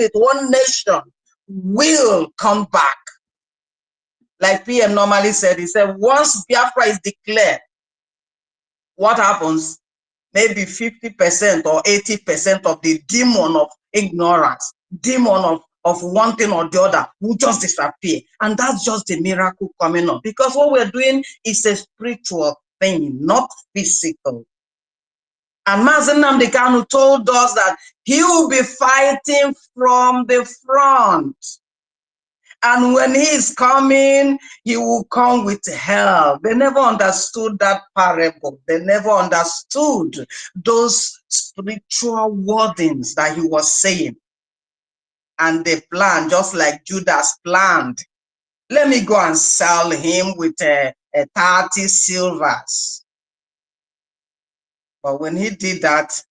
state, one nation will come back. Like PM normally said, he said, once Biafra is declared, what happens? Maybe 50% or 80% of the demon of ignorance, demon of one thing or the other will just disappear. And that's just the miracle coming up. Because what we're doing is a spiritual thing, not physical. And Mazi Nnamdi Kanu told us that he will be fighting from the front. And when he is coming, he will come with help. They never understood that parable. They never understood those spiritual wordings that he was saying. And they planned, just like Judas planned. Let me go and sell him with 30 silvers. But when he did that,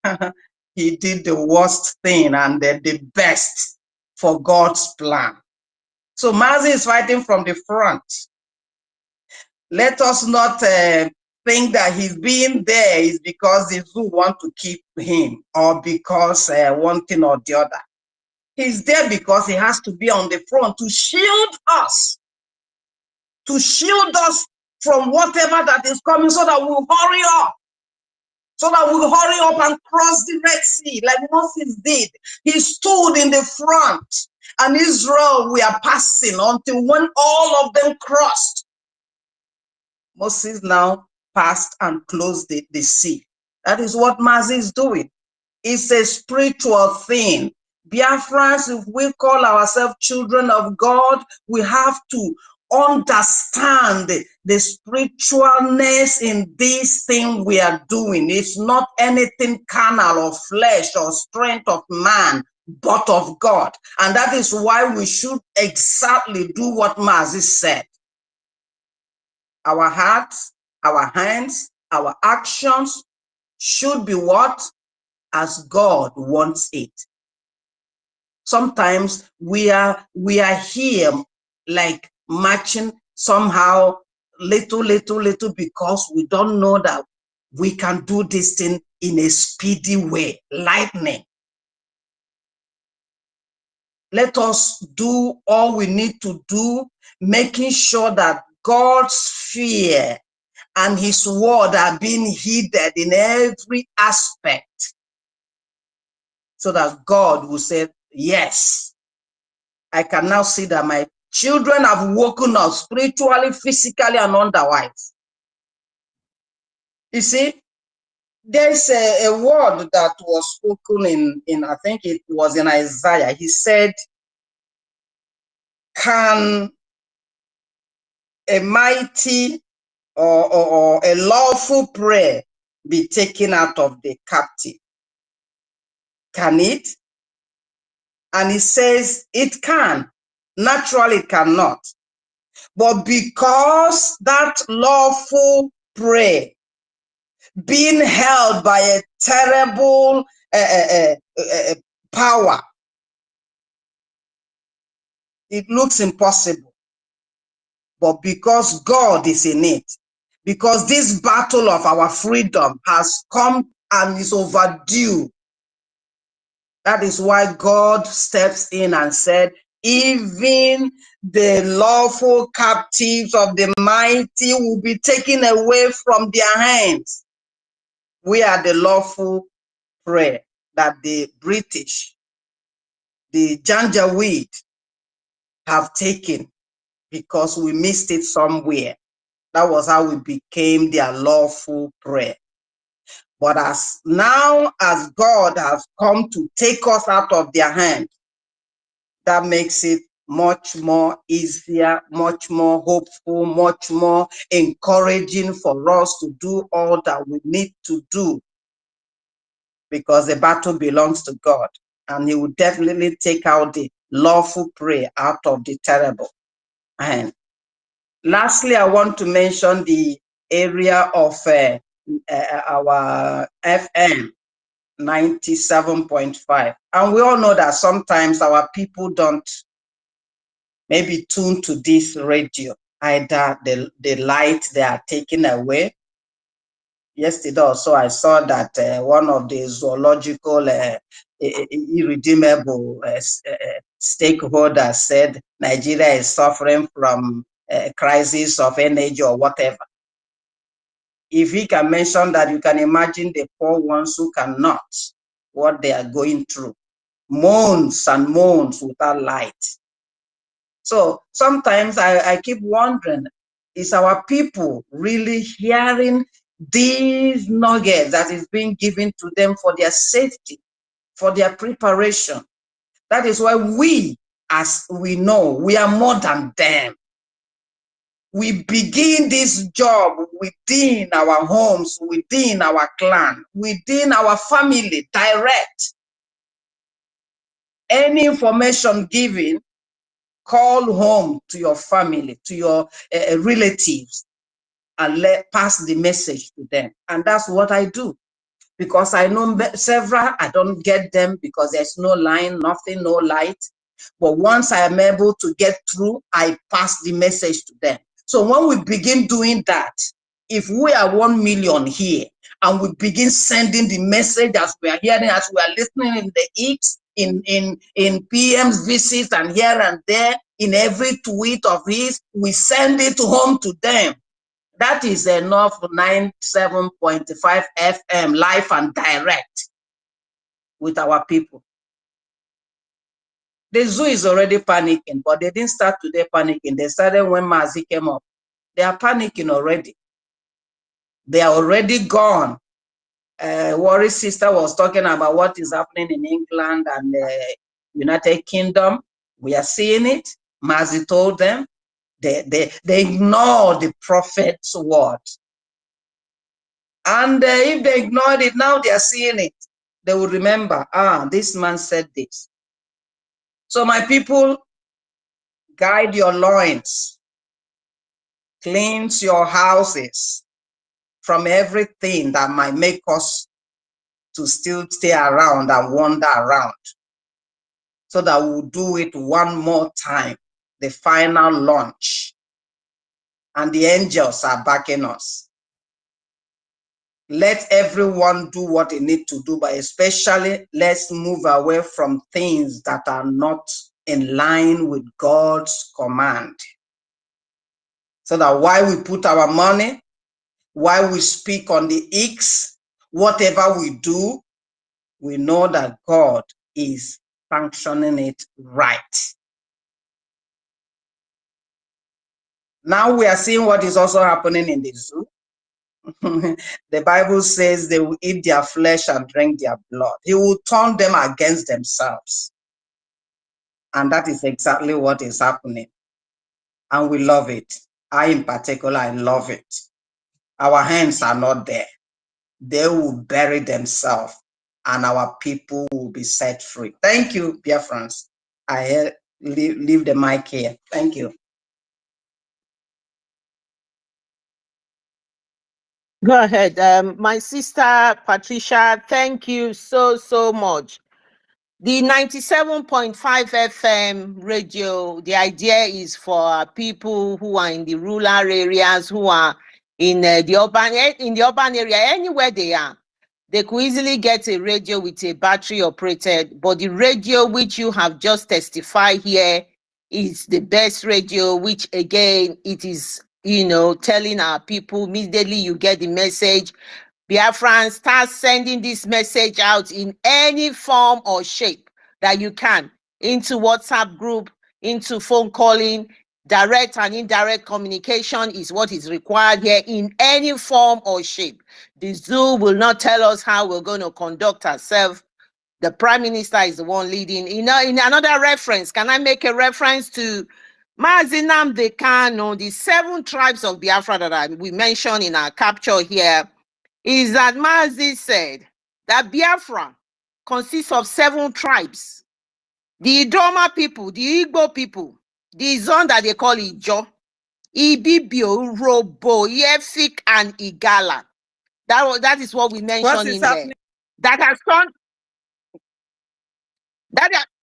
he did the worst thing and the best for God's plan. So Mazi is fighting from the front. Let us not think that he's being there is because the zoo want to keep him or because one thing or the other. He's there because he has to be on the front to shield us from whatever that is coming so that we'll hurry up. So that we'll hurry up and cross the Red Sea like Moses did. He stood in the front and Israel were passing until when all of them crossed. Moses now passed and closed the sea. That is what Mazi is doing. It's a spiritual thing. Biafrans, if we call ourselves children of God, we have to understand the spiritualness in this thing we are doing. It's not anything carnal or flesh or strength of man, but of God. And that is why we should exactly do what Mazi said. Our hearts, our hands, our actions should be what? As God wants it. Sometimes we are here like matching somehow little because we don't know that we can do this thing in a speedy way, lightning. Let us do all we need to do, making sure that God's fear and his word are being heeded in every aspect so that God will say, yes, I can now see that my children have woken up spiritually, physically, and otherwise. You see, there's a word that was spoken in I think it was in Isaiah. He said, can a mighty or a lawful prayer be taken out of the captive? Can it? And he says it can. Naturally, it cannot. But because that lawful prayer being held by a terrible power, it looks impossible. But because God is in it, because this battle of our freedom has come and is overdue, that is why God steps in and said, even the lawful captives of the mighty will be taken away from their hands. We are the lawful prey that the British, the Janjaweed, have taken because we missed it somewhere. That was how we became their lawful prey. But as now as God has come to take us out of their hands, that makes it much more easier, much more hopeful, much more encouraging for us to do all that we need to do, because the battle belongs to God, and he will definitely take out the lawful prey out of the terrible. And lastly, I want to mention the area of our FM 97.5. And we all know that sometimes our people don't maybe tune to this radio. Either the light they are taking away, yesterday also I saw that one of the zoological irredeemable stakeholders said Nigeria is suffering from a crisis of energy or whatever. If he can mention that, you can imagine the poor ones who cannot, what they are going through. Moans and moans without light. So sometimes I keep wondering, is our people really hearing these nuggets that is being given to them for their safety, for their preparation? That is why we, as we know, we are more than them. We begin this job within our homes, within our clan, within our family, direct. Any information given, call home to your family, to your relatives, and pass the message to them. And that's what I do. Because I know several, I don't get them because there's no line, nothing, no light. But once I am able to get through, I pass the message to them. So when we begin doing that, if we are 1 million here and we begin sending the message as we are hearing, as we are listening in the X, in PM's visits and here and there, in every tweet of his, we send it home to them. That is enough for 97.5 FM live and direct with our people. The zoo is already panicking, but they didn't start today panicking. They started when Mazi came up. They are panicking already. They are already gone. Worry sister was talking about what is happening in England and the United Kingdom. We are seeing it. Mazi told them. They ignore the prophet's word. And if they ignored it, now they are seeing it. They will remember, this man said this. So my people, guide your loins, cleanse your houses from everything that might make us to still stay around and wander around, so that we'll do it one more time, the final launch. And the angels are backing us. Let everyone do what they need to do, but especially let's move away from things that are not in line with God's command. So that while we put our money, while we speak on the X, whatever we do, we know that God is functioning it right. Now we are seeing what is also happening in the zoo. The Bible says they will eat their flesh and drink their blood. He will turn them against themselves. And that is exactly what is happening. And we love it. I, in particular, I love it. Our hands are not there. They will bury themselves and our people will be set free. Thank you, dear friends. I leave the mic here. Thank you. Go ahead. My sister, Patricia, thank you so much. The 97.5 FM radio, the idea is for people who are in the rural areas, who are in the urban area, anywhere they are. They could easily get a radio with a battery operated, but the radio which you have just testified here is the best radio, which again, it is, telling our people immediately you get the message. Biafran, start sending this message out in any form or shape that you can, into WhatsApp group, into phone calling. Direct and indirect communication is what is required here in any form or shape. The zoo will not tell us how we're going to conduct ourselves. The Prime Minister is the one leading. In another reference, can I make a reference to Mazi Nnamdi Kanu, the 7 tribes of Biafra that we mentioned in our capture here? Is that Mazi said that Biafra consists of 7 tribes. The Idoma people, the Igbo people, the zone that they call Ijo, Ibibio, Robo, EFIK, and Igala. That is what we mentioned in there. That has turned.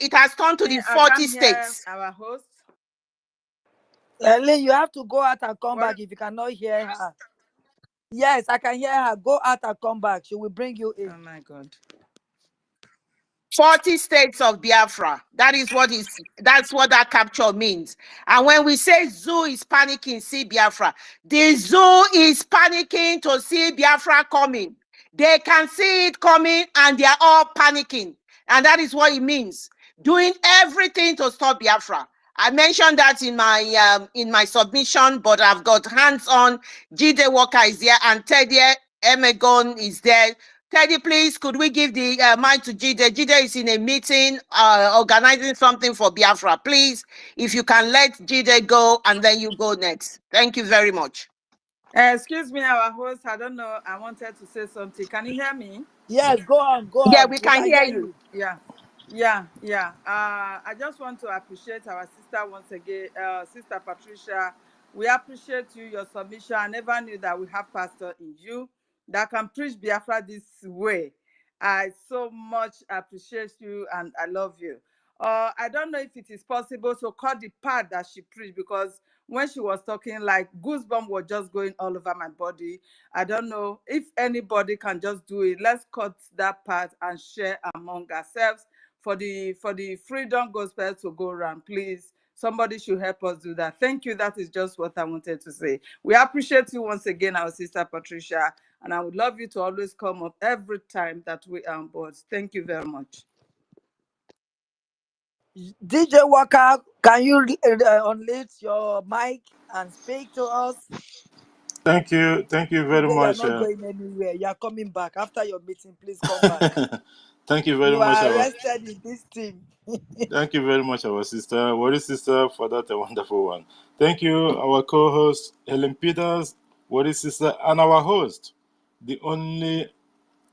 It has turned to the 40 states. Our host. Ellen, you have to go out and come back if you cannot hear her. Yes, I can hear her. Go out and come back. She will bring you in. Oh my God. 40 states of Biafra. That's what that capture means. And when we say zoo is panicking, see Biafra, the zoo is panicking to see Biafra coming. They can see it coming and they are all panicking. And that is what it means. Doing everything to stop Biafra. I mentioned that in my submission, but I've got hands-on. Jide Walker is there and Teddy Emegon is there. Teddy, please, could we give the mic to Jide? Jide is in a meeting, organizing something for Biafra. Please, if you can let Jide go and then you go next. Thank you very much. Excuse me, our host. I don't know. I wanted to say something. Can you hear me? Yes, go on, go on. Yeah, we can hear you. Yeah. I just want to appreciate our sister once again, Sister Patricia. We appreciate you, your submission. I never knew that we have pastor in you that can preach Biafra this way. I so much appreciate you and I love you. I don't know if it is possible to cut the part that she preached, because when she was talking, like goosebumps were just going all over my body. I don't know if anybody can just do it. Let's cut that part and share among ourselves for the freedom gospel to go around. Please, somebody should help us do that. Thank you. That is just what I wanted to say. We appreciate you once again, our sister Patricia, and I would love you to always come up every time that we are on board. Thank you very much. DJ Walker, can you unmute your mic and speak to us? Thank you very much. You're not going anywhere. You are coming back after your meeting. Please come back. Thank you very much. You are arrested in this team. Thank you very much, our sister, Worry sister, for that wonderful one. Thank you, our co-host Helen Peters, Worry sister, and our host, the only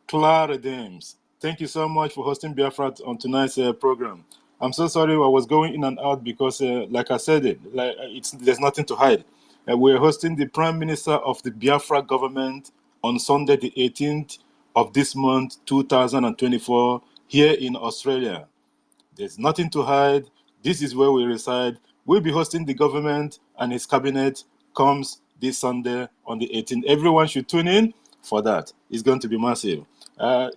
Clara Dames. Thank you so much for hosting Biafra on tonight's program. I'm so sorry I was going in and out because, like I said, there's nothing to hide. We're hosting the Prime Minister of the Biafra government on Sunday, the 18th of this month, 2024, here in Australia. There's nothing to hide. This is where we reside. We'll be hosting the government and his cabinet comes this Sunday on the 18th. Everyone should tune in for that. It's going to be massive.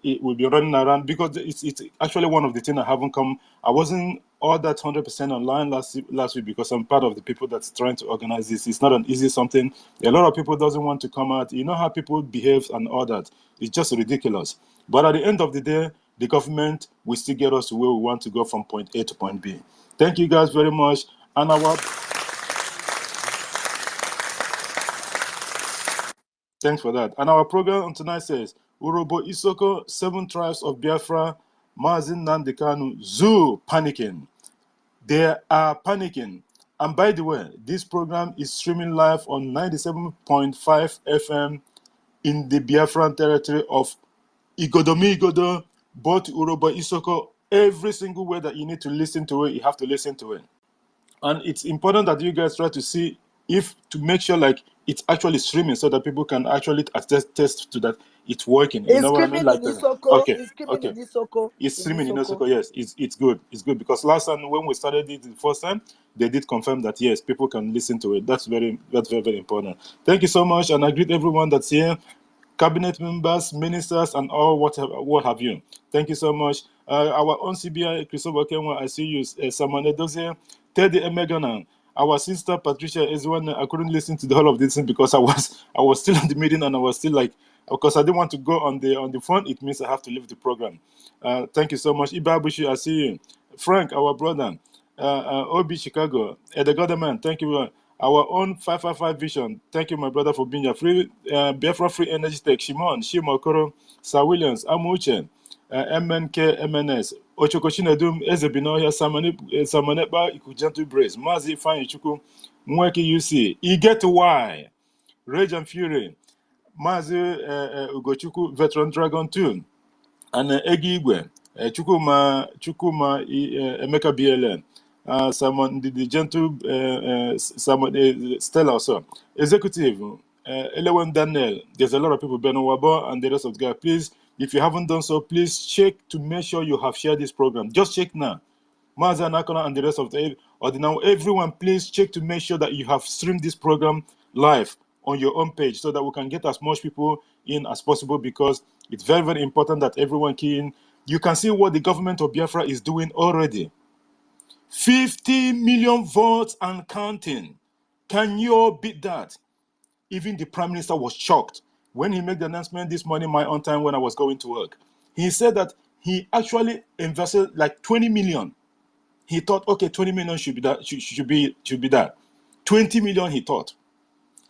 It will be running around because it's actually one of the things I haven't come. I wasn't all that 100% online last week because I'm part of the people that's trying to organize this. It's not an easy something. A lot of people doesn't want to come out. You know how people behave and all that. It's just ridiculous. But at the end of the day, the government will still get us to where we want to go from point A to point B. Thank you guys very much. And thanks for that. And our program on tonight says, Urobo Isoko, 7 tribes of Biafra, Mazin Nandekanu, Zoo panicking. They are panicking. And by the way, this program is streaming live on 97.5 FM in the Biafran territory of Igodo, both Urobo Isoko. Every single way that you need to listen to it, you have to listen to it. And it's important that you guys try to see to make sure like it's actually streaming so that people can actually attest to that it's working. You know what I mean? Like, okay. It's streaming in Isoko. It's streaming in Isoko, yes. It's good. It's good because last time when we started it the first time, they did confirm that yes, people can listen to it. That's very, very important. Thank you so much, and I greet everyone that's here. Cabinet members, ministers, and all what have you. Thank you so much. Our own CBI, Christopher Kenwa, I see you. Samane Dozie, Teddy Emeganan, our sister Patricia is one. I couldn't listen to the whole of this because I was still in the meeting and I was still like, because I didn't want to go on the phone. It means I have to leave the program. Thank you so much. Ibabushi, I see you. Frank, our brother. Obi Chicago, the government. Thank you. Our own 555 Vision. Thank you, my brother, for being here. Biafra Free Energy Tech, Shimon, Shimokoro, Sir Williams, Amuche, MNK, MNS, Ochokochina Ezebinoya, Samaneba, Ikujantu Brace, Mazi Fine Chuku, Mweki UC, Iget Y, Rage and Fury, Mazi Ugochuku, Veteran Dragon 2, and Egigwe, Chukuma, Emeka BLN. Someone the gentle someone Stella also executive Elewen Daniel. There's a lot of people, Ben Wabo and the rest of the guys. Please, if you haven't done so, please check to make sure you have shared this program. Just check now. Maza Nakona and the rest of the now everyone, please check to make sure that you have streamed this program live on your own page so that we can get as much people in as possible, because it's very, very important that everyone key in. You can see what the government of Biafra is doing already. 50 million votes and counting. Can you all beat that? Even the Prime Minister was shocked when he made the announcement this morning, my own time, when I was going to work. He said that he actually invested like 20 million. He thought, okay, 20 million should be that. Should be that. 20 million, he thought.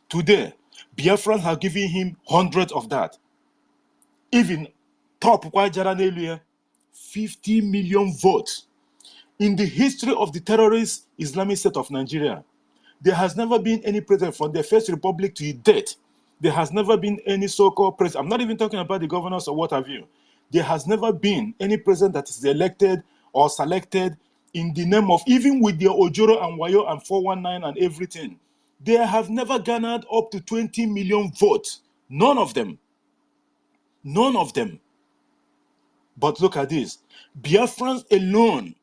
Today, Biafrans have given him hundreds of that. Even top 50 million votes. In the history of the terrorist Islamic State of Nigeria, there has never been any president from the First Republic to date. There has never been any so-called president. I'm not even talking about the governors or what have you. There has never been any president that is elected or selected in the name of, even with their Ojoro and Wayo and 419 and everything. They have never garnered up to 20 million votes. None of them. None of them. But look at this. Biafrans alone.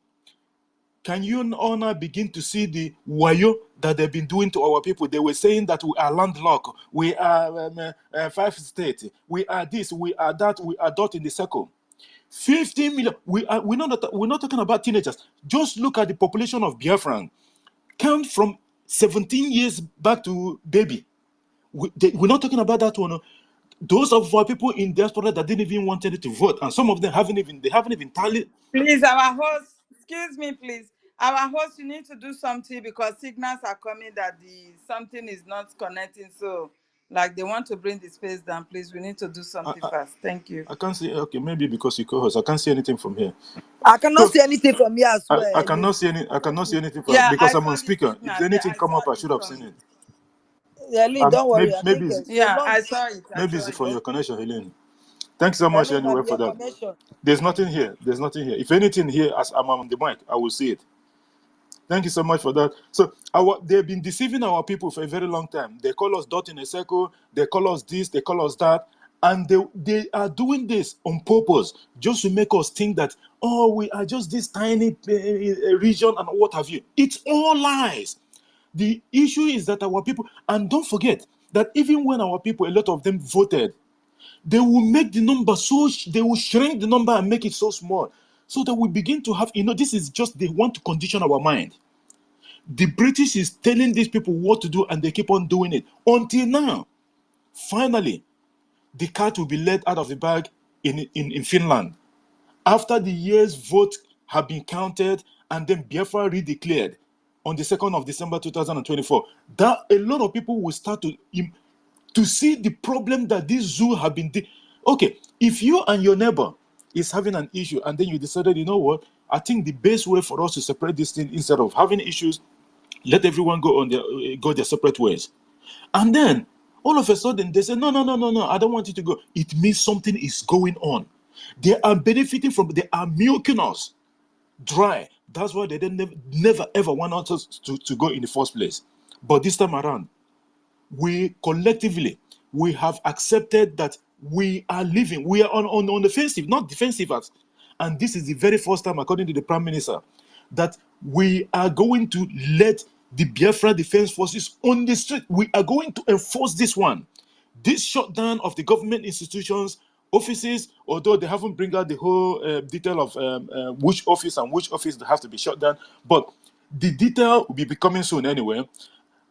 Can you all now begin to see the wayo that they've been doing to our people? They were saying that we are landlocked, we are 5 states, we are this, we are that, we are dot in the circle. 15 million. We're not talking about teenagers. Just look at the population of Biafran. Count from 17 years back to baby. We're not talking about that one. Those of our people in diaspora that didn't even wanted to vote, and some of them haven't even tallied. Please, our host, excuse me, please. Our host, you need to do something because signals are coming that something is not connecting. So, like, they want to bring the space down. Please, we need to do something fast. Thank you. I can't see. Okay, maybe because you co-host, I can't see anything from here. I cannot see anything from here as well. I cannot see any. I cannot see anything from because I'm on speaker. If anything come up, I should have seen it. Helene, don't worry. Maybe I saw it. Maybe it's for your connection, Helene. Thanks so much anyway for that. Connection. There's nothing here. There's nothing here. If anything here, as I'm on the mic, I will see it. Thank you so much for that. So they've been deceiving our people for a very long time. They call us dot in a circle. They call us this. They call us that. And they are doing this on purpose, just to make us think that, oh, we are just this tiny region and what have you. It's all lies. The issue is that our people, and don't forget that even when our people, a lot of them voted, they will make the number they will shrink the number and make it so small, so that we begin to have, this is just, they want to condition our mind. The British is telling these people what to do, and they keep on doing it. Until now, finally, the cat will be let out of the bag in Finland. After the year's vote have been counted, and then Biafra redeclared on the 2nd of December 2024, that a lot of people will start to see the problem that this zoo have been. Okay, if you and your neighbor is having an issue, and then you decided, you know what, I think the best way for us to separate this thing, instead of having issues, let everyone go their separate ways. And then all of a sudden they say, no, I don't want you to go. It means something is going on. They are benefiting from, they are milking us dry. That's why they never ever want us to go in the first place. But this time around, we collectively, we have accepted that we are living, we are on the offensive, not defensive. And this is the very first time, according to the Prime Minister, that we are going to let the Biafra Defense Forces on the street. We are going to enforce this one. This shutdown of the government institutions, offices, although they haven't bring out the whole detail of which office and which office they have to be shut down, but the detail will be coming soon anyway.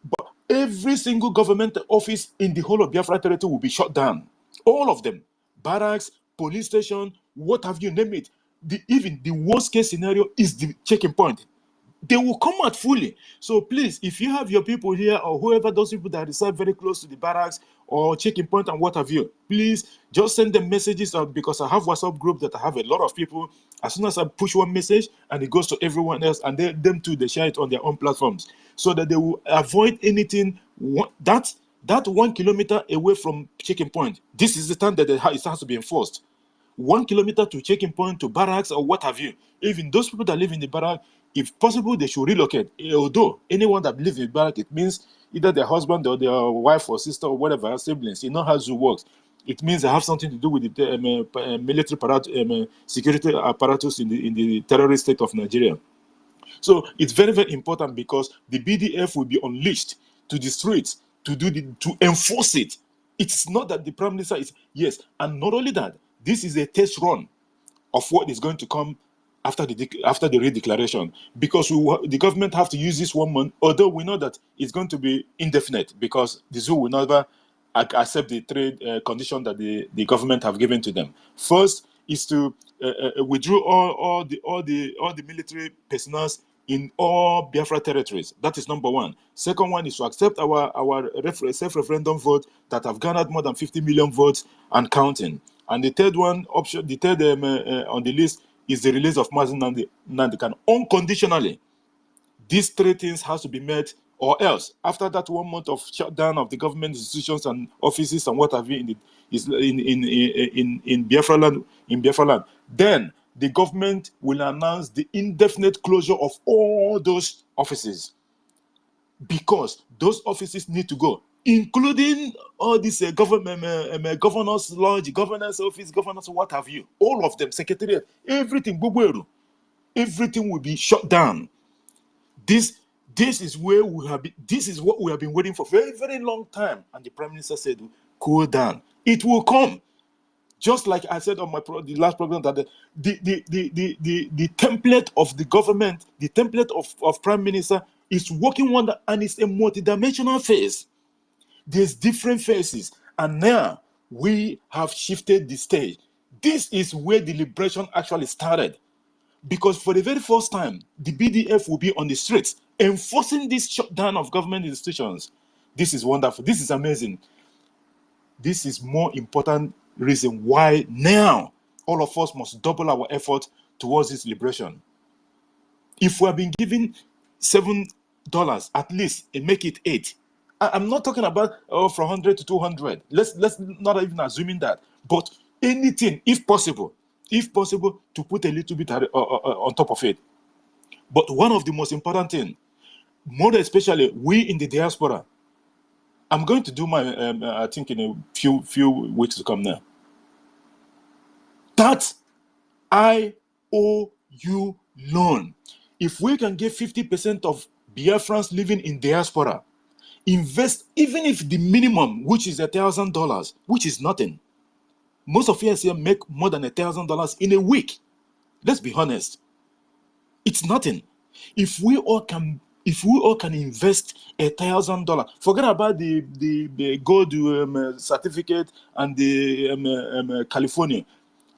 But every single government office in the whole of Biafra territory will be shut down. All of them. Barracks, police station, what have you, name it. Even the worst case scenario is the checking point. They will come out fully. So please, if you have your people here, or whoever, those people that reside very close to the barracks or checking point and what have you, please just send them messages because I have WhatsApp group that I have a lot of people. As soon as I push one message and it goes to everyone else, and them too, they share it on their own platforms, so that they will avoid anything that 1 kilometer away from checking point. This is the time that it has to be enforced. 1 kilometer to checking point, to barracks or what have you. Even those people that live in the barrack, if possible, they should relocate. Although anyone that lives in the barrack, it means either their husband or their wife or sister or whatever, siblings. You know how zoo works. It means they have something to do with the military security apparatus in the terrorist state of Nigeria. So it's very, very important, because the BDF will be unleashed to the streets to enforce it. It's not that the Prime Minister is, yes, and not only that, this is a test run of what is going to come after the redeclaration, because the government have to use this 1 month, although we know that it's going to be indefinite, because the zoo will never accept the trade condition that the government have given to them. First is to withdraw all the military personnel in all Biafra territories. That is number one. Second one is to accept our self-referendum vote that have garnered more than 50 million votes and counting. And the third one option, the third on the list is the release of Mazi Nnamdi Kanu unconditionally. These three things has to be met, or else after that 1 month of shutdown of the government institutions and offices and what have you in Biafra land, then the government will announce the indefinite closure of all those offices, because those offices need to go, including all these governor's lodge, governor's office, governor's what have you, all of them, secretariat, everything will be shut down. This is where we have been, this is what we have been waiting for a very, very long time. And the Prime Minister said, cool down. It will come. Just like I said on the last program, that the template of the government, the template of Prime Minister is working wonder, and it's a multidimensional phase. There's different phases, and now we have shifted the stage. This is where the liberation actually started, because for the very first time, the BDF will be on the streets enforcing this shutdown of government institutions. This is wonderful. This is amazing. This is more important reason why now all of us must double our effort towards this liberation. If we have been given $7 at least, and make it $8. I'm not talking about from 100 to 200. Let's not even assuming that, but anything, if possible, to put a little bit on top of it. But one of the most important thing, more especially we in the diaspora, I'm going to do my, I think in a few weeks to come now, that IOU loan. If we can get 50% of Biafrans living in diaspora, invest, even if the minimum, which is $1,000, which is nothing. Most of us here make more than $1,000 in a week. Let's be honest. It's nothing. If we all can invest $1,000, forget about the gold certificate and the California.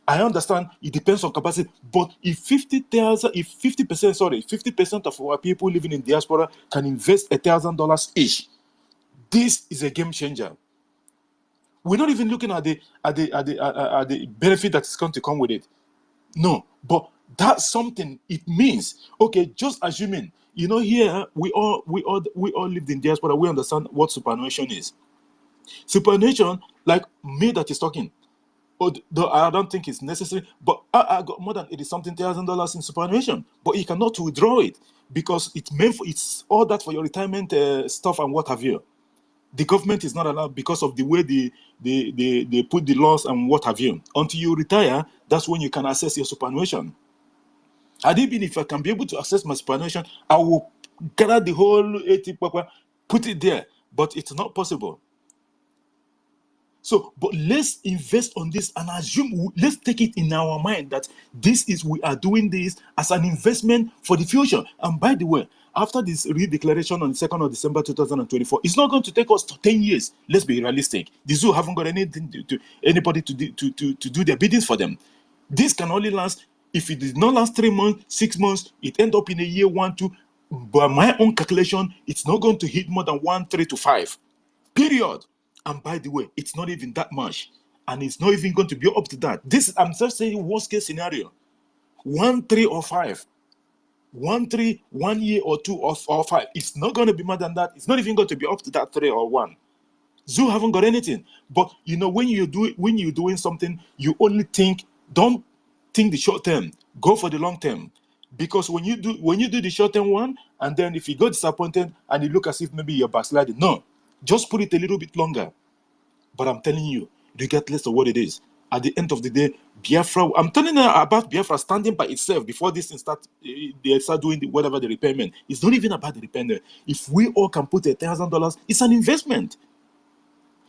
I understand it depends on capacity, but if 50% of our people living in diaspora can invest $1,000 each, this is a game changer. We're not even looking at the benefit that is going to come with it. No, but that's something it means. Okay, just assuming, here we all lived in diaspora, we understand what superannuation is. Superannuation, like me that is talking, though I don't think it's necessary, but I got more than $80,000 in superannuation, but you cannot withdraw it because it's all that for your retirement stuff and what have you. The government is not allowed because of the way they put the laws and what have you. Until you retire, that's when you can access your superannuation. And even if I can be able to access my superannuation, I will gather the whole 80, put it there, but it's not possible. So, but let's invest on this and assume, let's take it in our mind that we are doing this as an investment for the future. And by the way, after this redeclaration on the 2nd of December 2024, it's not going to take us 10 years. Let's be realistic. The zoo haven't got anything anybody to do their biddings for them. This can only last, if it did not last 3 months, 6 months, it end up in a year, 1, 2. By my own calculation, it's not going to hit more than 1, 3 to 5. Period. And by the way, it's not even that much. And it's not even going to be up to that. I'm just saying worst case scenario. 1, 3 or 5. 1, 3, 1 year or 2 or 5. It's not going to be more than that. It's not even going to be up to that 3 or 1. Zoo haven't got anything. But when you're doing something, you only don't think the short term. Go for the long term. Because when you do the short term one, and then if you go disappointed and you look as if maybe you're backsliding, no. Just put it a little bit longer. But I'm telling you, regardless of what it is, At the end of the day, Biafra, I'm telling you about Biafra standing by itself before this thing they start doing whatever the repayment. It's not even about the repayment. If we all can put $1,000, it's an investment.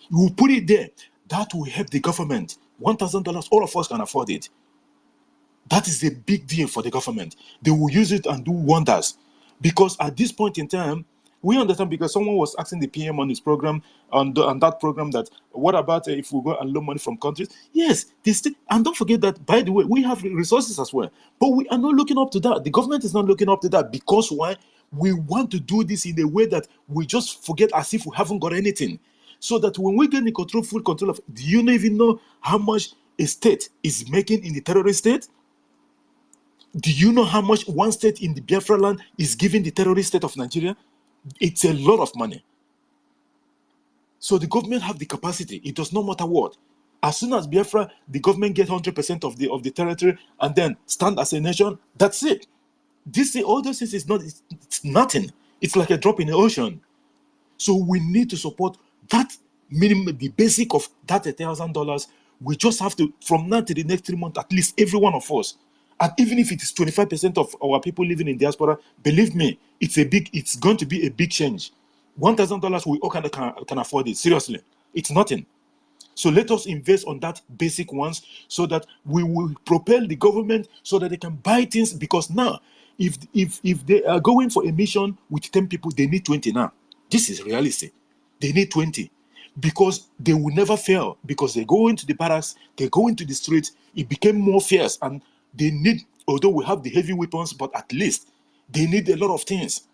You will put it there. That will help the government. $1,000, all of us can afford it. That is a big deal for the government. They will use it and do wonders. Because at this point in time, we understand, because someone was asking the PM on his program, on that program, that what about if we go and loan money from countries? Yes, and don't forget that, by the way, we have resources as well. But we are not looking up to that. The government is not looking up to that. Because why? We want to do this in a way that we just forget as if we haven't got anything. So that when we get the full control of, do you even know how much a state is making in the terrorist state? Do you know how much one state in the Biafra land is giving the terrorist state of Nigeria? It's a lot of money. So the government have the capacity. It does not matter what. As soon as Biafra, the government get 100% of the territory and then stand as a nation, that's it. All those things is not, it's nothing. It's like a drop in the ocean. So we need to support that minimum, the basic of that $1,000. We just have to, from now to the next 3 months, at least every one of us. And even if it is 25% of our people living in diaspora, believe me, it's going to be a big change. $1,000, we all can afford it. Seriously, it's nothing. So let us invest on that basic ones so that we will propel the government so that they can buy things. Because now, if they are going for a mission with 10 people, they need 20 now. This is reality. They need 20 because they will never fail, because they go into the barracks, they go into the streets. It became more fierce, and they need, although we have the heavy weapons, but at least they need a lot of things.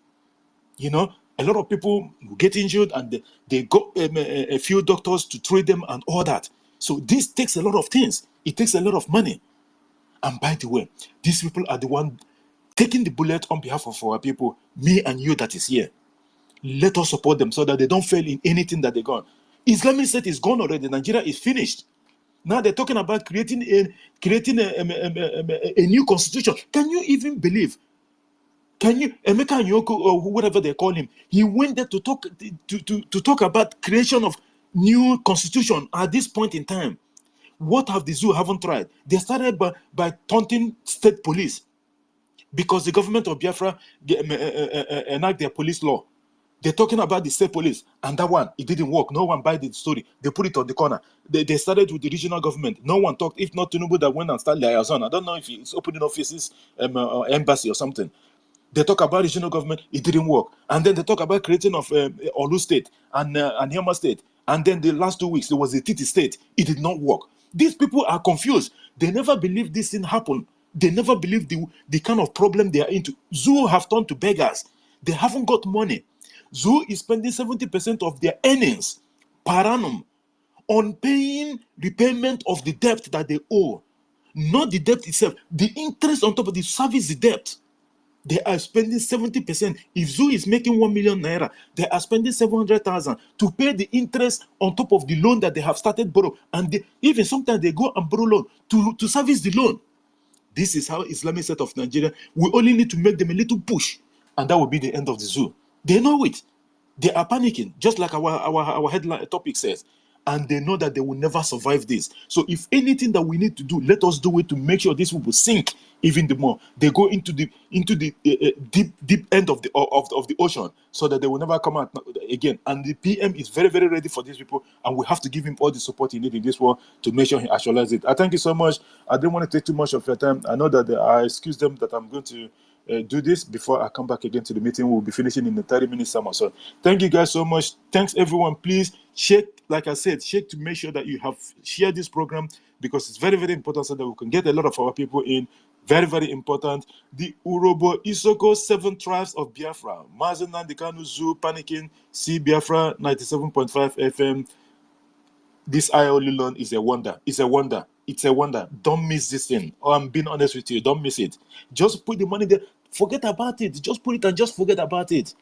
You know, a lot of people get injured and they got a few doctors to treat them and all that. So this takes a lot of things. It takes a lot of money. And by the way, these people are the one taking the bullet on behalf of our people, me and you that is here. Let us support them so that they don't fail in anything that they got. Islamic State is gone already. Nigeria is finished. Now they're talking about creating a new constitution. Can you even believe? Can you, Emeka Anyoko, or whatever they call him, he went there to talk about creation of new constitution at this point in time. What have the zoo haven't tried? They started by taunting state police because the government of Biafra enact their police law. They're talking about the state police, and that one, it didn't work. No one buy the story. They put it on the corner. They started with the regional government. No one talked, if not Tinubu that went and started liaison. I don't know if he's opening offices, embassy or something. They talk about regional government, it didn't work. And then they talk about creating of Olu State and Yama State. And then the last 2 weeks, there was a Titi State. It did not work. These people are confused. They never believed this thing happened. They never believed the kind of problem they are into. Zoo have turned to beggars. They haven't got money. Zoo is spending 70% of their earnings per annum on paying repayment of the debt that they owe. Not the debt itself. The interest on top of the service, the debt. They are spending 70%. If Zoo is making 1 million naira, they are spending 700,000 to pay the interest on top of the loan that they have started borrow. And even sometimes they go and borrow loan to service the loan. This is how Islamic State of Nigeria. We only need to make them a little push, and that will be the end of the Zoo. They know it. They are panicking, just like our headline topic says. And they know that they will never survive this. So if anything that we need to do, let us do it to make sure this will sink even the more. They go into the deep end of the ocean, so that they will never come out again. And the PM is very, very ready for these people, and we have to give him all the support he needs in this war to make sure he actualizes it. I thank you so much. I didn't want to take too much of your time. I know that I excuse them that I'm going to do this before I come back again to the meeting. We'll be finishing in the 30 minutes time or so. Thank you guys so much. Thanks everyone. Please check, like I said, check to make sure that you have shared this program, because it's very, very important so that we can get a lot of our people in. Very, very important. The Urobo Isoko 7 tribes of Biafra. Mazen Nandikanu Zoo panicking. See Biafra 97.5 FM. This IOL loan is a wonder. It's a wonder. It's a wonder. Don't miss this thing. Oh, I'm being honest with you. Don't miss it. Just put the money there. Forget about it. Just put it and just forget about it.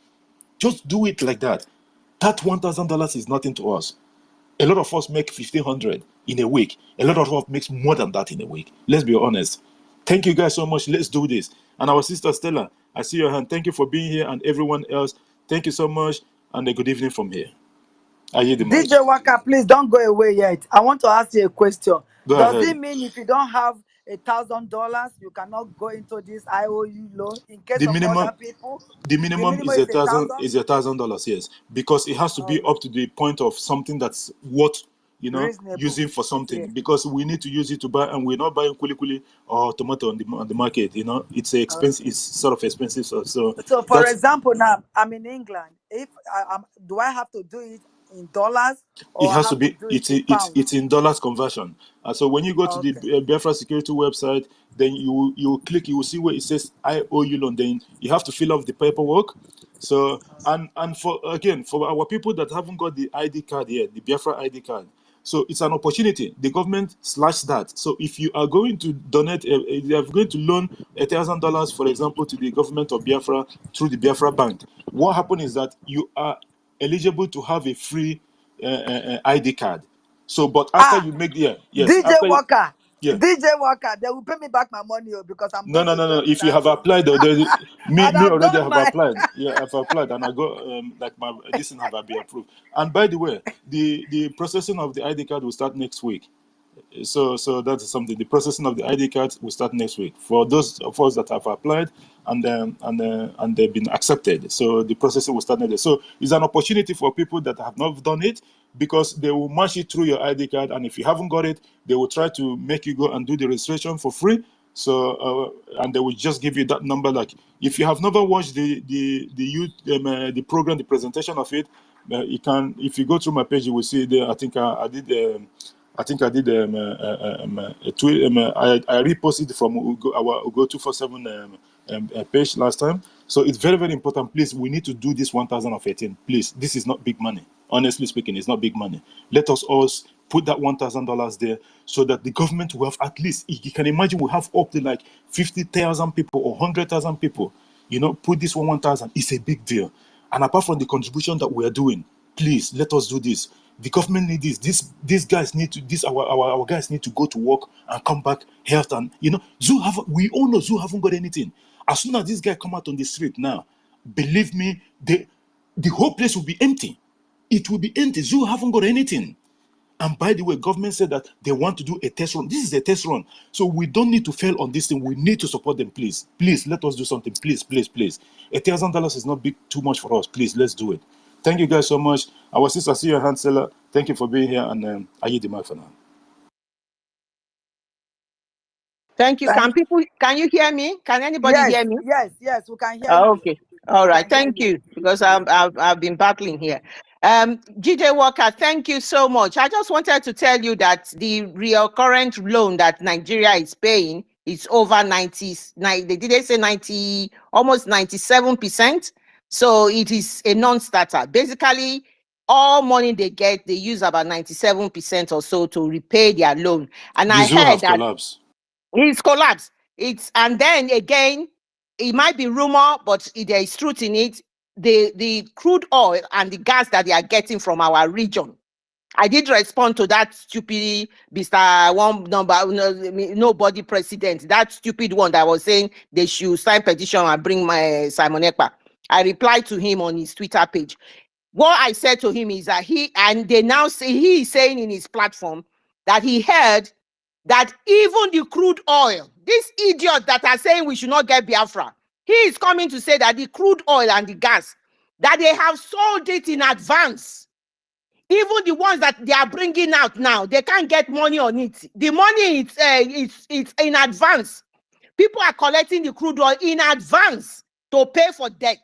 Just do it like that. That $1,000 is nothing to us. A lot of us make $1,500 in a week. A lot of us makes more than that in a week. Let's be honest. Thank you guys so much. Let's do this. And our sister Stella, I see your hand. Thank you for being here, and everyone else. Thank you so much, and a good evening from here. I hear the mic. DJ Waka, please don't go away yet. I want to ask you a question. Go Does ahead. it mean if you don't have $1,000, you cannot go into this IOU loan? In case The of minimum other people, the the minimum minimum is is 1,000. $1,000, yes, because it has to be up to the point of something that's worth, Reasonable. using for something. Yeah. Because we need to use it to buy, and we're not buying kuli or tomato on the market. It's expensive. Okay. It's sort of expensive. So So, for that's example, now I'm in England. If do I have to do it in dollars it or I has to have to be do it in pounds? it's in dollars conversion. So when you go to the Okay. Biafra security website, then you click, you will see where it says IOU loan. Then you have to fill out the paperwork. So and for again, for our people that haven't got the ID card yet, the Biafra ID card, so it's an opportunity. The government slashed that. So if you are going to donate, if you are going to loan $1,000, for example, to the government of Biafra through the Biafra Bank, what happens is that you are eligible to have a free ID card. So, but after Ah, you make yes, DJ after Walker, yeah, DJ Walker, they will pay me back my money because I'm no, going no, to no, no. join in If you that have thing. applied, And me I've already done have my. applied. Yeah, I've applied and I got like my this thing have been approved. And by the way, the processing of the ID card will start next week. So that is something. The processing of the ID cards will start next week for those of us that have applied and they've been accepted. So the processing will start next week. So it's an opportunity for people that have not done it, because they will match it through your ID card, and if you haven't got it, they will try to make you go and do the registration for free. So and they will just give you that number. Like if you have never watched the program, the presentation of it, you can. If you go through my page, you will see there. I think I did. I think I did a tweet. I reposted from our Ugo 247 page last time. So it's very, very important. Please, we need to do this 1,018. Please, this is not big money. Honestly speaking, it's not big money. Let us all put that $1,000 there, so that the government will have at least, you can imagine, we have up to like 50,000 people or 100,000 people. Put this 1,000. It's a big deal. And apart from the contribution that we are doing, please let us do this. The government need this. These guys need to. Our guys need to go to work and come back health. And we all know Zoo haven't got anything. As soon as this guy come out on the street now, believe me, the whole place will be empty. It will be empty. Zoo haven't got anything. And by the way, government said that they want to do a test run. This is a test run. So we don't need to fail on this thing. We need to support them, please. Please, let us do something. Please, please, please. $1,000 is not big, too much for us. Please, let's do it. Thank you guys so much. Our sister, see your hand, Seller. Thank you for being here. And I yield the mic for now. Thank you. Can you hear me? Can anybody Yes, hear me? yes, we can hear you. Okay. All We right. can hear Thank you. you, because I've been battling here. GJ Walker, thank you so much. I just wanted to tell you that the real current loan that Nigeria is paying is over 99. They did say 90, almost 97%. So it is a non-starter. Basically, all money they get, they use about 97% or so to repay their loan. And The I zoo heard have that collapsed. it's collapsed. And then again, it might be rumor, but there is truth in it. The crude oil and the gas that they are getting from our region. I did respond to that stupid Mr. One number, nobody president, that stupid one that was saying they should sign petition and bring my Simon Ekpa. I replied to him on his Twitter page. What I said to him is that they now say he is saying in his platform that he heard that even the crude oil, these idiots that are saying we should not get Biafra, he is coming to say that the crude oil and the gas, that they have sold it in advance. Even the ones that they are bringing out now, they can't get money on it. The money it's in advance. People are collecting the crude oil in advance to pay for debt.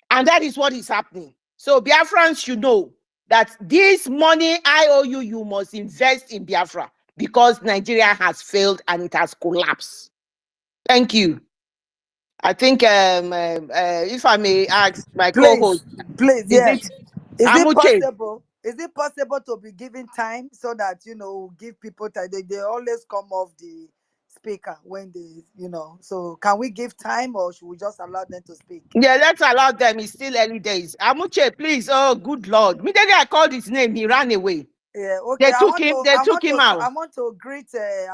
And that is what is happening. So Biafrans should know that this money IOU, you must invest in Biafra, because Nigeria has failed and it has collapsed. Thank you. I think if I may ask my co-host, Please, is yes. it Is it Amuche? possible? Is it possible to be given time so that give people time? They always come off the speaker when they So can we give time, or should we just allow them to speak? Yeah, let's allow them. It's still early days. Amuche, please. Oh, good Lord. Immediately I called his name, he ran away. Yeah, okay. They took him. They took him out. I want to greet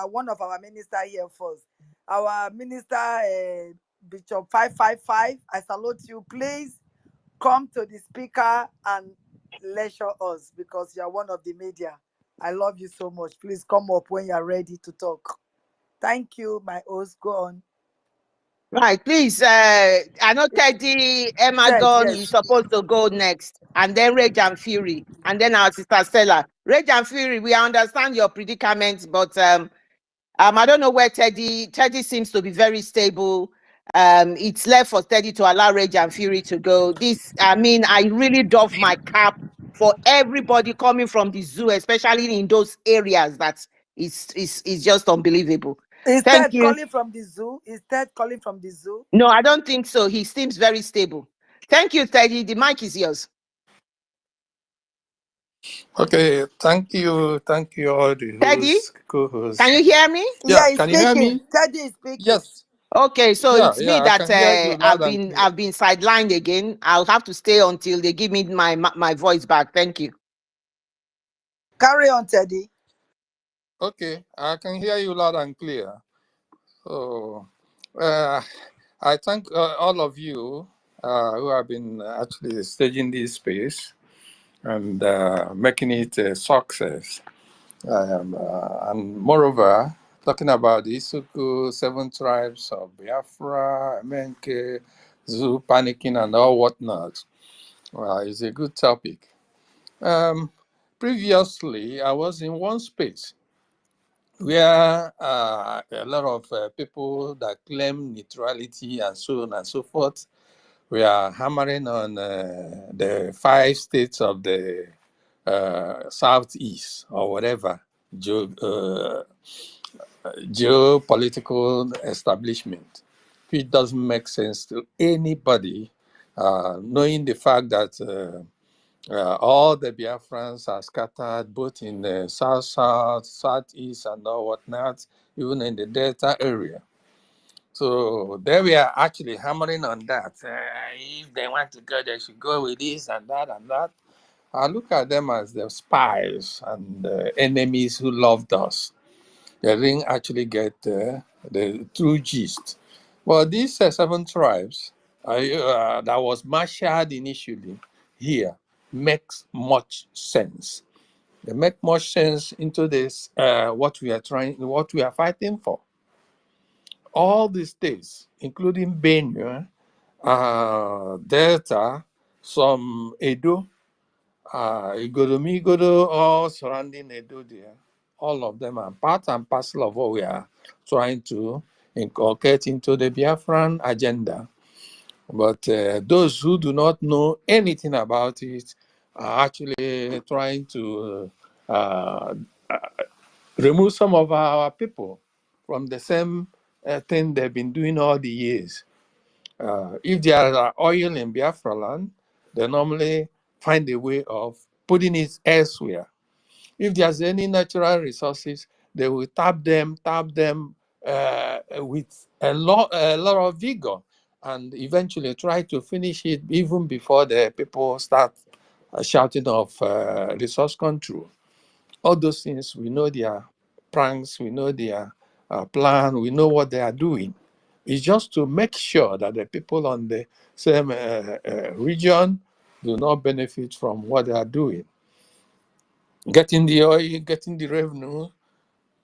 one of our minister here first. Our minister, Bishop 555. I salute you. Please come to the speaker and lecture us, because you are one of the media. I love you so much. Please come up when you're ready to talk. Thank you, my host. Go on. Right, please. I know Teddy Emagon Yes. is supposed to go next, and then Rage and Fury, and then our sister Stella. Rage and Fury, we understand your predicament, but I don't know where Teddy seems to be very stable. It's left for Teddy to allow Rage and Fury to go. I really doff my cap for everybody coming from the zoo, especially in those areas that is just unbelievable. Is Thank Ted you. calling from the zoo? Is Ted calling from the zoo? No, I don't think so. He seems very stable. Thank you, Teddy. The mic is yours. Okay, thank you all the Teddy, hosts, co-hosts. can you hear me? Yeah, He's can you hear speaking. me? Teddy is speaking. Yes. Okay, so Yeah, it's me I that can hear you loud and clear. I've been sidelined again. I'll have to stay until they give me my voice back. Thank you. Carry on, Teddy. Okay, I can hear you loud and clear. So, I thank all of you who have been actually staging this space and making it a success. And moreover, talking about the Isuku, 7 tribes of Biafra, Menke, Zoo, panicking, and all whatnot. It's a good topic. Previously, I was in one space where a lot of people that claim neutrality and so on and so forth, we are hammering on the 5 states of the Southeast or whatever, geopolitical establishment, which doesn't make sense to anybody, knowing the fact that all the Biafrans are scattered both in the south, southeast, and all whatnot, even in the Delta area. So there we are actually hammering on that. If they want to go, they should go with this and that and that. I look at them as the spies and the enemies who loved us. They didn't actually get the true gist. Well, these 7 tribes that was marshaled initially here makes much sense. They make much sense into this what we are fighting for. All the states, including Benue, Delta, some Edo, Igodo, all surrounding Edo there, all of them are part and parcel of what we are trying to inculcate into the Biafran agenda. But those who do not know anything about it are actually trying to remove some of our people from the same thing they've been doing all the years. If there are oil in Biafra land, they normally find a way of putting it elsewhere. If there's any natural resources, they will tap them with a lot of vigor, and eventually try to finish it even before the people start shouting of resource control. All those things, we know their pranks, we know their plan, we know what they are doing. It's just to make sure that the people on the same region do not benefit from what they are doing. Getting the oil, getting the revenue,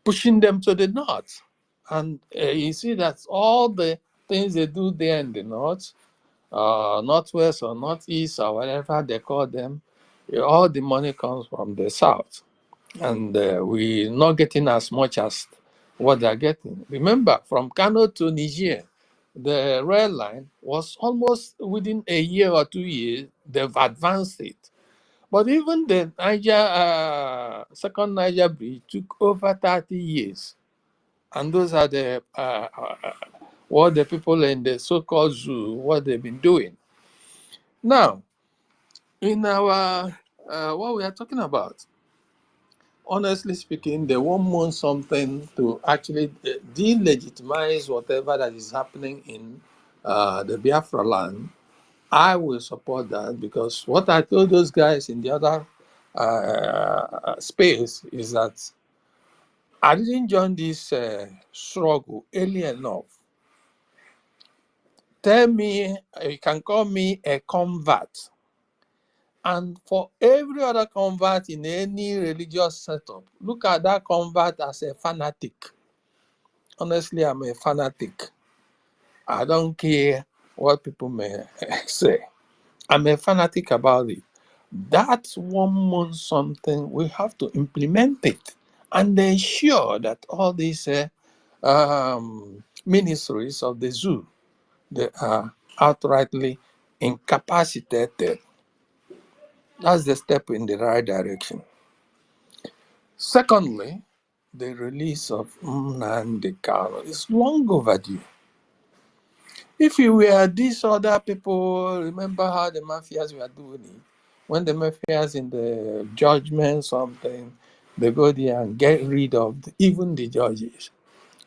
pushing them to the north. And you see that all the things they do there in the north, northwest or northeast or whatever they call them, all the money comes from the south. And we're not getting as much as what they're getting. Remember, from Kano to Niger, the rail line was almost within a year or 2 years, they've advanced it. But even the second Niger bridge took over 30 years. And those are the what the people in the so-called zoo, what they've been doing. Now, in our what we are talking about, honestly speaking, they won't want something to actually delegitimize whatever that is happening in the Biafra land. I will support that, because what I told those guys in the other space is that I didn't join this struggle early enough. Tell me, you can call me a convert. And for every other convert in any religious setup, look at that convert as a fanatic. Honestly, I'm a fanatic. I don't care what people may say. I'm a fanatic about it. That's 1 month something. We have to implement it and ensure that all these ministries of the zoo, they are outrightly incapacitated. That's the step in the right direction. Secondly, the release of Nnamdi Kanu is long overdue. If you were these other people, remember how the mafias were doing it? When the mafias in the judgment something, they go there and get rid of even the judges.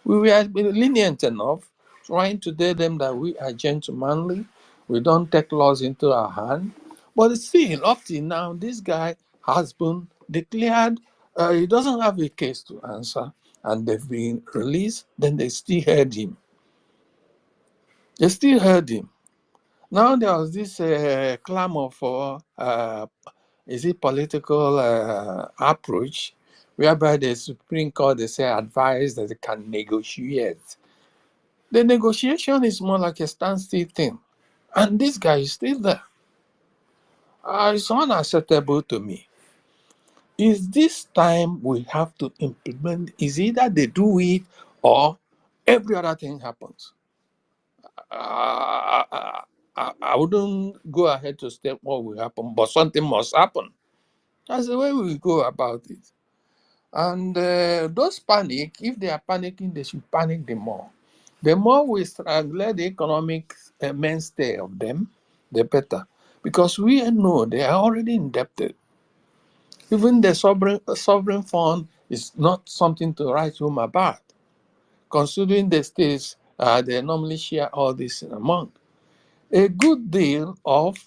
We were lenient enough, trying to tell them that we are gentlemanly, we don't take laws into our hand. But still, up till now, this guy has been declared, he doesn't have a case to answer, and they've been released, then they still heard him. They still heard him. Now there was this clamor for, is it political approach, whereby the Supreme Court, they say, advised that they can negotiate. The negotiation is more like a standstill thing. And this guy is still there. It's unacceptable to me. Is this time we have to implement, is either they do it or every other thing happens. I wouldn't go ahead to state what will happen, but something must happen. That's the way we go about it. And those panic, if they are panicking, they should panic the more. The more we strangle the economic mainstay of them, the better. Because we know they are already indebted. Even the sovereign fund is not something to write home about. Considering the states, they normally share all this among. A good deal of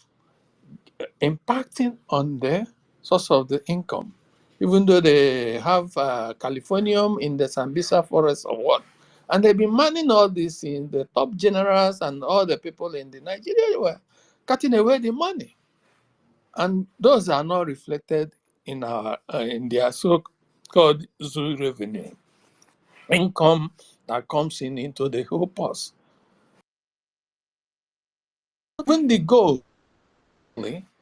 impacting on the source of the income, even though they have californium in the Sambisa forest or what. And they've been manning all this in the top generals and all the people in the Nigeria were cutting away the money. And those are not reflected in our in their so-called zoo revenue. Income that comes in into the whole purse. When they go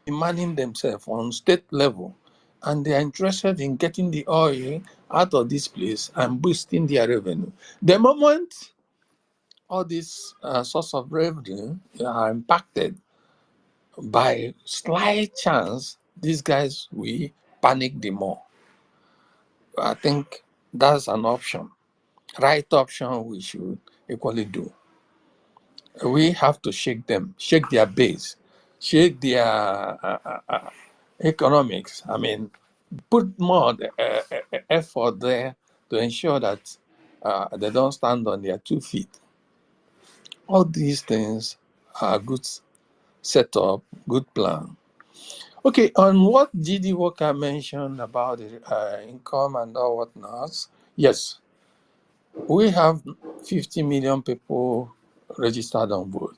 demanding themselves on state level, and they are interested in getting the oil out of this place and boosting their revenue. The moment all these source of revenue are impacted, by slight chance, these guys will panic the more. I think that's an option, right option we should equally do. We have to shake them, shake their base, shake their economics. I mean, put more effort there to ensure that they don't stand on their 2 feet. All these things are good setup, good plan. Okay, on what GD Walker mentioned about the income and all whatnot, yes, we have 50 million people registered on vote.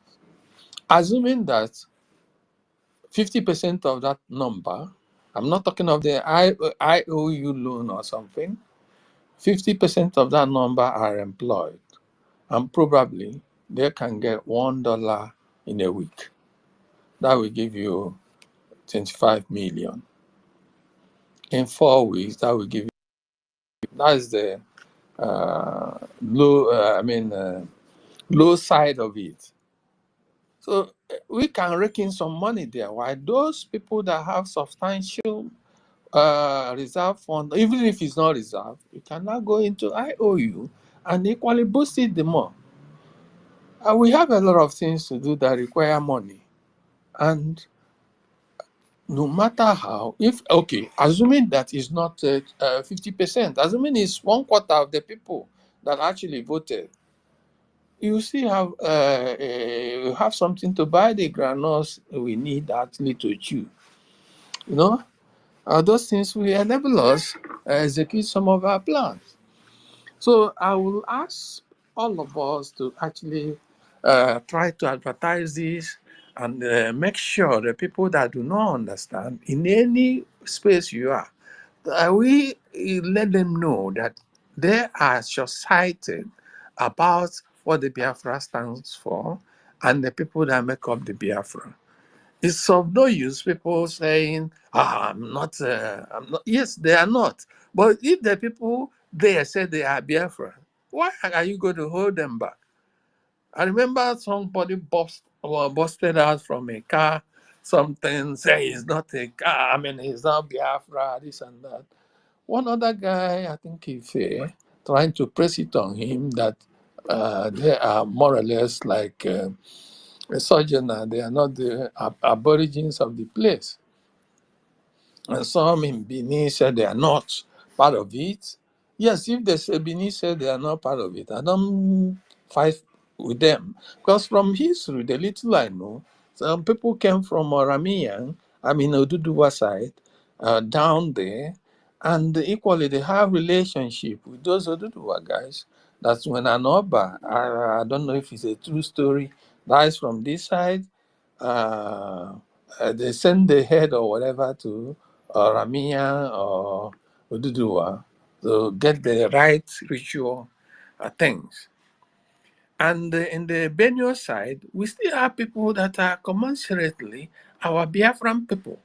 Assuming that 50% of that number, I'm not talking of the IOU loan or something, 50% of that number are employed, and probably they can get $1 in a week. That will give you 25 million. In 4 weeks, that will give you, that is the low side of it. So we can rake in some money there. While those people that have substantial reserve fund, even if it's not reserved, you can now go into IOU and equally boost it the more. We have a lot of things to do that require money. And no matter how, assuming that is not 50%, assuming it's 1/4 of the people that actually voted, you still have something to buy the granules we need actually to chew. You know, those things will enable us execute some of our plans. So I will ask all of us to actually try to advertise this and make sure the people that do not understand in any space you are, we let them know that they are short-sighted about what the Biafra stands for and the people that make up the Biafra. It's of no use people saying, I'm not, I'm not. Yes, they are not. But if the people there say they are Biafra, why are you going to hold them back? I remember somebody busted out from a car, something, say it's not a car, I mean, it's not Biafra, this and that. One other guy, I think Ife, trying to press it on him that they are more or less like a sojourner, they are not the aborigines of the place. And some in Benin said they are not part of it. Yes, if they say Benin said they are not part of it, I don't fight with them. Because from history, the little I know, some people came from Oramiyan, I mean Oduduwa side, down there, and equally they have relationship with those Oduduwa guys. That's when an Oba, I don't know if it's a true story, dies from this side, uh, they send the head or whatever to Ramia or Oduduwa to get the right ritual things. And in the Benue side, we still have people that are commensurately our Biafran people.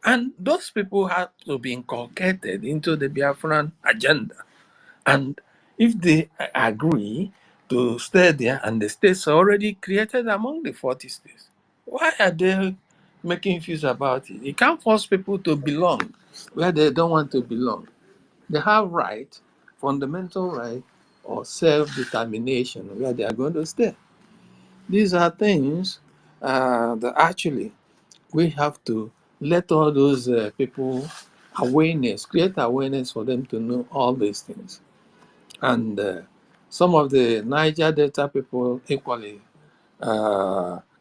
And those people have to be inculcated into the Biafran agenda. And if they agree to stay there and the states are already created among the 40 states, why are they making fuss about it? You can't force people to belong where they don't want to belong. They have right, fundamental right, or self-determination where they are going to stay. These are things that actually we have to let all those people create awareness for them to know all these things. And some of the Niger Delta people equally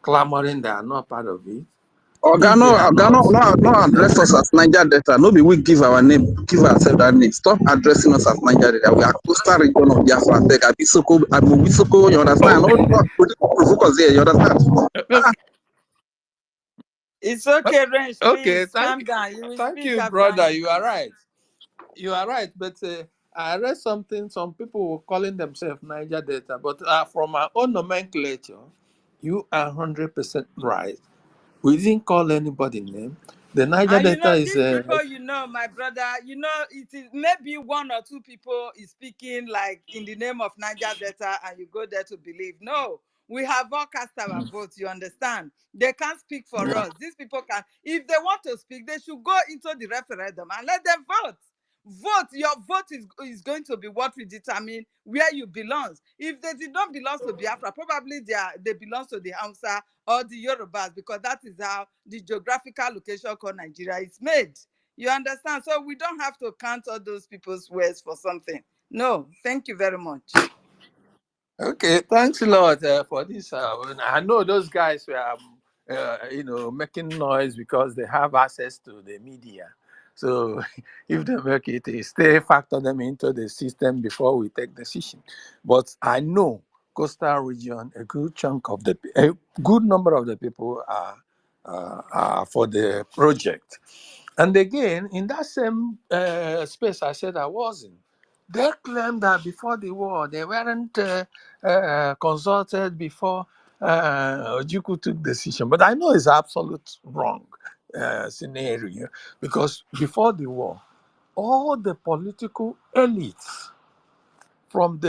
clamoring they are not part of it. If they are not, No address us as Niger Delta. No be we give our name, give ourselves that name. Stop addressing us as Niger Delta. We are coastal region of Biafra. Take Abisoko, you understand? okay. No, provoke us here, you understand? It's okay, Range. Okay, Please calm down. You will thank speak you, after brother. him, You are please. right. You are right. But I read something. Some people were calling themselves Niger Delta, but from our own nomenclature, you are 100% right. We didn't call anybody name. The Niger And you Delta know, is these people, my brother, it is maybe one or two people is speaking like in the name of Niger Delta, and you go there to believe. No, we have all cast our votes, you understand? They can't speak for yeah. us. These people can, if they want to speak, they should go into the referendum and let them vote. Vote. Your vote is going to be what will determine where you belong. If they did not belong to Biafra, probably they belong to the Hausa or the Yorubas, because that is how the geographical location called Nigeria is made. You understand? So we don't have to count all those people's words for something. No, thank you very much. Okay, thanks a lot for this. I know those guys were, making noise because they have access to the media. So if they make it, stay factor them into the system before we take decision. But I know coastal region, a good number of the people are for the project. And again, in that same space I said I was in, they claimed that before the war, they weren't consulted before Ojukwu took decision. But I know it's absolute wrong scenario, because before the war, all the political elites from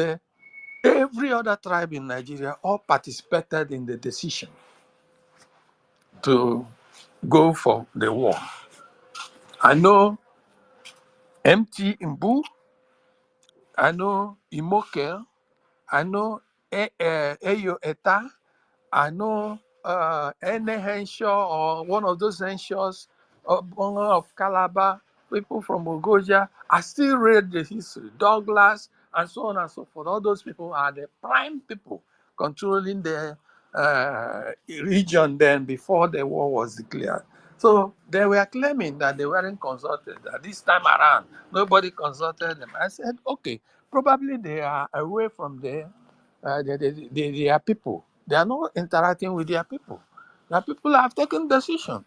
every other tribe in Nigeria all participated in the decision to go for the war. I know MT Imbu, I know Imokel, I know Eyo Eta, I know any Henshaw or one of those Henshaws of Calabar, people from Ogoja. I still read the history, Douglas, and so on and so forth. All those people are the prime people controlling the region then before the war was declared. So they were claiming that they weren't consulted, that this time around, nobody consulted them. I said, okay, probably they are away from there. They are people. They are not interacting with their people. that people have taken decision,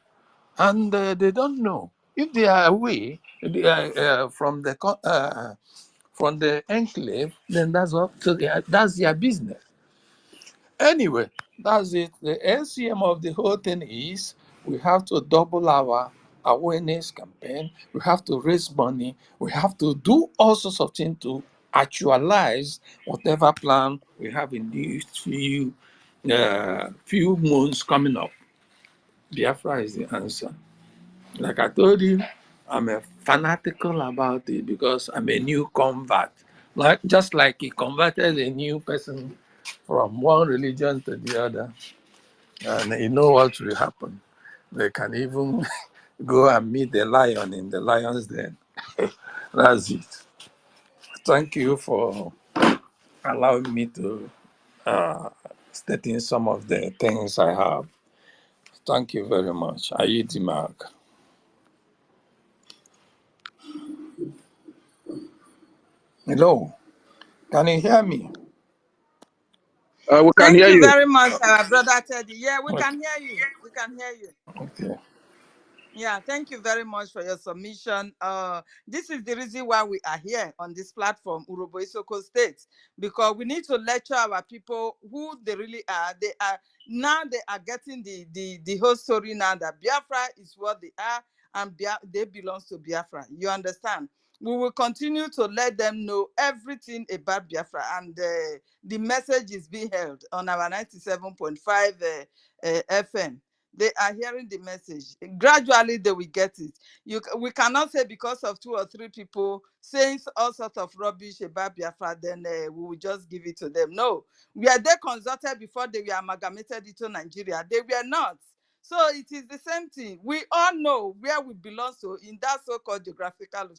and they don't know if they are away from the enclave. Then that's what that's their business. Anyway, that's it. The LCM of the whole thing is we have to double our awareness campaign. We have to raise money. We have to do all sorts of things to actualize whatever plan we have in these few months coming up. Biafra is the answer. Like I told you, I'm a fanatical about it because I'm a new convert. Like just like he converted a new person from one religion to the other, and you know what will happen. They can even go and meet the lion in the lion's den. That's it. Thank you for allowing me to state in some of the things I have. Thank you very much. I eat the mark. Hello, can you hear me? We can Thank hear you you. very much, our brother Teddy. Yeah, we can hear you. We can hear you. Okay. Yeah, thank you very much for your submission. This is the reason why we are here on this platform, Urobo Isoko State, because we need to lecture our people who they really are. They are getting the whole story now that Biafra is what they are, and they belong to Biafra. You understand? We will continue to let them know everything about Biafra, and the message is being held on our 97.5 FM. They are hearing the message. Gradually, they will get it. We cannot say because of 2 or 3 people saying all sorts of rubbish about Biafra, then we will just give it to them. No, were they consulted before they were amalgamated into Nigeria? They were not. So it is the same thing. We all know where we belong to in that so-called geographical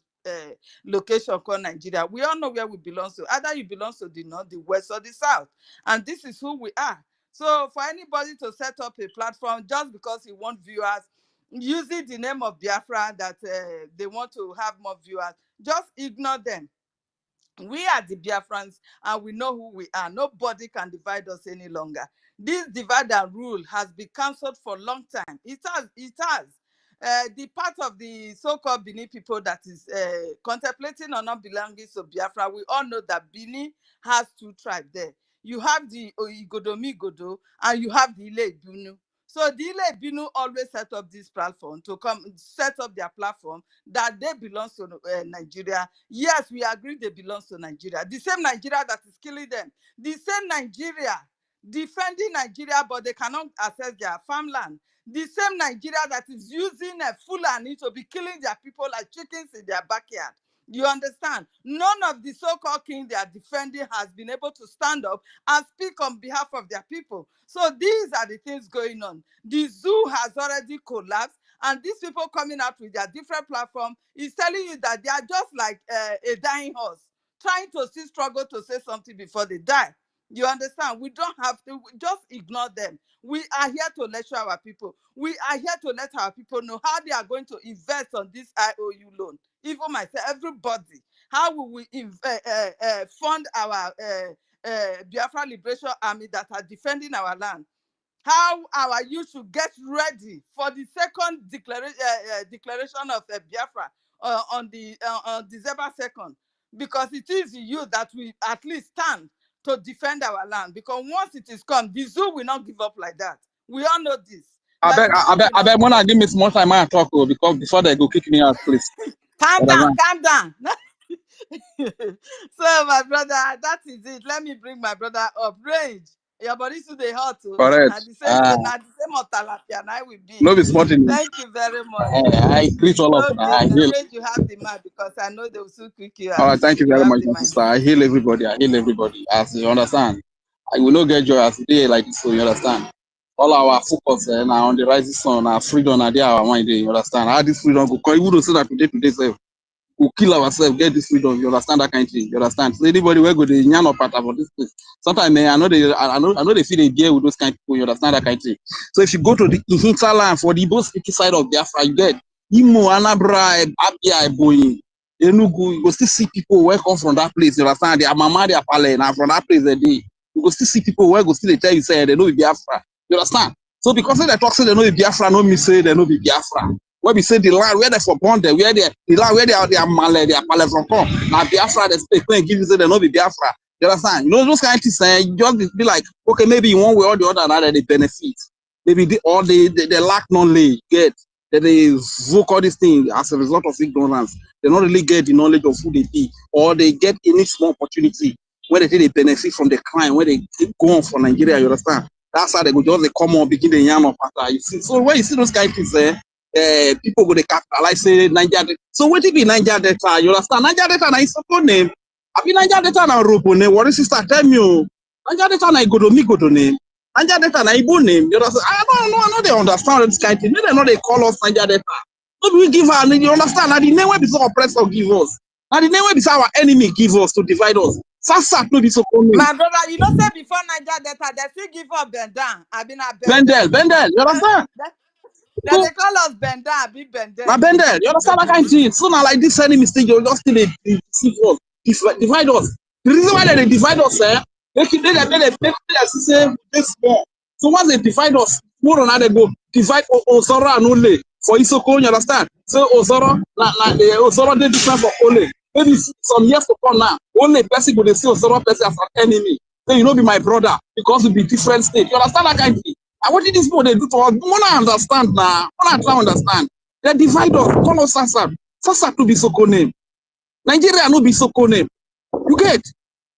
location called Nigeria. We all know where we belong to. Either you belong to the north, the west, or the south. And this is who we are. So for anybody to set up a platform just because he wants viewers, using the name of Biafra that they want to have more viewers, just ignore them. We are the Biafrans and we know who we are. Nobody can divide us any longer. This divide and rule has been cancelled for a long time. It has. The part of the so-called Bini people that is contemplating on not belonging to Biafra, we all know that Bini has 2 tribes there. You have the Igodomigodo and you have the Ile Ibunu. So the Ile Ibunu always set up this platform to come set up their platform that they belong to Nigeria. Yes, we agree they belong to Nigeria. The same Nigeria that is killing them. The same Nigeria defending Nigeria, but they cannot access their farmland. The same Nigeria that is using a Fulani to be killing their people like chickens in their backyard. You understand? None of the so-called king they are defending has been able to stand up and speak on behalf of their people. So these are the things going on. The zoo has already collapsed, and these people coming out with their different platform is telling you that they are just like a dying horse, trying to still struggle to say something before they die. You understand? We don't have to just ignore them. We are here to lecture our people. We are here to let our people know how they are going to invest on this IOU loan. Even myself, everybody, how we will fund our Biafra Liberation Army that are defending our land. How our youth should get ready for the second declaration of Biafra on December 2nd, because it is the youth that will at least stand to defend our land. Because once it is come, the zoo will not give up like that. We all know this. I beg, when I give me small time, I talk because before they go kick me out, please. Calm down. So my brother, that is it. Let me bring my brother up. Range. Your body today hot too. Correct. Now the same Otalapia and I will be. No, it's smart in Thank you very much. I greet all of them. I Okay, heal. Range, you have the mic because I know they will soon quick you out. All right, thank you very much, my sister. I heal everybody. As you understand, I will not get joy as a day like this. So you understand. All our focus now on the rising sun, our freedom, and our mind. You understand. How this freedom go? Because you would say that today, we'll kill ourselves, get this freedom. You understand that kind of thing. You understand. So anybody will go the yan or part for this place. Sometimes I know they feel they deal with those kind of people. You understand that kind of thing. So if you go to the hinterland for the both speaking side of Biafra, you get Imo, Anambra, Abia, Eboyi, Enugu. You go still see people where come from that place. You understand. Their mama, their pale, and from that place they day. You go still see people where go still they tell you say they know Biafra. You understand. So because they talk say they know the Biafra, no me say they know the Biafra. Where we say the land where they for born there, where they the land where they are male, they are pale from come. Now Biafra they speak when give you say they know the Biafra. You understand? You know those kind of things saying you just be like, okay, maybe in one way or the other now they benefit. Maybe they lack knowledge, get that they vote all these things as a result of ignorance. They don't really get the knowledge of who they be, or they get any small opportunity where they benefit from the crime, where they go on for Nigeria, you understand? That's how they go just come on, begin the yarn of pattern. You see, so when you see those kind of things, people go to capitalize say Nigeria. So what it be Nigeria data? You understand? Nigeria data na is a name. I be Nigeria data na Robo name. What is sister tell me? Nigeria data na Igodo name. Nigeria data na Igbo name. You understand? I know they understand this kind of thing. They know they call us Nigeria data. So we give her, you understand? Now the name where this oppressor give us. Now the name where this our enemy give us to divide us. Sasa no be so common. My brother, you know say before Niger data, they still give up Bendan. I been a Bendel, you understand? That they call us Bendan, I be Bendel. Na Bendel, you understand that kind of thing? So now like this any mistake, you'll just still deceive us, divide us. The reason why they divide us, they say this more. So once they divide us, more on how they go divide Ozoro and Ole for Isoko, you understand? So Ozoro, Ozoro they different for Ole. Maybe some years to come now, only person go they see Ozoro person as an enemy. Then you know be my brother because we be different state. You understand that kind of thing? And what did this people they do to us? We want to understand now. We want to try to understand. They divide us. Call us Sasa. Sasa to be Soko name. Nigeria no be Soko name. You get?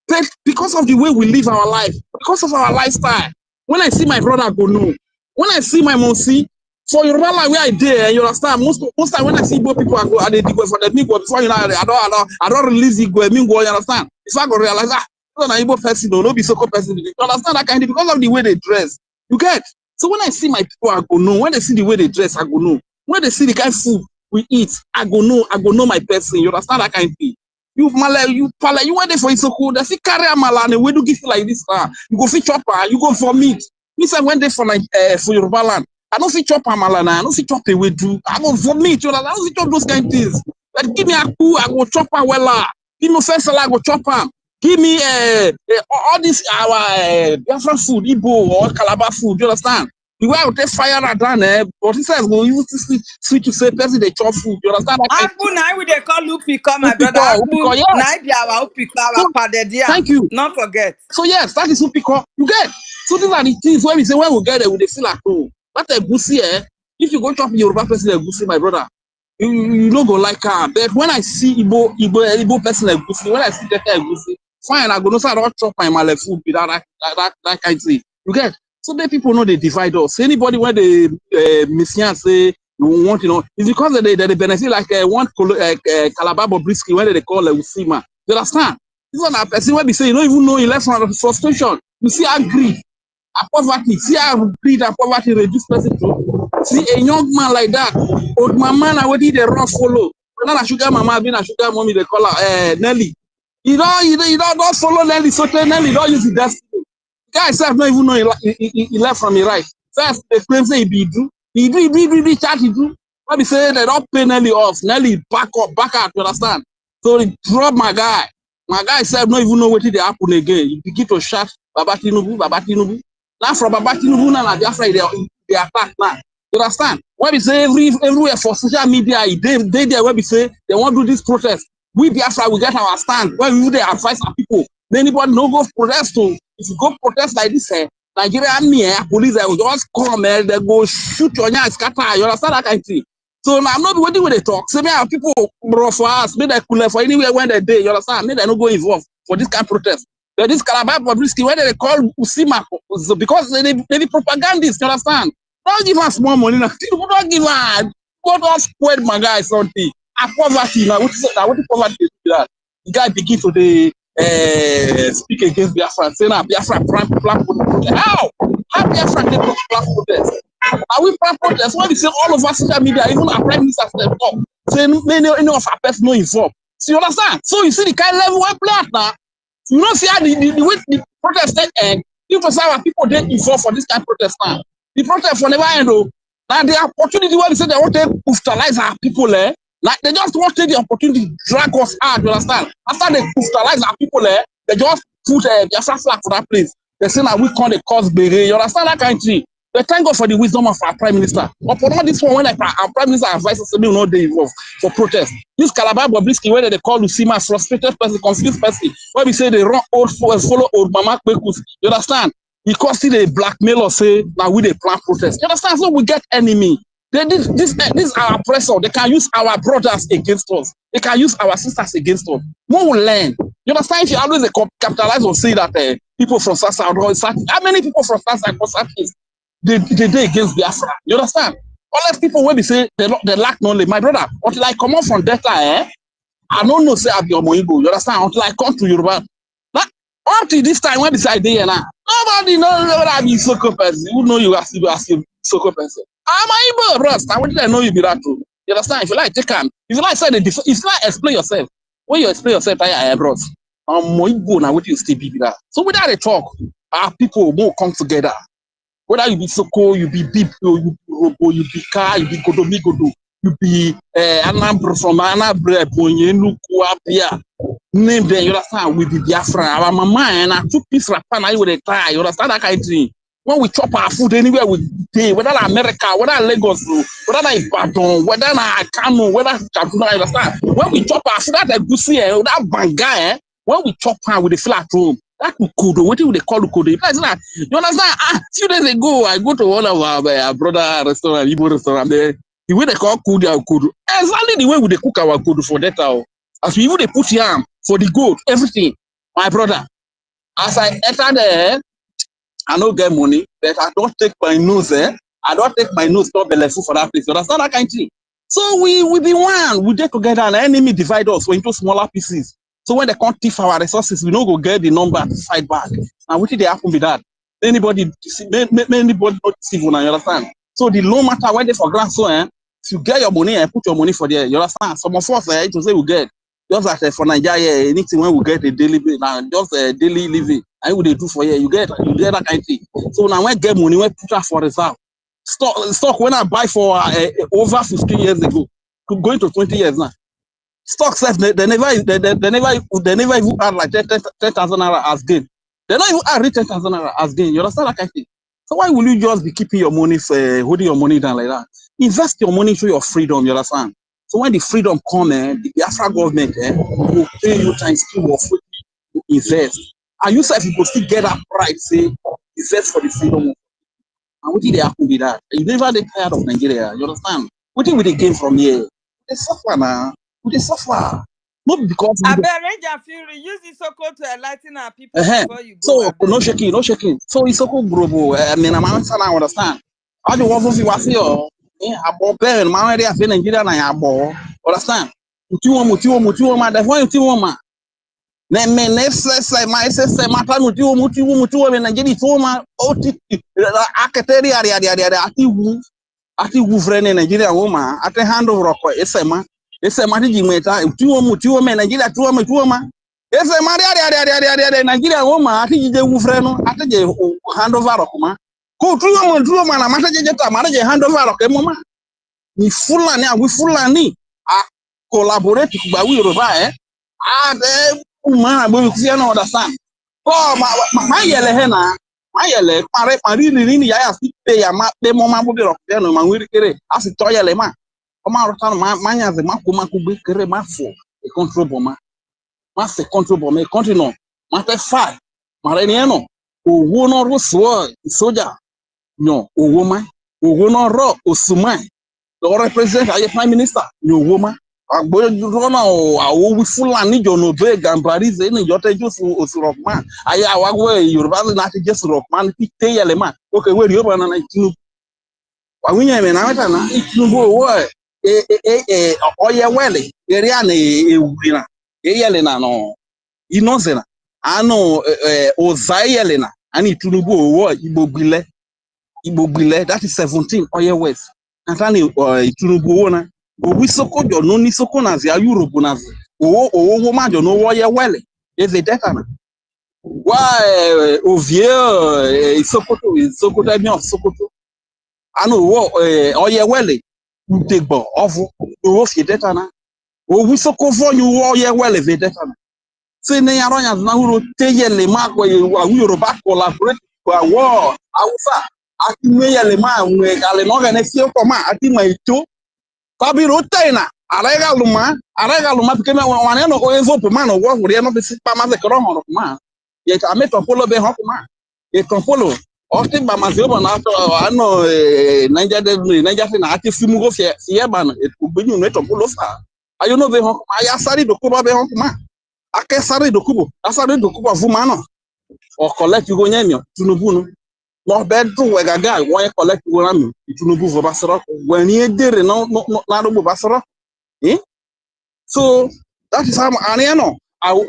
But because of the way we live our life, because of our lifestyle, when I see my brother, I go no. When I see my Monsi, for Yoruba land where I did, you understand? Most time when I see both people, I go, I did go for the Mingwo before you know, I don't release Igwe, Mingwo, you understand? If I go realize that, I'm an Igbo person, no be Soko person. You understand that kind of because of the way they dress. You get? So when I see my people, I go no. When they see the way they dress, I go no. When they see the kind of food we eat, I go no my person. You understand that kind of thing? You mala, you pala, you went there for Isoko, they see carry a mala and we do give you like this. You go fit chopper, you go for meat. Me say when they for like for Yoruba land, I don't fit chop amala now, I don't fit chop a way do. I go for meat, you know, I don't fit chop those kind of things. But give me a coup, I go chop a wella. Give me first I go chop am. Give me all this our Biafra food, Igbo or Calabar food. You understand? The way I would take fire at down, but he says go use sweet to say person they chop food. You understand? Apu now we they call Upiko, my brother. Apu now be our Upiko, our padedia. Thank you. Not forget. So yes, that is Upiko. You get? So these are the things when we say when we get there, we they feel like oh, that's a goosey. If you go chop Yoruba person a goosey, my brother, you don't go like her. But when I see Igbo person a goosey, when I see that a goosey. Fine, I go no say I don't chop my male food without that kind of thing. You get? So the people know they divide us. Anybody when they misyan say you want, you know, it's because they benefit like one Calabar Bobrisky when they call Usima. You understand? This one a person when they say you don't even know he left from frustration. You see how greed, and poverty, see how greed and poverty reduce person to. See a young man like that, old man already they run follow. Not a sugar mama, being a sugar mommy, they call her Nelly. You don't follow Nelly, so Nelly don't use the destiny. Guy self don't even know he left from the right. First, they claim say he do. Chat he do. Let me say they don't pay Nelly off. Nelly back out, you understand? So he drop my guy. My guy self don't even know what they happen again. He begin to shout Baba Tinubu. Now from Baba Tinubu now Biafra they attack now. You understand? When we say everywhere for social media, they there when we say they want to do this protest. We Biafra we get our stand. When we dey advise our people, anybody no go protest to. If you go protest like this, Nigeria army, police will just come, they go shoot your eye, scatter. You understand that kind of thing? So now I'm not waiting when they talk. Say me our people bro for us, make they cool for anywhere when they day. You understand? Make they no go involved for this kind of protest. But this Calabar Bobrisky, when they call Usima, because they be propagandists. You understand? Don't give us more money. Don't give us. Don't spread my guys something. A poverty now, what poverty is that? The guy begin to speak against Biafra, saying Biafra plan protest. How Biafra can plan protest? Are we plan protest? When we say all over social media, even our prime minister said talk, saying many of our person no involved. So you understand? So you see the kind of level we play at now. You don't see how the way the protest end. People say our people they involved for this kind of protest now. The protest will never end though. Now the opportunity when they say they want to utilize our people like they just want to take the opportunity to drag us out, you understand? After they brutalize our people they just put a Biafra flag for that place. They say that we can't cause bere, you understand that kind of thing? But thank God for the wisdom of our Prime Minister. Upon all this one, when our Prime Minister advises us, not day involved for protest. This Calabar Bobrisky, where they call Lucima frustrated person, confused person, where we say they run old follow old Mama Kwekus. You understand? Because see they blackmail or say now we they plan protest. You understand? So we get enemy. This is our oppressor. They can use our brothers against us. They can use our sisters against us. We will learn. You understand? If you always capitalize on say that people from South, how many people from South they against Biafra? You understand? Unless people when they say they lack knowledge, my brother, until I come out from Delta, I don't know say I be Omoibo. You understand? Until I come to Yoruba. Until this time when this idea now, nobody knows whether I be Soko person. Who know you as Soko person? I'm Igbo, bros. I want to know you be that too. You understand? If you like, take him. If you like, say if you like, explain yourself. When you explain yourself, I bros. Igbo now, what you still be that? So without a talk, our people will come together. Whether you be Soko, you be Bip, you be Robo, you be Ka, you be Godomigodo, you be Anambra from Anambra, Bonyenu, Kuapia. Name them, you understand? We be Biafra. Our mama and I took peace rapper now with a tie. You understand that kind of thing? When we chop our food anywhere we day, whether America, whether Lagos, whether Ibadan, whether Kano, whether Kaduna, you understand? When we chop our food, that Gusi, that Banga, when we chop her with the flat room, that Kudo, what do they call Kudo? You understand? Few days ago, I go to one of our brother restaurant, Igbo restaurant there. The way they call Kudo, exactly the way we they cook our Kudo for that. As we even they put yam for the goat, everything. My brother, as I enter there, I don't get money, but I don't take my nose there. I don't take my nose to be for that place. So that's not that kind of thing. So we be one. We get together and the enemy divide us into smaller pieces. So when they can't thief our resources, we don't go get the number to fight back. And what did they happen with that? Anybody not deceive, you understand? So the low matter when they for grant, so if you get your money and put your money for there, you understand? Some of us to say we get. Just like for Nigeria, anything when we get a daily just a daily living, and what they do for you get that kind of thing. So now when get money, when put that for reserve. Stock when I buy for over 15 years ago, going to 20 years now. Stock says they never even add like 10,000 naira as gain. They don't even add 10,000 naira as gain. You understand that kind of thing? So why will you just be keeping your money for holding your money down like that? Invest your money into your freedom. You understand? So when the freedom comes, the Biafra government will pay you times 2 or 4 to invest. And you say you will still get that pride, say, invest for the freedom. And what did they happen with that? You never get tired of Nigeria, you understand? What did we gain from here? They suffer now. They suffer. Not because I bet Ranger Fury use Isoko to enlighten our people before you go. So no shaking, no shaking. So Isoko Grobo, I mean, I'm understand. I don't want to see you. About parent, my area of Nigeria, and I bought. Understand? Mutiwoma, that's why Mutiwoma. Men, let's say my sister, Mata Mutiwoma, and get it home. Ati Wufrene Nigeria woman, at the hand of Rock, Esema, Jimeta, Mutiwoma, Nigeria, Tuoma. Yes, a Nigeria woman, I think the Wufreno, at the hand of Arokuma. Go through man, a matter hand over a mama. We Fulani, collaborate by we Roba, the woman, we can understand. Oh, my yellow henna, my yellow, Marie, I have to pay a map, the moment of the man will carry as a toilet. Man, as a Makuma could be carried for a control bomber. Master control bomber, continue. Matter 5, Maraniano, who won or sword, soldier. No, a woman, who will not rock or sumai. The represent a prime minister, no woman. A boy, you don't know, I will full and need your no beg and Paris in your just rock man. I away, you're rather not just rock man, pick man. Okay, where you're on a two. I win a man, it's no boy. Oya Welly, Ariane, a Yelena, no. Innocent. I know, Ozayelena, I need to go, Ibobile. That is 17 Oya West. Natani Tunubuona. We so called your no Nisokonas, Europonas. Woman, you know Oya Welly. Is a decana. Why, Ovie, Sokoto is Sokoto of Sokoto. I know Oya Welly. You take bo awful. Ofi decana. We so called for you Oya Welly, the decana. Say, Nayaronas now, Tayele Mark, where you are back collaborate for a war. ati me yele ma we gale no ga ne fie ko ma ati ma ito pabi rotaina arega luma porque me wane no o evo pe ma no wo hore no be si pa ma ze kro ho ma ye ka me to polo be ho ma ye to polo o ti ba ma ze bo na to ano Niger fi na ati fi mu go fie ba no e ku gbenyu no to polo fa ayo no be ho ma ya sari do ko ba be ho ma ake sari do kubo asari do kubo fu ma no o collect go nyamio Tinubu no no bedroom we gaga won collect go na mi Tinubu vo basoro when ye dere no na do basoro eh so that is how ania no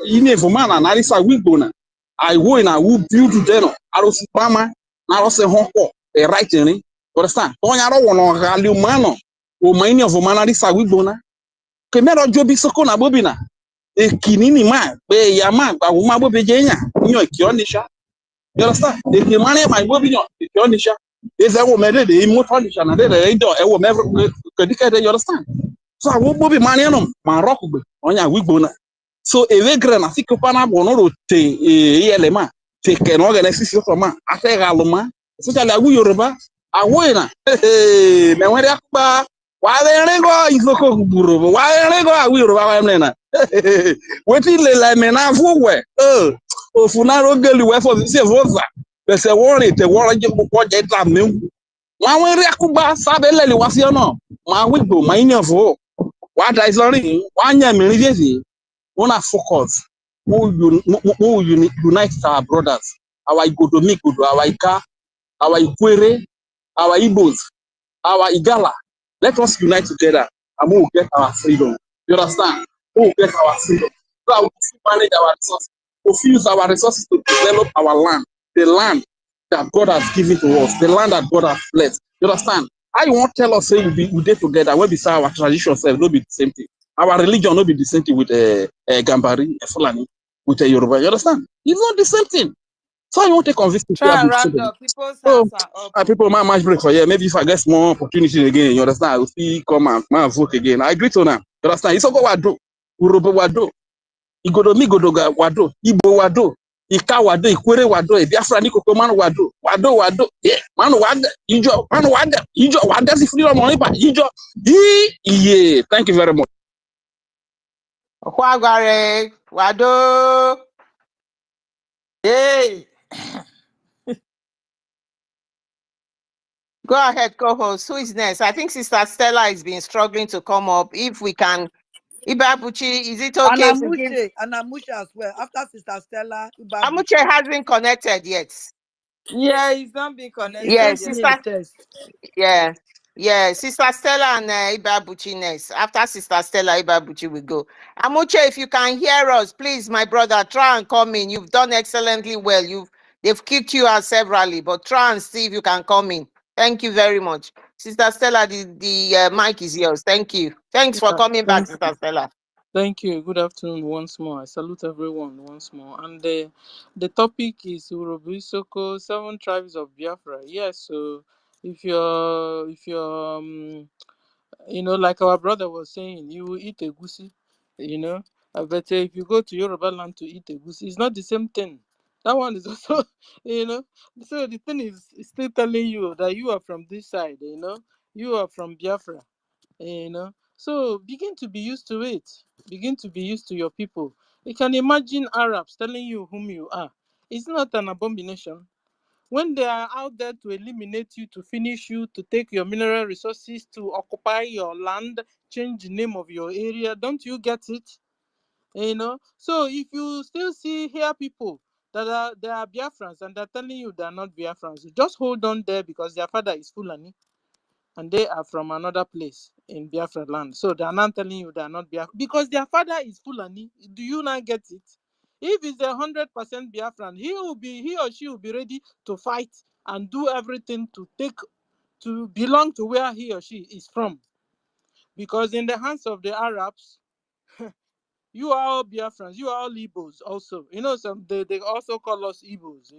ini vo mana na risa wigbo na I wo na who build them no aro supama na ro se honko e right ni understand to nya ro wono gali mano o maini vo mana risa wigbo na ke mero jobi soko na bobina e kinini ma be ya ma gba wo ma bobe je nya nyo ki onisha. You understand? If the money my moving on, if you understand, is I will marry the immortal and they do I will never dedicate. You understand? So I will be money on my rock on your wig bona. So a vegan, I think upon a bono te elema, take an organization for man. I say Aloma, such a la Yoruba, a winner. Hey, now when they why they go is local guru, why they go a Yoruba? What is the lamena for? O funaro geli we for se voza be se wori te woro je ko je ta me wa won ri akuba sabe lele wa si ona ma wigbo ma yin fo wa da isori wa nya mi ri jesi una focus unite our brothers our igodo mi godo our ika our ikwere our Igbos our igala let us unite together and we will get our freedom. You understand? We will get our freedom. So we will manage our resources. To use our resources to develop our land, the land that God has given to us, the land that God has blessed. You understand? I won't tell us say we did together when we say our tradition self no be the same thing. Our religion no be the same thing with Gambari, Fulani, with Yoruba. You understand? It's not the same thing. So I won't take convince people. Try and round up. People's So hands are up. people might match break for yeah. Maybe if I get more opportunity again, you understand? I will see come and vote again. I agree to now. You understand? It's okay what do. Urobo wado. Igodo mi godo ga wado. Igbo wado. Ika wado. Ikwere wado. Biafra ni koko man wado. Wado. Yeah. Man wada. Ijo. Man wada. Ijo. Wada si freedom on ipa. Ijo. Yeah. Thank you very much. Kwagare, Wado. Hey. Go ahead, co-host. Who is next? I think Sister Stella has been struggling to come up. If we can, Ibabuchi, is it okay if we give? Anamushe as well. After Sister Stella, Amuche hasn't connected yet. Yeah, he's not being connected. Yes, yet. Sister. Yeah, Sister Stella and Ibabuchi next. After Sister Stella, Ibabuchi will go. Amuche, if you can hear us, please, my brother, try and come in. You've done excellently well. They've kicked you out severally, but try and see if you can come in. Thank you very much. Sister Stella, the mic is yours. Thank you. Thanks for coming back, Sister Stella. Thank you. Good afternoon once more. I salute everyone once more. And the topic is Urobisoko, 7 tribes of Biafra. Yes, so if you're like our brother was saying, you will eat egusi, but if you go to Yoruba land to eat egusi, it's not the same thing. That one is also, so the thing is still telling you that you are from this side, you are from Biafra, So begin to be used to it. Begin to be used to your people. You can imagine Arabs telling you whom you are. It's not an abomination. When they are out there to eliminate you, to finish you, to take your mineral resources, to occupy your land, change the name of your area, don't you get it? So if you still hear people that they are Biafrans and they're telling you they're not Biafrans, just hold on there because their father is Fulani and they are from another place in Biafra land. So they are not telling you they are not Biafra because their father is Fulani. Do you not get it? If it's 100% Biafran, he or she will be ready to fight and do everything to belong to where he or she is from. Because in the hands of the Arabs, you are all Biafrans, you are all Igbos also. They also call us Igbos,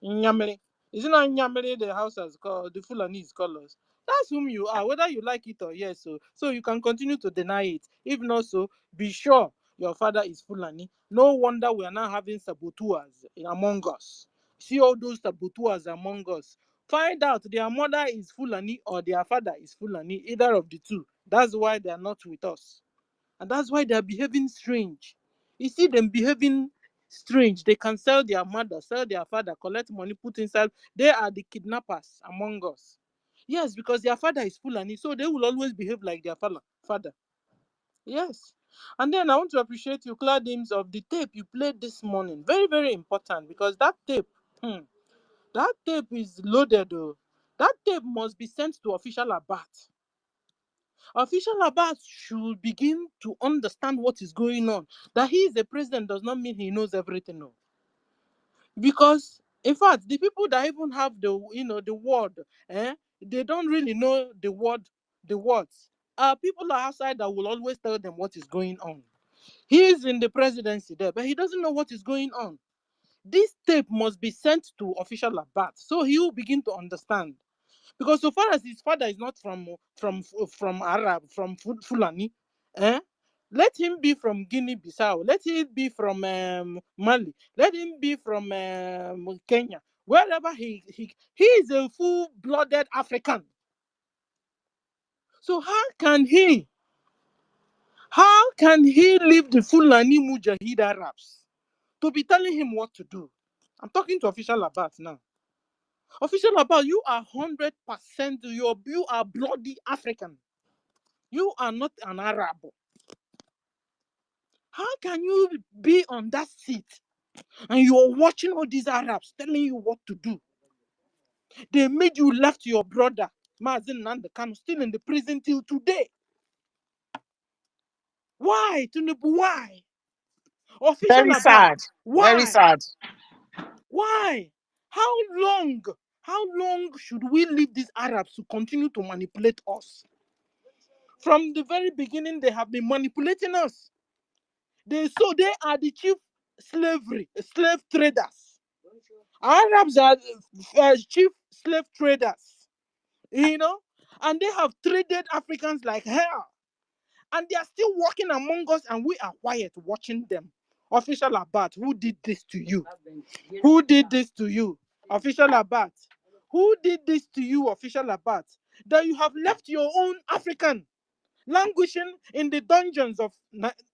Nyamere. Is it not Nyamere the house has called, the Fulanese call us? That's whom you are, whether you like it or yes. So you can continue to deny it. If not so, be sure your father is Fulani. No wonder we are now having saboteurs among us. See all those sabotuas among us. Find out their mother is Fulani or their father is Fulani, either of the two. That's why they are not with us. And that's why they are behaving strange. You see them behaving strange. They can sell their mother, sell their father, collect money, put inside. They are the kidnappers among us. Yes, because their father is Fulani, so they will always behave like their father. Yes. And then I want to appreciate you, Claudims, of the tape you played this morning. Very, very important, because that tape, that tape is loaded. Though. That tape must be sent to official Abat. Official Abat should begin to understand what is going on. That he is the president does not mean he knows everything. No. Because, in fact, the people that even have the word, they don't really know the words. People are outside that will always tell them what is going on. He is in the presidency there, but he doesn't know what is going on. This tape must be sent to official Abat, so he will begin to understand. Because so far as his father is not from Arab, from Fulani, let him be from Guinea-Bissau, let him be from Mali, let him be from Kenya, wherever he is a full-blooded African. So how can he leave the Fulani Mujahid Arabs to be telling him what to do? I'm talking to official Abat now. Official Abat, you are 100%, you are bloody African. You are not an Arab. How can you be on that seat and you are watching all these Arabs telling you what to do? They made you left your brother, Mazen Nandekano, still in the prison till today. Why, Tinubu? Why? Official Very Abat, sad. why? Very sad. Why? How long should we leave these Arabs to continue to manipulate us? From the very beginning, they have been manipulating us. They are the chief slave traders. Arabs are chief slave traders, and they have traded Africans like hell. And they are still working among us, and we are quiet watching them. Official Abat, who did this to you? Who did this to you? Official Abat. Who did this to you, Official Abat? That you have left your own African languishing in the dungeons of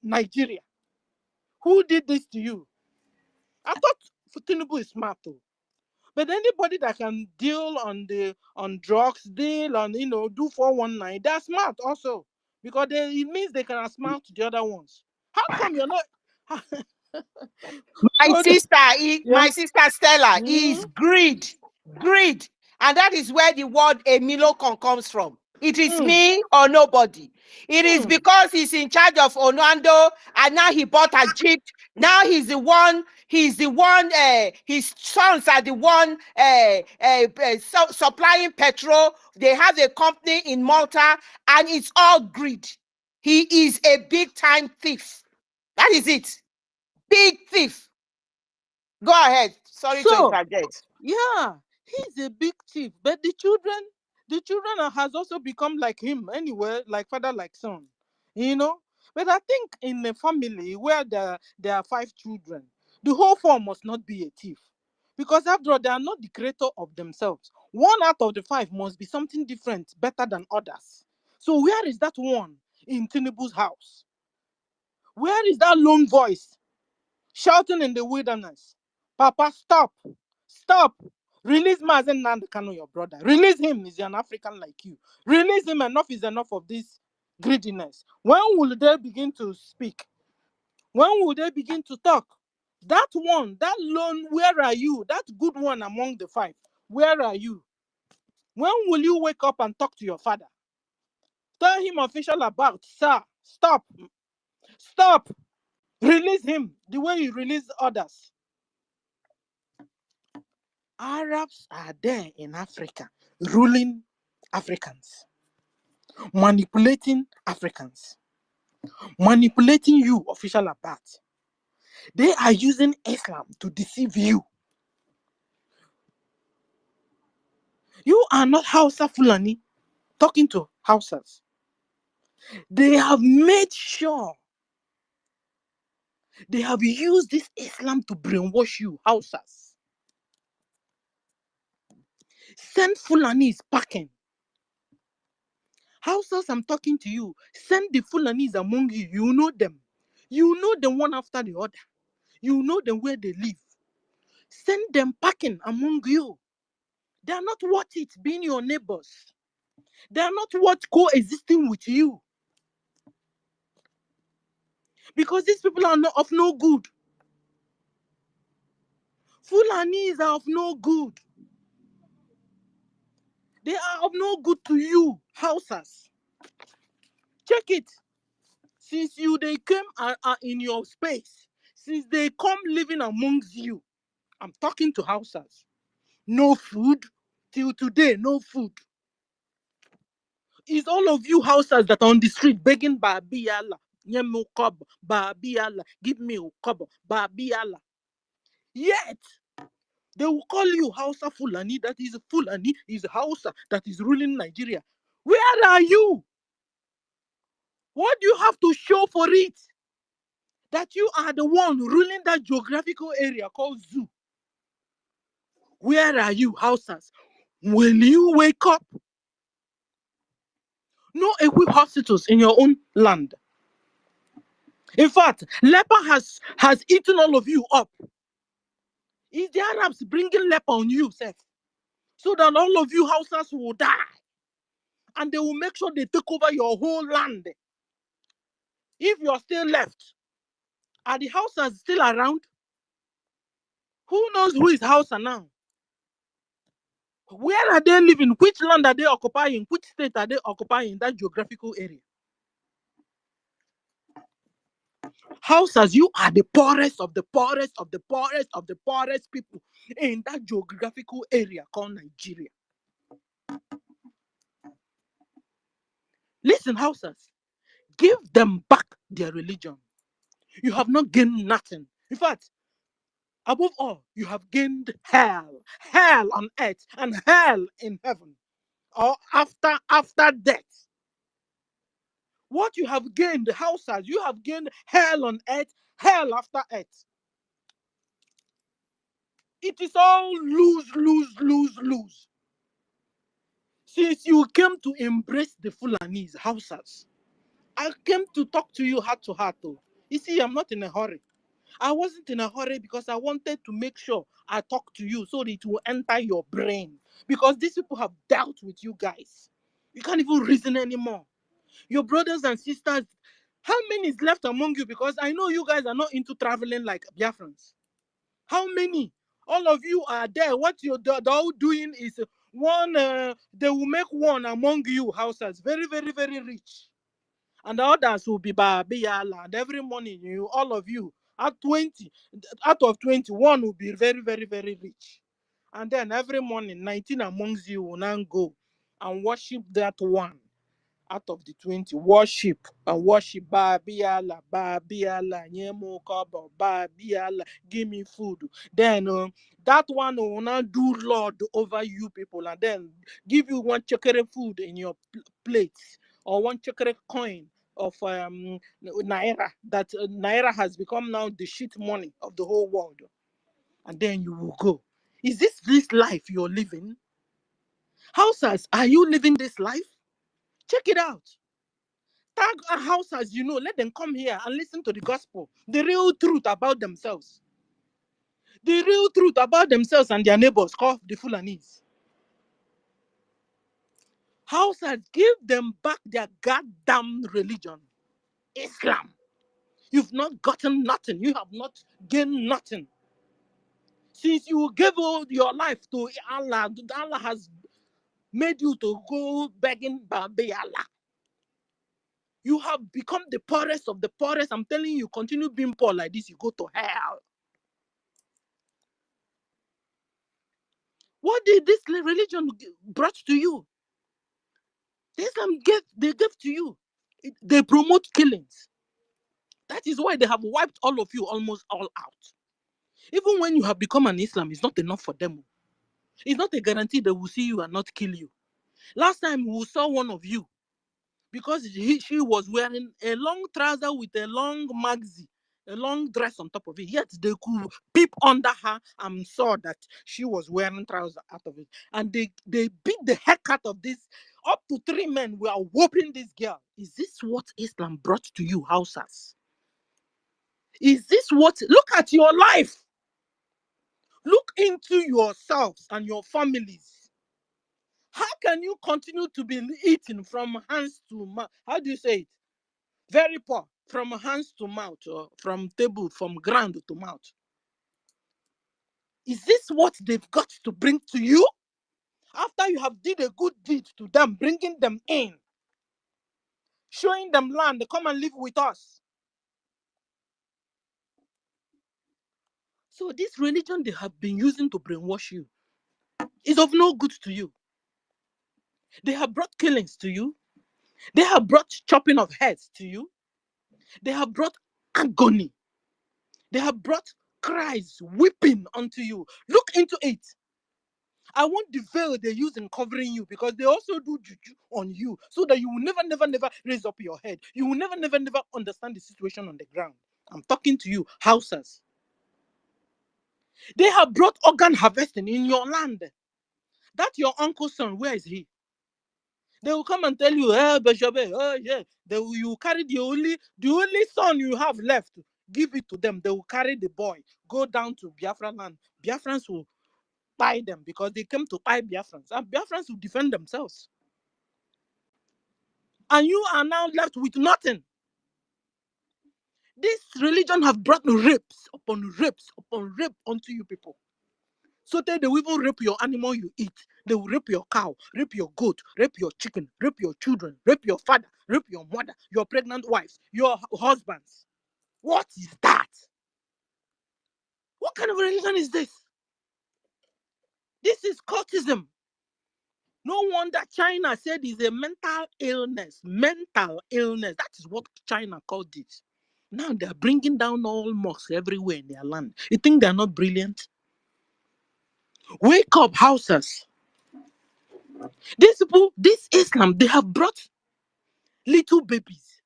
Nigeria. Who did this to you? I thought Tinubu is smart too. But anybody that can deal on drugs, deal on do 419, they're smart also. Because it means they can outsmart the other ones. How come you're not My so sister, yeah? my sister Stella is greed. Greed. And that is where the word Emilokon comes from. It is me or nobody. It is because he's in charge of Onando and now he bought a jeep. Now he's the one, his sons are the one supplying petrol. They have a company in Malta and it's all greed. He is a big time thief. That is it. Big thief. Go ahead. Sorry to interject. Yeah, he's a big thief. But the children has also become like him anyway, like father, like son. But I think in a family where there are 5 children, the whole 4 must not be a thief. Because after all, they are not the creator of themselves. 1 out of the 5 must be something different, better than others. So where is that one in Tinubu's house? Where is that lone voice shouting in the wilderness? Papa, stop! Stop! Release Mazen Nandekano, your brother. Release him. He's an African like you. Release him. Enough is enough of this greediness. When will they begin to speak? When will they begin to talk? That one, that lone, where are you? That good one among the 5, where are you? When will you wake up and talk to your father? Tell him official about, sir, stop. Stop. Release him the way you release others. Arabs are there in Africa, ruling Africans, manipulating Africans, manipulating you, official Abat. They are using Islam to deceive you. You are not Hausa Fulani talking to Hausas. They have made sure they have used this Islam to brainwash you, Hausas. Send Fulanis packing. Hausas, I'm talking to you. Send the Fulanis among you. You know them. You know them one after the other. You know them where they live. Send them packing among you. They are not worth it being your neighbors. They are not worth coexisting with you. Because these people are not of no good. Fulanis are of no good. They are of no good to you, Hausas. Check it. Since they came are in your space, since they come living amongst you, I'm talking to Hausas. No food. Till today, no food. Is all of you Hausas that are on the street begging Babiala, Nyemu kobo, Babiala, give me a kobo, Babiala. Yet, they will call you Hausa Fulani, that is Fulani, is Hausa that is ruling Nigeria. Where are you? What do you have to show for it? That you are the one ruling that geographical area called Zoo. Where are you, Hausas? Will you wake up? No equipped hospitals in your own land. In fact, leper has eaten all of you up. Is the Arabs bringing leper on you, Seth? So that all of you Hausas will die. And they will make sure they take over your whole land. If you're still left, are the Hausas still around? Who knows who is Hausa now? Where are they living? Which land are they occupying? Which state are they occupying in that geographical area? Hausas, you are the poorest of the poorest of the poorest of the poorest people in that geographical area called Nigeria. Listen, Hausas, give them back their religion. You have not gained nothing. In fact, above all, you have gained hell on earth and hell in heaven, or after death. What you have gained, Hausas, you have gained hell on earth, hell after earth. It is all lose, lose, lose, lose. Since you came to embrace the Fulanese, Hausas, I came to talk to you heart to heart. Though. You see, I'm not in a hurry. I wasn't in a hurry because I wanted to make sure I talk to you so that it will enter your brain. Because these people have dealt with you guys. You can't even reason anymore. Your brothers and sisters, how many is left among you? Because I know you guys are not into traveling like Biafrans. How many? All of you are there. What you're all doing is one, they will make one among you houses very, very, very rich. And the others will be Babiyala. And every morning, you, all of you, at 20, out of 21 will be very, very, very rich. And then every morning, 19 amongst you will now go and worship that one. Out of the 20, worship and worship Babiala, Nyemo Kobo, Babiala, give me food. Then that one will not do Lord over you people and then give you one chekere food in your plate or one chekere coin of Naira. That Naira has become now the shit money of the whole world. And then you will go. Is this life you're living? Hausas, are you living this life? Check it out. Tag a house as you know, let them come here and listen to the gospel, the real truth about themselves. The real truth about themselves and their neighbors called the Fulanese. Houses, give them back their goddamn religion, Islam. You've not gotten nothing. You have not gained nothing. Since you gave all your life to Allah, Allah has made you to go begging Babi Allah. You have become the poorest of the poorest. I'm telling you, continue being poor like this, you go to hell. What did this religion brought to you? Islam they gave to you. They promote killings. That is why they have wiped all of you almost all out. Even when you have become an Islam, it's not enough for them. It's not a guarantee they will see you and not kill you. Last time we saw one of you because she was wearing a long trouser with a long maxi. a long dress on top of it. Yet they could peep under her and saw that she was wearing trousers out of it. And they beat the heck out of this. Up to 3 men were whooping this girl. Is this what Islam brought to you, Hausas? Is this what? Look at your life. Look into yourselves and your families. How can you continue to be eating from hands to mouth? How do you say it? Very poor. From hands to mouth, or from table, from ground to mouth. Is this what they've got to bring to you? After you have did a good deed to them, bringing them in, showing them land, they come and live with us. So this religion they have been using to brainwash you is of no good to you. They have brought killings to you. They have brought chopping of heads to you. They have brought agony. They have brought cries, weeping unto you. Look into it. I want the veil they use in covering you, because they also do juju on you, so that you will never raise up your head. You will never understand the situation on the ground. I'm talking to you, Hausas. They have brought organ harvesting in your land. That your uncle's son, where is he? They will come and tell you, Beshabe, oh yeah. You carry the only son you have left. Give it to them. They will carry the boy, go down to Biafra land. Biafrans will buy them, because they came to buy Biafrans. And Biafrans will defend themselves. And you are now left with nothing. This religion have brought rapes upon rapes upon rape onto you people. So they will even rape your animal you eat. They will rape your cow, rape your goat, rape your chicken, rape your children, rape your father, rape your mother, your pregnant wives, your husbands. What is that? What kind of religion is this? This is cultism. No wonder China said it's a mental illness. Mental illness. That is what China called it. Now they're bringing down all mosques everywhere in their land. You think they're not brilliant? Wake up, houses. These people, this Islam, they have brought little babies,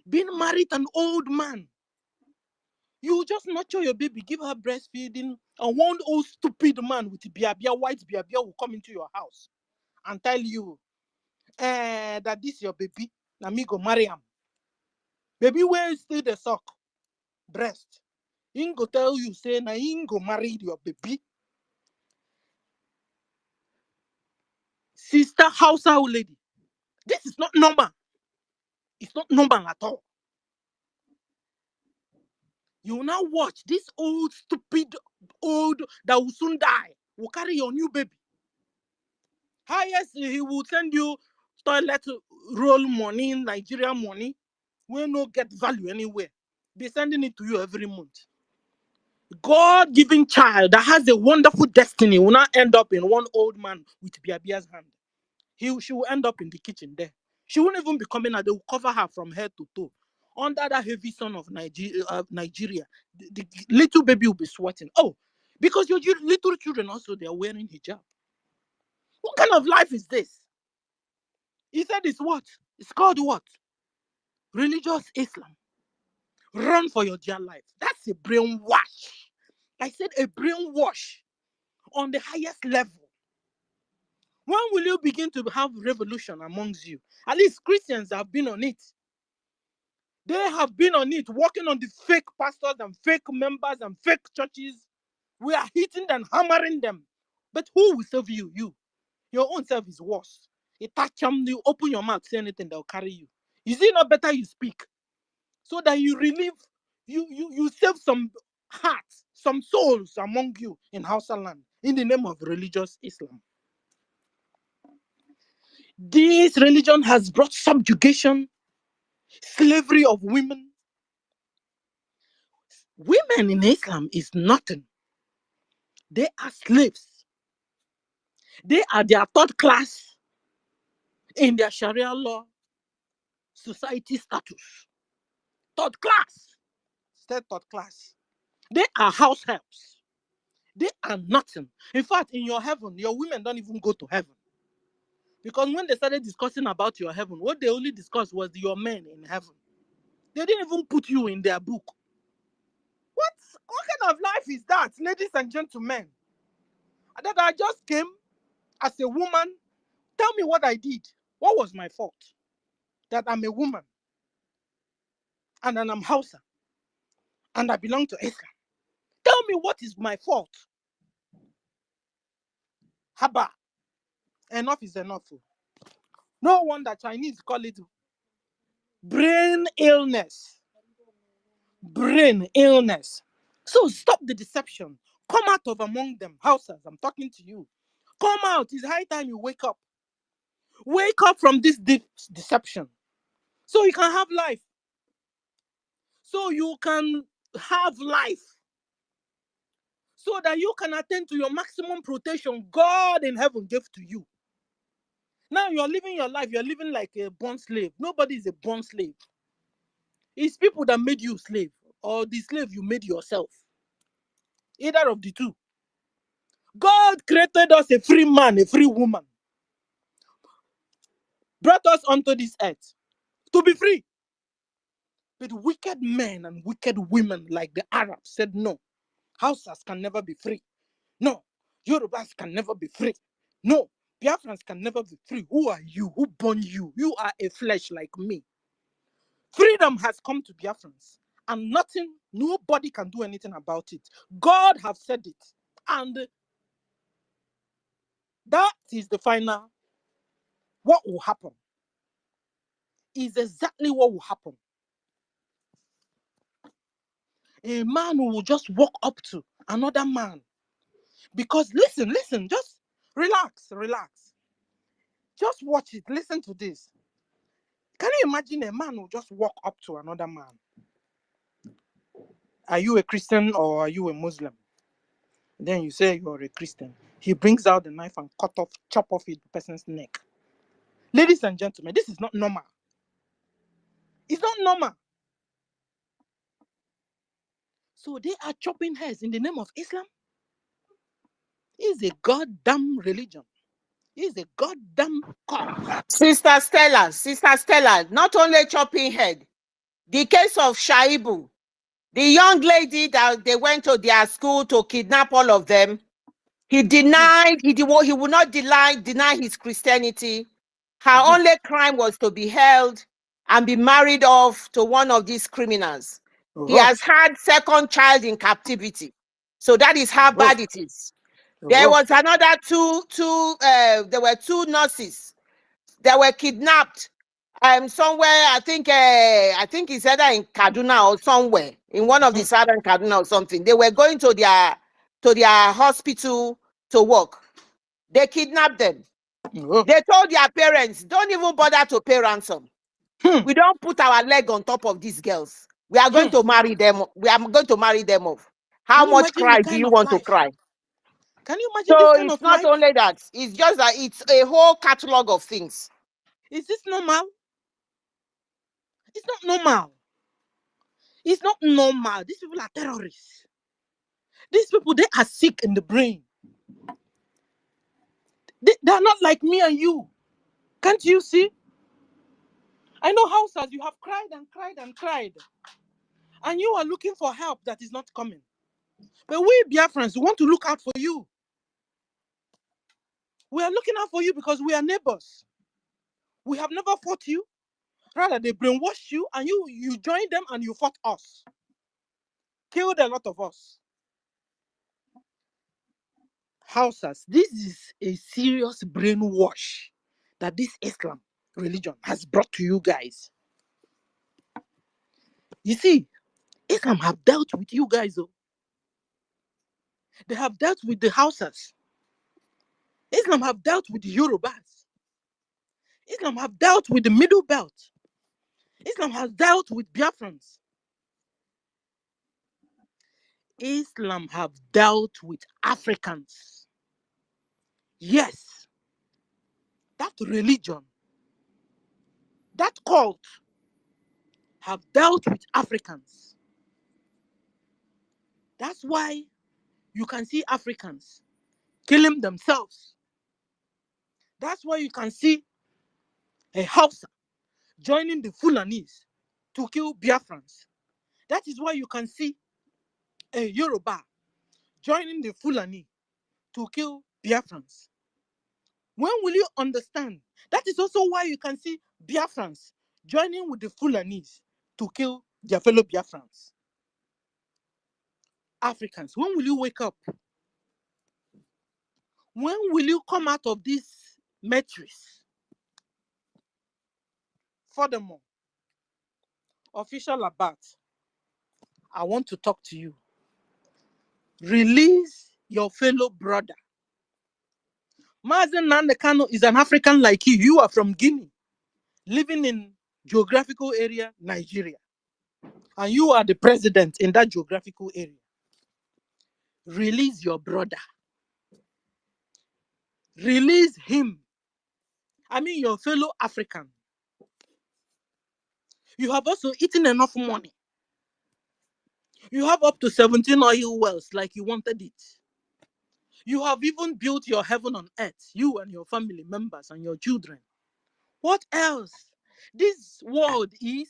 being married an old man. You just nurture your baby, give her breastfeeding, and one old stupid man with white biabia will come into your house and tell you that this is your baby. Now me go marry him. Baby, where is still the sock? Breast. He go tell you, say, now he go marry your baby. Sister, household lady. This is not normal. It's not normal at all. You will now watch this old, stupid, that will soon die, will carry your new baby. Highest, he will send you toilet roll money, Nigerian money, will not get value anywhere. Be sending it to you every month. God-given child that has a wonderful destiny will not end up in one old man with Biabia's hand. She will end up in the kitchen there. She won't even be coming out. They will cover her from head to toe. Under that heavy sun of Nigeria, the little baby will be sweating. Oh, because your little children also, they are wearing hijab. What kind of life is this? He said it's what? It's called what? Religious Islam. Run for your dear life. That's a brainwash. I said a brainwash on the highest level. When will you begin to have revolution amongst you? At least Christians have been on it. They have been on it, working on the fake pastors and fake members and fake churches. We are hitting and hammering them. But who will save you? You. Your own self is worse. You touch them, you open your mouth, say anything, they'll carry you. Is it not better you speak? So that you relieve, you save some hearts, some souls among you in Hausa land in the name of religious Islam. This religion has brought subjugation, slavery of women. Women in Islam is nothing. They are slaves. They are their third class in their Sharia law society status. Third class. Third class. They are house helps. They are nothing. In fact, in your heaven, your women don't even go to heaven. Because when they started discussing about your heaven, what they only discussed was your men in heaven. They didn't even put you in their book. What kind of life is that, ladies and gentlemen? That I just came as a woman. Tell me what I did. What was my fault? That I'm a woman and I'm Hausa and I belong to Islam. Tell me what is my fault. Haba. Enough is enough. No wonder Chinese call it brain illness. Brain illness. So stop the deception. Come out of among them. Hausas, I'm talking to you. Come out. It's high time you wake up. Wake up from this deception. So you can have life. So you can have life. So that you can attend to your maximum protection God in heaven gave to you. Now you're living your life. You're living like a born slave. Nobody is a born slave. It's people that made you slave, or the slave you made yourself. Either of the two. God created us a free man, a free woman. Brought us onto this earth to be free. But wicked men and wicked women like the Arabs said no. Hausas can never be free. No. Yorubas can never be free. No. Biafrans can never be free. Who are you? Who born you? You are a flesh like me. Freedom has come to Biafrans. And nobody can do anything about it. God has said it. And that is the final. What will happen is exactly what will happen. A man will just walk up to another man. Because listen, just relax. Just watch it. Listen to this. Can you imagine a man will just walk up to another man? Are you a Christian or are you a Muslim? Then you say you're a Christian. He brings out the knife and chop off the person's neck. Ladies and gentlemen, this is not normal. It's not normal. So they are chopping heads in the name of Islam? It's a goddamn religion. It's a goddamn cult. Sister Stella, not only chopping head, the case of Shaibu, the young lady that they went to their school to kidnap all of them, he denied, he would not deny his Christianity. Her only crime was to be held and be married off to one of these criminals. He has had second child in captivity. So that is how bad it is. There was another there were two nurses that were kidnapped somewhere. I think it's either in Kaduna or somewhere in one of the southern Kaduna or something. They were going to their hospital to work. They kidnapped them. They told their parents, don't even bother to pay ransom. We don't put our leg on top of these girls. We are going to marry them. We are going to marry them off. How much cry do you want to cry? Can you imagine So this kind it's of not life? only that, it's just that it's a whole catalog of things. Is this normal? It's not normal. It's not normal. These people are terrorists. These people, they are sick in the brain. They are not like me and you. Can't you see? I know Hausas, you have cried and cried and cried. And you are looking for help that is not coming. But we Biafrans, we want to look out for you. We are looking out for you because we are neighbors. We have never fought you. Rather, they brainwashed you and you joined them and you fought us. Killed a lot of us. Hausas, this is a serious brainwash that this Islam religion has brought to you guys. You see, Islam have dealt with you guys. Oh. They have dealt with the Hausas. Islam have dealt with the Yorubas. Islam have dealt with the Middle Belt. Islam has dealt with Biafrans. Islam have dealt with Africans. Yes, that religion, that cult have dealt with Africans. That's why you can see Africans killing themselves. That's why you can see a Hausa joining the Fulanis to kill Biafrans. That is why you can see a Yoruba joining the Fulani to kill Biafrans? When will you understand? That is also why you can see Biafrans joining with the Fulanis to kill their fellow Biafrans. Africans, when will you wake up? When will you come out of this matrix? Furthermore, official Abat, I want to talk to you. Release your fellow brother. Mazen Nandekano is an African like you. You are from Guinea, living in geographical area Nigeria, and you are the president in that geographical area. Release your brother. Release him. I mean your fellow African. You have also eaten enough money. You have up to 17 oil wells like you wanted it. You have even built your heaven on earth, you and your family members and your children. What else? This world is,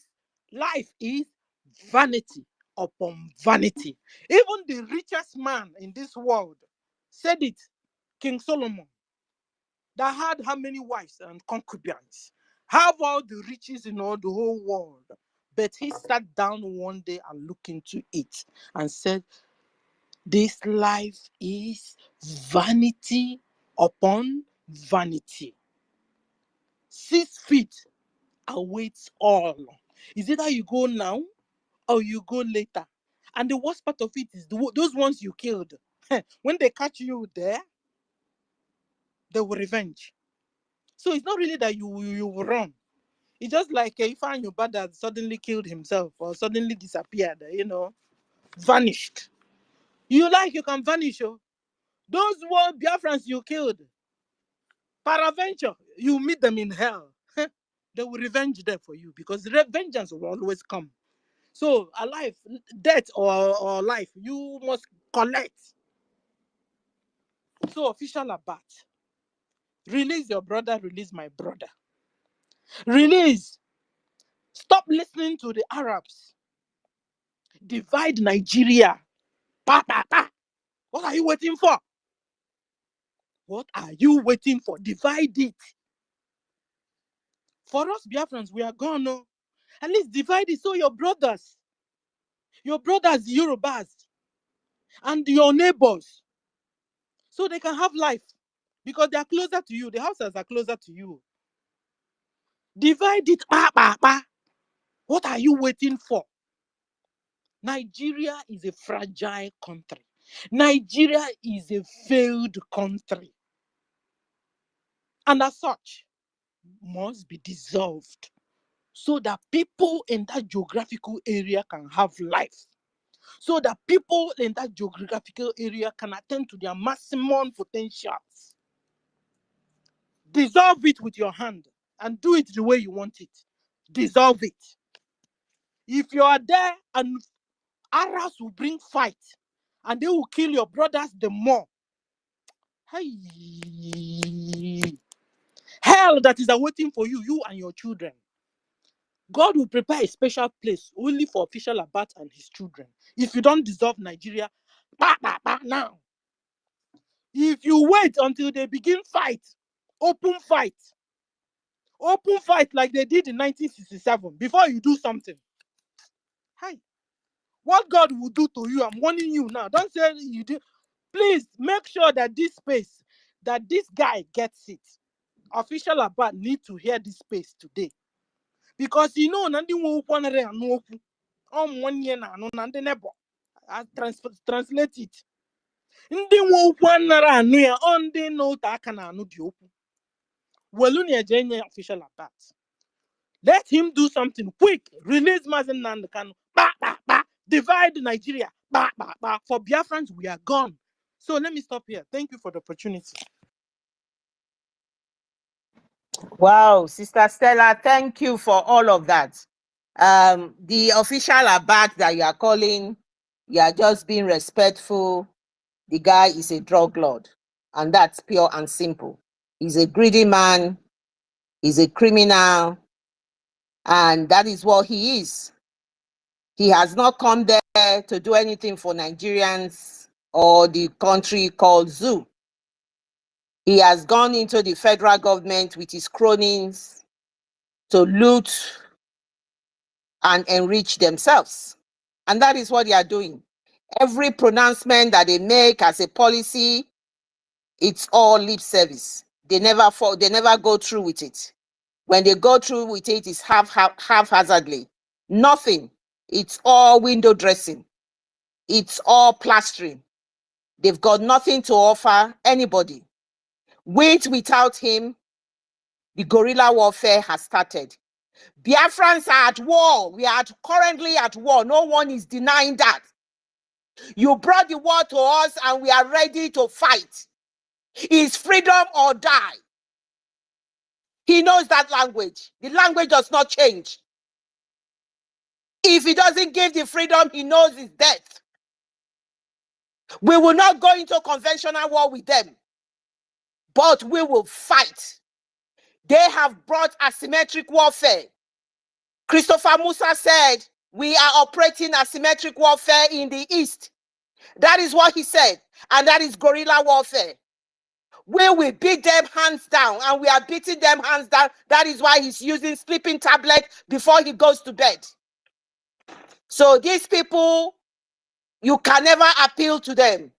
life is vanity upon vanity. Even the richest man in this world said it, King Solomon, that had how many wives and concubines, have all the riches in all the whole world. But he sat down one day and looked into it and said, this life is vanity upon vanity. 6 feet awaits all. Is it that you go now or you go later? And the worst part of it is those ones you killed. When they catch you there, they will revenge. So it's not really that you will run. It's just like Ifan Yubada suddenly killed himself or suddenly disappeared, vanished. You can vanish. Oh. Those were Biafrans you killed. Paraventure, you meet them in hell. They will revenge them for you because vengeance will always come. So, alive, death or life, you must collect. So, official Abat, release your brother, release my brother. Release. Stop listening to the Arabs. Divide Nigeria. Pa, pa, pa. What are you waiting for? What are you waiting for? Divide it. For us Biafrans, we are gone. No? At least divide it so your brothers, Yorubas, and your neighbors, so they can have life. Because they are closer to you. The houses are closer to you. Divide it. Pa, pa, pa. What are you waiting for? Nigeria is a fragile country. Nigeria is a failed country. And as such, must be dissolved so that people in that geographical area can have life. So that people in that geographical area can attain to their maximum potentials. Dissolve it with your hand and do it the way you want it. Dissolve it. If you are there and Arabs will bring fight and they will kill your brothers the more. Hey. Hell that is awaiting for you, you and your children. God will prepare a special place only for official Abat and his children. If you don't dissolve Nigeria, now. If you wait until they begin fight open fight like they did in 1967 before you do something. Hi. What God will do to you, I'm warning you now. Don't say you do. Please make sure that this space, that this guy gets it. Official Abat need to hear this space today. Because nothing will on 1 year now, nothing never. I translate it. Ndị nwe okwu anara anụ ya ọ ndị n'otu aka na anụ dị okwu. Welu na-eje enye official Abat. Let him do something quick. Release Mazen Nandekano. Divide Nigeria. For Biafrans, we are gone. So let me stop here. Thank you for the opportunity. Wow, Sister Stella, thank you for all of that. The official Abat that you are calling, you are just being respectful. The guy is a drug lord, and that's pure and simple. He's a greedy man. He's a criminal, and that is what he is. He has not come there to do anything for Nigerians or the country called Zoo. He has gone into the federal government with his cronies to loot and enrich themselves. And that is what they are doing. Every pronouncement that they make as a policy, it's all lip service. They never go through with it. When they go through with it, it's haphazardly. Nothing. It's all window dressing. It's all plastering. They've got nothing to offer anybody. Without him, the guerrilla warfare has started. Biafrans are at war. We are currently at war. No one is denying that. You brought the war to us and we are ready to fight. It's freedom or die. He knows that language. The language does not change. If he doesn't give the freedom, he knows his death. We will not go into conventional war with them, but we will fight. They have brought asymmetric warfare. Christopher Musa said, we are operating asymmetric warfare in the East. That is what he said, and that is guerrilla warfare. We will beat them hands down, and we are beating them hands down. That is why he's using sleeping tablet before he goes to bed. So these people, you can never appeal to them.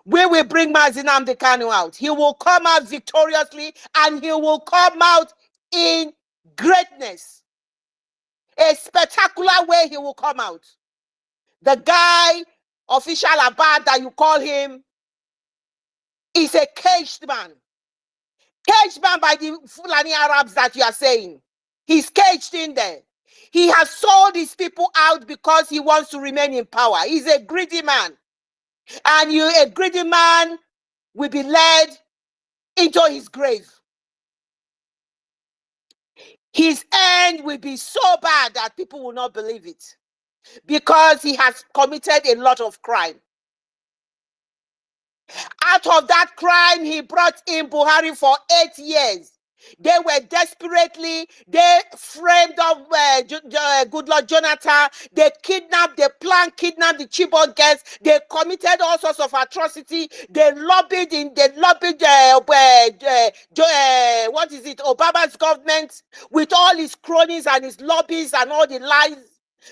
We will bring Mazi Nnamdi Kanu out. He will come out victoriously, and he will come out in greatness. A spectacular way he will come out. The guy, official Abad that you call him, is a caged man. Caged man by the Fulani Arabs that you are saying. He's caged in there. He has sold his people out because he wants to remain in power. He's a greedy man. And a greedy man will be led into his grave. His end will be so bad that people will not believe it, because he has committed a lot of crime. Out of that crime, he brought in Buhari for 8 years. They were desperately, they framed up Goodluck Jonathan. They kidnapped, they planned kidnap the Chibok girls. They committed all sorts of atrocity. They lobbied Obama's government with all his cronies and his lobbies and all the lies.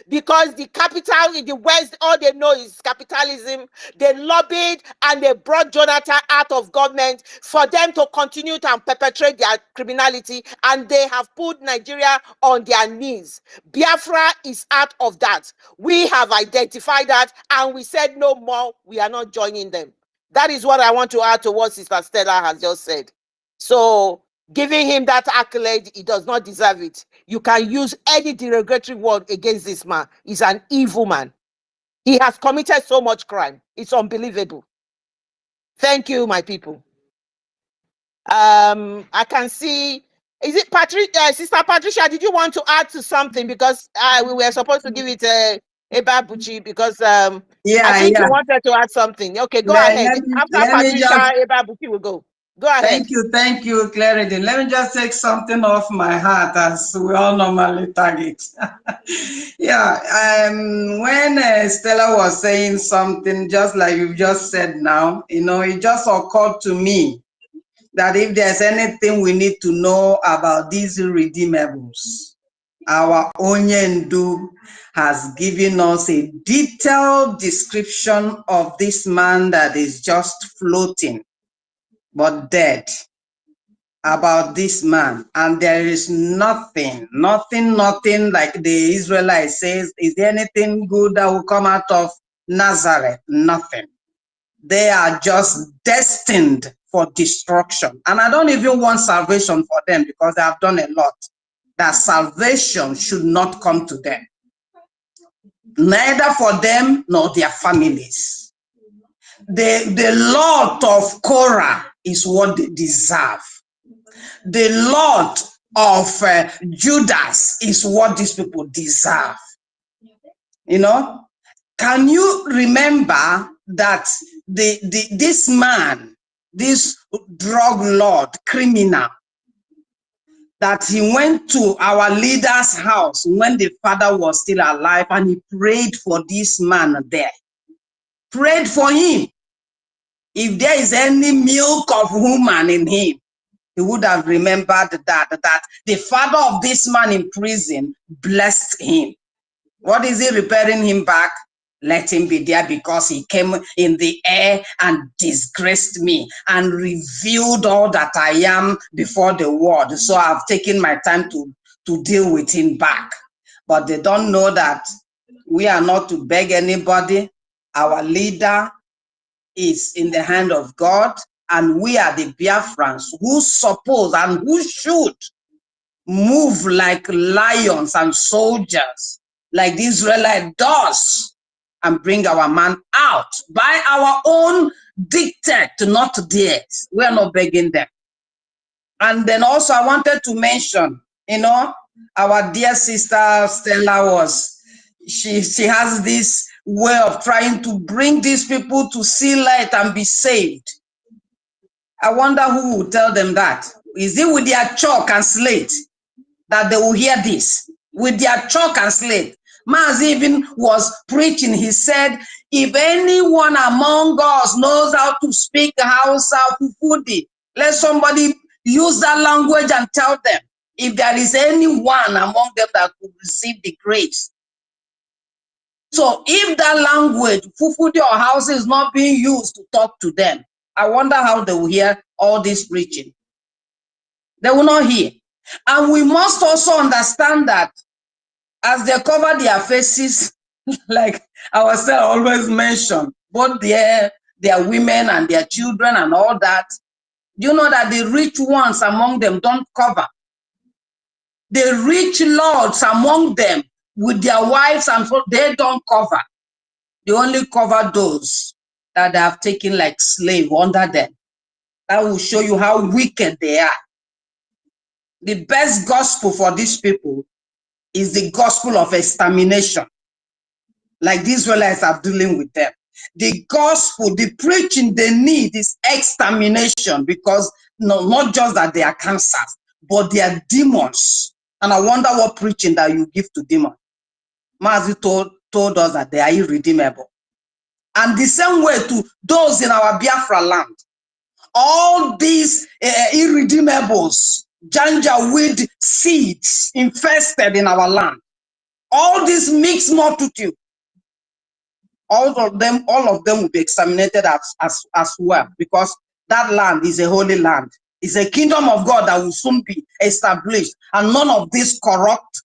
Because the capital in the West, all they know is capitalism. They lobbied and they brought Jonathan out of government for them to continue to perpetrate their criminality, and they have put Nigeria on their knees. Biafra is out of that. We have identified that and we said no more, we are not joining them. That is what I want to add to what Sister Stella has just said. So, giving him that accolade, he does not deserve it. You can use any derogatory word against this man. He's an evil man. He has committed so much crime. It's unbelievable. Thank you, my people. I can see, is it Sister Patricia, did you want to add to something? Because we were supposed to give it Eba Buchi, because I think you wanted to add something. Okay, go ahead. After Patricia, Eba Buchi will go. Go ahead. Thank you, Clarity. Let me just take something off my heart, as we all normally target. When Stella was saying something, just like you just said now, it just occurred to me that if there's anything we need to know about these redeemables, our Onyendu has given us a detailed description of this man that is just floating but dead, about this man. And there is nothing like the Israelites says, is there anything good that will come out of Nazareth? Nothing. They are just destined for destruction. And I don't even want salvation for them, because they have done a lot. That salvation should not come to them, neither for them nor their families. The lot of Korah is what they deserve. The lot of Judas is what these people deserve. Can you remember that this man, this drug lord, criminal, that he went to our leader's house when the father was still alive, and he prayed for this man there. Prayed for him. If there is any milk of woman in him, he would have remembered that the father of this man in prison blessed him. What is he repairing him back? Let him be there, because he came in the air and disgraced me and revealed all that I am before the world. So I've taken my time to deal with him back. But they don't know that we are not to beg anybody. Our leader is in the hand of God, and we are the Biafrans who suppose and who should move like lions and soldiers, like the Israelite does, and bring our man out by our own dictate, not theirs. We are not begging them. And then also I wanted to mention, our dear sister Stella she has this way of trying to bring these people to see light and be saved. I wonder who will tell them that. Is it with their chalk and slate that they will hear this? With their chalk and slate. Maz even was preaching. He said, if anyone among us knows how to speak Hausa Fufudi, let somebody use that language and tell them if there is anyone among them that could receive the grace. So if that language, Fufudi or Hausa, is not being used to talk to them, I wonder how they will hear all this preaching. They will not hear. And we must also understand that as they cover their faces, like our sister always mentioned, both their women and their children and all that, you know that the rich ones among them don't cover. The rich lords among them with their wives and so they don't cover. They only cover those that they have taken like slave under them. That will show you how wicked they are. The best gospel for these people is the gospel of extermination, like the Israelites are dealing with them. The gospel, the preaching they need is extermination, because not just that they are cancers, but they are demons. And I wonder what preaching that you give to demons. Mazi told us that they are irredeemable. And the same way to those in our Biafra land. All these irredeemables, janjaweed seeds infested in our land. All this mixed multitude, all of them will be exterminated as well, because that land is a holy land. It's a kingdom of God that will soon be established, and none of these corrupt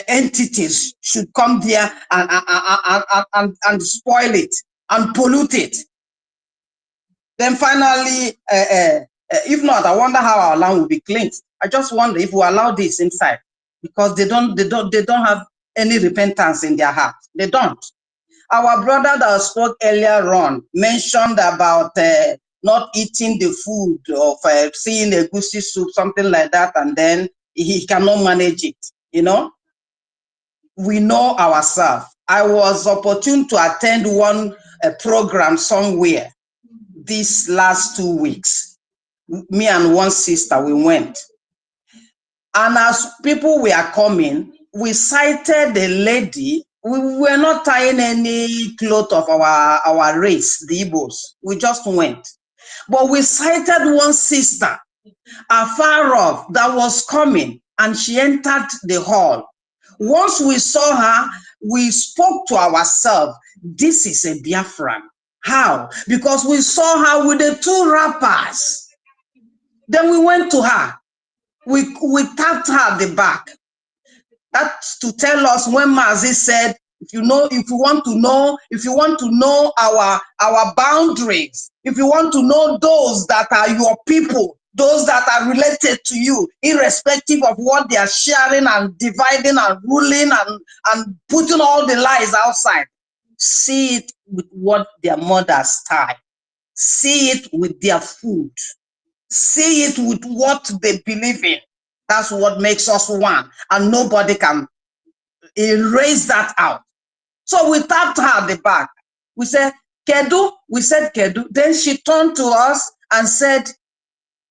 entities should come there and spoil it and pollute it. Then finally, if not, I wonder how our land will be cleansed. I just wonder if we allow this inside, because they don't have any repentance in their heart. They don't. Our brother that spoke earlier on mentioned about not eating the food of seeing a goosey soup, something like that, and then he cannot manage it. We know ourselves. I was opportune to attend one program somewhere these last 2 weeks. Me and one sister, we went. And as people were coming, we sighted a lady. We were not tying any cloth of our race, the Igbos. We just went. But we sighted one sister afar off that was coming, and she entered the hall. Once we saw her, we spoke to ourselves, this is a Biafran. How? Because we saw her with the 2 rappers. Then we went to her. We tapped her at the back. That's to tell us when Mazi said, if you want to know our boundaries, if you want to know those that are your people, those that are related to you, irrespective of what they are sharing and dividing and ruling and putting all the lies outside, see it with what their mothers tie. See it with their food. See it with what they believe in. That's what makes us one, and nobody can erase that out. So we tapped her at the back. We said, Kedu? We said, Kedu. Then she turned to us and said,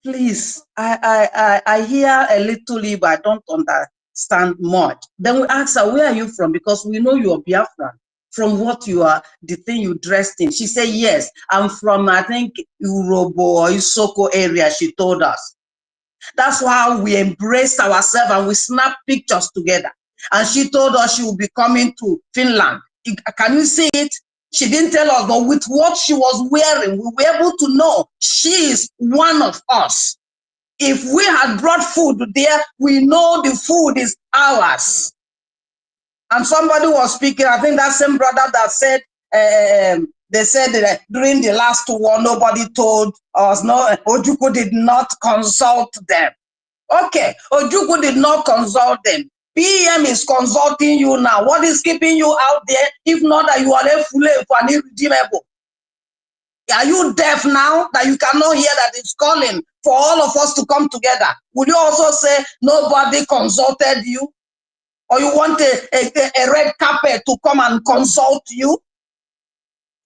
please, I hear a little Igbo, I don't understand much. Then we ask her, where are you from? Because we know you're Biafran. From what you are, the thing you dressed in. She said, yes, I'm from, I think, Urobo or Isoko area, she told us. That's why we embraced ourselves and we snapped pictures together. And she told us she will be coming to Finland. Can you see it? She didn't tell us, but with what she was wearing, we were able to know she is one of us. If we had brought food there, we know the food is ours. And somebody was speaking, I think that same brother that said, they said that during the last war, nobody told us, no, Ojukwu did not consult them. Okay, Ojukwu did not consult them. PM is consulting you now. What is keeping you out there, if not that you are a fool and irredeemable? Are you deaf now that you cannot hear that it's calling for all of us to come together? Would you also say nobody consulted you? Or you want a red carpet to come and consult you?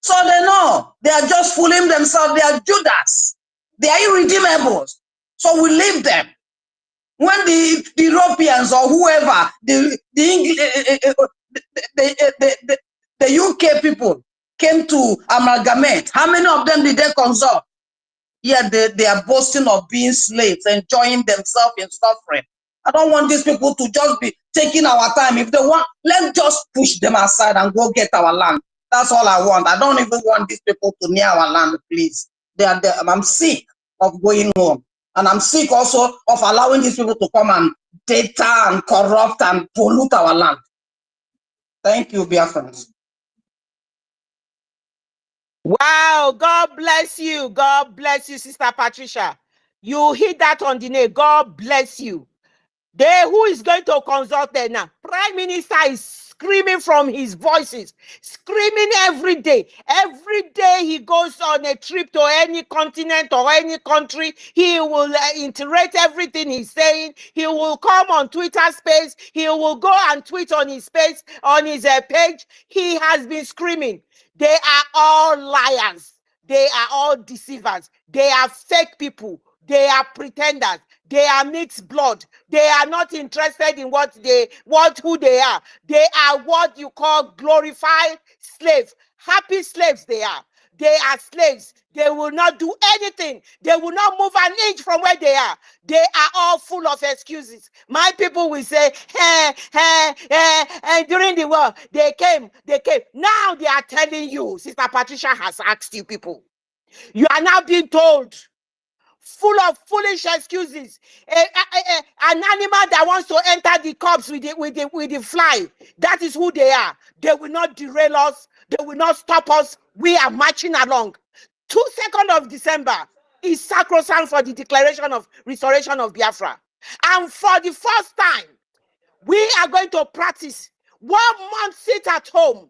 So they know. They are just fooling themselves. They are Judas. They are irredeemables. So we leave them. When the Europeans or whoever, the UK people came to amalgamate, how many of them did they consult? Yeah, they are boasting of being slaves, enjoying themselves in suffering. I don't want these people to just be taking our time. If they want, let's just push them aside and go get our land. That's all I want. I don't even want these people to near our land, please. I'm sick of going home. And I'm sick also of allowing these people to come and data and corrupt and pollute our land. Thank you, Biafrans. Wow, God bless you. God bless you, Sister Patricia. You hit that on the nail. God bless you. Who is going to consult them now? Prime Minister is screaming from his voices, screaming every day. Every day he goes on a trip to any continent or any country, he will iterate everything he's saying. He will come on Twitter space. He will go and tweet on his space, on his page. He has been screaming. They are all liars. They are all deceivers. They are fake people. They are pretenders. They are mixed blood. They are not interested in who they are. They are what you call glorified slaves. Happy slaves they are. They are slaves. They will not do anything. They will not move an inch from where they are. They are all full of excuses. My people will say, and during the war, they came. Now they are telling you, Sister Patricia has asked you people. You are now being told, full of foolish excuses. An animal that wants to enter the cups with the fly. That is who they are. They will not derail us. They will not stop us. We are marching along. 2nd of December is sacrosanct for the declaration of restoration of Biafra. And for the first time, we are going to practice 1 month sit at home.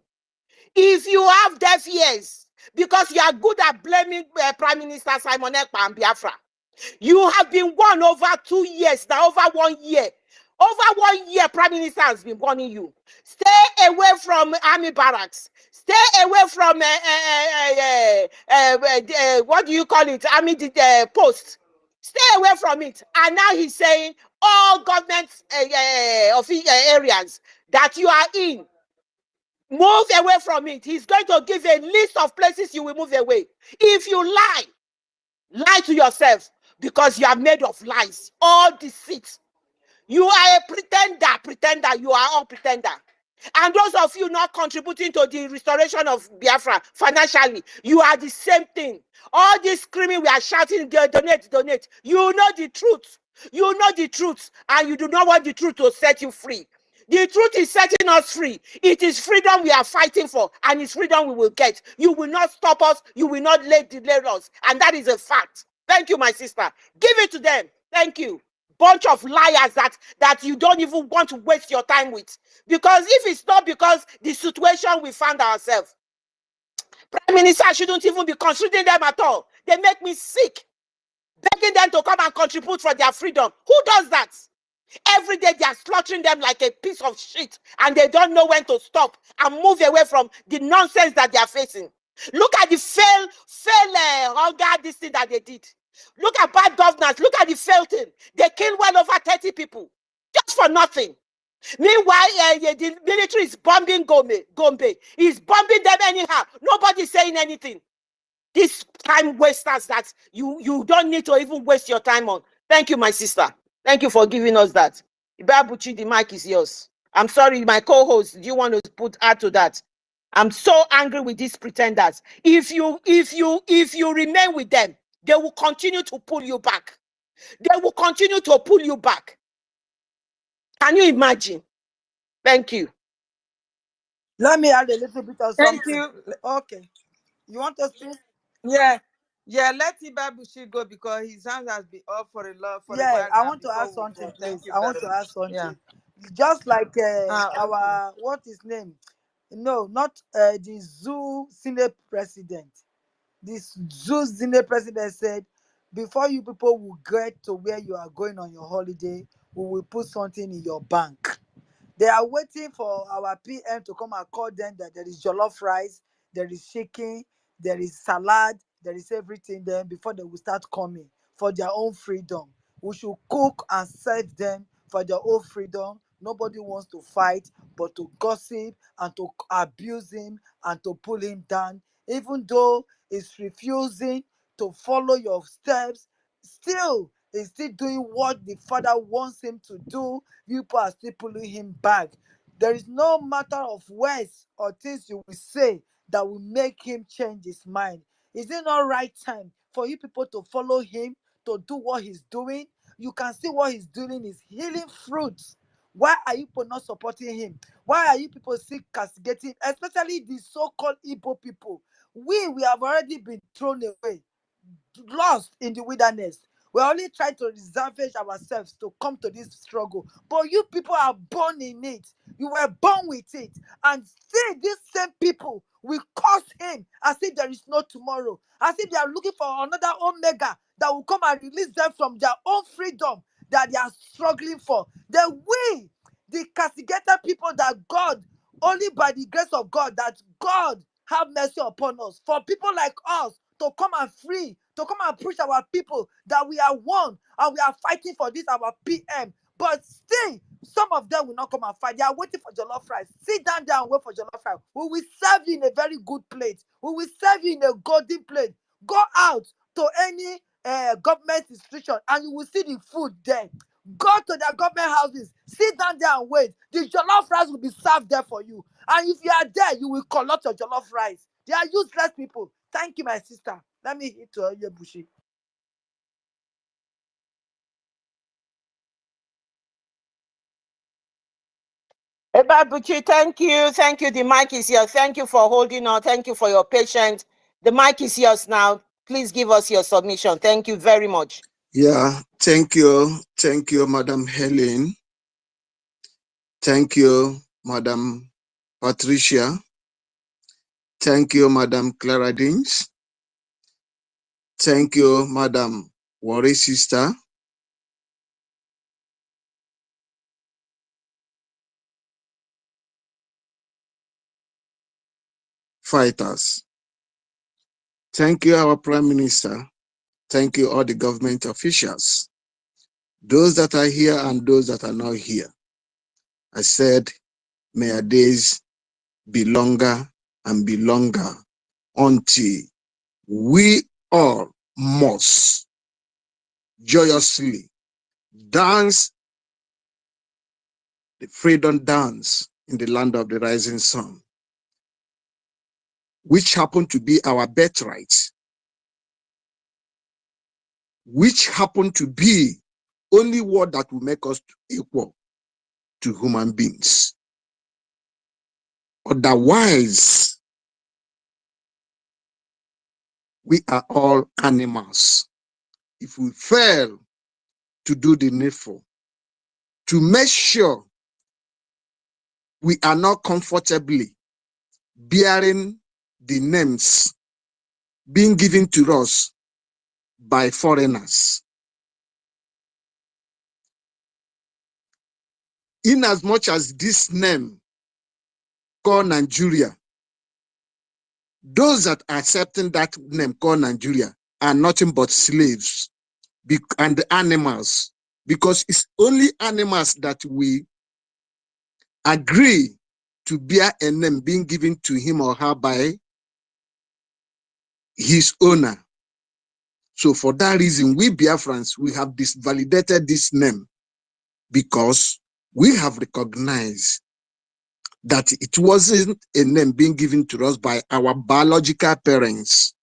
If you have deaf ears, because you are good at blaming Prime Minister Simon Ekpa and Biafra. You have been won over 2 years, now over 1 year. Over 1 year, Prime Minister has been warning you. Stay away from army barracks. Stay away from, what do you call it, army post. Stay away from it. And now he's saying all government areas that you are in, move away from it. He's going to give a list of places you will move away. If you lie to yourself, because you are made of lies, all deceit. You are a pretender. You are all pretender. And those of you not contributing to the restoration of Biafra financially, you are the same thing. All this screaming, we are shouting, donate. You know the truth. You know the truth, and you do not want the truth to set you free. The truth is setting us free. It is freedom we are fighting for, and it's freedom we will get. You will not stop us. You will not delay us, and that is a fact. Thank you, my sister. Give it to them. Thank you. Bunch of liars that you don't even want to waste your time with. Because if it's not because the situation we found ourselves, Prime Minister shouldn't even be considering them at all. They make me sick. Begging them to come and contribute for their freedom. Who does that? Every day they are slaughtering them like a piece of shit, and they don't know when to stop and move away from the nonsense that they are facing. Look at the fail hunger, this thing that they did. Look at bad governance. Look at the felting. They killed well over 30 people just for nothing. Meanwhile, the military is bombing Gombe. He's bombing them anyhow. Nobody's saying anything. These time wasters that you don't need to even waste your time on. Thank you, my sister. Thank you for giving us that. Ibabuchi, the mic is yours. I'm sorry, my co-host. Do you want to add to that? I'm so angry with these pretenders. If you remain with them, they will continue to pull you back. They will continue to pull you back. Can you imagine? Thank you. Let me add a little bit of Thank something. you. Okay. You want to speak? Yeah. Yeah, let Ibabushi go because his hand has been up for a Yeah, while I now want to before add we something, go. Thank please. you I want very to much. add something. Yeah. Just like Okay. our, what is name? No, not the zoo Senate president. This zoo Senate president said, before you people will get to where you are going on your holiday, we will put something in your bank. They are waiting for our PM to come and call them that there is jollof rice, there is chicken, there is salad, there is everything then before they will start coming for their own freedom. We should cook and serve them for their own freedom. Nobody wants to fight, but to gossip and to abuse him and to pull him down. Even though he's refusing to follow your steps, still he's still doing what the father wants him to do. People are still pulling him back. There is no matter of words or things you will say that will make him change his mind. Is it not right time for you people to follow him, to do what he's doing? You can see what he's doing is healing fruits. Why are you people not supporting him? Why are you people still castigating, especially the so-called Igbo people? We have already been thrown away, lost in the wilderness. We only try to reserve ourselves to come to this struggle. But you people are born in it. You were born with it. And see, these same people will curse him as if there is no tomorrow. As if they are looking for another Omega that will come and release them from their own freedom that they are struggling for. Then we, the castigated people that God, only by the grace of God, that God have mercy upon us. For people like us to come and free, to come and preach our people that we are one and we are fighting for this, our PM. But still, some of them will not come and fight. They are waiting for jollof rice. Sit down there and wait for jollof rice. We will serve you in a very good plate. We will serve you in a golden plate. Go out to any government institution and you will see the food there. Go to their government houses. Sit down there and wait. The jollof rice will be served there for you. And if you are there, you will collect your jollof rice. They are useless people. Thank you, my sister. Let me hit to your bushy. Ebabuchi, thank you. Thank you. The mic is yours. Thank you for holding on. Thank you for your patience. The mic is yours now. Please give us your submission. Thank you very much. Yeah, thank you. Thank you, Madam Helen. Thank you, Madam Patricia. Thank you, Madam Clara Dins. Thank you, Madam Worry Sister. Fighters. Thank you, our Prime Minister. Thank you, all the government officials. Those that are here and those that are not here. I said, may our days be longer and be longer until we all must joyously dance the freedom dance in the land of the rising sun, which happen to be our birthright, which happen to be only what that will make us equal to human beings. Otherwise, we are all animals. If we fail to do the needful, to make sure we are not comfortably bearing the names being given to us by foreigners, in as much as this name called Nigeria, those that are accepting that name called Nigeria, are nothing but slaves and the animals, because it's only animals that we agree to bear a name being given to him or her by his owner. So for that reason, we Biafrans, we have validated this name because we have recognized that it wasn't a name being given to us by our biological parents.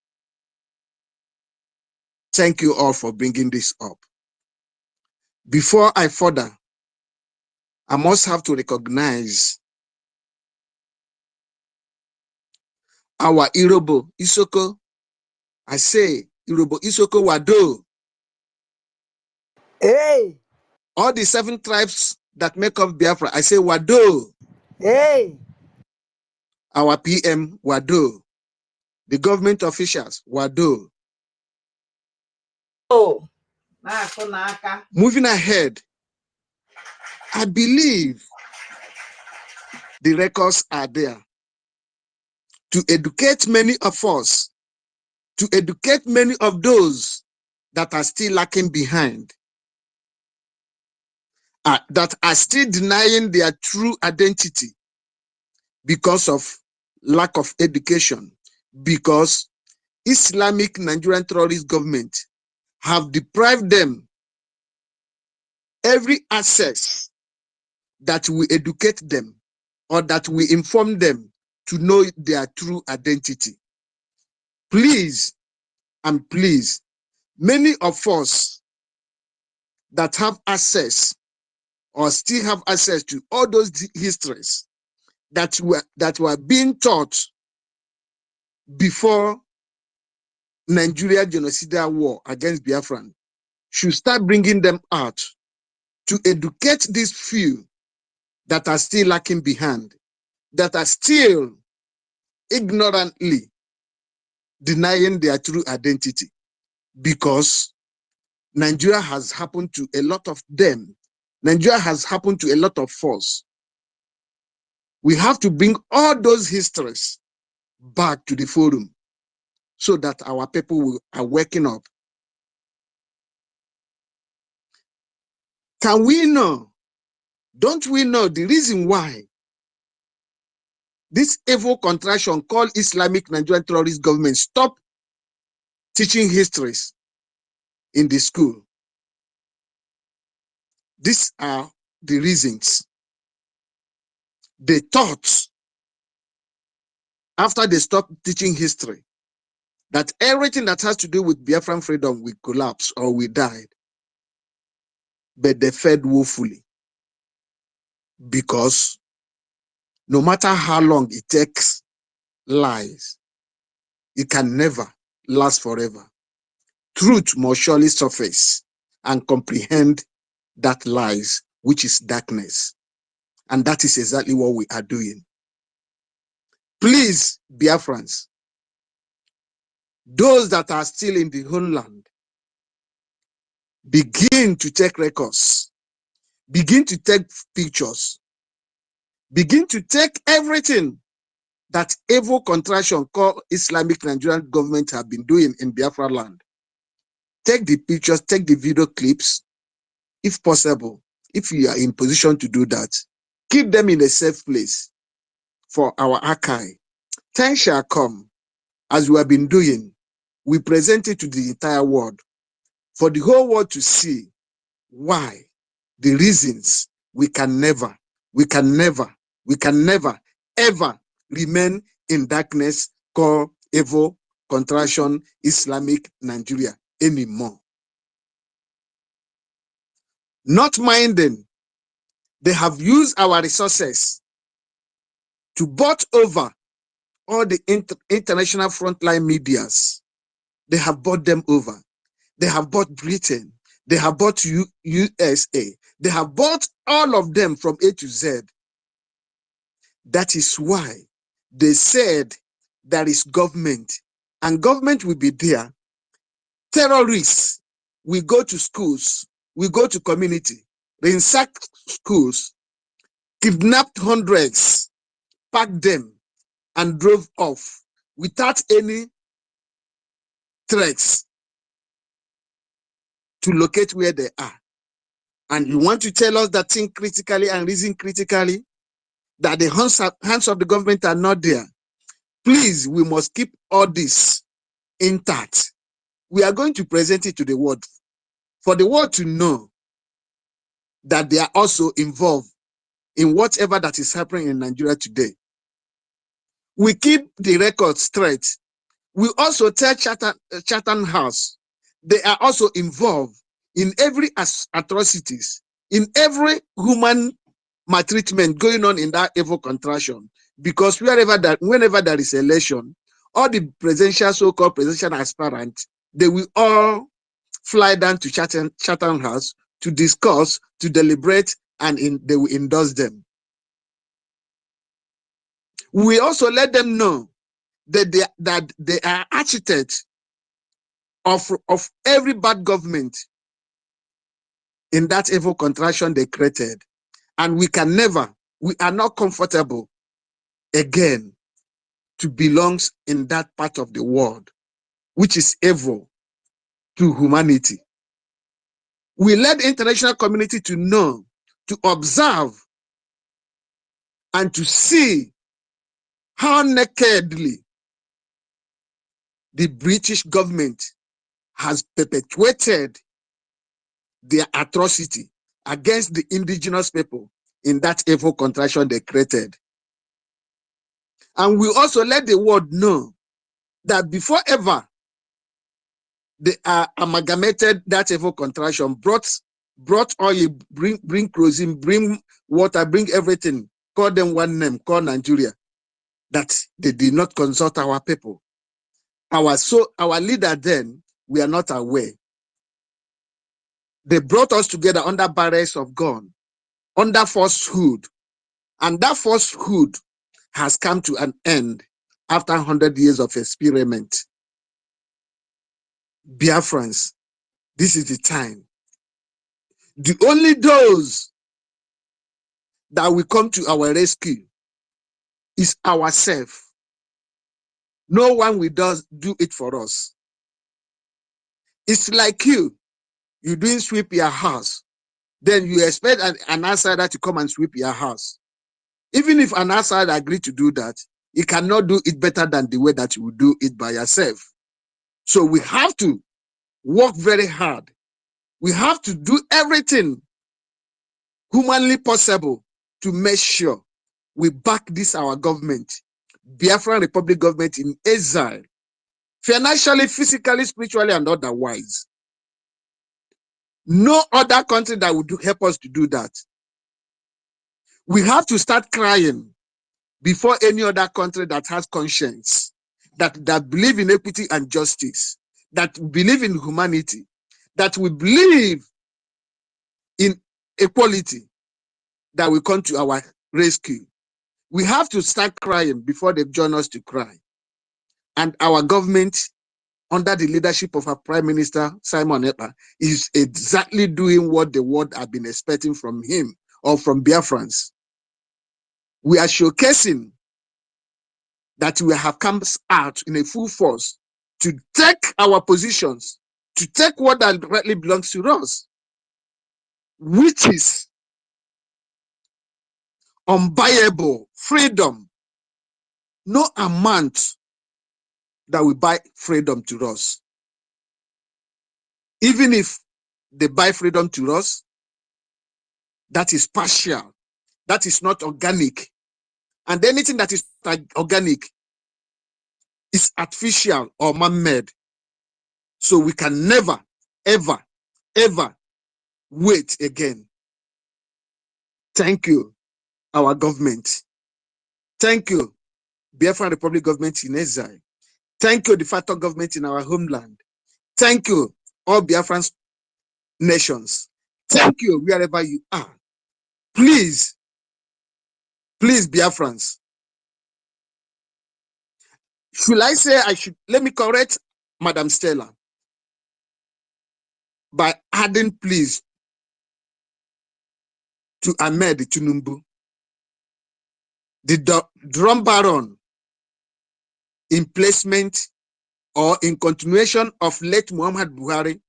Thank you all for bringing this up. Before I further, I must have to recognize our Irobo Isoko. I say Irobo Isoko Wado. Hey, All the 7 tribes that make up Biafra, I say Wado. hey, Our PM Wado. The government officials Wado. Oh, Moving ahead, I believe the records are there to educate many of us, to educate many of those that are still lacking behind, that are still denying their true identity because of lack of education, because Islamic Nigerian terrorist government have deprived them every access that we educate them or that we inform them to know their true identity. Please, and please, many of us that have access or still have access to all those histories that were being taught before Nigeria genocidal war against Biafran should start bringing them out to educate these few that are still lacking behind, that are still ignorantly denying their true identity, because Nigeria has happened to a lot of them. Nigeria has happened to a lot of us. We have to bring all those histories back to the forum so that our people are waking up. Can we know? Don't we know the reason why this evil contraction called Islamic Nigerian terrorist government stopped teaching histories in the school? These are the reasons. They thought, after they stopped teaching history, that everything that has to do with Biafran freedom will collapse or will die. But they failed woefully, because no matter how long it takes lies, it can never last forever. Truth must surely surface and comprehend that lies, which is darkness. And that is exactly what we are doing. Please, Biafrans, those that are still in the homeland, begin to take records, begin to take pictures, begin to take everything that evil contraction called Islamic Nigerian government have been doing in Biafra land. Take the pictures, take the video clips, if possible, if you are in position to do that. Keep them in a safe place for our archive. Time shall come, as we have been doing, we present it to the entire world, for the whole world to see why, the reasons we can never, ever remain in darkness called evil contraction Islamic Nigeria anymore. Not minding, they have used our resources to bought over all the international frontline medias. They have bought them over. They have bought Britain. They have bought USA. They have bought all of them from A to Z. That is why they said there is government, and government will be there. Terrorists will go to schools, will go to community, ransack schools, kidnapped hundreds, packed them, and drove off without any threats to locate where they are. And you want to tell us that think critically and reason critically, that the hands of the government are not there. Please, we must keep all this intact. We are going to present it to the world, for the world to know that they are also involved in whatever that is happening in Nigeria today. We keep the record straight. We also tell Chatham House, they are also involved in every atrocities, in every human maltreatment going on in that evil contraction. Because whenever there is election, all the presidential, so-called presidential aspirants, they will all fly down to Chatham House to discuss, to deliberate, and they will endorse them. We also let them know that they are architects of every bad government in that evil contraction they created. And we are not comfortable again to belong in that part of the world, which is evil to humanity. We let the international community to know, to observe, and to see how nakedly the British government has perpetuated their atrocity against the indigenous people in that evil contraction they created. And we also let the world know that before ever they amalgamated that evil contraction, brought oil, bring kerosene, bring water, bring everything, call them one name, call Nigeria, that they did not consult our people. Our leader then, we are not aware. They brought us together under barriers of gun, under falsehood, and that falsehood has come to an end after 100 years of experiment. Biafrans, this is the time. The only those that will come to our rescue is ourselves. No one will do it for us. It's like you doing sweep your house, then you expect an outsider to come and sweep your house. Even if an outsider agrees to do that, he cannot do it better than the way that you will do it by yourself. So we have to work very hard. We have to do everything humanly possible to make sure we back this our government, Biafran Republic government in exile, financially, physically, spiritually, and otherwise. No other country that would help us to do that. We have to start crying before any other country that has conscience, that believe in equity and justice, that believe in humanity, that we believe in equality, that will come to our rescue. We have to start crying before they join us to cry. And our government, under the leadership of our Prime Minister, Simon Ekpa, is exactly doing what the world have been expecting from him or from Biafrans. We are showcasing that we have come out in a full force to take our positions, to take what that rightly belongs to us, which is unbuyable freedom. No amount that will buy freedom to us. Even if they buy freedom to us, that is partial. That is not organic. And anything that is organic is artificial or man-made. So we can never, ever, ever wait again. Thank you, our government. Thank you, Biafran Republic government in exile. Thank you, the factor government in our homeland. Thank you, all Biafran nations. Thank you, wherever you are. Please, please, Biafrans. Should I say let me correct Madam Stella by adding please to Ahmed Tinubu, the drum baron in placement or in continuation of late Muhammad Buhari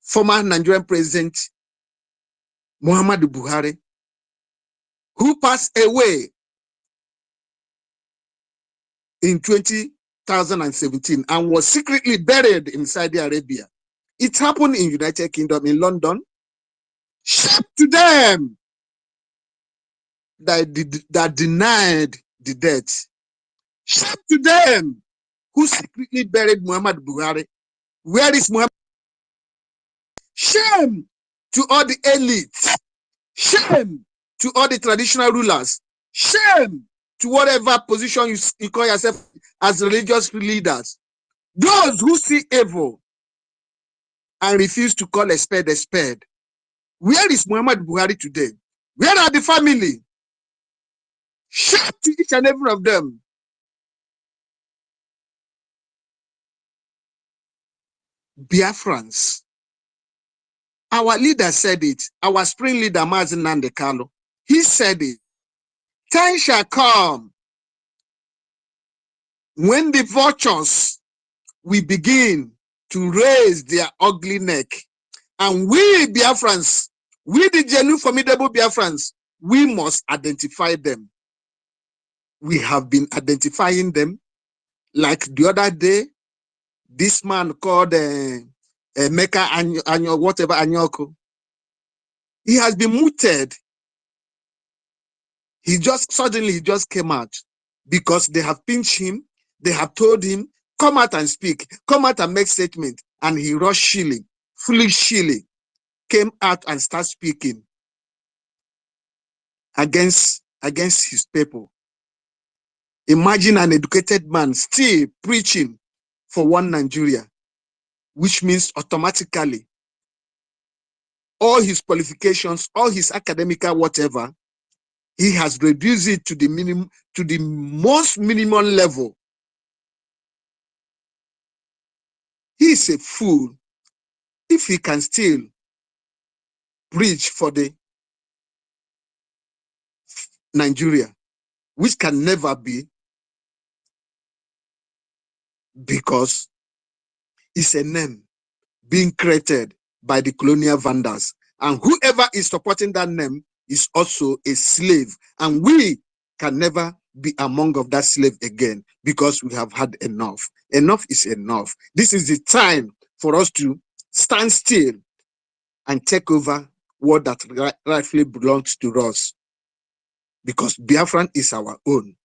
former Nigerian President Muhammadu Buhari, who passed away in 2017 and was secretly buried in Saudi Arabia. It happened in United Kingdom, in London. Shout to them that denied the death. Shout to them who secretly buried Muhammad Buhari. Where is Muhammad? Shame to all the elites. Shame to all the traditional rulers. Shame to whatever position you call yourself as religious leaders. Those who see evil and refuse to call a spade a spade. Where is Muhammad Buhari today? Where are the family? Shout to each and every one of them. Biafrans. Our leader said it. Our spring leader, Mazen Nandekalo. He said it. Time shall come when the vultures will begin to raise their ugly neck. And we Biafrans, we the genuine formidable Biafrans, we must identify them. We have been identifying them. Like the other day, this man called Meka Anyo, whatever Anyoko. He has been muted. He just suddenly came out because they have pinched him. They have told him, come out and speak, come out and make statement. And he rushed shilling, foolish shilling, came out and started speaking against his people. Imagine an educated man still preaching for one Nigeria, which means automatically all his qualifications, all his academical whatever, he has reduced it to the minimum, to the most minimum level. He is a fool if he can still preach for the Nigeria, which can never be, because it's a name being created by the colonial vandals, and whoever is supporting that name is also a slave, and we can never be among of that slave again, because we have had enough. Enough is enough. This is the time for us to stand still and take over what that rightfully belongs to us, because Biafran is our own.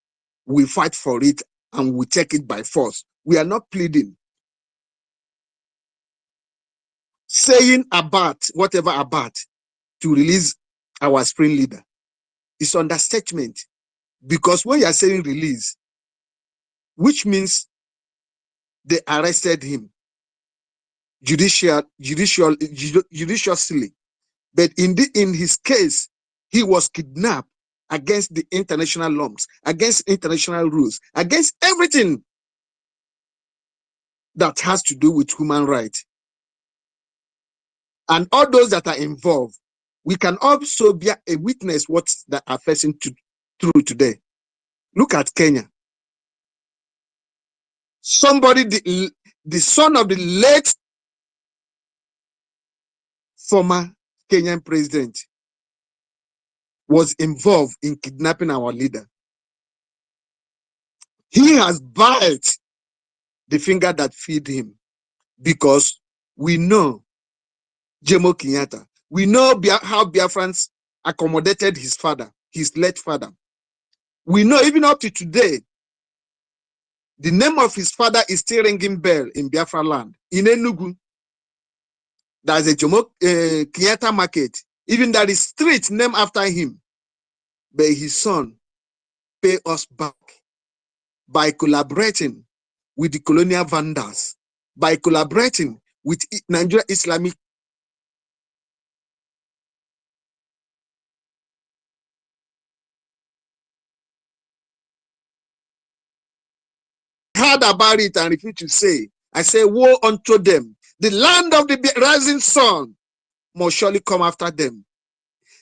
We fight for it and we take it by force. We are not pleading, saying about whatever about to release our spring leader. It's understatement, because when you are saying release, which means they arrested him judiciously, but in his case, he was kidnapped against the international norms, against international rules, against everything that has to do with human rights. And all those that are involved, we can also be a witness what that are facing through today. Look at Kenya. Somebody, the son of the late former Kenyan president, was involved in kidnapping our leader. He has bite the finger that feed him, because we know Jomo Kenyatta. We know how Biafrans accommodated his father, his late father. We know even up to today, the name of his father is still ringing bell in Biafra land. In Enugu, there's a Jomo Kenyatta market. Even there is street named after him. But his son pay us back by collaborating with the colonial vandals, by collaborating with Nigeria Islamic heard about it and refused to say. I say, woe unto them. The land of the rising sun must surely come after them.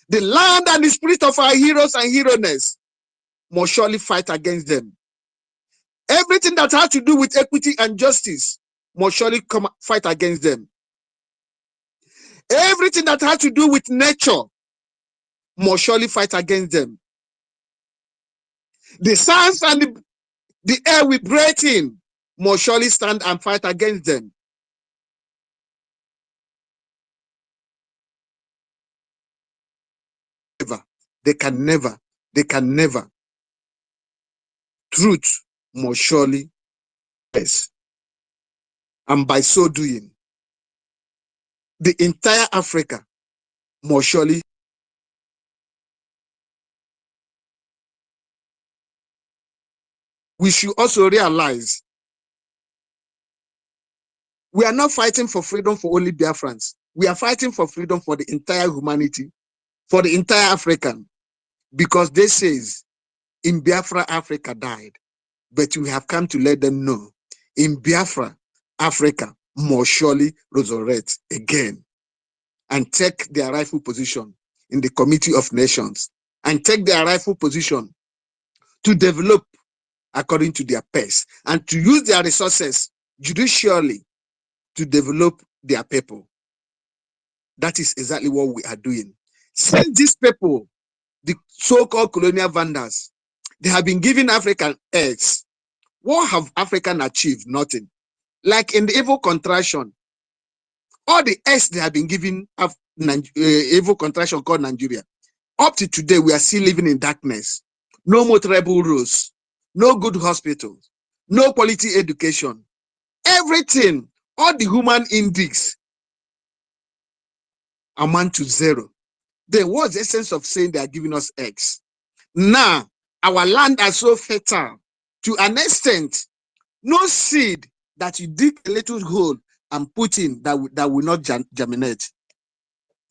The land and the spirit of our heroes and heroines must surely fight against them. Everything that has to do with equity and justice must surely come fight against them. Everything that has to do with nature must surely fight against them. The suns and the air we breathe in must surely stand and fight against them. They can never. Truth must surely yes. And by so doing, the entire Africa must surely. We should also realize we are not fighting for freedom for only Biafrans. We are fighting for freedom for the entire humanity, for the entire African, because they says in Biafra, Africa died. But we have come to let them know in Biafra, Africa must surely resurrect again and take their rightful position in the Committee of Nations and take their rightful position to develop according to their pace and to use their resources judicially to develop their people. That is exactly what we are doing. Since these people, the so-called colonial vandals, they have been giving African eggs. What have African achieved? Nothing. Like in the evil contraction, all the eggs they have been giving evil contraction called Nigeria. Up to today, we are still living in darkness. No more tribal rules, no good hospitals, no quality education. Everything, all the human index amount to zero. Then what's the essence of saying they are giving us eggs? Now, our land are so fertile to an extent, no seed that you dig a little hole and put in that will not germinate.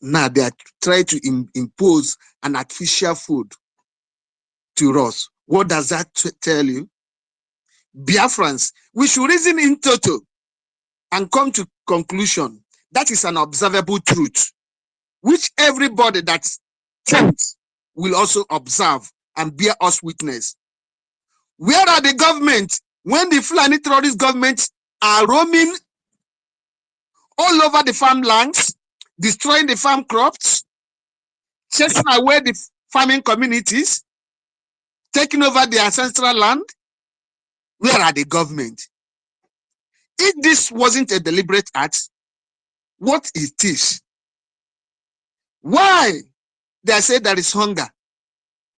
Now they are trying to impose an artificial food to us. What does that tell you? Biafrans, we should reason in total and come to conclusion. That is an observable truth, which everybody that thinks will also observe and bear us witness. Where are the government when the Fulani terrorist governments are roaming all over the farmlands, destroying the farm crops, chasing away the farming communities, taking over the ancestral land? Where are the government? If this wasn't a deliberate act, what is this? Why they say there is hunger?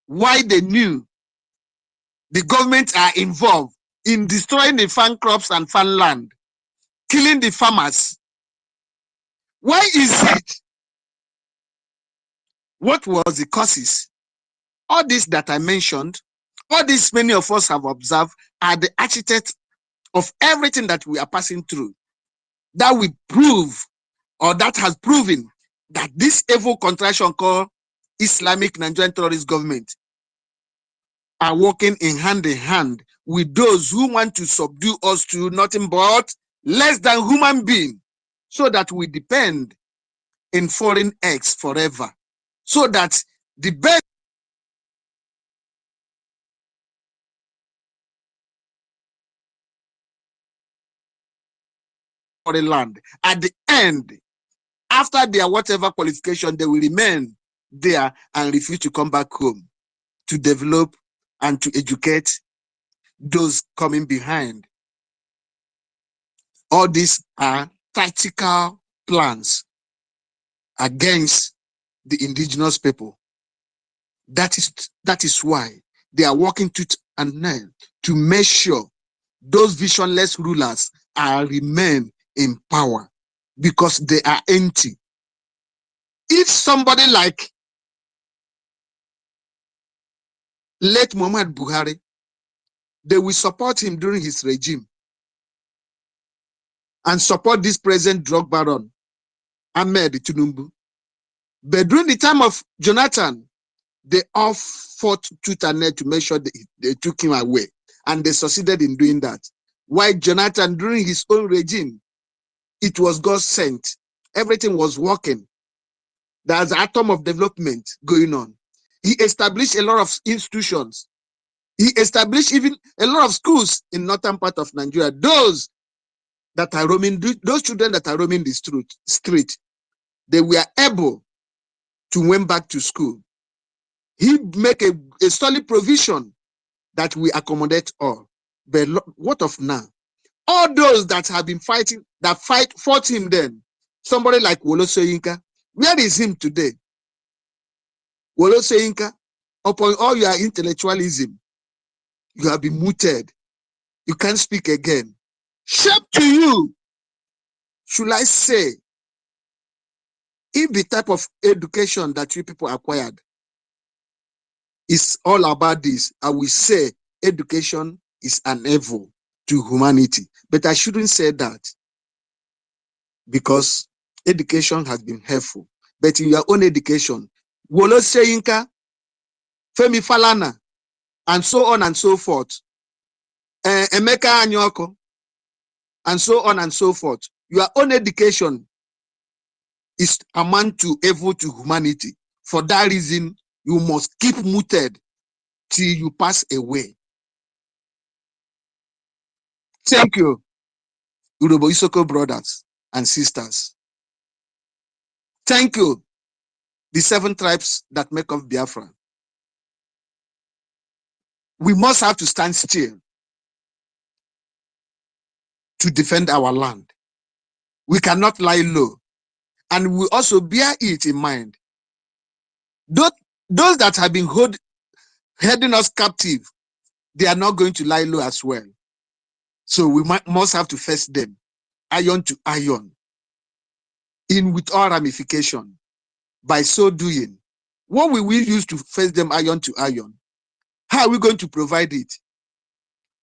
Why they knew the government are involved in destroying the farm crops and farmland, killing the farmers? Why is it? What was the causes? All this that I mentioned, all this many of us have observed, are the architects of everything that we are passing through. That we prove, or that has proven, that this evil contraction called Islamic Nigerian terrorist government are working in hand with those who want to subdue us to nothing but less than human being, so that we depend in foreign eggs forever, so that the best foreign land at the end, after their whatever qualification, they will remain there and refuse to come back home to develop and to educate those coming behind. All these are tactical plans against the indigenous people. That is why they are working tooth and nail to make sure those visionless rulers remain in power, because they are empty. If somebody like late Muhammad Buhari, they will support him during his regime and support this present drug baron, Ahmed Tinubu. But during the time of Jonathan, they all fought tooth and nail to make sure they took him away, and they succeeded in doing that. While Jonathan, during his own regime, it was God sent. Everything was working. There's an atom of development going on. He established a lot of institutions. He established even a lot of schools in northern part of Nigeria. Those that are roaming, those children that are roaming the street, they were able to went back to school. He make a solid provision that we accommodate all. But what of now? All those that have been fighting, that fought him then, somebody like Wolo Soyinka, where is him today? Wolo Soyinka, upon all your intellectualism, you have been muted. You can't speak again. Shame to you, should I say, if the type of education that you people acquired is all about this, I will say education is an evil to humanity. But I shouldn't say that, because education has been helpful. But in your own education, Wolo Soyinka, Femi Falana, and so on and so forth, Emeka Anyoko, and so on and so forth, your own education is amount to evil to humanity. For that reason, you must keep muted till you pass away. Thank you, Urobo Isoko brothers and sisters. Thank you, the 7 tribes that make up Biafra. We must have to stand still to defend our land. We cannot lie low. And we also bear it in mind. Those that have been heading us captive, they are not going to lie low as well. So we must have to face them, iron to iron, with all ramification. By so doing, what will we use to face them iron to iron? How are we going to provide it?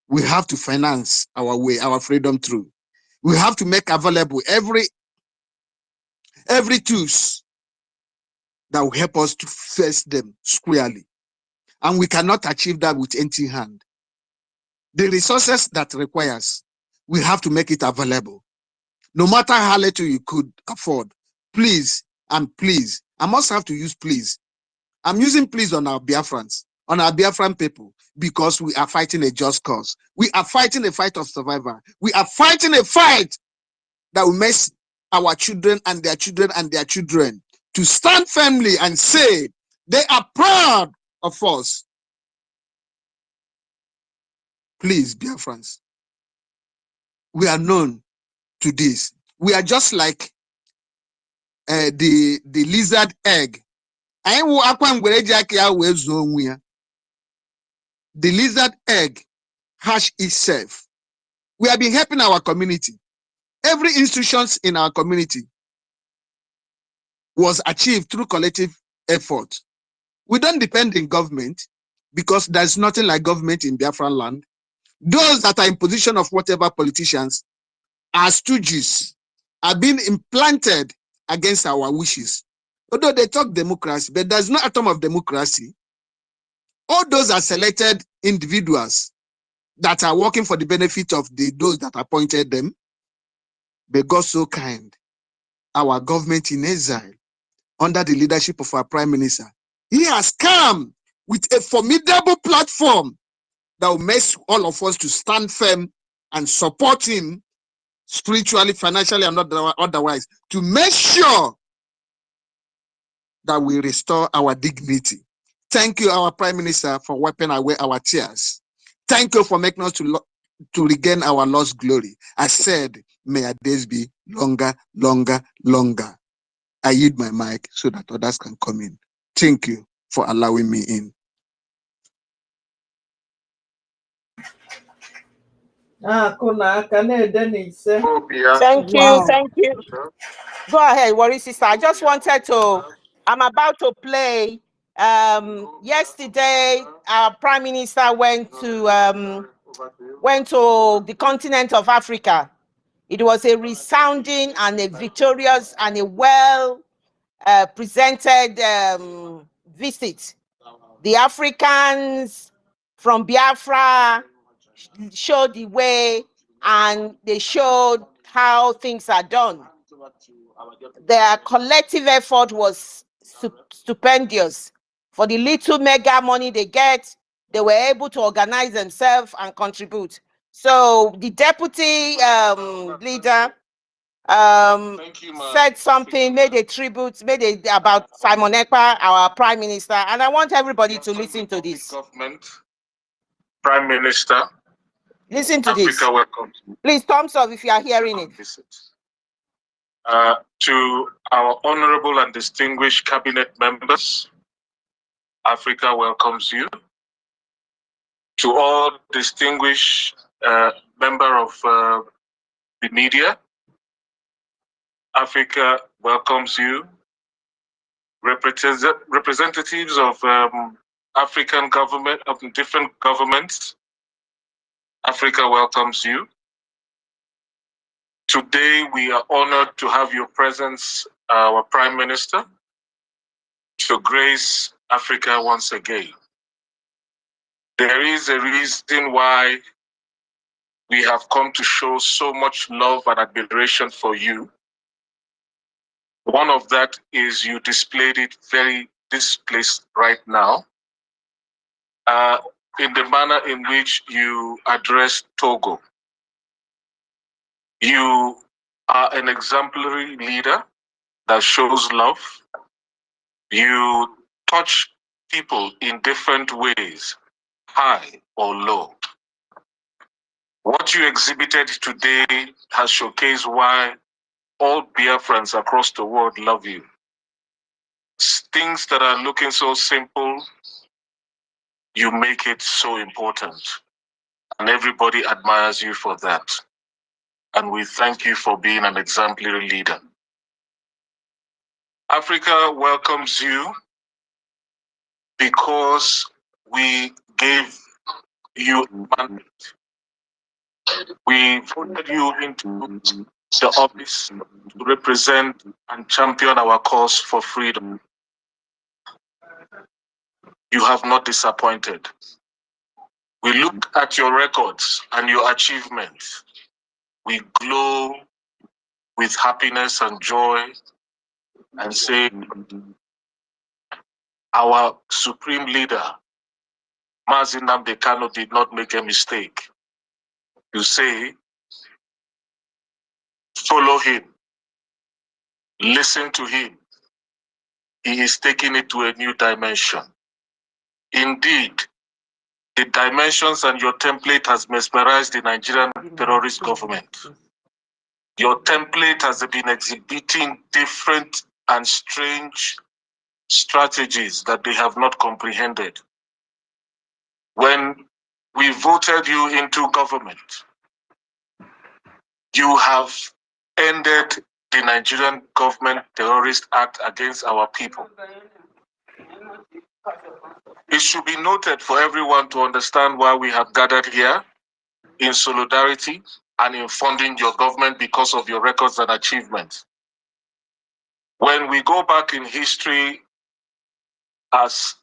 We have to finance our way, our freedom through. We have to make available every tools that will help us to face them squarely. And we cannot achieve that with empty hand. The resources that requires, we have to make it available. No matter how little you could afford, please, and please, I must have to use please. I'm using please on our Biafrans, on our Biafran people, because we are fighting a just cause. We are fighting a fight of survival. We are fighting a fight that will make our children and their children and their children to stand firmly and say they are proud of us. Please, Biafrans, we are known to this. We are just like the lizard egg. The lizard egg hatch itself. We have been helping our community. Every institutions in our community was achieved through collective effort. We don't depend on government, because there's nothing like government in Biafran land. Those that are in position of whatever politicians are stooges, are being implanted against our wishes. Although they talk democracy, but there's no atom of democracy. All those are selected individuals that are working for the benefit of those that appointed them. But God so kind, our government in exile, under the leadership of our Prime Minister, he has come with a formidable platform that will make all of us to stand firm and support him spiritually, financially, and otherwise, to make sure that we restore our dignity. Thank you, our Prime Minister, for wiping away our tears. Thank you for making us to regain our lost glory. I said, may our days be longer, longer, longer. I yield my mic so that others can come in. Thank you for allowing me in. Thank you, Wow. thank you. Go ahead, worry sister. I just wanted to, I'm about to play. Yesterday, our Prime Minister went to the continent of Africa. It was a resounding and a victorious and a well presented visit. The Africans from Biafra showed the way, and they showed how things are done. Their collective effort was stupendous. For the little mega money they get, they were able to organize themselves and contribute. So the deputy leader said something, made a tribute, about Simon Ekpa, our Prime Minister, and I want everybody to listen to this. Government, Prime Minister, listen to this. Africa welcomes you. Please, thumbs up if you are hearing it. To our honorable and distinguished cabinet members, Africa welcomes you. To all distinguished member of the media, Africa welcomes you. Representatives of African government, of different governments, Africa welcomes you. Today, we are honored to have your presence, our Prime Minister, to grace Africa once again. There is a reason why we have come to show so much love and admiration for you. One of that is you displayed it this place right now, in the manner in which you addressed Togo. You are an exemplary leader that shows love. You touch people in different ways, high or low. What you exhibited today has showcased why all Biafrans across the world love you. Things that are looking so simple, you make it so important. And everybody admires you for that. And we thank you for being an exemplary leader. Africa welcomes you because we gave you a mandate. We voted you into the office to represent and champion our cause for freedom. You have not disappointed. We look at your records and your achievements. We glow with happiness and joy and say, our supreme leader, Mazi Nnamdi Kanu, did not make a mistake. You say, follow him, listen to him. He is taking it to a new dimension. Indeed, the dimensions and your template has mesmerized the Nigerian terrorist government. Your template has been exhibiting different and strange strategies that they have not comprehended. When we voted you into government, you have ended the Nigerian government terrorist act against our people. It should be noted for everyone to understand why we have gathered here in solidarity and in funding your government because of your records and achievements. When we go back in history, as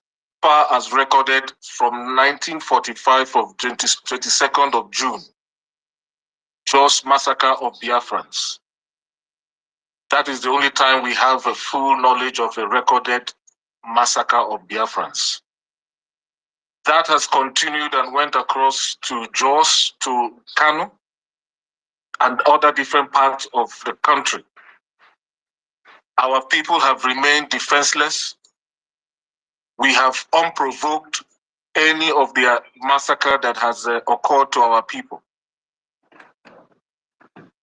far as recorded from 1945 of 22nd of June, Jos massacre of Biafrans. That is the only time we have a full knowledge of a recorded massacre of Biafrans. That has continued and went across to Jos, to Kano, and other different parts of the country. Our people have remained defenseless. We have unprovoked any of the massacre that has occurred to our people.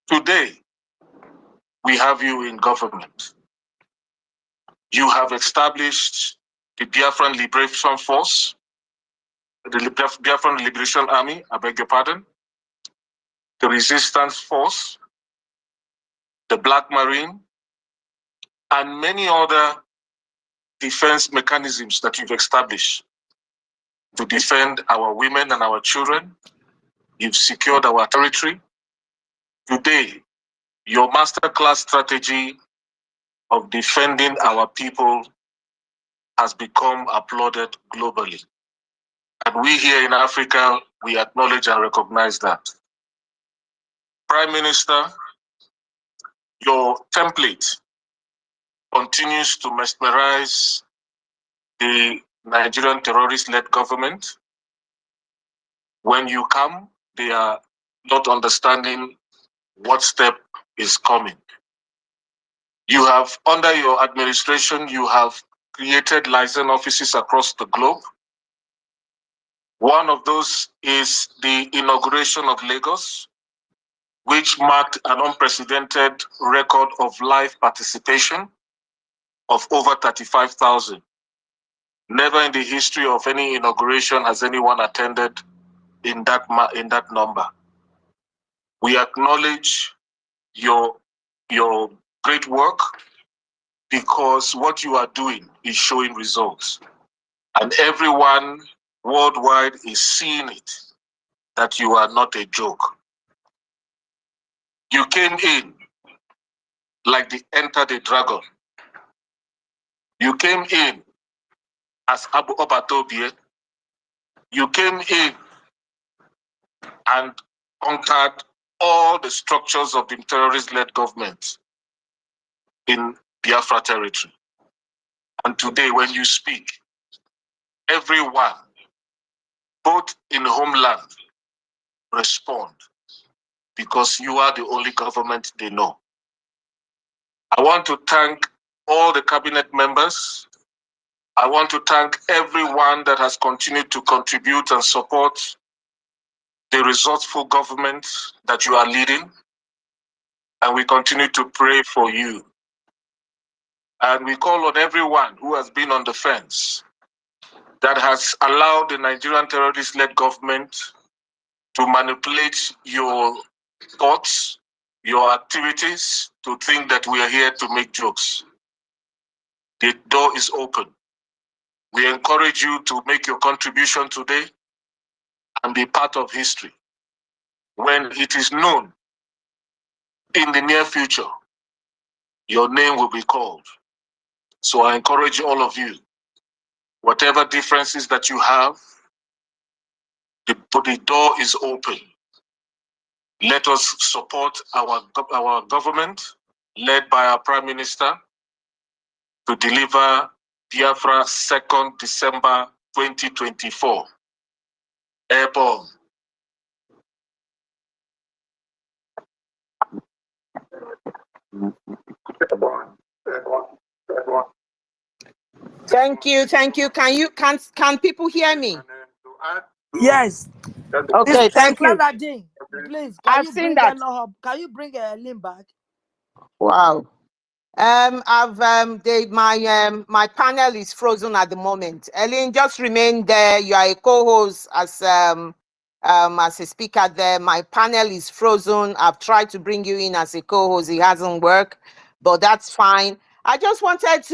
Today, we have you in government. You have established the Biafran Liberation Force, the Biafran Liberation Army, I beg your pardon, the Resistance Force, the Black Marine, and many other defense mechanisms that you've established to defend our women and our children. You've secured our territory. Today, your masterclass strategy of defending our people has become applauded globally. And we here in Africa, we acknowledge and recognize that. Prime Minister, your template continues to mesmerize the Nigerian terrorist-led government. When you come, they are not understanding what step is coming. You have, under your administration, you have created liaison offices across the globe. One of those is the inauguration of Lagos, which marked an unprecedented record of live participation of over 35,000. Never in the history of any inauguration has anyone attended in that number. We acknowledge your great work, because what you are doing is showing results. And everyone worldwide is seeing it, that you are not a joke. You came in like the Enter the Dragon. You came in as Abu Obatobie. You came in and conquered all the structures of the terrorist-led government in Biafra territory. And today, when you speak, everyone, both in the homeland, respond, because you are the only government they know. I want to thank all the cabinet members. I want to thank everyone that has continued to contribute and support the resourceful government that you are leading. And we continue to pray for you. And we call on everyone who has been on the fence, that has allowed the Nigerian terrorist-led government to manipulate your thoughts, your activities, to think that we are here to make jokes. The door is open. We encourage you to make your contribution today and be part of history. When it is known in the near future, your name will be called. So I encourage all of you, whatever differences that you have, the door is open. Let us support our government, led by our Prime Minister, to deliver Biafra 2nd December 2024. Airborne. Thank you, thank you. Can people hear me? Yes. Okay, thank you. Nadine, please, I've seen that. Can you bring a link back? Wow. My panel is frozen at the moment. Ellen, just remain there. You are a co-host as a speaker there. My panel is frozen. I've tried to bring you in as a co-host. It hasn't worked, but that's fine. I just wanted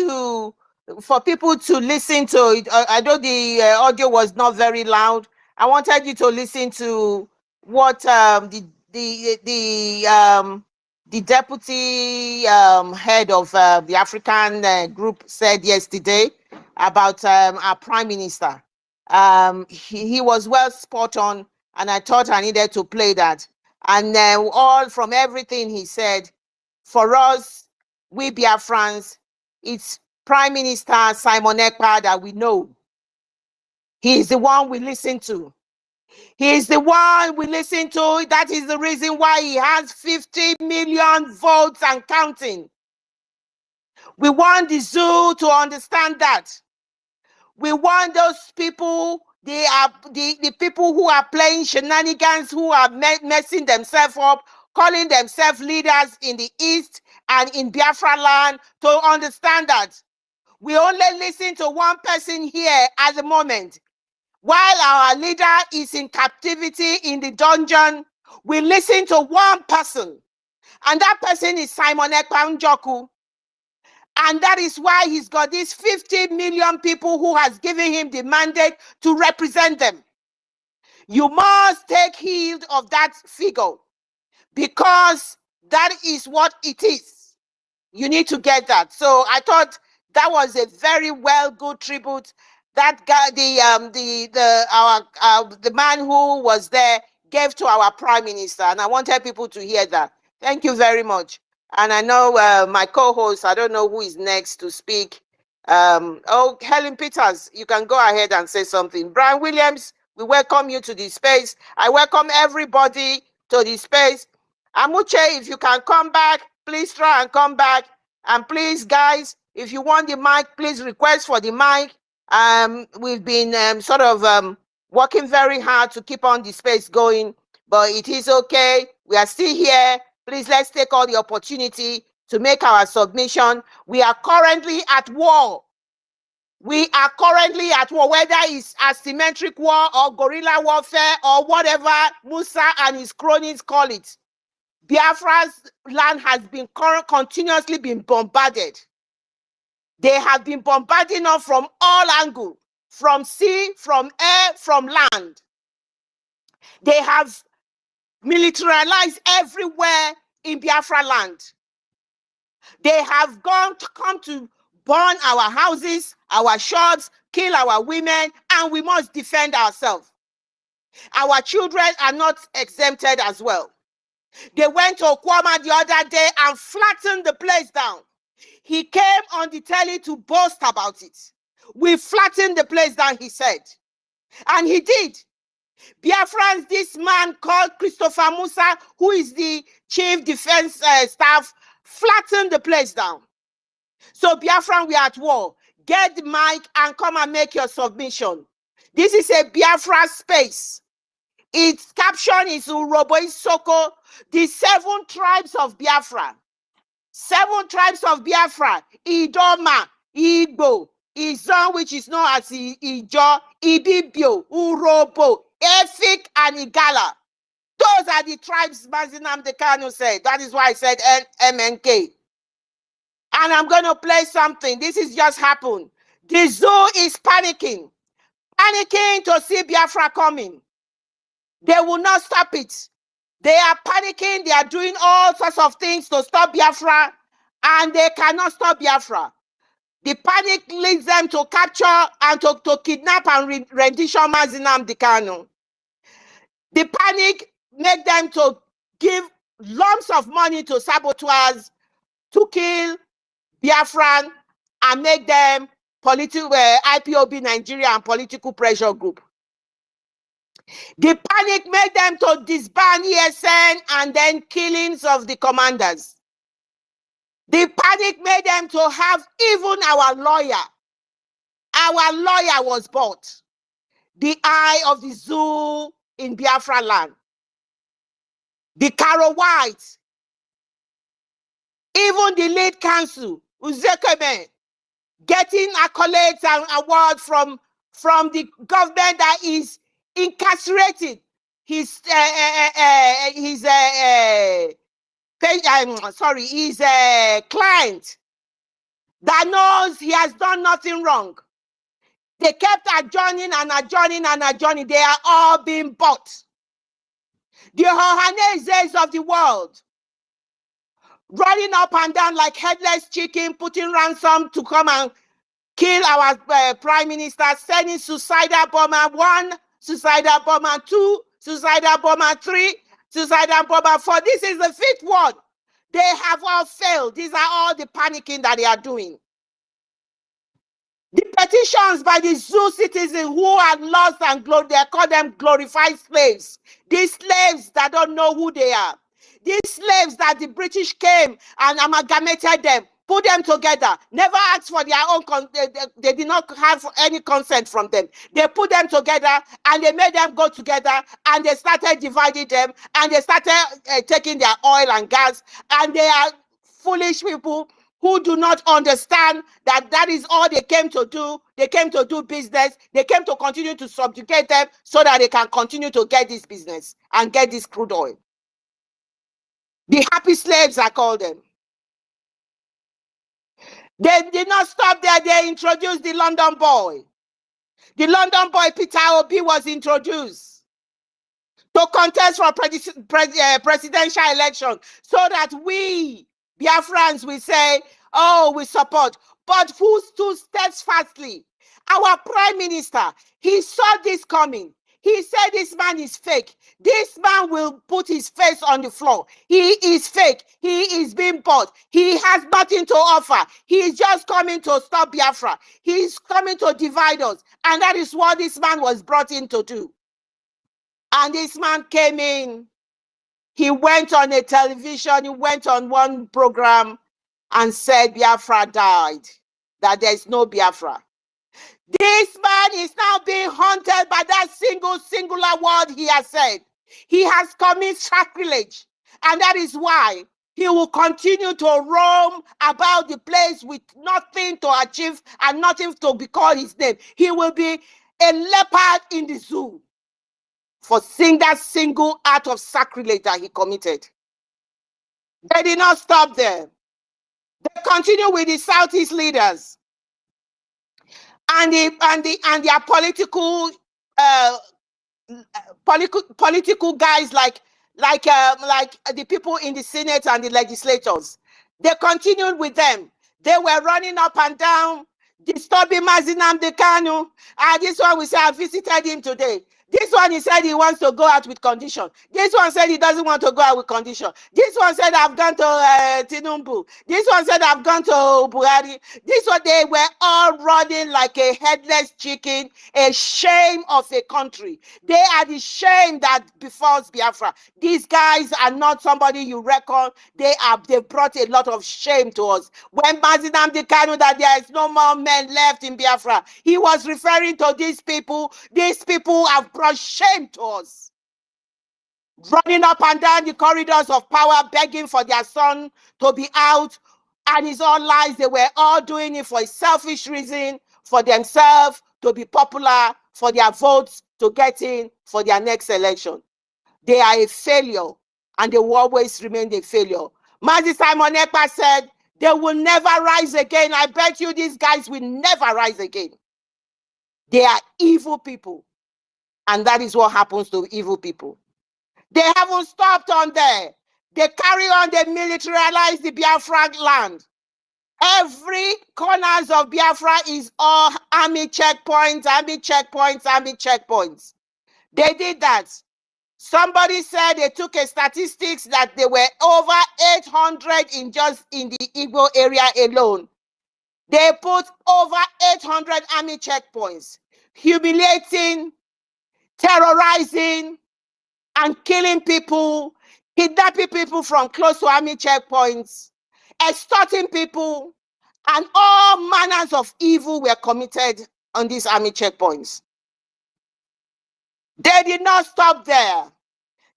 for people to listen to it. I know the audio was not very loud. I wanted you to listen to what the deputy head of the African group said yesterday about our prime minister. He was well spot on, and I thought I needed to play that. And all from everything he said, for us, we Biafrans, it's Prime Minister Simon Ekpa that we know. He is the one we listen to. He is the one we listen to. That is the reason why he has 50 million votes and counting. We want the zoo to understand that. We want those people, the people who are playing shenanigans, who are messing themselves up, calling themselves leaders in the East and in Biafra land, to understand that. We only listen to one person here at the moment. While our leader is in captivity in the dungeon, we listen to one person. And that person is Simon Ekpa Njoku. And that is why he's got these 50 million people who has given him the mandate to represent them. You must take heed of that figure, because that is what it is. You need to get that. So I thought that was a very good tribute. That guy, the man who was there, gave to our prime minister, and I wanted people to hear that. Thank you very much. And I know my co-host, I don't know who is next to speak. Helen Peters, you can go ahead and say something. Brian Williams, we welcome you to this space. I welcome everybody to this space. Amuche, if you can come back, please try and come back. And please, guys, if you want the mic, please request for the mic. We've been working very hard to keep on the space going, but it is okay. We are still here. Please, let's take all the opportunity to make our submission. We are currently at war. We are currently at war, whether it's asymmetric war or guerrilla warfare or whatever Musa and his cronies call it. Biafra's land has been continuously been bombarded. They have been bombarding us from all angles, from sea, from air, from land. They have militarized everywhere in Biafra land. They have come to burn our houses, our shops, kill our women, and we must defend ourselves. Our children are not exempted as well. They went to Okwama the other day and flattened the place down. He came on the telly to boast about it. We flattened the place down, he said. And he did. Biafrans, this man called Christopher Musa, who is the chief defense staff, flattened the place down. So Biafran, we are at war. Get the mic and come and make your submission. This is a Biafra space. Its caption is Urobo Isoko, the 7 tribes of Biafra. 7 tribes of Biafra: Idoma, Igbo, Izon, which is known as Ijo, Ibibio, Urobo, Efik, and Igala. Those are the tribes Mazinam Dekano said. That is why I said MNK. And I'm going to play something. This has just happened. The zoo is panicking to see Biafra coming. They will not stop it. They are panicking. They are doing all sorts of things to stop Biafra, and they cannot stop Biafra. The panic leads them to capture and to kidnap and rendition Mazinam Dekano. The panic makes them to give lumps of money to saboteurs to kill Biafran and make them political IPOB Nigeria and political pressure group. The panic made them to disband ESN and then killings of the commanders. The panic made them to have even our lawyer. Our lawyer was bought. The eye of the zoo in Biafra land. The Caro White. Even the lead counsel, Uzekeme, getting accolades and awards from the government that is incarcerated his client that knows he has done nothing wrong. They kept adjourning and adjourning and adjourning. They are all being bought. The Ohanezes of the world running up and down like headless chicken, putting ransom to come and kill our prime minister, sending suicidal bomber 1, suicidal bomber 2, suicidal bomber 3, suicidal bomber 4. This is the 5th one. They have all failed. These are all the panicking that they are doing. The petitions by the zoo citizens who are lost and they call them glorified slaves. These slaves that don't know who they are. These slaves that the British came and amalgamated them, put them together, never asked for their own, they did not have any consent from them. They put them together and they made them go together and they started dividing them and they started taking their oil and gas, and they are foolish people who do not understand that that is all they came to do. They came to do business. They came to continue to subjugate them so that they can continue to get this business and get this crude oil. The happy slaves, I call them. They did not stop there. They introduced the London boy. The London boy, Peter Obi, was introduced to contest for presidential election so that we, Biafrans, will say, oh, we support. But who stood steadfastly? Our prime minister, he saw this coming. He said this man is fake. This man will put his face on the floor. He is fake. He is being bought. He has nothing to offer. He is just coming to stop Biafra. He is coming to divide us. And that is what this man was brought in to do. And this man came in He went on a television, he went on one program and said Biafra died, that there's no Biafra. This man is now being haunted by that singular word he has said. He has committed sacrilege, and that is why he will continue to roam about the place with nothing to achieve and nothing to be called his name. He will be a leopard in the zoo for seeing that single act of sacrilege that he committed. They did not stop there. They continue with the Southeast leaders and their political guys like the people in the Senate and the legislators. They continued with them. They were running up and down, disturbing Nnamdi Kanu. This one, we say, I visited him today. This one, he said he wants to go out with condition. This one said he doesn't want to go out with condition. This one said, I've gone to Tinubu. This one said, I've gone to Buhari. This one, they were all running like a headless chicken, a shame of a country. They are the shame that befalls Biafra. These guys are not somebody you reckon. They've brought a lot of shame to us. When Nnamdi Kanu that there is no more men left in Biafra, he was referring to these people. These people have brought shame to us. Running up and down the corridors of power, begging for their son to be out. And it's all lies. They were all doing it for a selfish reason, for themselves, to be popular, for their votes to get in for their next election. They are a failure, and they will always remain a failure. Mazi Simon Ekpa said, they will never rise again. I bet you these guys will never rise again. They are evil people. And that is what happens to evil people. They haven't stopped on there. They carry on, they militarize the Biafra land. Every corners of Biafra is all army checkpoints, army checkpoints, army checkpoints. They did that. Somebody said they took a statistics that there were over 800 in the Igbo area alone. They put over 800 army checkpoints, humiliating, terrorizing, and killing people, kidnapping people from close to army checkpoints, extorting people, and all manners of evil were committed on these army checkpoints. They did not stop there.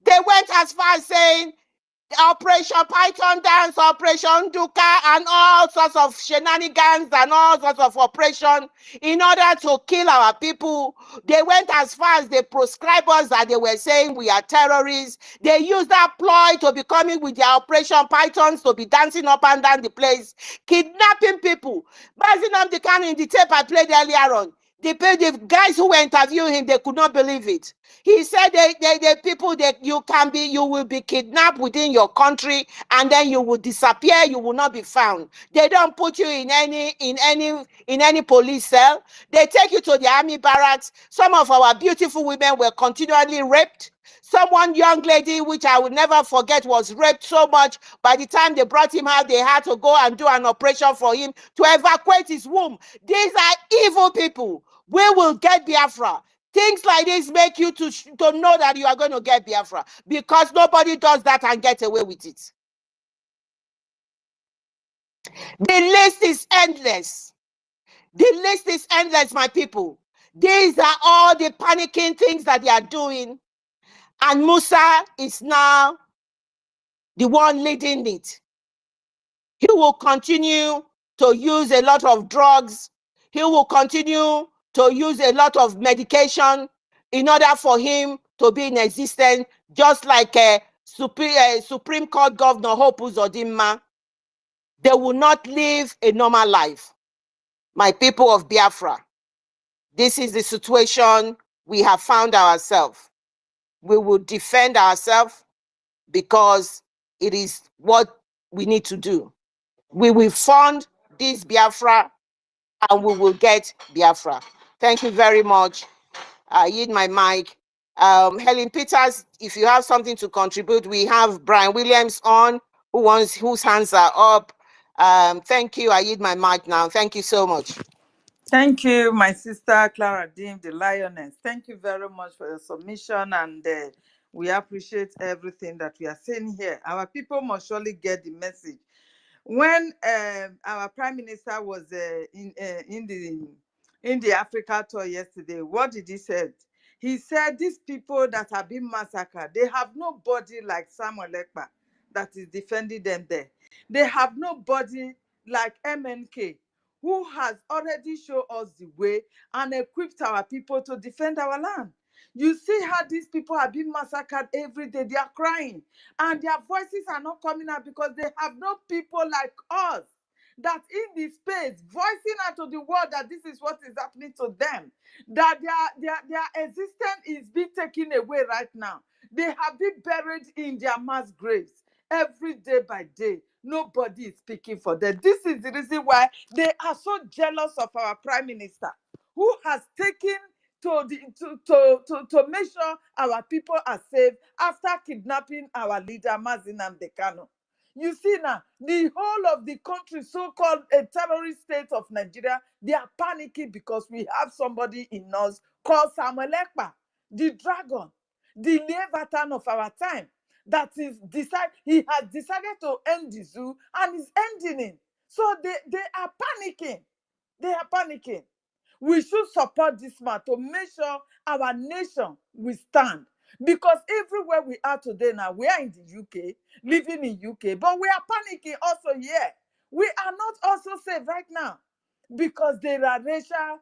They went as far as saying Operation Python Dance, Operation Duka, and all sorts of shenanigans and all sorts of operation in order to kill our people. They went as far as the proscribers that they were saying we are terrorists. They used that ploy to be coming with their Operation Pythons to be dancing up and down the place, kidnapping people. Nnamdi Kanu in the tape I played earlier on, the guys who were interviewing him, they could not believe it. He said the people that you will be kidnapped within your country and then you will disappear, you will not be found. They don't put you in any police cell. They take you to the army barracks. Some of our beautiful women were continually raped. One young lady, which I will never forget, was raped so much. By the time they brought him out, they had to go and do an operation for him to evacuate his womb. These are evil people. We will get Biafra. Things like this make you to know that you are going to get Biafra, because nobody does that and get away with it. The list is endless. The list is endless, my people. These are all the panicking things that they are doing. And Musa is now the one leading it. He will continue to use a lot of drugs. He will continue to use a lot of medication in order for him to be in existence, just like Supreme Court Governor Hope Uzodinma. They will not live a normal life. My people of Biafra, this is the situation we have found ourselves. We will defend ourselves because it is what we need to do. We will fund this Biafra and we will get Biafra. Thank you very much. I yield my mic. Helen Peters, if you have something to contribute, we have Brian Williams on, whose hands are up. Thank you. I yield my mic now. Thank you so much. Thank you, my sister Clara Deem, the Lioness. Thank you very much for your submission, and We appreciate everything that we are saying here. Our people must surely get the message. When our Prime Minister was in the Africa tour yesterday, what did he say? He said these people that have been massacred, they have nobody like Samuel Ekpa that is defending them there. They have nobody like MNK, who has already shown us the way and equipped our people to defend our land. You see how these people are being massacred every day. They are crying and their voices are not coming out because they have no people like us that in this space voicing out to the world that this is what is happening to them, that their existence is being taken away right now. They have been buried in their mass graves every day by day. Nobody is speaking for them. This is the reason why they are so jealous of our Prime Minister, who has taken to make sure our people are safe after kidnapping our leader Mazi Nnamdi Kanu. You see now, the whole of the country, so-called a terrorist state of Nigeria, they are panicking because we have somebody in us called Samuel Ekpa, the dragon, the Leviathan of our time, that is he has decided to end the zoo and is ending it. So they are panicking. They are panicking. We should support this man to make sure our nation will stand. Because everywhere we are today now, we are in the UK, living in UK, but we are panicking also here. We are not also safe right now because there are racial,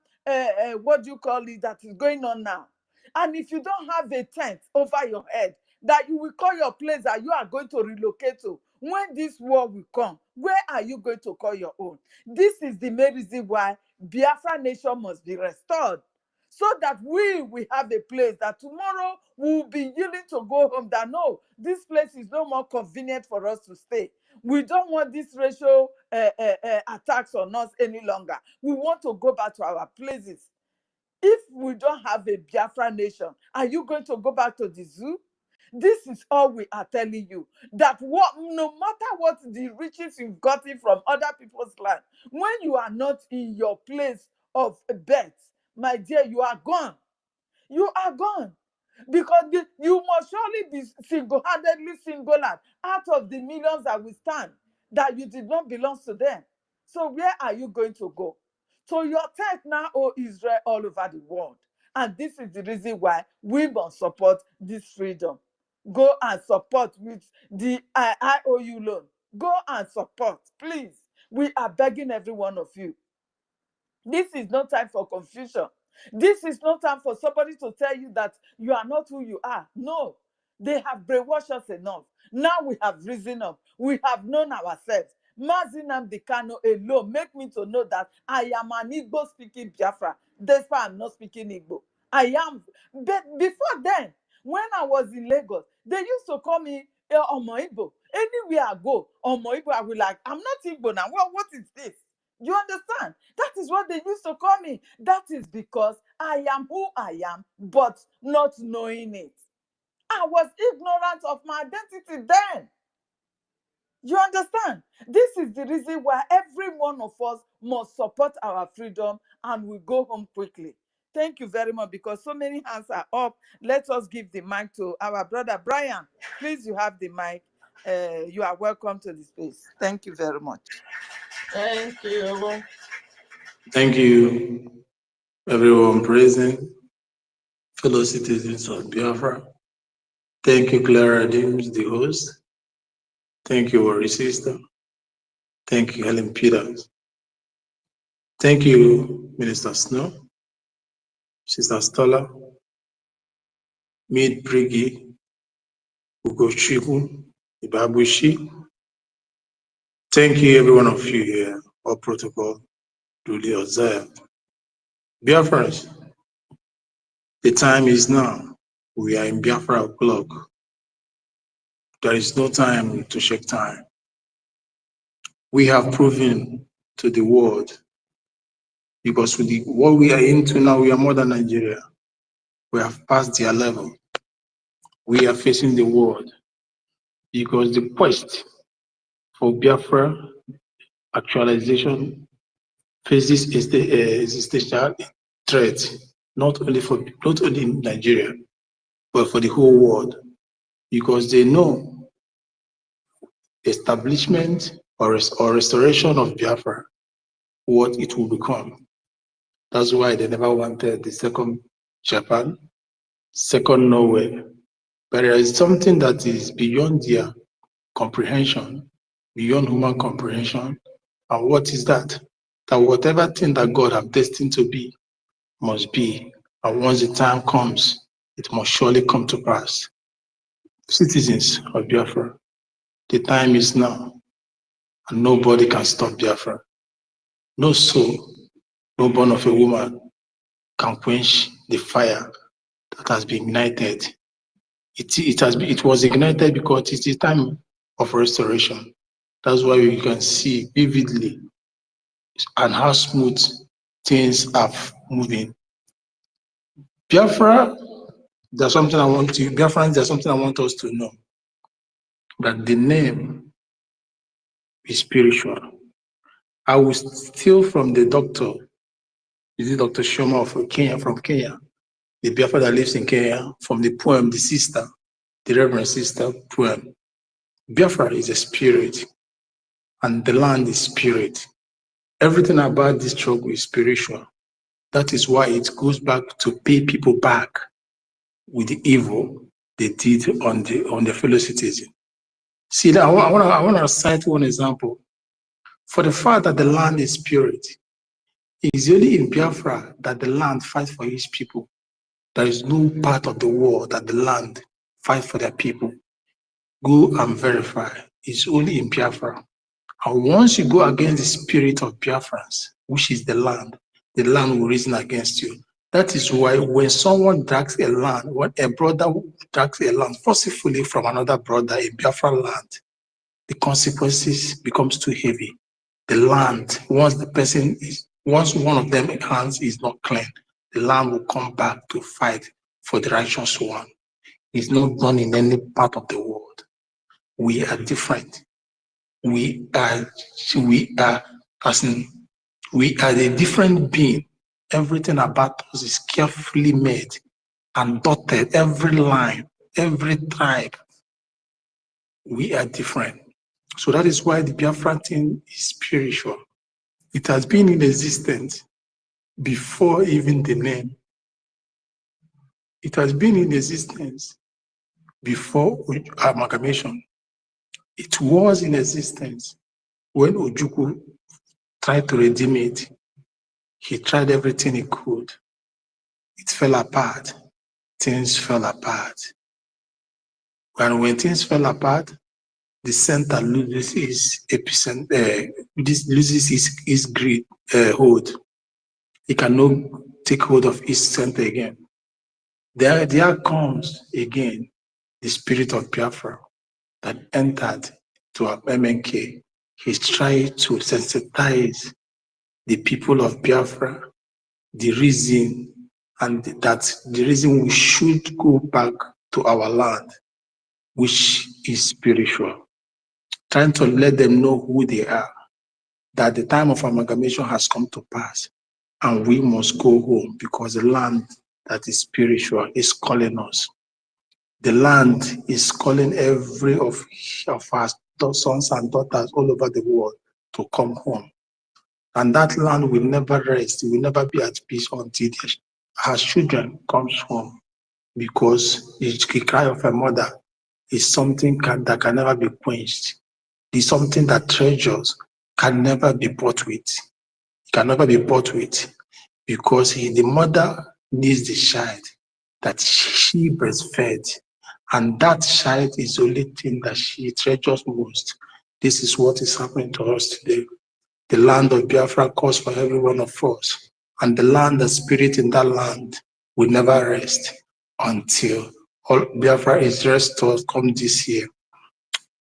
what do you call it, that is going on now. And if you don't have a tent over your head, that you will call your place that you are going to relocate to, when this war will come, where are you going to call your own? This is the main reason why Biafra nation must be restored, so that we will have a place that tomorrow we will be willing to go home, that no, this place is no more convenient for us to stay. We don't want these racial attacks on us any longer. We want to go back to our places. If we don't have a Biafra nation, are you going to go back to the zoo? This is all we are telling you, that no matter what the riches you've gotten from other people's land, when you are not in your place of birth, my dear, you are gone. You are gone. Because you must surely be single-handedly singled out of the millions that will stand, that you did not belong to them. So where are you going to go? So your tent now, oh Israel, all over the world. And this is the reason why we must support this freedom. Go and support with the IOU loan. Go and support, please. We are begging every one of you. This is no time for confusion. This is no time for somebody to tell you that you are not who you are. No, they have brainwashed us enough. Now we have risen up. We have known ourselves. Mazi Nnamdi Kanu alone make me to know that I am an Igbo speaking Biafra. That's why I'm not speaking Igbo. I am. But before then, when I was in Lagos, they used to call me Omo Igbo. Anywhere I go, Omo Igbo, I will like, I'm not Igbo now. Well, what is this? You understand? That is what they used to call me. That is because I am who I am, but not knowing it. I was ignorant of my identity then. You understand? This is the reason why every one of us must support our freedom and we go home quickly. Thank you very much, because so many hands are up. Let us give the mic to our brother Brian. Please, you have the mic. You are welcome to the space. Thank you very much. Thank you. Thank you, everyone present, fellow citizens of Biafra. Thank you, Clara Dims, the host. Thank you, Worry Sister. Thank you, Helen Peters. Thank you, Minister Snow, Sister Stola, Mid Briggy, Ugochukwu, Ibabushi. Thank you, every one of you here, all protocol duly observed. Biafrans, the time is now. We are in Biafra o'clock. There is no time to check time. We have proven to the world, because with what we are into now, we are more than Nigeria. We have passed their level. We are facing the world, because the quest for Biafra actualization faces existential threat, not only in Nigeria, but for the whole world. because they know establishment or restoration of Biafra, what it will become. That's why they never wanted the second Japan, second Norway. But there is something that is beyond their comprehension, beyond human comprehension. And what is that? That whatever thing that God has destined to be must be. And once the time comes, it must surely come to pass. Citizens of Biafra, the time is now, and nobody can stop Biafra. No soul, no born of a woman can quench the fire that has been ignited. It was ignited because it's the time of restoration. That's why you can see vividly and how smooth things are moving. Biafra, there's something I want us to know. That the name is spiritual. I will steal from the doctor, is it Dr. Shoma from Kenya, the Biafra that lives in Kenya, from the poem, the sister, the Reverend Sister poem. Biafra is a spirit, and the land is spirit. Everything about this struggle is spiritual. That is why it goes back to pay people back with the evil they did on the fellow citizen. See, I want to cite one example. For the fact that the land is spirit, it is only in Biafra that the land fights for its people. There is no part of the world that the land fights for their people. Go and verify. It's only in Biafra. And once you go against the spirit of Biafrans, which is the land will reason against you. That is why when someone drags a land, when a brother drags a land forcefully from another brother in Biafra land, the consequences becomes too heavy. The land, once one of them hands is not clean, the land will come back to fight for the righteous one. It's not done in any part of the world. We are different. We are a different being. Everything about us is carefully made and dotted. Every line, every tribe. We are different. So that is why the Biafra thing is spiritual. It has been in existence before even the name. It has been in existence before amalgamation. It was in existence when Ojukwu tried to redeem it. He tried everything he could. It fell apart. Things fell apart. And when things fell apart, the center loses his greed hold. He cannot take hold of his center again. There comes again the spirit of Biafra that entered to our MNK. He's trying to sensitize the people of Biafra, the reason we should go back to our land, which is spiritual. Trying to let them know who they are, that the time of amalgamation has come to pass, and we must go home because the land that is spiritual is calling us. The land is calling every of our sons and daughters all over the world to come home. And that land will never rest, it will never be at peace until her children comes home, because the cry of a mother is something that can never be quenched. It's something that treasures can never be bought with. It can never be bought with, because the mother needs the child that she breastfed, and that child is the only thing that she treasures most. This is what is happening to us today. The land of Biafra calls for every one of us, and the land, the spirit in that land will never rest until all Biafra is restored come this year.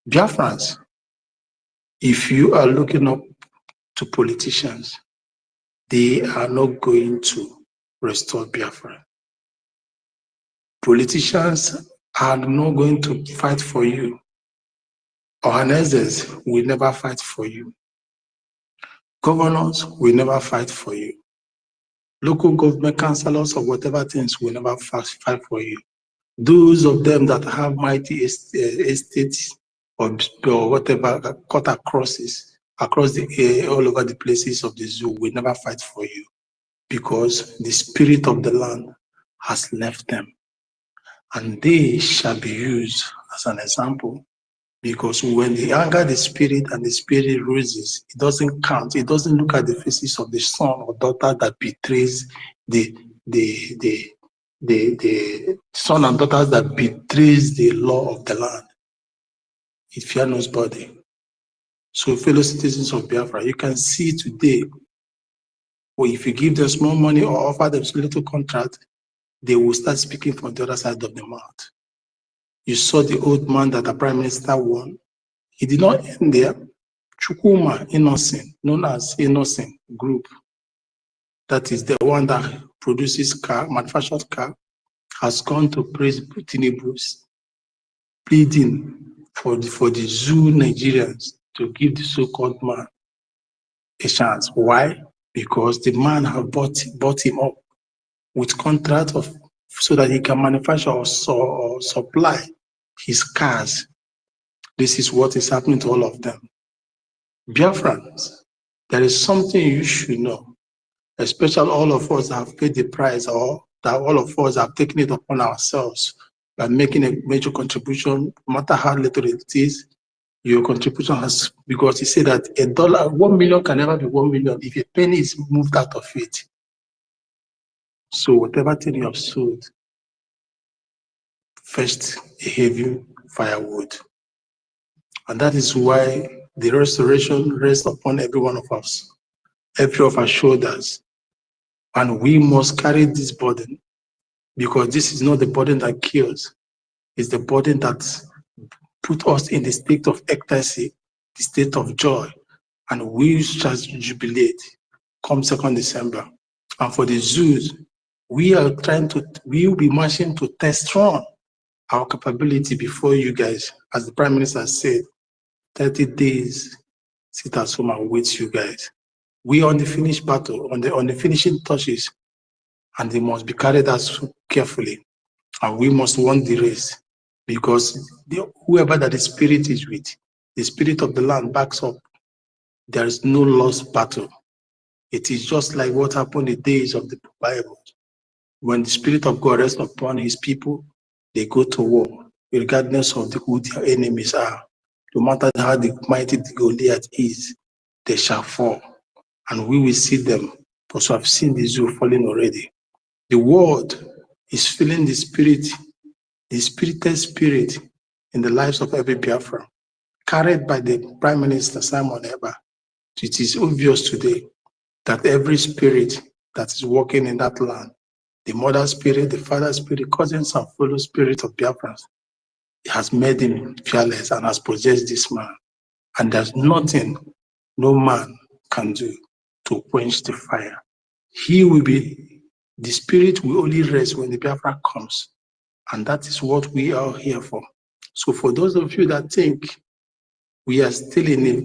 Biafrans, if you are looking up to politicians, they are not going to restore Biafra. Politicians are not going to fight for you. Organizers will never fight for you. Governors will never fight for you. Local government councillors or whatever things will never fight for you. Those of them that have mighty estates or whatever cut across the all over the places of the zoo will never fight for you, because the spirit of the land has left them, and they shall be used as an example. Because when they anger the spirit and the spirit rises, it doesn't count. It doesn't look at the faces of the son or daughter that betrays the son and daughters that betrays the law of the land. It fears nobody. So, fellow citizens of Biafra, you can see today, or if you give them small money or offer them a little contract, they will start speaking from the other side of the mouth. You saw the old man that the prime minister won. He did not end there. Chukuma Innocent, known as Innocent Group, that is the one that produces car, manufactured car, has gone to praise Tinubu's, pleading for the zoo Nigerians to give the so-called man a chance. Why? Because the man have bought him up with contract so that he can manufacture or supply his cars. This is what is happening to all of them. Biafrans, there is something you should know, especially all of us that have paid the price, or that all of us have taken it upon ourselves by making a major contribution, no matter how little it is. Your contribution has, because he said that $1 million can never be 1 million if a penny is moved out of it. So whatever thing you have sold, fetched a heavy firewood. And that is why the restoration rests upon every one of us, every of our shoulders. And we must carry this burden, because this is not the burden that kills. It's the burden that put us in the state of ecstasy, the state of joy, and we shall jubilate come 2nd December. And for the zoos, we will be marching to test strong our capability before you guys. As the Prime Minister said, 30 days, sit at home and wait you guys. We are on the finished battle, on the finishing touches, and they must be carried out carefully. And we must win the race, because whoever that the spirit is with, the spirit of the land backs up. There is no lost battle. It is just like what happened in the days of the Bible. When the spirit of God rests upon his people, they go to war, regardless of who their enemies are. No matter how the mighty Goliath is, they shall fall, and we will see them, because we have seen the zoo falling already. The world is feeling the spirited spirit in the lives of every Biafran, carried by the Prime Minister Simon Eba. It is obvious today that every spirit that is working in that land, the mother spirit, the father spirit, cousins and fellow spirit of Biafrans, has made him fearless and has possessed this man. And there's nothing no man can do to quench the fire. The spirit will only rest when the Biafra comes. And that is what we are here for. So for those of you that think we are still in a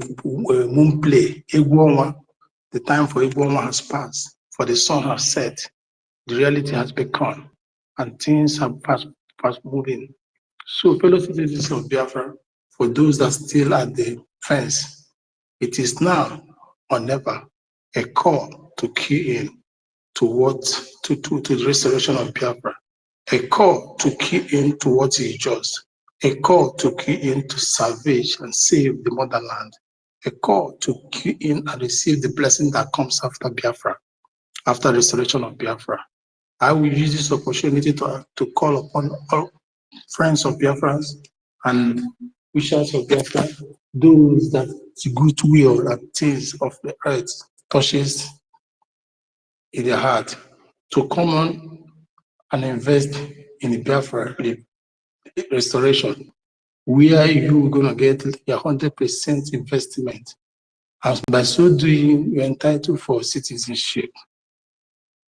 moon play, the time for Egwonwa has passed, for the sun has set, the reality has become, and things have fast moving. So fellow citizens of Biafra, for those that still at the fence, it is now or never a call to key in to the restoration of Biafra, a call to key in to what is just, a call to key in to salvage and save the motherland, a call to key in and receive the blessing that comes after Biafra, after restoration of Biafra. I will use this opportunity to call upon all friends of Biafrans and wishers of Biafra, those that goodwill that things of the earth touches in their heart, to come on and invest in the Biafra restoration, where you're going to get 100% investment. And by so doing, you're entitled for citizenship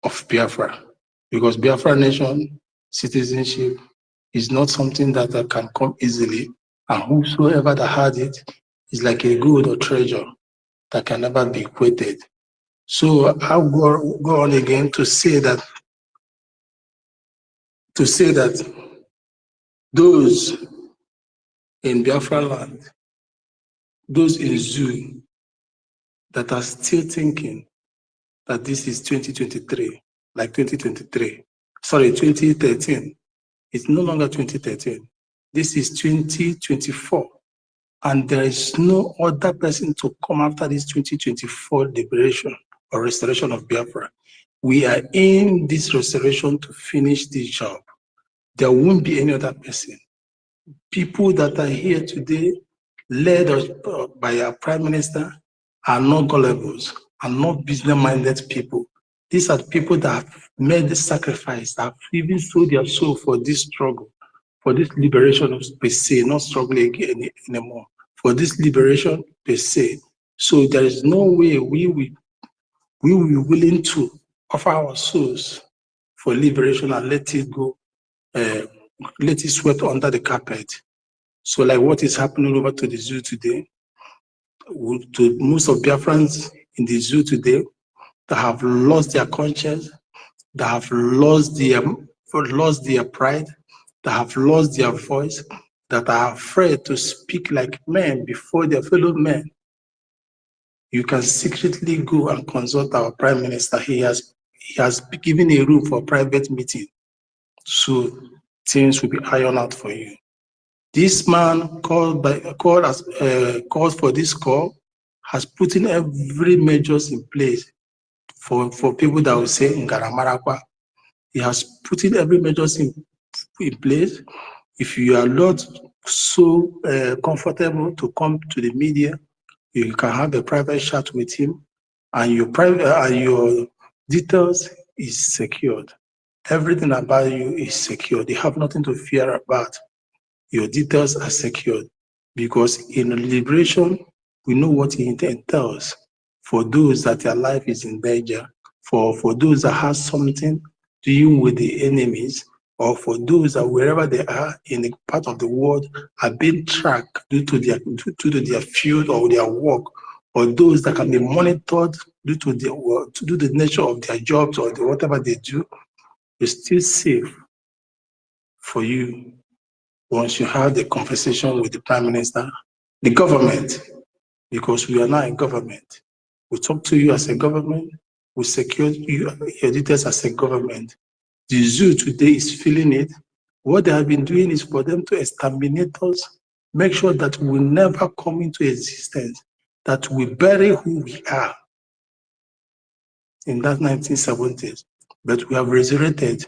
of Biafra, because Biafra nation citizenship is not something that can come easily, and whosoever that had it is like a gold or treasure that can never be equated. So I'll go on again to say that those in Biafra land, those in zoo that are still thinking that this is 2023, like 2023, sorry, 2013. It's no longer 2013. This is 2024. And there is no other person to come after this 2024 liberation or restoration of Biafra. We are in this restoration to finish this job. There won't be any other person. People that are here today, led by our Prime Minister, are not gullibles, are not business-minded people. These are people that have made the sacrifice, that have even sold their soul for this struggle, for this liberation of per se, not struggling again anymore, for this liberation per se. So there is no way we will be willing to offer our souls for liberation and let it go, let it swept under the carpet. So like what is happening over to the zoo today, to most of Biafrans in the zoo today that have lost their conscience, that have lost their pride, that have lost their voice, that are afraid to speak like men before their fellow men. You can secretly go and consult our Prime Minister. He has given a room for private meeting, so things will be ironed out for you. This man called for this call has put in every measures in place for people that will say Ngaramarakwa. He has put in every measures in place. If you are not so comfortable to come to the media, you can have a private chat with him, and your details is secured. Everything about you is secured. You have nothing to fear about. Your details are secured, because in liberation, we know what it entails for those that their life is in danger, for those that have something doing with the enemies, or for those that wherever they are in the part of the world are being tracked due to their field or their work, or those that can be monitored due to the nature of their jobs or whatever they do, it's still safe for you. Once you have the conversation with the Prime Minister, the government, because we are now in government, we talk to you as a government, we secure your details as a government. The zoo today is feeling it. What they have been doing is for them to exterminate us, make sure that we never come into existence, that we bury who we are in that 1970s. But we have resurrected,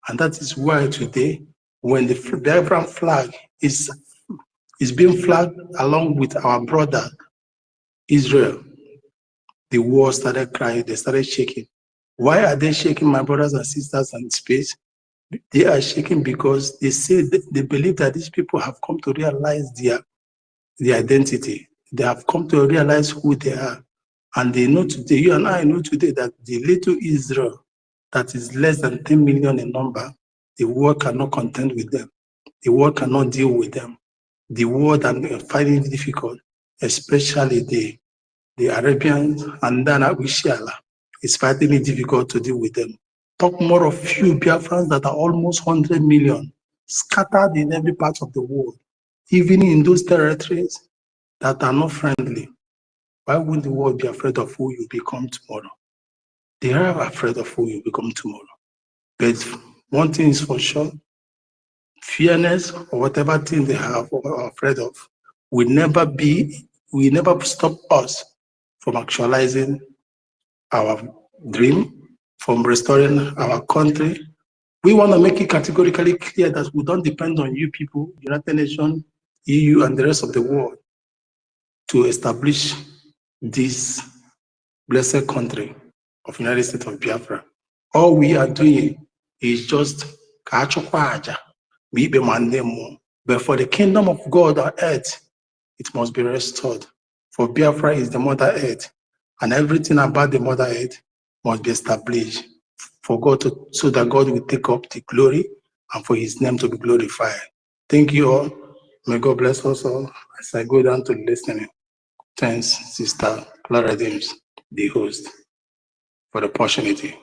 and that is why today, when the Biafran flag is being flagged along with our brother Israel, the world started crying, they started shaking. Why are they shaking, my brothers and sisters in space? They are shaking because they say they believe that these people have come to realize their identity. They have come to realize who they are. And they know today, you and I know today, that the little Israel that is less than 10 million in number, the world cannot contend with them. The world cannot deal with them. The world are finding it difficult, especially the Arabians, and then Abishala is finding it difficult to deal with them. Talk more of few Biafrans that are almost 100 million, scattered in every part of the world, even in those territories that are not friendly. Why wouldn't the world be afraid of who you become tomorrow? They are afraid of who you become tomorrow. But one thing is for sure, fairness or whatever thing they have or are afraid of will never stop us from actualizing our dream, from restoring our country. We want to make it categorically clear that we don't depend on you people, United Nations, EU, and the rest of the world to establish this blessed country of United States of Biafra. All we are doing is just but for the kingdom of God on earth, it must be restored. For Biafra is the mother earth, and everything about the mother earth must be established for God so that God will take up the glory and for his name to be glorified. Thank you all. May God bless us all as I go down to listening. Thanks, Sister Clara Dims, the host, for the opportunity.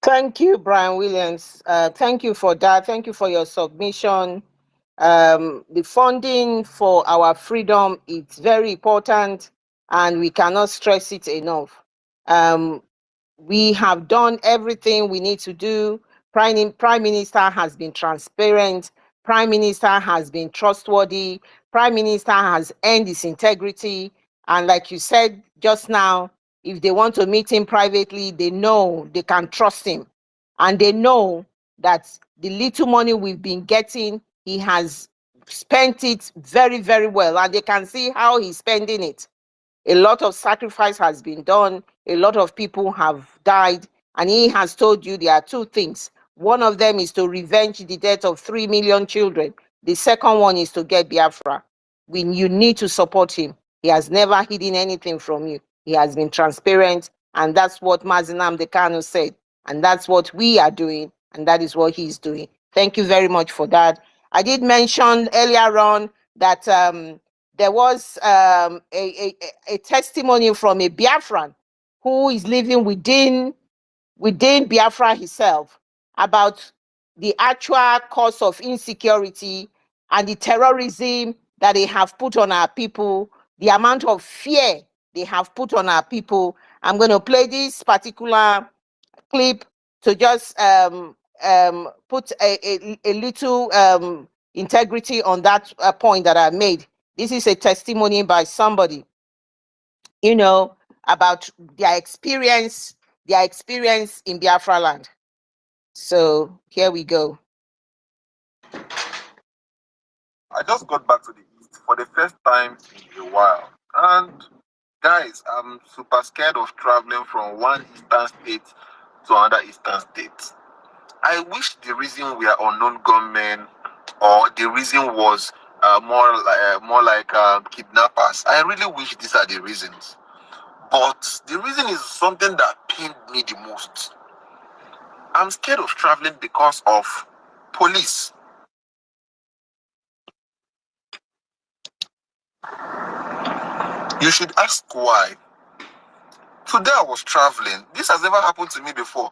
Thank you, Brian Williams. Thank you for that. Thank you for your submission. The funding for our freedom is very important, and we cannot stress it enough. We have done everything we need to do. Prime Minister has been transparent. Prime Minister has been trustworthy. Prime Minister has earned his integrity. And like you said just now, if they want to meet him privately, they know they can trust him. And they know that the little money we've been getting, he has spent it very, very well. And they can see how he's spending it. A lot of sacrifice has been done. A lot of people have died. And he has told you there are two things. One of them is to revenge the death of 3 million children. The second one is to get Biafra. You need to support him. He has never hidden anything from you. He has been transparent. And that's what Mazinam Dekano said. And that's what we are doing. And that is what he's doing. Thank you very much for that. I did mention earlier on that there was a testimony from a Biafran who is living within Biafra himself about the actual cause of insecurity and the terrorism that they have put on our people, the amount of fear they have put on our people. I'm going to play this particular clip to just put a little integrity on that point that I made. This is a testimony by somebody, you know, about their experience in Biafra land. So here we go. I just got back to the East for the first time in a while. And guys, I'm super scared of traveling from one eastern state to another eastern state. I wish the reason we are unknown gunmen or the reason was more like kidnappers. I really wish these are the reasons. But the reason is something that pained me the most. I'm scared of traveling because of police. You should ask why. Today I was traveling. This has never happened to me before.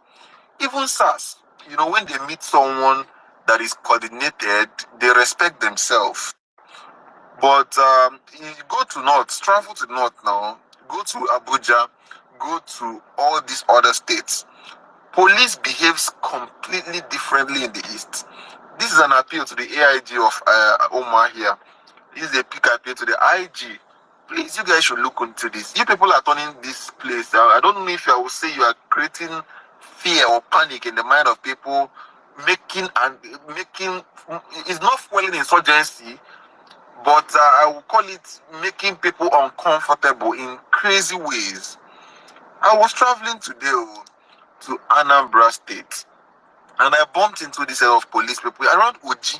Even SARS, you know, when they meet someone that is coordinated, they respect themselves. But you go to North, travel to North now, go to Abuja, go to all these other states. Police behaves completely differently in the East. This is an appeal to the AIG of Omar here. This is a big appeal to the IG. Please, you guys should look into this. You people are turning this place. I don't know if I will say you are creating fear or panic in the mind of people, making it's not fueling insurgency, but I will call it making people uncomfortable in crazy ways. I was traveling today to Anambra State, and I bumped into this set of police people around OG.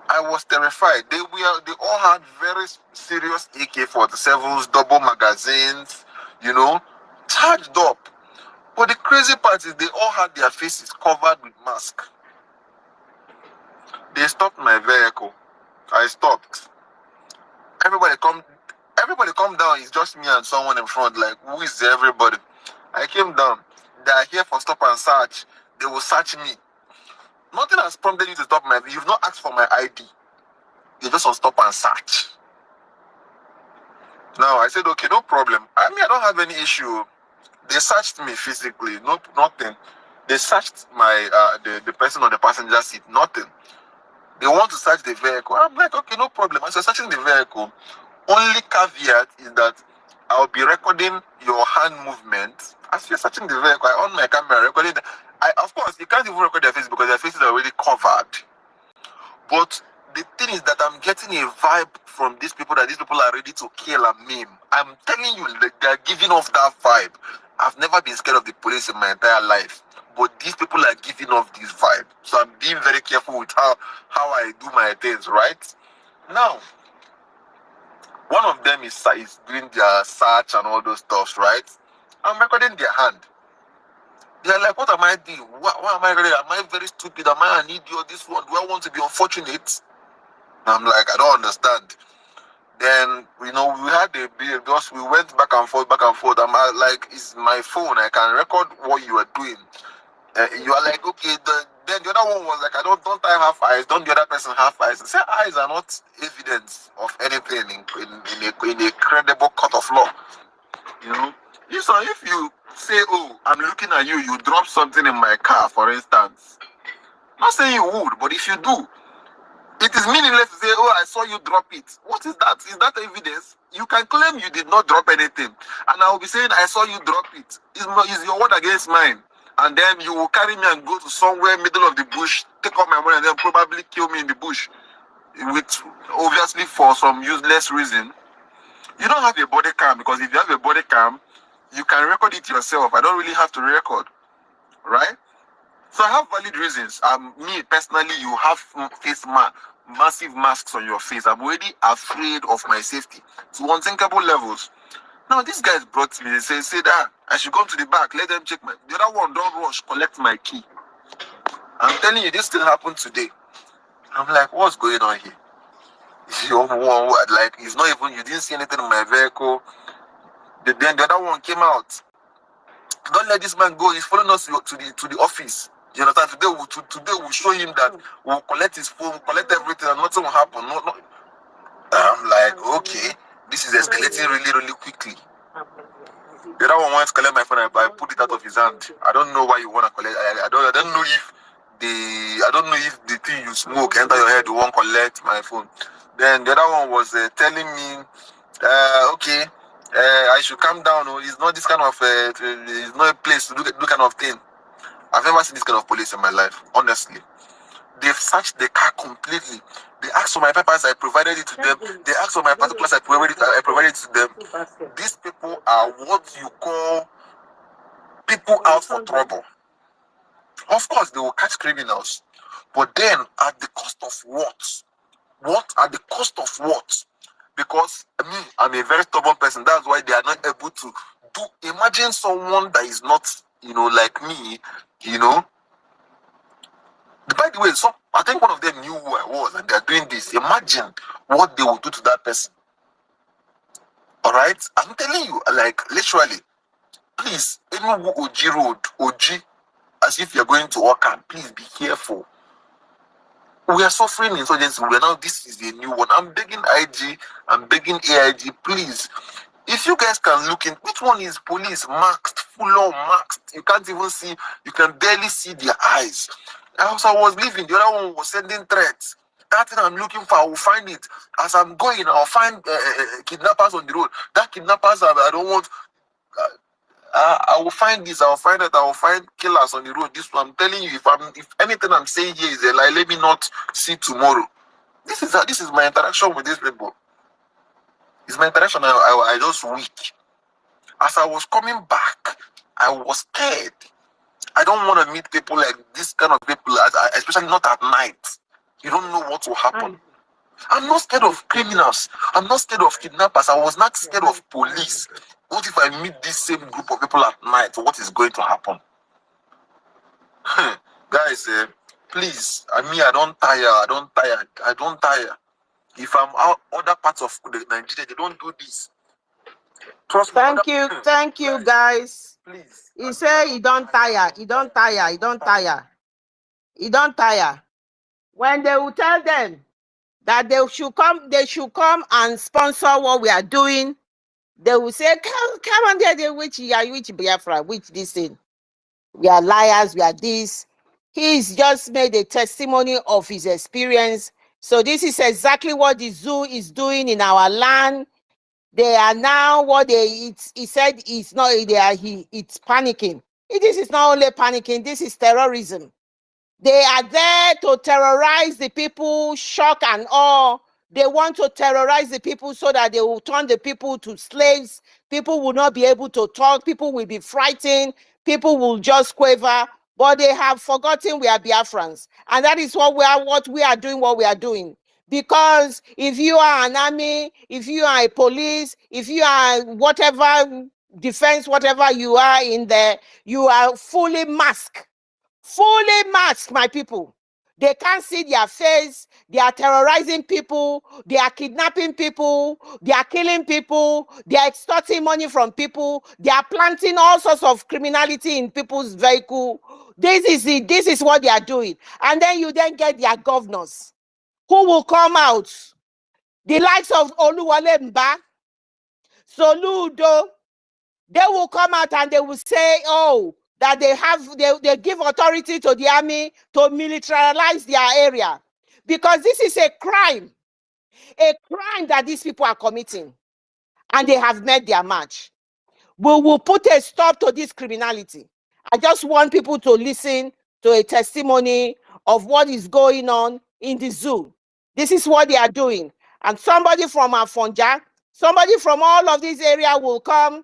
I was terrified. They all had very serious AK-47s, double magazines, you know, charged up. But the crazy part is they all had their faces covered with masks. They stopped my vehicle. I stopped. Everybody come down. It's just me and someone in front. Like, who is everybody? I came down. They are here for stop and search. They will search me. Nothing has prompted you to stop my. You've not asked for my ID. You're just on stop and search. Now I said, okay, no problem. I mean, I don't have any issue. They searched me physically, nothing. They searched my the person on the passenger seat, nothing. They want to search the vehicle. I'm like, okay, no problem. As you're searching the vehicle, only caveat is that I'll be recording your hand movement. As you're searching the vehicle, I on my camera recording. Of course, you can't even record their face because their faces are already covered. But the thing is that I'm getting a vibe from these people that these people are ready to kill and maim. I'm telling you, they're giving off that vibe. I've never been scared of the police in my entire life, but these people are giving off this vibe. So I'm being very careful with how I do my things, right? Now, one of them is doing their search and all those stuff, right? I'm recording their hand. They're like, what am I doing? What am I recording? Am I very stupid? Am I an idiot? This one? Do I want to be unfortunate? I'm like, I don't understand. Then, you know, we had a bill, just we went back and forth, back and forth. I'm like, it's my phone, I can record what you are doing. You are like, okay, then the other one was like, don't I have eyes? Don't the other person have eyes? I said, eyes are not evidence of anything in a credible court of law. You know, if you say, oh, I'm looking at you, you drop something in my car, for instance. Not saying you would, but if you do, it is meaningless to say, oh, I saw you drop it. What is that? Is that evidence? You can claim you did not drop anything. And I will be saying, I saw you drop it. Is your word against mine? And then you will carry me and go to somewhere middle of the bush, take out my money, and then probably kill me in the bush. With obviously for some useless reason. You don't have a body cam, because if you have a body cam, you can record it yourself. I don't really have to record. Right? So I have valid reasons. Me personally, you have massive masks on your face. I'm already afraid of my safety to unthinkable levels. Now these guys brought me. They say that I should come to the back. Let them check my. The other one, don't rush. Collect my key. I'm telling you, this still happened today. I'm like, what's going on here? Like, it's not even. You didn't see anything in my vehicle. Then the other one came out. Don't let this man go. He's following us to the office. You understand? Today we'll show him that we'll collect his phone, collect everything, and nothing will happen. No. I'm like, okay, this is escalating really, really quickly. The other one wants to collect my phone, but I put it out of his hand. I don't know why you want to collect. I don't know if the thing you smoke enter your head, you won't collect my phone. Then the other one was telling me, okay, I should calm down. It's not this kind of, it's not a place to do kind of thing. I've never seen this kind of police in my life, honestly. They've searched the car completely. They asked for my papers, I provided it to them. They asked for my particulars, I provided it to them. These people are what you call people out for trouble. Of course, they will catch criminals. But then, at the cost of what? What? At the cost of what? Because me, I'm a very stubborn person. That's why they are not able to do. Imagine someone that is not, like me, By the way, I think one of them knew who I was, and they are doing this. Imagine what they will do to that person. All right? I'm telling you, like, literally, please, Enugu Oji Road, Oji, as if you're going to Okan, please be careful. We are suffering insurgency. This is a new one. I'm begging IG, I'm begging AIG, please. If you guys can look in, which one is police masked, full on masked? You can't even see, you can barely see their eyes. As I was leaving, the other one was sending threats. That thing I'm looking for, I will find it. As I'm going, I'll find kidnappers on the road. That kidnappers, I don't want. I will find this, I will find that, I will find killers on the road. This one, I'm telling you, if anything I'm saying here is a lie, let me not see tomorrow. This is my interaction with these people. It's my interaction. I just weak. As I was coming back, I was scared. I don't want to meet people like this kind of people, especially not at night. You don't know what will happen. I'm not scared of criminals. I'm not scared of kidnappers. I was not scared of police. What if I meet this same group of people at night? What is going to happen? Guys, please, I don't tire. If I'm out other parts of Nigeria, they don't do this. Trust me. Thank you, guys. Please. He say he don't tire. When they will tell them that they should come and sponsor what we are doing, they will say, come on there, which Biafra, which this thing. We are liars, we are this. He's just made a testimony of his experience. So this is exactly what the zoo is doing in our land. They are now he said it's not, it's panicking. This is not only panicking, this is terrorism. They are there to terrorize the people, shock and awe. They want to terrorize the people so that they will turn the people to slaves. People will not be able to talk. People will be frightened. People will just quaver. But they have forgotten we are Biafrans. And that is what we are doing. Because if you are an army, if you are a police, if you are whatever defense, whatever you are in there, you are fully masked, my people. They can't see their face. They are terrorizing people. They are kidnapping people. They are killing people. They are extorting money from people. They are planting all sorts of criminality in people's vehicle. This is it. This is what they are doing. And then you then get their governors who will come out. The likes of Oluwole Mba, Soludo, they will come out and they will say, oh, that they give authority to the army to militarize their area. Because this is a crime that these people are committing. And they have met their match. We will put a stop to this criminality. I just want people to listen to a testimony of what is going on in the zoo. This is what they are doing. And somebody from Afonja, somebody from all of these areas will come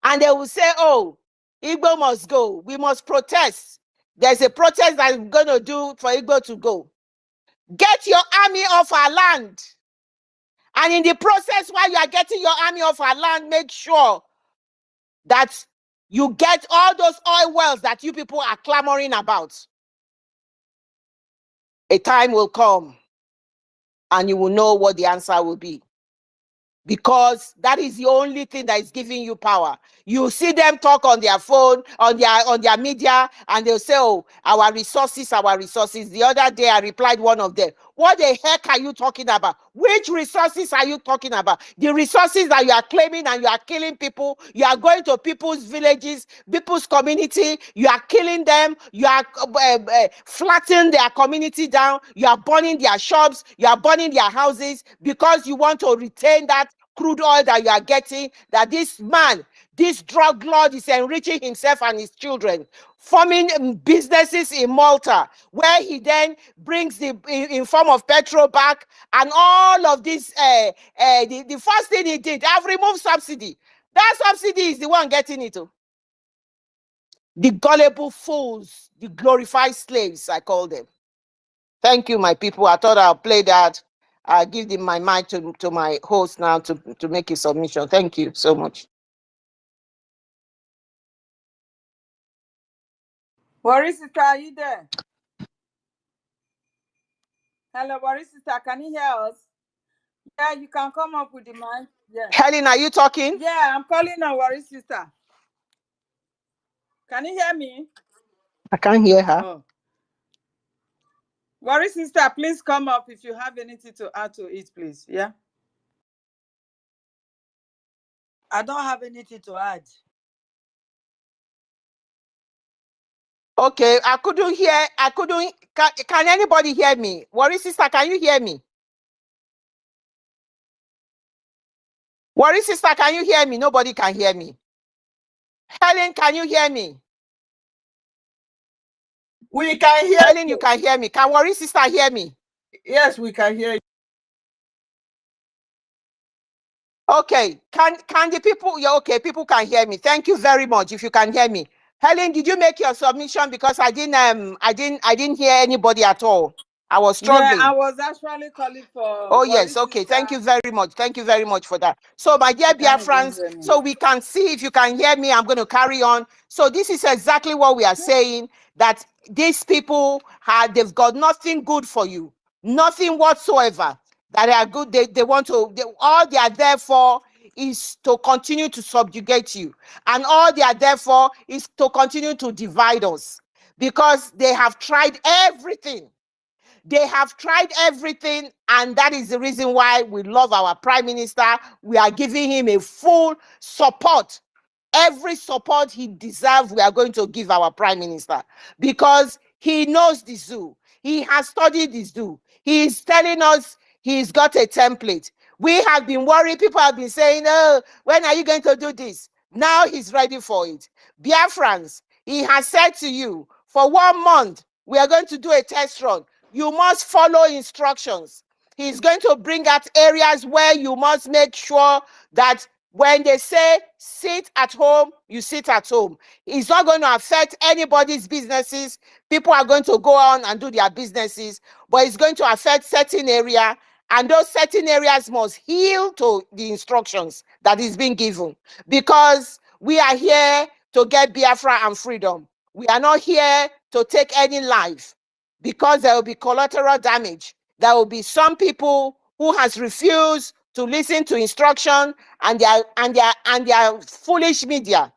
and they will say, oh, Igbo must go. We must protest. There's a protest that we're going to do for Igbo to go. Get your army off our land. And in the process, while you are getting your army off our land, make sure that you get all those oil wells that you people are clamoring about. A time will come and you will know what the answer will be. Because that is the only thing that is giving you power. You see them talk on their phone, on their media, and they'll say, oh, our resources, our resources. The other day I replied one of them. What the heck are you talking about? Which resources are you talking about? The resources that you are claiming and you are killing people. You are going to people's villages, people's community. You are killing them. You are flattening their community down. You are burning their shops. You are burning their houses because you want to retain that crude oil that you are getting, that this man, this drug lord is enriching himself and his children, forming businesses in Malta, where he then brings the in form of petrol back and all of this. The first thing he did, I've removed subsidy. That subsidy is the one getting it. The gullible fools, the glorified slaves, I call them. Thank you, my people. I thought I'll play that. I'll give them my mic to my host now to make a submission. Thank you so much. Worry sister, are you there? Hello, Worry sister, can you hear us? Yeah, you can come up with the mic. Yeah. Helen, are you talking? Yeah, I'm calling on Worry sister. Can you hear me? I can't hear her. Oh. Worry sister, please come up if you have anything to add to it, please. Yeah. I don't have anything to add. Okay, I couldn't hear. Can anybody hear me? Worry sister, can you hear me? Worry sister, can you hear me? Nobody can hear me. Helen, can you hear me? We can hear Helen, you can hear me. Can Worry sister hear me? Yes, we can hear you. Okay, can the people? Yeah, okay, people can hear me. Thank you very much. If you can hear me, Helen, did you make your submission? Because I didn't hear anybody at all. I was struggling. Yeah, I was actually calling for. Oh yes, okay. Thank you very much. Thank you very much for that. So my dear Biafrans, so we can see if you can hear me. I'm going to carry on. So this is exactly what we are saying, that these people they've got nothing good for you, nothing whatsoever. That they are good. They want to. All they are there for is to continue to subjugate you, and all they are there for is to continue to divide us, because they have tried everything. They have tried everything, and that is the reason why we love our Prime Minister. We are giving him a full support. Every support he deserves, we are going to give our Prime Minister, because he knows the zoo. He has studied the zoo. He is telling us he's got a template. We have been worried. People have been saying, oh, when are you going to do this? Now he's ready for it. Biafrans, he has said to you, for 1 month, we are going to do a test run. You must follow instructions. He's going to bring out areas where you must make sure that when they say sit at home, you sit at home. It's not going to affect anybody's businesses. People are going to go on and do their businesses, but it's going to affect certain area, and those certain areas must heal to the instructions that is being given, because we are here to get Biafra and freedom. We are not here to take any life. because there will be collateral damage. There will be some people who has refused to listen to instruction, and their foolish media,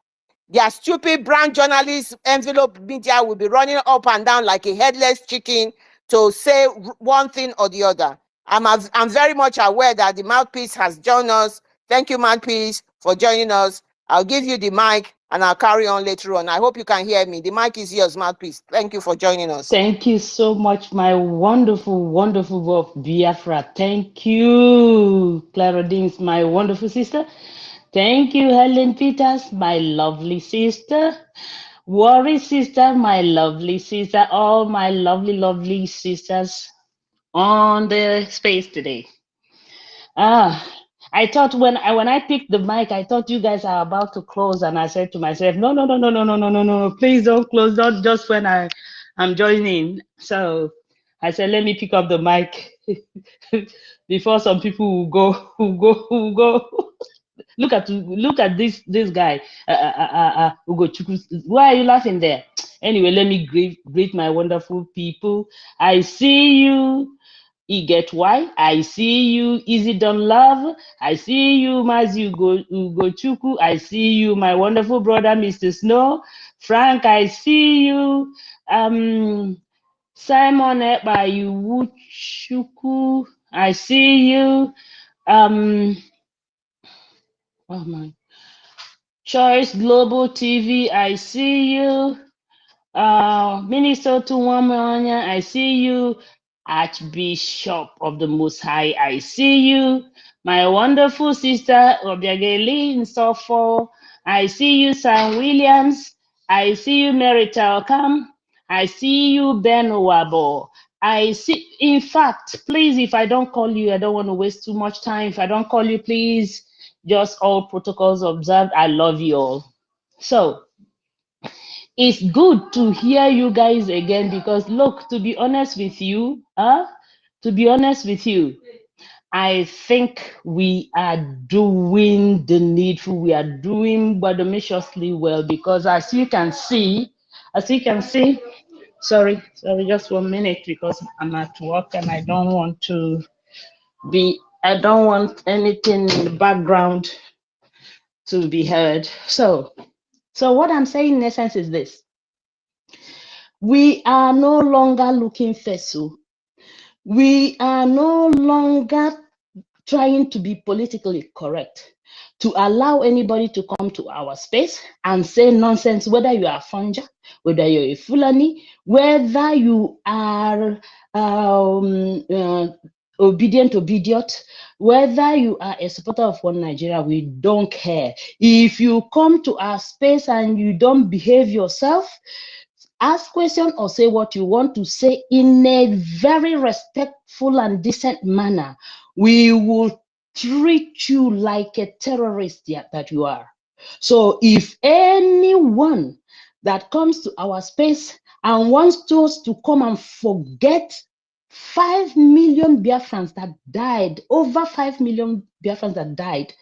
their stupid brand journalist envelope media will be running up and down like a headless chicken to say one thing or the other. I'm very much aware that the mouthpiece has joined us. Thank you, mouthpiece, for joining us. I'll give you the mic and I'll carry on later on. I hope you can hear me. The mic is yours, mouthpiece. Thank you for joining us. Thank you so much, my wonderful, wonderful wife, Biafra. Thank you, Clara Dings, my wonderful sister. Thank you, Helen Peters, my lovely sister. Worry sister, my lovely sister. All my lovely, lovely sisters on the space today. I thought when I picked the mic, I thought you guys are about to close, and I said to myself, no, please don't close, not just when I'm joining. So I said, let me pick up the mic before some people will go. Look at this guy, Ugochukwu. Why are you laughing there? Anyway, let me greet my wonderful people. I see you. You get why? I see you, Easy Done Love. I see you, Mazi Ugochukwu. I see you, my wonderful brother, Mr. Snow. Frank, I see you. Simon Ebayuwuchukwu. I see you. Oh my. Choice Global TV, I see you. Minnesota Wamanya, I see you. Archbishop of the Most High, I see you. My wonderful sister Obiageli in Sofo, I see you. Sam Williams, I see you. Merital Kam, I see you. Ben Wabo, I see. In fact, please, if I don't call you, I don't want to waste too much time. If I don't call you, please, just all protocols observed. I love you all. So it's good to hear you guys again, because look, to be honest with you, I think we are doing the needful. We are doing bodacious well, because as you can see, sorry, just 1 minute, because I'm at work and I don't want anything in the background to be heard. So what I'm saying in essence is this: we are no longer looking fesu. We are no longer trying to be politically correct to allow anybody to come to our space and say nonsense, whether you are Funja, whether you're a Fulani, whether you are obedient, whether you are a supporter of one Nigeria, we don't care. If you come to our space and you don't behave yourself, ask questions or say what you want to say in a very respectful and decent manner, we will treat you like a terrorist that you are. So if anyone that comes to our space and wants us to come and forget 5 million Biafrans that died, over 5 million Biafrans that died,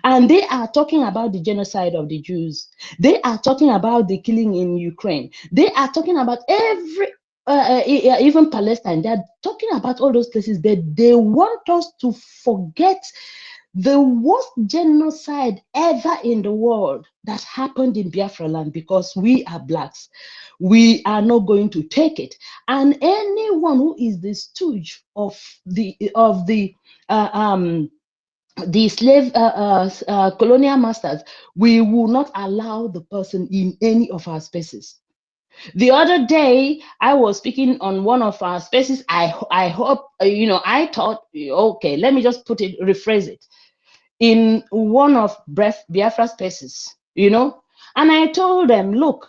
and they are talking about the genocide of the Jews. They are talking about the killing in Ukraine. They are talking about even Palestine. They're talking about all those places that they want us to forget the worst genocide ever in the world that happened in Biafra land, because we are blacks. We are not going to take it. And anyone who is the stooge of the slave colonial masters, we will not allow the person in any of our spaces. The other day, I was speaking on one of our spaces. I hope, I thought, okay, let me just rephrase it. In one of Biafra spaces, and I told them, look,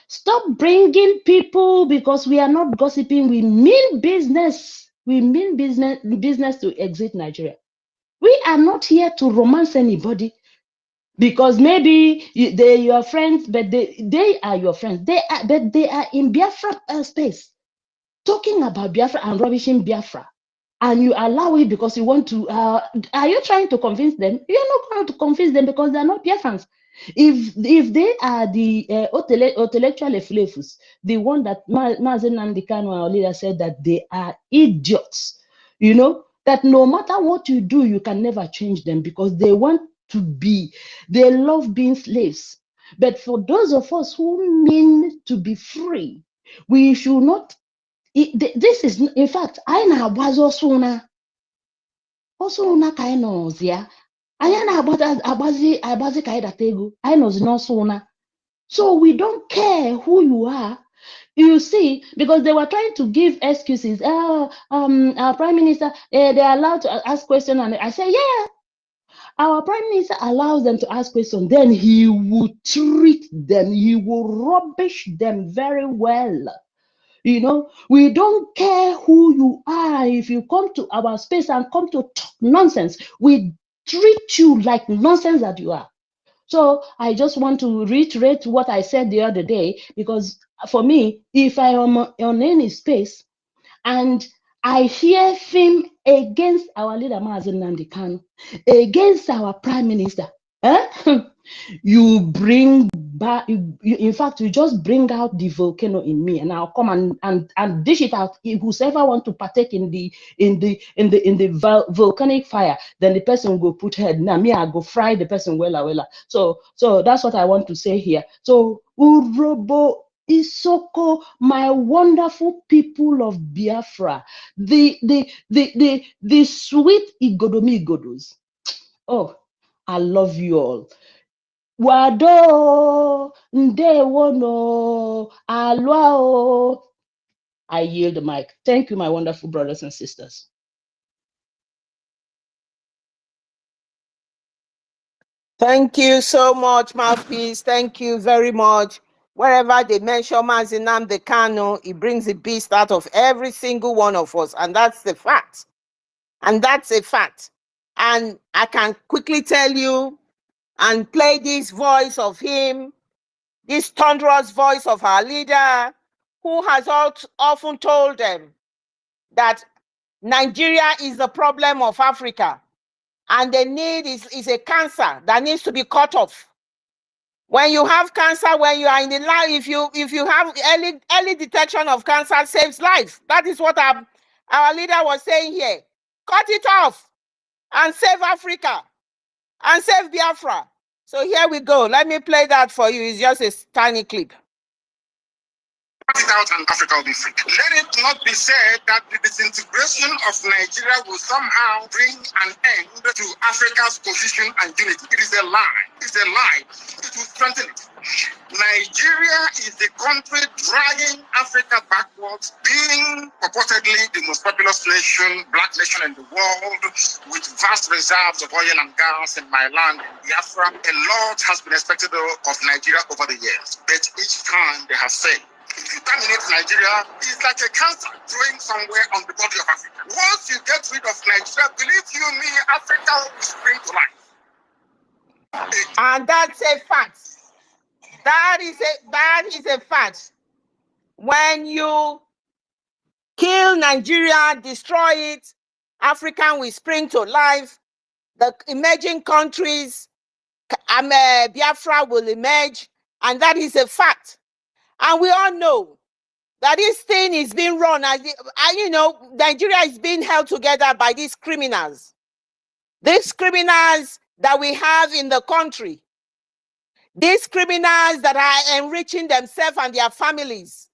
stop bringing people, because we are not gossiping. We mean business. We mean business to exit Nigeria. We are not here to romance anybody, because maybe they're your friends, but they are your friends. But they are in Biafra space, talking about Biafra and rubbishing Biafra. And you allow it because you want to, are you trying to convince them? You're not going to convince them, because they're not Biafrans. If they are the intellectual eflefus, the one that Mazen Nnamdi Kanu, our leader, said that they are idiots, you know, that no matter what you do, you can never change them because they want to be, they love being slaves. But for those of us who mean to be free, we should not. This is, in fact, I na abazo suna kind of ya. I na abazi kaida tegu. I knows no sooner. So we don't care who you are. You see, because they were trying to give excuses. Oh, our prime minister, they're allowed to ask questions, and I say, yeah, our prime minister allows them to ask questions. Then he will treat them. He will rubbish them very well. You know, we don't care who you are. If you come to our space and come to talk nonsense, we treat you like nonsense that you are. So I just want to reiterate what I said the other day, because for me, if I am on any space and I hear him against our leader, Mazen Nnamdi Kanu, against our prime minister, you bring back, in fact, you just bring out the volcano in me, and I'll come and dish it out. If whoever want to partake in the volcanic fire, then the person will go put head. Now me, I go fry the person wella. So that's what I want to say here. So Urobo Isoko, my wonderful people of Biafra, the sweet Igodomigodos. Oh, I love you all. Wado ndewono alwao. I yield the mic. Thank you, my wonderful brothers and sisters. Thank you so much, Mouthpiece. Thank you very much. Wherever they mention Mazen Nnamdi Kanu, it brings the beast out of every single one of us. And that's the fact. And that's a fact. And I can quickly tell you and play this voice of him, this thunderous voice of our leader, who has often told them that Nigeria is the problem of Africa. And the need is a cancer that needs to be cut off. When you have cancer, when you are in the life, if you have early detection of cancer, saves life. That is what our leader was saying here. Cut it off and save Africa and save Biafra. So here we go. Let me play that for you. It's just a tiny clip. Out and Africa will be free. Let it not be said that the disintegration of Nigeria will somehow bring an end to Africa's position and unity. It is a lie. It's a lie. It will strengthen it. Nigeria is the country dragging Africa backwards, being purportedly the most populous nation, black nation in the world, with vast reserves of oil and gas in my land, in Biafra. A lot has been expected of Nigeria over the years, but each time they have said, if you terminate Nigeria, it's like a cancer growing somewhere on the body of Africa. Once you get rid of Nigeria, believe you me, Africa will spring to life. And that's a fact. That is a fact. When you kill Nigeria, destroy it, Africa will spring to life. The emerging countries, Biafra will emerge, and that is a fact. And we all know that this thing is being run, Nigeria is being held together by these criminals. These criminals that we have in the country. These criminals that are enriching themselves and their families.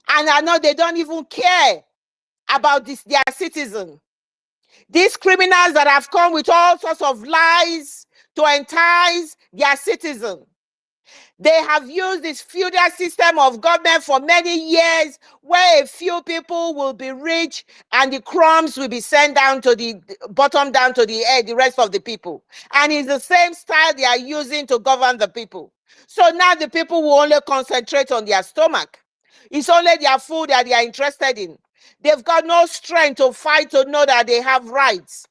And I know they don't even care about their citizen. These criminals that have come with all sorts of lies to entice their citizen. They have used this feudal system of government for many years, where a few people will be rich and the crumbs will be sent down to the bottom, down to the rest of the people. And it's the same style they are using to govern the people. So now the people will only concentrate on their stomach. It's only their food that they are interested in. They've got no strength to fight to know that they have rights.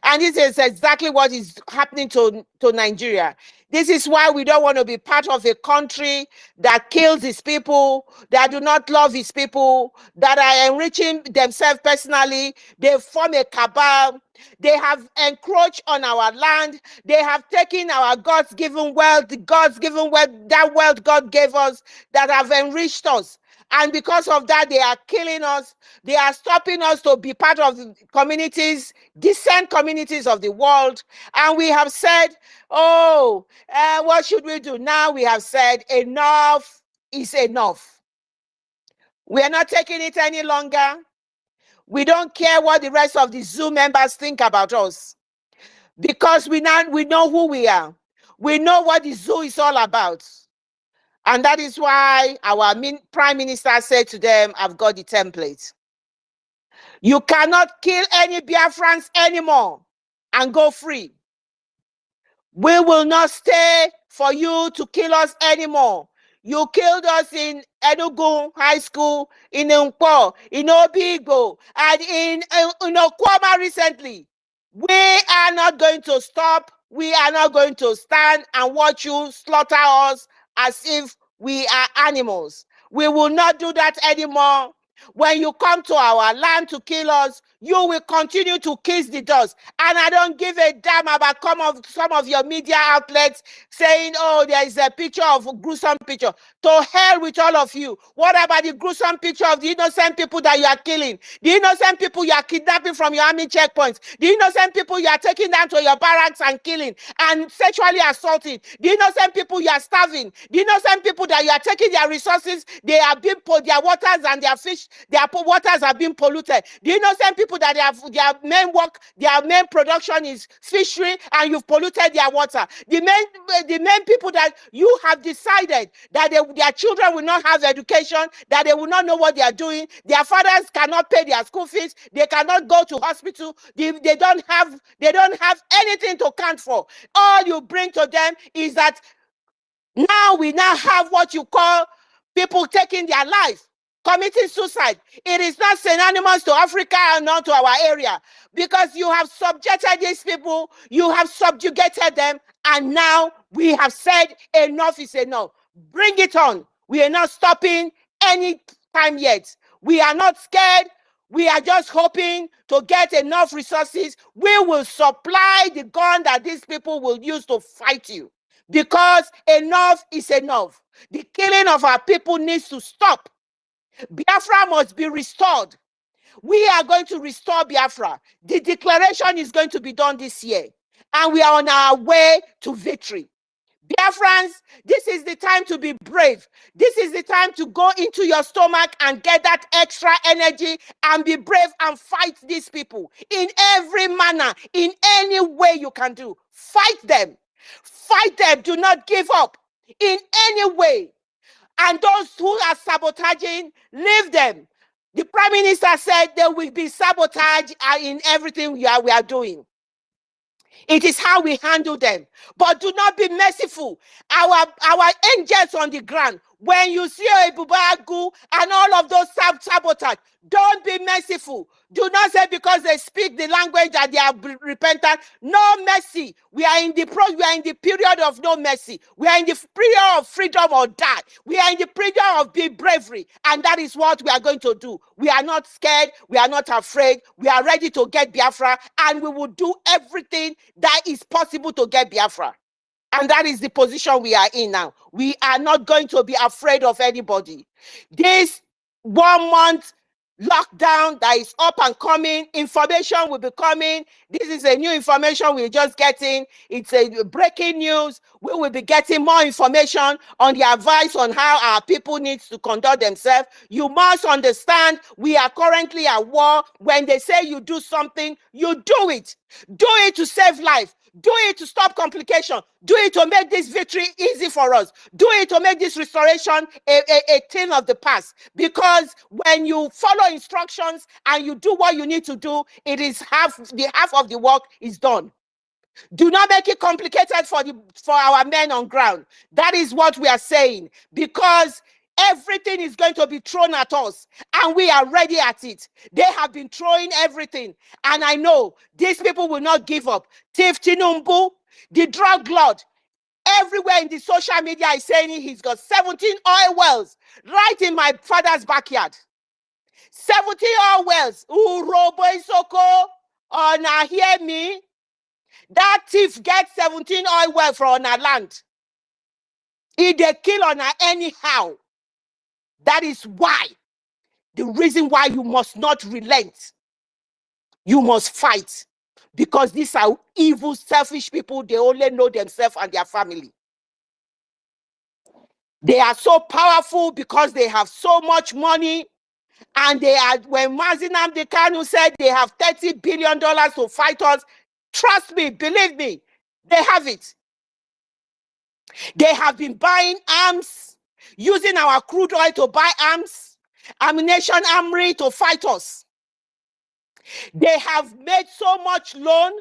And this is exactly what is happening to Nigeria. This is why we don't want to be part of a country that kills its people, that do not love its people, that are enriching themselves personally. They form a cabal. They have encroached on our land. They have taken our God's given wealth, that wealth God gave us, that have enriched us. And because of that, they are killing us. They are stopping us to be part of the communities, decent communities of the world. And we have said, oh, what should we do? Now we have said enough is enough. We are not taking it any longer. We don't care what the rest of the zoo members think about us, because we know who we are. We know what the zoo is all about. And that is why our Prime Minister said to them, I've got the template. You cannot kill any Biafrans anymore and go free. We will not stay for you to kill us anymore. You killed us in Enugu High School, in Nkwo, in Obigbo, and in Okwama recently. We are not going to stop. We are not going to stand and watch you slaughter us as if we are animals. We will not do that anymore. When you come to our land to kill us, you will continue to kiss the dust. And I don't give a damn about some of your media outlets saying, oh, there is a picture of a gruesome picture. To hell with all of you. What about the gruesome picture of the innocent people that you are killing? The innocent people you are kidnapping from your army checkpoints. The innocent people you are taking down to your barracks and killing and sexually assaulting. The innocent people you are starving. The innocent people that you are taking their resources, they are being their waters and their fish, their waters are being polluted. The innocent people that their main production is fishery, and you've polluted their water. The main people that you have decided that their children will not have education, that they will not know what they are doing. Their fathers cannot pay their school fees. They cannot go to hospital. They don't have anything to count for. All you bring to them is that now we now have what you call people taking their life, committing suicide. It is not synonymous to Africa and not to our area, because you have subjected these people, you have subjugated them, and now we have said enough is enough. Bring it on. We are not stopping any time yet. We are not scared. We are just hoping to get enough resources. We will supply the gun that these people will use to fight you, because enough is enough. The killing of our people needs to stop. Biafra must be restored. We are going to restore Biafra. The declaration is going to be done this year, and we are on our way to victory. Biafrans, this is the time to be brave. This is the time to go into your stomach and get that extra energy and be brave and fight these people in every manner, in any way you can do. Fight them. Fight them. Do not give up in any way. And those who are sabotaging, leave them. The Prime Minister said there will be sabotage in everything we are doing. It is how we handle them. But do not be merciful. Our angels on the ground, when you see a Bubagu and all of those sabotage, don't be merciful. Do not say because they speak the language that they are repentant. No mercy. We are in the period of no mercy. We are in the period of freedom or die. We are in the period of being bravery. And that is what we are going to do. We are not scared. We are not afraid. We are ready to get Biafra. And we will do everything that is possible to get Biafra. And that is the position we are in now. We are not going to be afraid of anybody. This 1 month lockdown that is up and coming, information will be coming. This is a new information we're just getting. It's a breaking news. We will be getting more information on the advice on how our people need to conduct themselves. You must understand we are currently at war. When they say you do something, you do it. Do it to save life. Do it to stop complication. Do it to make this victory easy for us. Do it to make this restoration a thing of the past. Because when you follow instructions and you do what you need to do, it is half of the work is done. Do not make it complicated for our men on ground. That is what we are saying. Because everything is going to be thrown at us, and we are ready at it. They have been throwing everything, and I know these people will not give up. Tiff Tinumbu, the drug lord, Everywhere in the social media is saying he's got 17 oil wells right in my father's backyard. 17 oil wells. Urobo Isoko, Ona hear me? That thief gets 17 oil wells from our land. He they kill on her anyhow. That is why, the reason why you must not relent. You must fight. Because these are evil, selfish people. They only know themselves and their family. They are so powerful because they have so much money. And they are, when Mazi Nnamdi Kanu said they have $30 billion to fight us, trust me, believe me, they have it. They have been buying arms, using our crude oil to buy arms, ammunition, armory to fight us. They have made so much loan,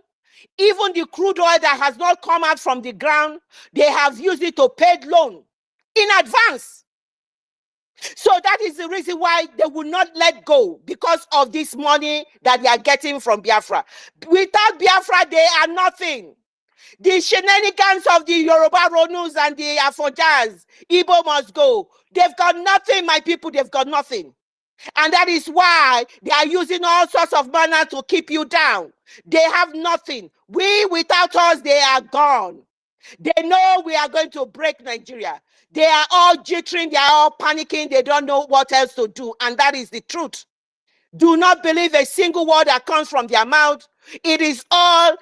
even the crude oil that has not come out from the ground, they have used it to pay loan in advance. So that is the reason why they will not let go, because of this money that they are getting from Biafra. Without Biafra, they are nothing. The shenanigans of the Yoruba Ronus and the Afojaz, Igbo must go. They've got nothing, my people, they've got nothing. And that is why they are using all sorts of manner to keep you down. They have nothing. We, without us, they are gone. They know we are going to break Nigeria. They are all jittering, they are all panicking, they don't know what else to do. And that is the truth. Do not believe a single word that comes from their mouth. It is all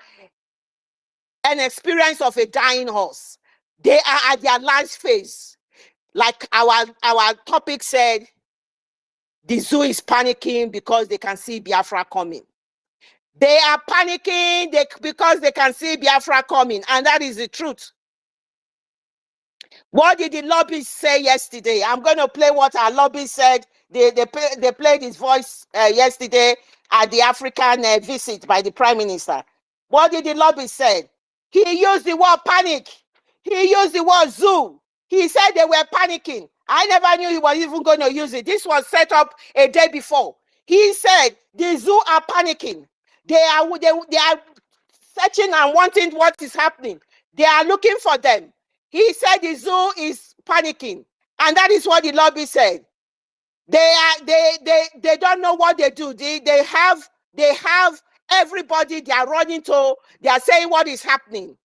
an experience of a dying horse. They are at their last phase. Like our topic said, the zoo is panicking because they can see Biafra coming. They are panicking because they can see Biafra coming. And that is the truth. What did the lobbyists say yesterday? I'm going to play what our lobbyists said. They played his voice yesterday at the African visit by the Prime Minister. What did the lobbyists say? He used the word panic. He used the word zoo. He said they were panicking. I never knew he was even going to use it. This was set up a day before. He said the zoo are panicking. They are searching and wanting what is happening. They are looking for them. He said the zoo is panicking. And that is what the lobby said. They don't know what they do. They have everybody they are running to. They are saying what is happening.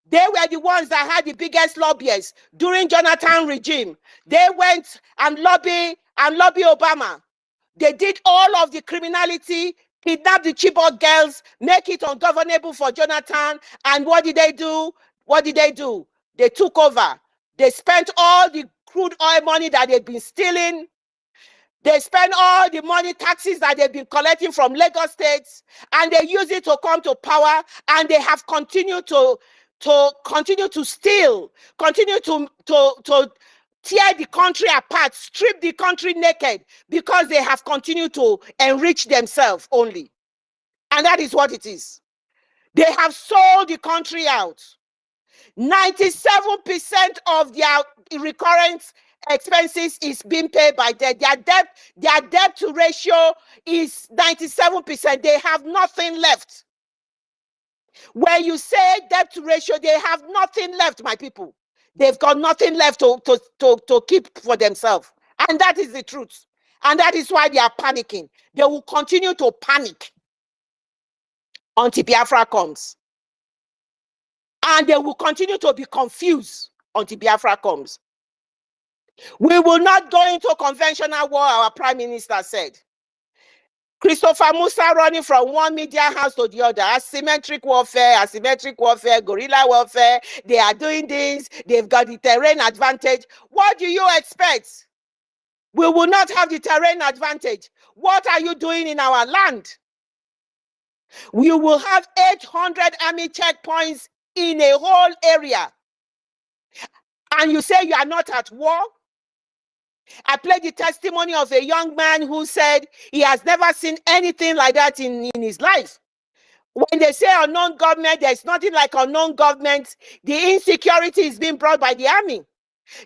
They were the ones that had the biggest lobbyists during Jonathan regime. They went and lobby Obama. They did all of the criminality, kidnap the Chibok girls, make it ungovernable for Jonathan. And what did they do? What did they do? They took over. They spent all the crude oil money that they've been stealing. They spend all the money, taxes that they've been collecting from Lagos states, and they use it to come to power, and they have continued to steal, continue to tear the country apart, strip the country naked, because they have continued to enrich themselves only. And that is what it is. They have sold the country out. 97% of their recurrent expenses is being paid by debt. Their debt to ratio is 97%. They have nothing left. When you say debt to ratio, they have nothing left, my people. They've got nothing left to keep for themselves. And that is the truth. And that is why they are panicking. They will continue to panic until Biafra comes. And they will continue to be confused until Biafra comes. We will not go into conventional war, our Prime Minister said. Christopher Musa running from one media house to the other. Asymmetric warfare, guerrilla warfare. They are doing this. They've got the terrain advantage. What do you expect? We will not have the terrain advantage. What are you doing in our land? We will have 800 army checkpoints in a whole area. And you say you are not at war? I played the testimony of a young man who said he has never seen anything like that in his life. When they say unknown government, there's nothing like unknown government. The insecurity is being brought by the army.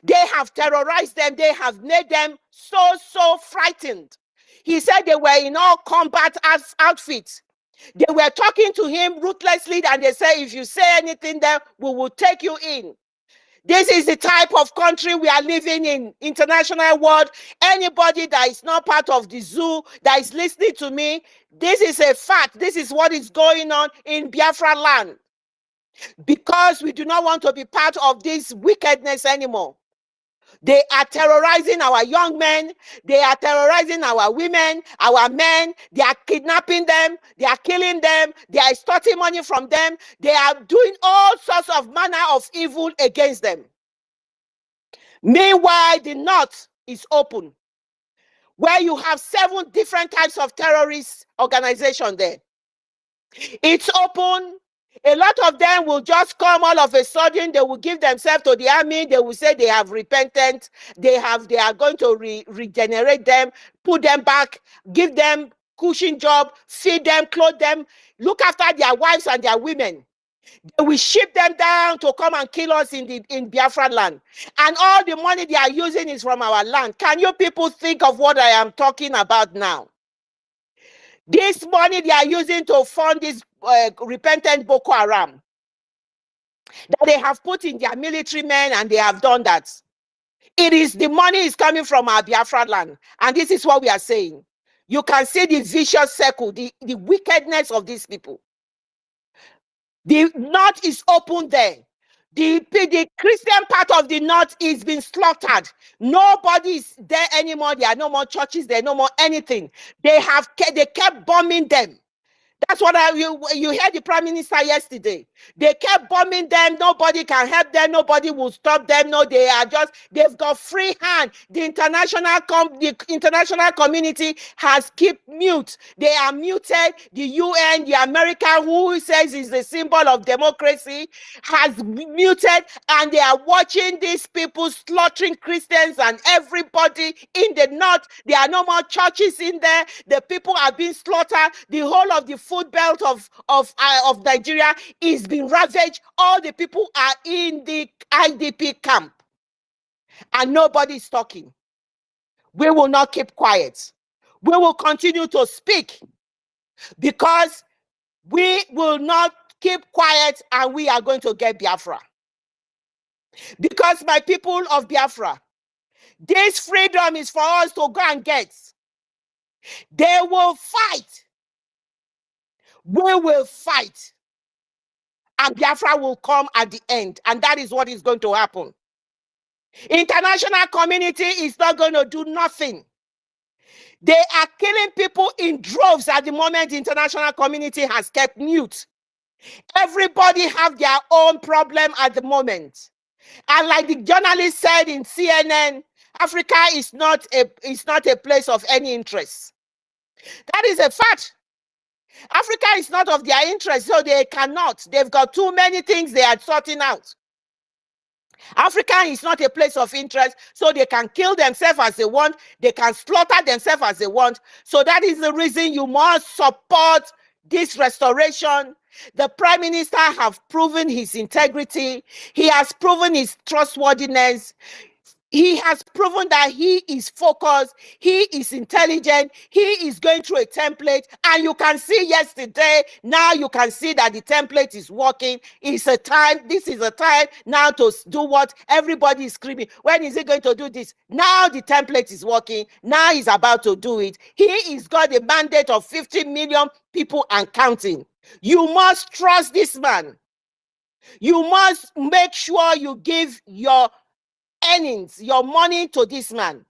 They have terrorized them. They have made them so frightened. He said they were in all combat outfits. They were talking to him ruthlessly, and they say, if you say anything there, we will take you in. This is the type of country we are living in, international world. Anybody that is not part of the zoo, that is listening to me, this is a fact. This is what is going on in Biafra land. Because we do not want to be part of this wickedness anymore. They are terrorizing our young men. They are terrorizing our women, our men. They are kidnapping them. They are killing them. They are extorting money from them. They are doing all sorts of manner of evil against them. Meanwhile, the north is open, where you have 7 different types of terrorist organizations there. It's open. A lot of them will just come all of a sudden. They will give themselves to the army. They will say they have repented. They are going to regenerate them, put them back, give them cushion job, feed them, clothe them, look after their wives and their women. They will ship them down to come and kill us in Biafra land. And all the money they are using is from our land. Can you people think of what I am talking about now? This money they are using to fund this repentant Boko Haram that they have put in their military men, and they have done that. It is the money is coming from our Biafra land. And this is what we are saying. You can see the vicious circle, the wickedness of these people. The north is open there. The Christian part of the north is being slaughtered. Nobody is there anymore. There are no more churches. There are no more anything. They kept bombing them. That's what you heard the Prime Minister yesterday. They kept bombing them. Nobody can help them. Nobody will stop them. No, they've got free hand. The international community has kept mute. They are muted. The UN, the America, who says is the symbol of democracy, has muted, and they are watching these people slaughtering Christians and everybody in the north. There are no more churches in there. The people are being slaughtered. The whole of the food belt of Nigeria is being ravaged. All the people are in the IDP camp, and nobody is talking. We will not keep quiet. We will continue to speak, because we will not keep quiet, and we are going to get Biafra. Because my people of Biafra, this freedom is for us to go and get. They will fight. We will fight. And Biafra will come at the end. And that is what is going to happen. International community is not going to do nothing. They are killing people in droves at the moment. The international community has kept mute. Everybody have their own problem at the moment. And like the journalist said in CNN, Africa is not a place of any interest. That is a fact. Africa is not of their interest, so they cannot. They've got too many things they are sorting out. Africa is not a place of interest, so they can kill themselves as they want. They can slaughter themselves as they want. So that is the reason you must support this restoration. The Prime Minister has proven his integrity. He has proven his trustworthiness. He has proven that he is focused, he is intelligent, he is going through a template, and you can see yesterday, now you can see that the template is working. It's a time, this is a time now to do what everybody is screaming. When is he going to do this? Now the template is working, now he's about to do it. He is got a mandate of 50 million people and counting. You must trust this man. You must make sure you give your earnings, your money to this man.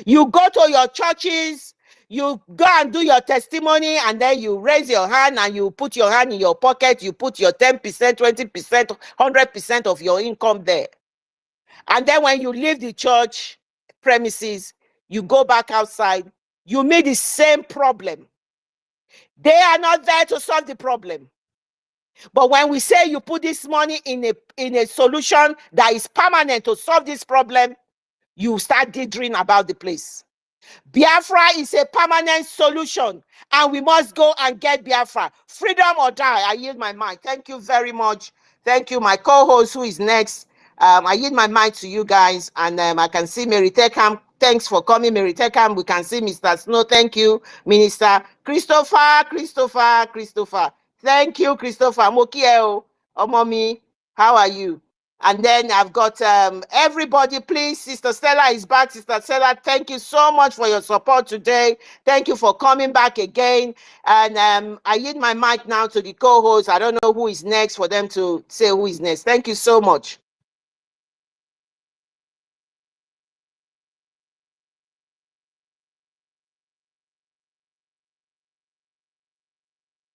You go to your churches, you go and do your testimony, and then you raise your hand and you put your hand in your pocket, you put your 10%, 20%, 100% of your income there. And then when you leave the church premises, you go back outside, you meet the same problem. They are not there to solve the problem. But when we say you put this money in a solution that is permanent to solve this problem, you start dithering about the place. Biafra is a permanent solution, and we must go and get Biafra. Freedom or die. I yield my mic. Thank you very much. Thank you, my co-host, who is next. I yield my mic to you guys, and I can see Mary Tekam. Thanks for coming, Mary Tekam. We can see Mr. Snow. Thank you, Minister Christopher. Thank you, Christopher. Mokieo, Omomi, how are you? And then I've got everybody, please. Sister Stella is back. Sister Stella, thank you so much for your support today. Thank you for coming back again. And I yield my mic now to the co-host. I don't know who is next for them to say who is next. Thank you so much.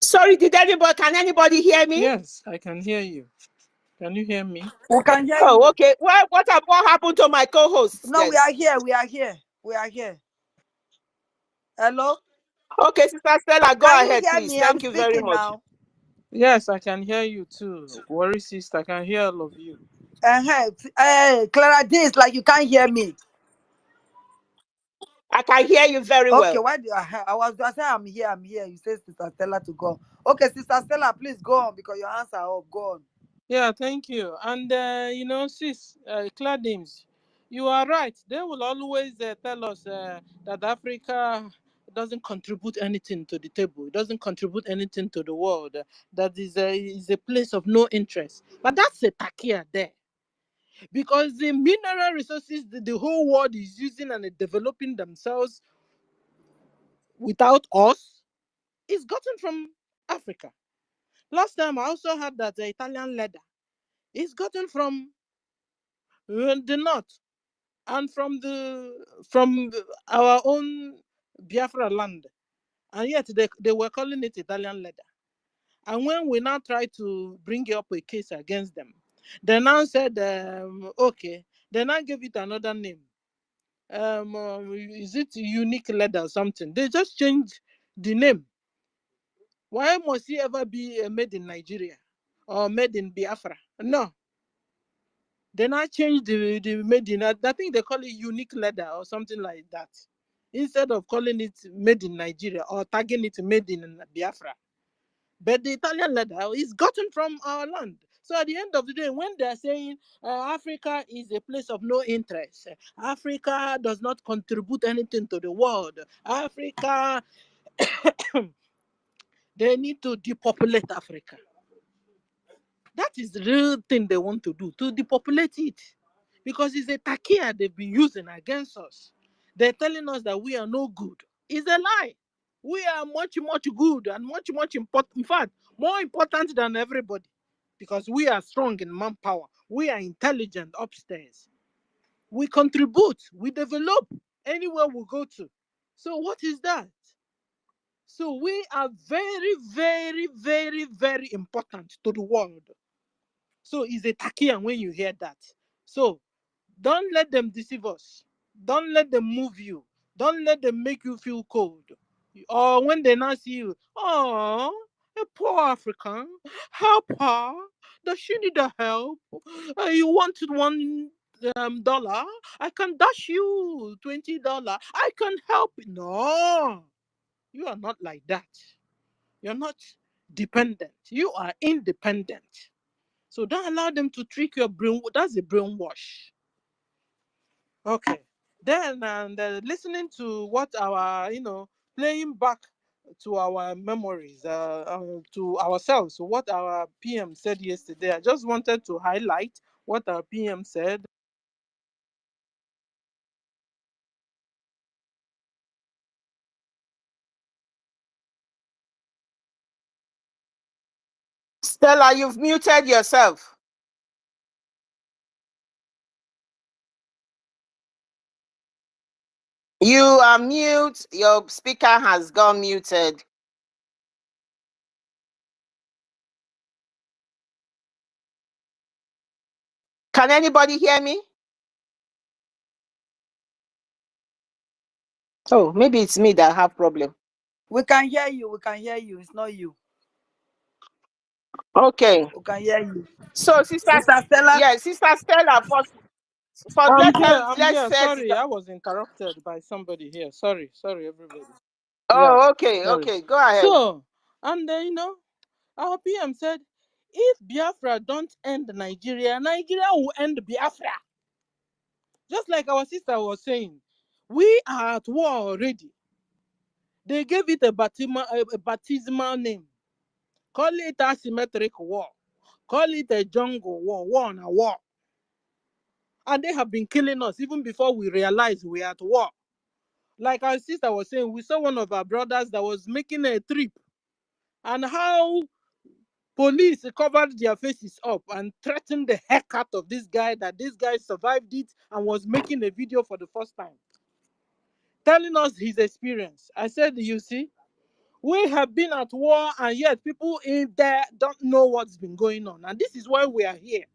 Sorry, can anybody hear me? Yes, I can hear you. Can you hear me? We can hear you. Oh, okay. Well, what happened to my co-hosts? No, then? we are here. We are here. We are here. Hello? Okay, Sister Stella, go Can you ahead, hear please. me? Thank I'm you very speaking much. now. Yes, I can hear you too. Worry, sister, I can hear all of you. Clara, this like you can't hear me. I can hear you very well. Okay, why do I say I'm here? I'm here. You say Sister Stella to go. Okay, Sister Stella, please go on because your hands are up. Go on. Yeah, thank you. And you know, sis, Cladims, you are right. They will always tell us that Africa doesn't contribute anything to the table. It doesn't contribute anything to the world. That is a place of no interest. But that's a takia there. Because the mineral resources the whole world is using and developing themselves without us is gotten from Africa. Last time I also heard that the Italian leather is gotten from the north and from our own Biafra land, and yet they were calling it Italian leather. And when we now try to bring up a case against them, they now said, okay, they now gave it another name. Is it unique leather or something? They just changed the name. Why must it ever be made in Nigeria or made in Biafra? No. They now changed the made in, I think they call it unique leather or something like that. Instead of calling it made in Nigeria or tagging it made in Biafra. But the Italian leather is gotten from our land. So at the end of the day, when they're saying Africa is a place of no interest, Africa does not contribute anything to the world, Africa, they need to depopulate Africa. That is the real thing they want to do, to depopulate it. Because it's a takia they've been using against us. They're telling us that we are no good. It's a lie. We are much, much good and much, much important. In fact, more important than everybody. Because we are strong in manpower. We are intelligent upstairs. We contribute. We develop anywhere we go to. So what is that? So we are very, very, very, very important to the world. So it's a takia when you hear that. So don't let them deceive us. Don't let them move you. Don't let them make you feel cold. Or when they now see you, oh, a poor African, help her. Does she need a help? You want $1? I can dash you $20. I can help. No, you are not like that. You're not dependent. You are independent. So don't allow them to trick your brain. That's a brainwash. Okay. Then and listening to what our, playing back to our memories, to ourselves, what our PM said yesterday. I just wanted to highlight what our PM said. Stella, you've muted yourself. You are mute. Your speaker has gone muted. Can anybody hear me? Oh, maybe it's me that have problem. We can hear you. We can hear you. It's not you. Okay. We can hear you. So, Sister Stella. Yeah, Sister Stella, I'm here. Sorry, I was interrupted by somebody here. Sorry, everybody. Oh, Yeah, okay, sorry. okay, go ahead. So, and our PM said, if Biafra don't end Nigeria, Nigeria will end Biafra. Just like our sister was saying, we are at war already. They gave it a baptismal name. Call it asymmetric war. Call it a jungle war, war on a war. And they have been killing us even before we realized we are at war. Like our sister was saying, we saw one of our brothers that was making a trip, and how police covered their faces up and threatened the heck out of this guy, that this guy survived it and was making a video for the first time, telling us his experience. I said, you see, we have been at war, and yet people in there don't know what's been going on. And this is why we are here,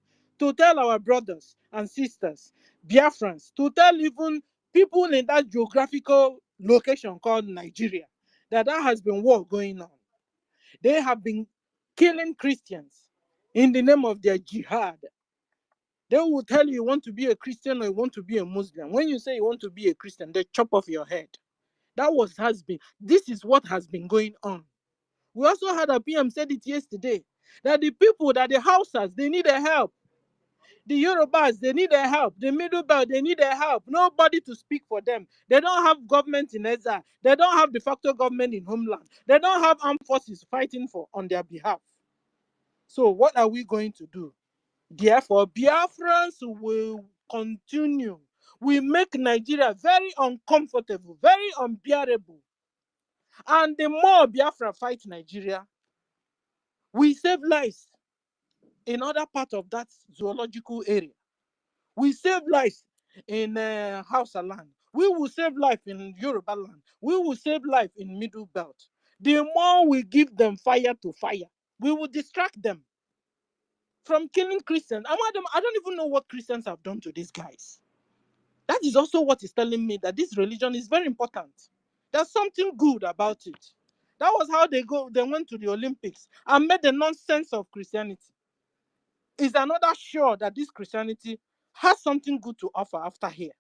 to tell our brothers and sisters, Biafrans, to tell even people in that geographical location called Nigeria, that there has been war going on. They have been killing Christians in the name of their jihad. They will tell you want to be a Christian or you want to be a Muslim. When you say you want to be a Christian, they chop off your head. This is what has been going on. We also had a PM said it yesterday, that the people, that the Hausas, they need a help. The Yorubas, they need a help. The Middle Belt, they need a help. Nobody to speak for them. They don't have government in exile. They don't have de facto government in homeland. They don't have armed forces fighting on their behalf. So what are we going to do? Therefore, Biafrans will continue. We make Nigeria very uncomfortable, very unbearable. And the more Biafra fight Nigeria, we save lives in other parts of that zoological area. We save lives in Hausa land. We will save life in Yoruba land. We will save life in Middle Belt. The more we give them fire to fire, we will distract them from killing Christians. I don't even know what Christians have done to these guys. That is also what is telling me that this religion is very important. There's something good about it. That was how they went to the Olympics and made the nonsense of Christianity. Is another show that this Christianity has something good to offer after here.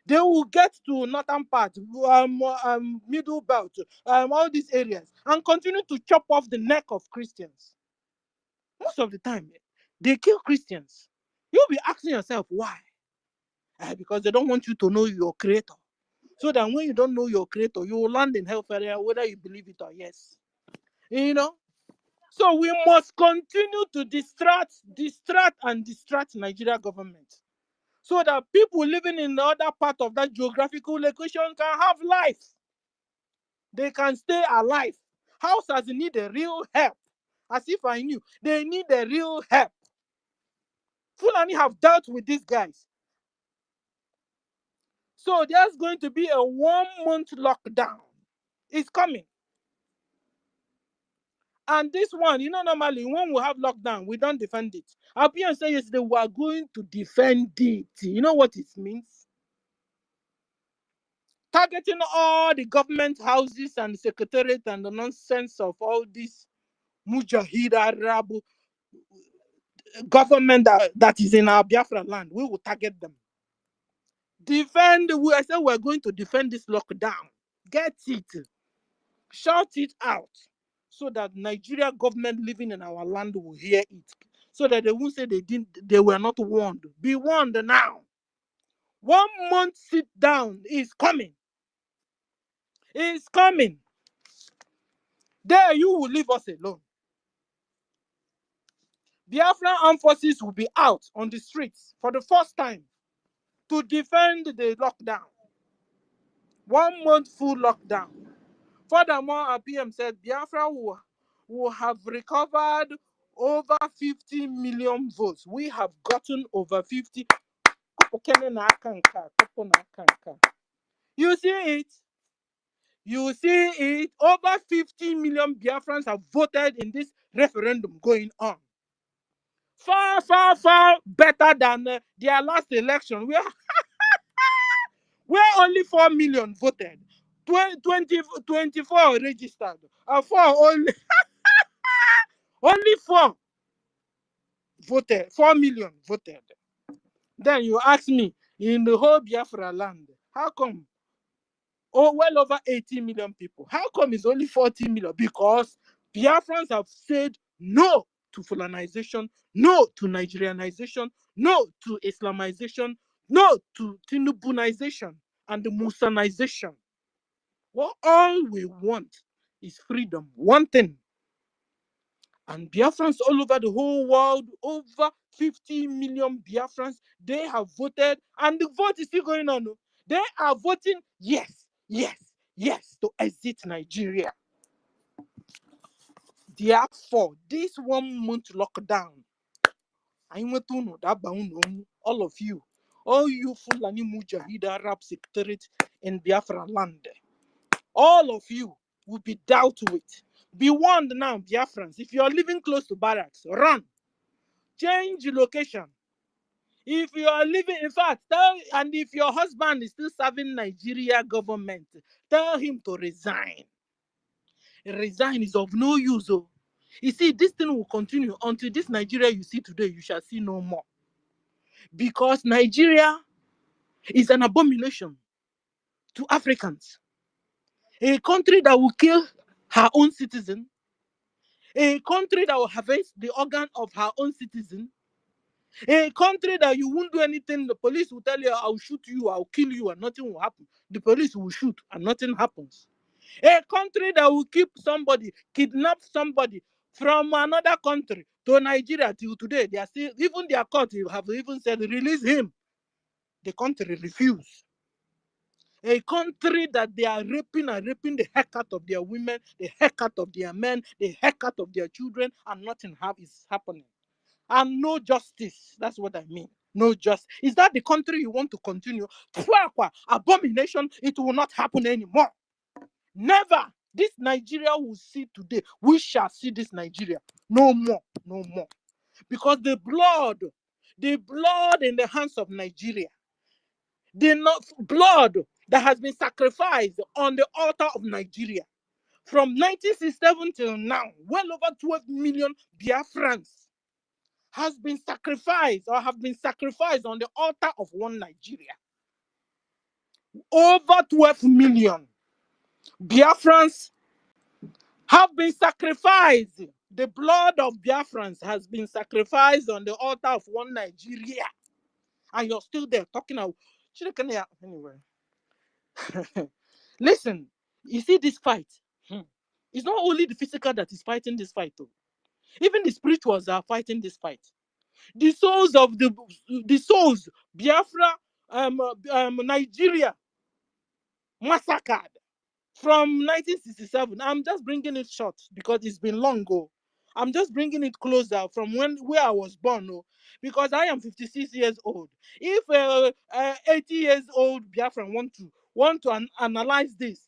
They will get to northern part, Middle Belt, all these areas, and continue to chop off the neck of Christians. Most of the time, they kill Christians. You'll be asking yourself why? Because they don't want you to know your creator. So that when you don't know your creator, you will land in hellfire, whether you believe it or yes. You know? So we must continue to distract Nigeria government, so that people living in the other part of that geographical location can have life. They can stay alive. Houses need a real help. As if I knew. They need a real help. Fulani have dealt with these guys. So there's going to be a 1-month lockdown. It's coming. And this one, normally when we have lockdown, we don't defend it. Our parents say yesterday we are going to defend it. You know what it means? Targeting all the government houses and secretariat and the nonsense of all this Mujahid Arab government that is in our Biafra land. We will target them. I said we're going to defend this lockdown. Get it. Shout it out. So that Nigeria government living in our land will hear it. So that they won't say they were not warned. Be warned now. 1 month sit down is coming. It's coming. There you will leave us alone. Biafran armed forces will be out on the streets for the first time to defend the lockdown. 1 month full lockdown. Furthermore, our PM said Biafra will have recovered over 50 million votes. We have gotten over 50. You see it? You see it? Over 50 million Biafrans have voted in this referendum going on. Far, far, far better than their last election, where only 4 million voted. 24 registered. 4 voted. 4 million voted. Then you ask me, in the whole Biafra land, how come? Well over 80 million people. How come it's only 40 million? Because Biafrans have said no to Fulanization, no to Nigerianization, no to Islamization, no to Tinubunization and the Musanization. Well, all we want is freedom. One thing. And Biafrans all over the whole world, over 50 million Biafrans, they have voted, and the vote is still going on. They are voting yes, yes, yes to exit Nigeria. Therefore, this 1 month lockdown, all of you, all you Fulani Mujahid Arab Secretariat in Biafra land, all of you will be dealt with. Be warned now, Biafrans. If you are living close to barracks, run. Change location. If you are living, in fact, and if your husband is still serving Nigeria government, tell him to resign. Resign is of no use. Oh. You see, this thing will continue until this Nigeria you see today, you shall see no more. Because Nigeria is an abomination to Africans. A country that will kill her own citizen. A country that will harvest the organ of her own citizen. A country that you won't do anything, the police will tell you, I'll shoot you, I'll kill you, and nothing will happen. The police will shoot, and nothing happens. A country that will keep somebody, kidnap somebody from another country to Nigeria till today, they are still, even their court have even said, release him. The country refused. A country that they are raping and raping the heck out of their women, the heck out of their men, the heck out of their children, and nothing is happening. And no justice. That's what I mean. No justice. Is that the country you want to continue? Abomination, it will not happen anymore. Never. This Nigeria will see today. We shall see this Nigeria. No more. No more. Because the blood in the hands of Nigeria, the blood that has been sacrificed on the altar of Nigeria from 1967 till now, well over 12 million Biafrans has been sacrificed or have been sacrificed on the altar of one Nigeria. Over 12 million Biafrans have been sacrificed. The blood of Biafrans has been sacrificed on the altar of one Nigeria. And you're still there talking about anyway. Listen, you see this fight. It's not only the physical that is fighting this fight, though. Even the spirituals are fighting this fight. The souls of the souls, Biafra, Nigeria, massacred from 1967. I'm just bringing it short because it's been long ago. I'm just bringing it closer from where I was born, because I am 56 years old. If 80 years old Biafran want to analyze this,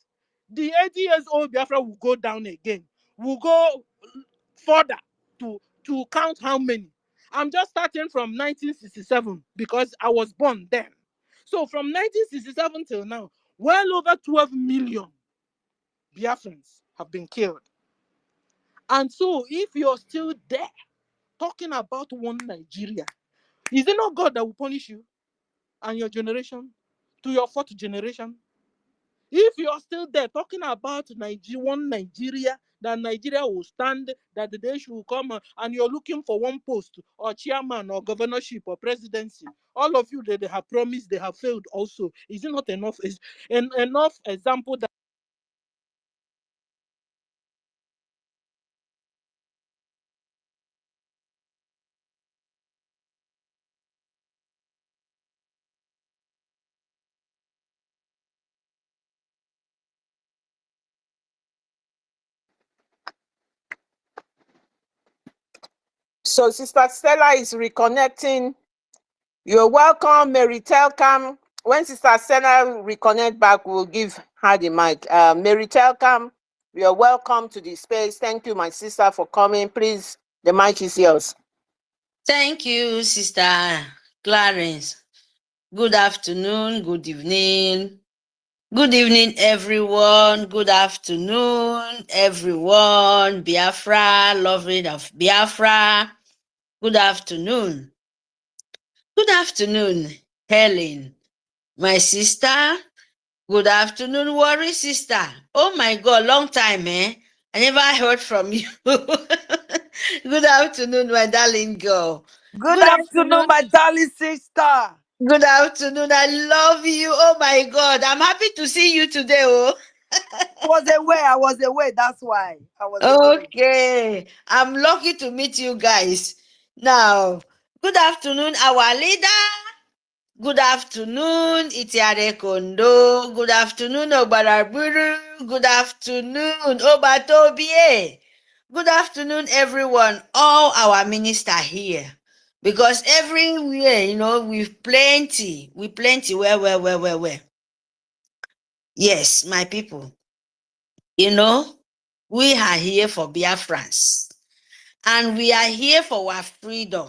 the 80 years old Biafra will go down again. Will go further to count how many. I'm just starting from 1967 because I was born then. So from 1967 till now, well over 12 million Biafrans have been killed. And so if you're still there talking about one Nigeria, is it not God that will punish you and your generation to your fourth generation? If you're still there talking about one Nigeria, that Nigeria will stand, that the day should come, and you're looking for one post or chairman or governorship or presidency, all of you that they have promised, they have failed also. Is it not enough? Is enough example that So Sister Stella is reconnecting. You're welcome, Mary Telcam. When Sister Stella reconnect back, we'll give her the mic. Mary Telcam, you're welcome to the space. Thank you, my sister, for coming. Please, the mic is yours. Thank you, Sister Clarence. Good afternoon, good evening. Good evening, everyone. Good afternoon, everyone. Biafra, loving of Biafra. Good afternoon. Good afternoon, Helen, my sister. Good afternoon, Worry sister. Oh my God, long time, eh? I never heard from you. Good afternoon, my darling girl. Good afternoon, my darling sister. Good afternoon. I love you. Oh my God. I'm happy to see you today. Oh. I was away. That's why I was away. Okay, I'm lucky to meet you guys. Now, good afternoon, our leader. Good afternoon, Itiare Kondo. Good afternoon, Obaraburu. Good afternoon, Obatobie. Good afternoon, everyone. All our minister here. Because everywhere, we've plenty. We plenty. Where. Yes, my people. We are here for Biafrans. And we are here for our freedom.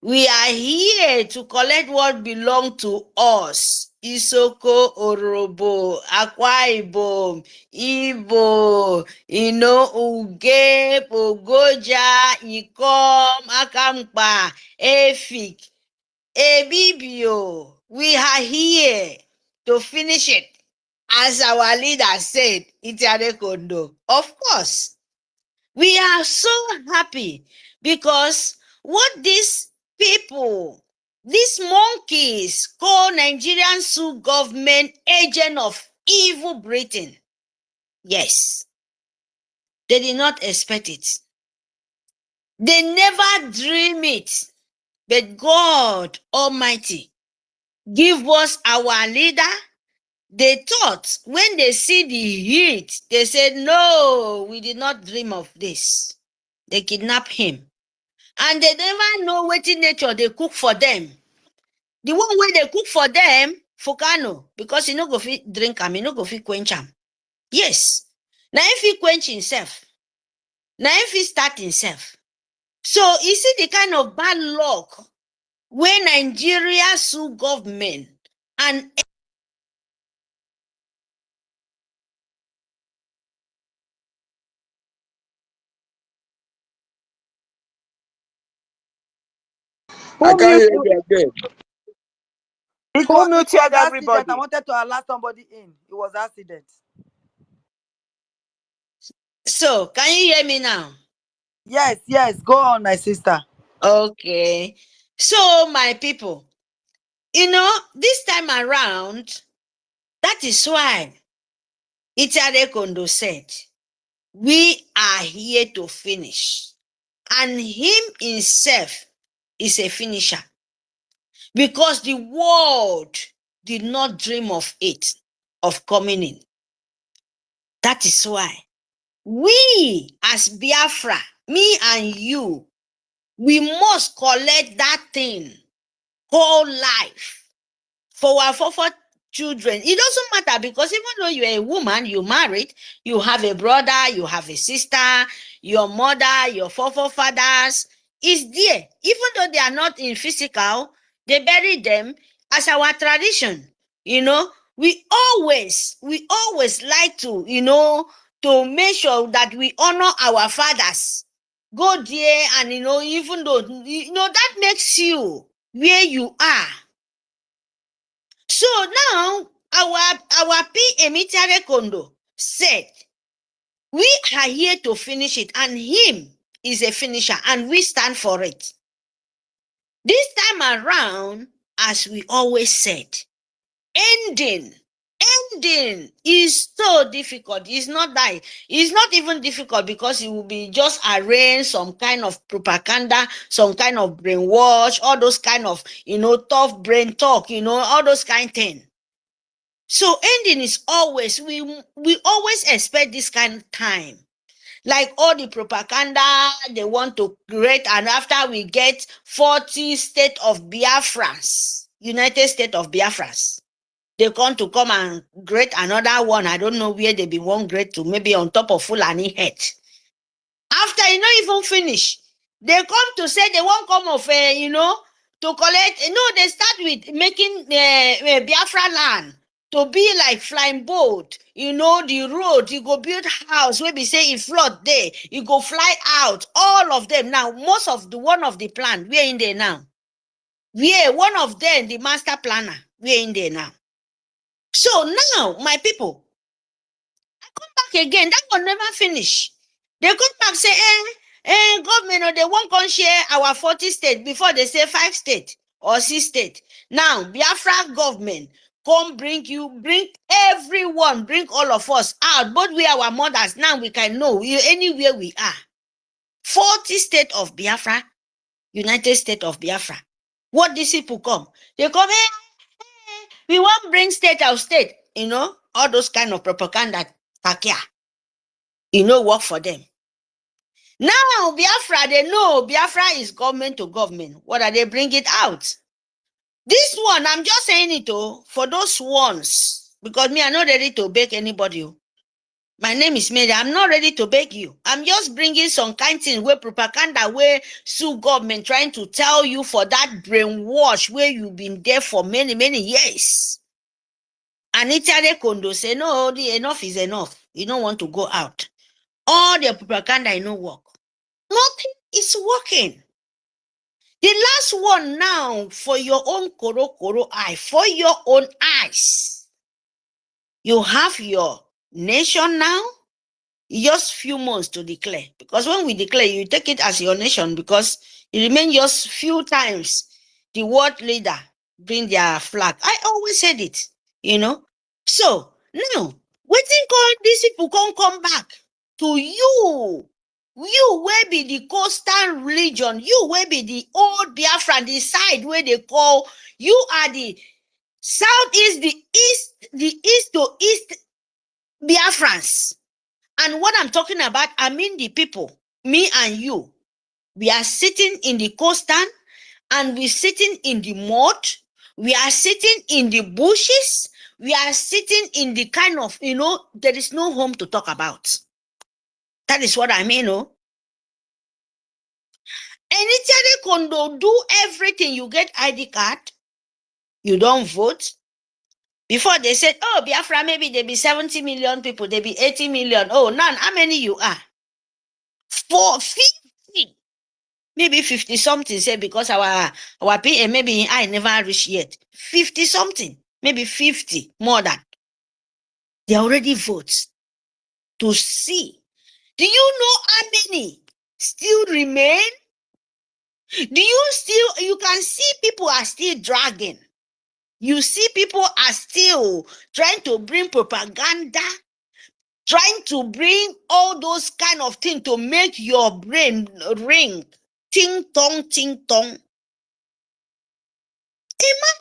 We are here to collect what belongs to us. Isoko, Orobo, Akwa Ibom, Igbo, Uge, Ogoja, IKOM, Akampa, EFIK-IBIBIO. We are here to finish it. As our leader said, Itiare Kondo. Of course, we are so happy because what these people, these monkeys call Nigerian Sioux government agent of evil Britain. Yes, they did not expect it. They never dream it. But God Almighty give us our leader. They thought when they see the heat, they said, no, we did not dream of this. They kidnap him. And they never know what in nature they cook for them. The one way they cook for them, Fukano, because he no go fit drink am, he no go fit quench am. Yes. Now if he quench himself, now if he start himself. So you see the kind of bad luck where Nigeria sue government and I can't hear you again. It Who was muted accident. I everybody? wanted to allow somebody in. It was accident. so can you hear me now? Yes. Go on, my sister. Okay. So my people, this time around, that is why Itiare Kondo said, we are here to finish. And him himself is a finisher. Because the world did not dream of it, of coming in. That is why we as Biafra, me and you, we must collect that thing whole life for our children. It doesn't matter because even though you're a woman, you married, you have a brother, you have a sister, your mother, your fathers is there. Even though they are not in physical, they bury them as our tradition. We always like to, to make sure that we honor our fathers. Go there and, even though, that makes you where you are. So now our PM Itiare Kondo said, we are here to finish it, and him is a finisher, and we stand for it. This time around, as we always said, ending is so difficult. It's not even difficult because it will be just arrange some kind of propaganda, some kind of brainwash, all those kind of, tough brain talk, all those kind of things. So ending is always, we always expect this kind of time. Like all the propaganda they want to create, and after we get 40 state of Biafras, United States of Biafras, they come and create another one. I don't know where they be one great to, maybe on top of Fulani head. After even finish, they come to say they won't come of to collect. They start with making Biafra land to be like flying boat. The road, you go build house where we say if flood there, you go fly out. All of them now, most of the one of the plan, we're in there now. One of them, the master planner, we're in there now. So now, my people, I come back again. That one never finish. They come back say, government, they won't come share our 40 states before they say 5 states or 6 states. Now, Biafra government come bring everyone, bring all of us out. Both we, our mothers, now we can know anywhere we are. 40 state of Biafra, United States of Biafra. What these people come? They come, hey, we want bring state of state, all those kind of propaganda, takia. Work for them. Now, Biafra, they know Biafra is government to government. What are they bring it out? This one, I'm just saying it for those ones, because me, I'm not ready to beg anybody. My name is Mary. I'm not ready to beg you. I'm just bringing some kind of thing where propaganda, where sue government trying to tell you for that brainwash where you've been there for many, many years. And Itade Kondo say, no, enough is enough. You don't want to go out. All the propaganda, work. Nothing is working. The last one now, for your own koro eye, for your own eyes. You have your nation now. Just few months to declare. Because when we declare, you take it as your nation, because it remains just few times the world leader bring their flag. I always said it, So now, waiting on these people come back to you. You will be the coastal region. You will be the old Biafra, the side where they call, you are the southeast, the east to east Biafrans. And what I'm talking about, I mean the people, me and you. We are sitting in the coastal and we're sitting in the mud. We are sitting in the bushes. We are sitting in the kind of, there is no home to talk about. That is what I mean, Anytime Kondo do everything, you get ID card, you don't vote. Before they said, oh, Biafra, maybe there be 70 million people, there be 80 million. Oh, none. How many you are? 50. Maybe 50 something, say, because our PM, maybe I never reached yet. 50 something, maybe 50 more than. They already vote to see. Do you know how many still remain? You can see people are still dragging. You see people are still trying to bring propaganda, trying to bring all those kind of things to make your brain ring. Ting tong, ting tong.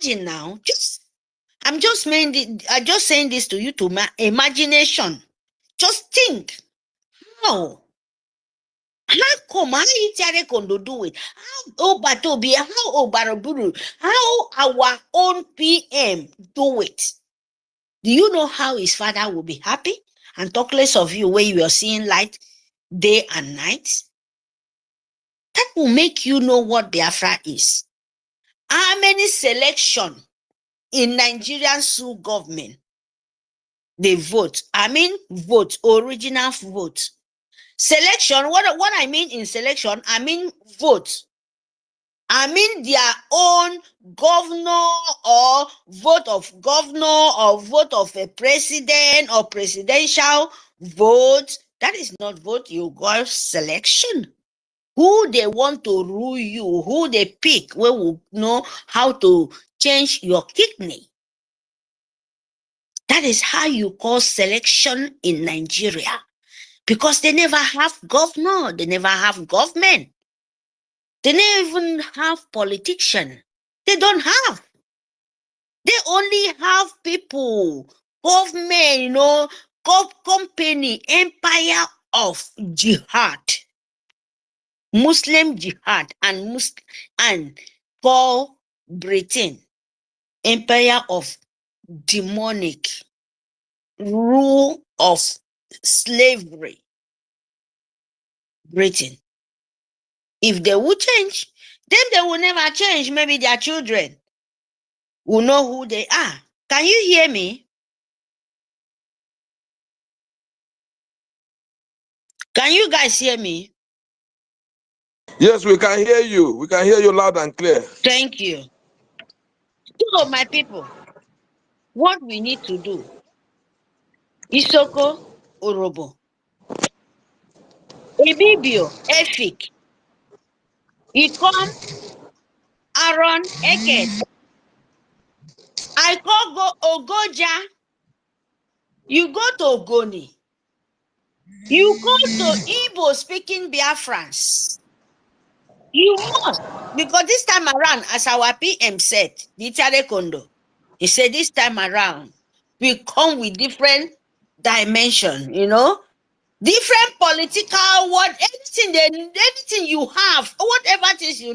Imagine now, I'm just saying this to you, to my imagination. Just think, how come, how Itare Kondo do it? How Obatobi, how Obaraburu, how our own PM do it? Do you know how his father will be happy? And talk less of you where you are seeing light day and night. That will make you know what Biafra is. How many selection in Nigerian Sioux government they vote? I mean vote, original vote. Selection, what I mean in selection, I mean vote. I mean their own governor or vote of governor or vote of a president or presidential vote. That is not vote, you got selection. Who they want to rule you, who they pick, we will know how to change your kidney. That is how you call selection in Nigeria. Because they never have governor, they never have government. They never even have politician. They don't have. They only have people, government, company, empire of jihad. Muslim jihad and for Britain, empire of demonic rule of slavery. Britain. If they will change, then they will never change. Maybe their children will know who they are. Can you hear me? Can you guys hear me? Yes, we can hear you. We can hear you loud and clear. Thank you. So, my people, what we need to do, Isoko Orobo, EBIBIO, EFIK, IKOM, Aaron, EKID, I call Ogoja. You go to Ogoni. You go to Igbo speaking Biafrans. You must, because this time around, as our PM said, Ditare Kondo, he said this time around, we come with different dimension, different political what anything you have, whatever it is you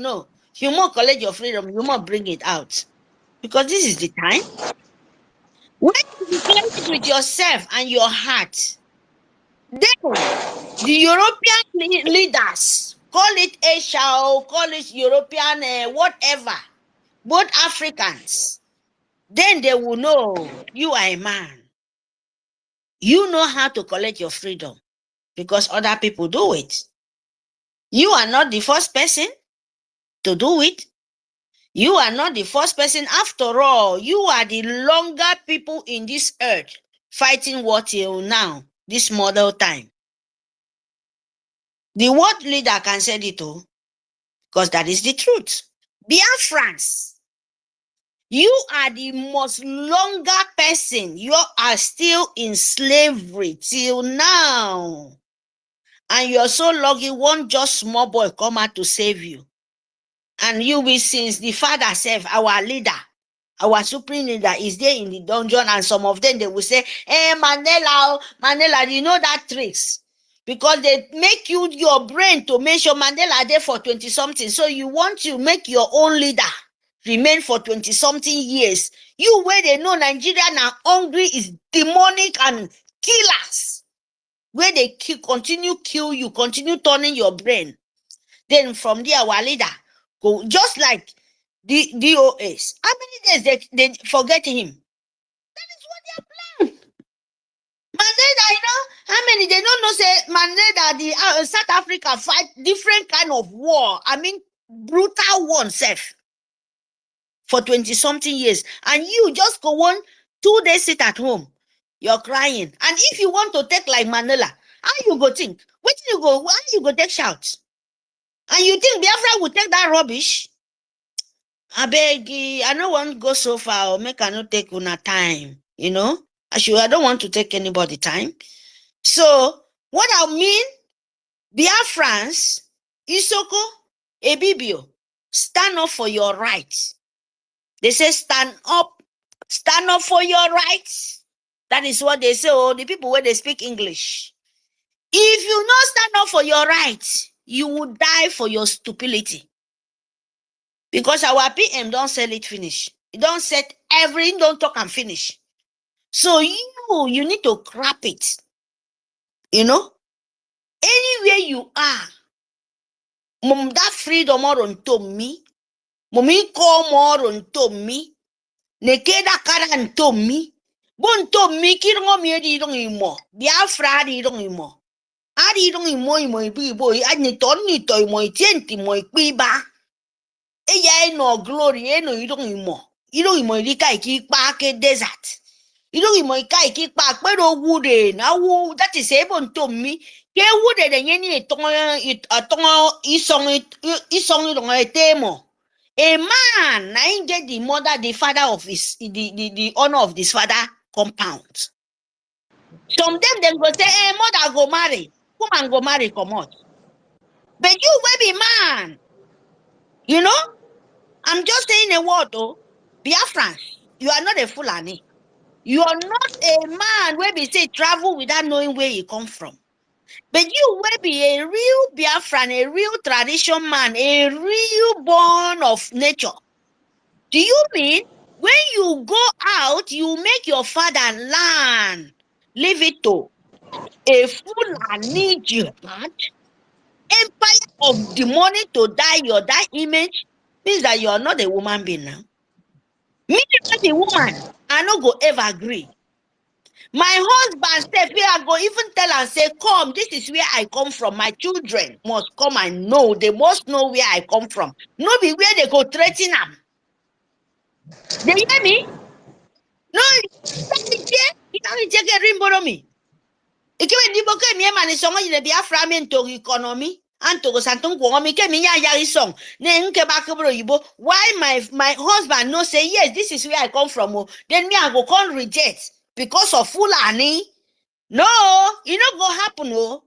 must collect your freedom, you must bring it out. Because this is the time. When you declare it with yourself and your heart, then the European leaders, call it Asia or call it European, whatever, both Africans, then they will know you are a man. You know how to collect your freedom because other people do it. You are not the first person to do it. You are not the first person. After all, you are the longer people in this earth fighting war till now, this model time. The world leader can say it too, because that is the truth. Biafrans, you are the most longer person. You are still in slavery till now. And you're so lucky one just small boy come out to save you. And you will, since the father self, our leader, our supreme leader is there in the dungeon, and some of them, they will say, hey, Mandela, you know that tricks? Because they make you your brain to make sure Mandela there for 20-something. So you want to make your own leader remain for 20-something years. You where they know Nigeria now hungry is demonic and killers. Where they continue kill you, continue turning your brain. Then from there, our leader go just like the DOS. How many days they forget him? That is what they are playing. Mandela, how many they don't know say Mandela, the South Africa fight different kind of war. I mean, brutal one self for 20-something years. And you just go on 2 days sit at home. You're crying. And if you want to take like Mandela, how you go think? Where you go? Why you go take shouts? And you think Biafra will take that rubbish? I beg, I don't want to go so far or make I not take una time, I don't want to take anybody time. So, what I mean, Biafrans, Isoko, Ibibio, stand up for your rights. They say stand up for your rights. That is what they say, the people where they speak English. If you not stand up for your rights, you will die for your stupidity. Because our PM don't sell it finish. It don't set everything, don't talk and finish. So you need to crap it. Anywhere you are, mom that freedom or unto me, mommy call more unto me, nekeda kara unto me, bon to me kirongo me di dong imo, Biafra di dong imo. Adi dong imo boy, ani toni to imo tienti mo ikbiba. Eya no glory no you don't imo. You don't imo lika iki pa ke desert. You don't imo ika iki pa pero wood na that is able to me. Ke wood de nyeni tongo isong don't temo. A man na get the mother, the father of his the honor of this father compound. Some them go say, hey, mother go marry. Woman go marry, come out. But you will be man. I'm just saying a word, though. Biafran, you are not a Fulani. You are not a man where we say travel without knowing where you come from. But you will be a real Biafran, a real tradition man, a real born of nature. Do you mean when you go out, you make your father land, leave it to a Fulani jihad, empire of the money to die image, means that you are not a woman being now. Me as a woman, I no go ever agree. My husband said, I go even tell and say, come, this is where I come from. My children must come and know. They must know where I come from. No be where they go threaten them. They hear me? No, you can't take a rimbo me. It can't be okay, me man is someone in the Biafra to economy. Antogo Santon Kwomi kemi ya yari song. Ne nke bakabro yibo. Why my husband no say yes, this is where I come from. Oh. Then me I go come reject because of Fulani. No, it not go happen. Oh.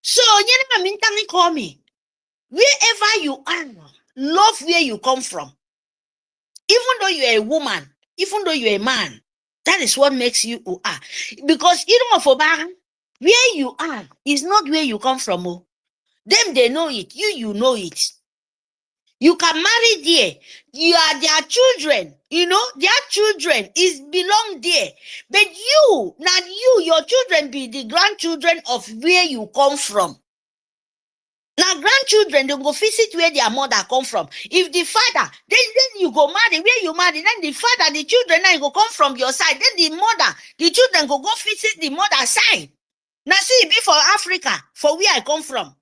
So you know mean call me. Wherever you are, love where you come from. Even though you're a woman, even though you're a man, that is what makes you who are. Because you know for where you are is not where you come from. Oh. Them they know it. You know it. You can marry there. You are their children. You know, their children is belong there. But you, not you, your children be the grandchildren of where you come from. Now, grandchildren, they go visit where their mother come from. If the father, then you go marry, where you marry, then the father, the children, then go come from your side. Then the mother, the children go visit the mother's side. Now, see, it be for Africa, for where I come from.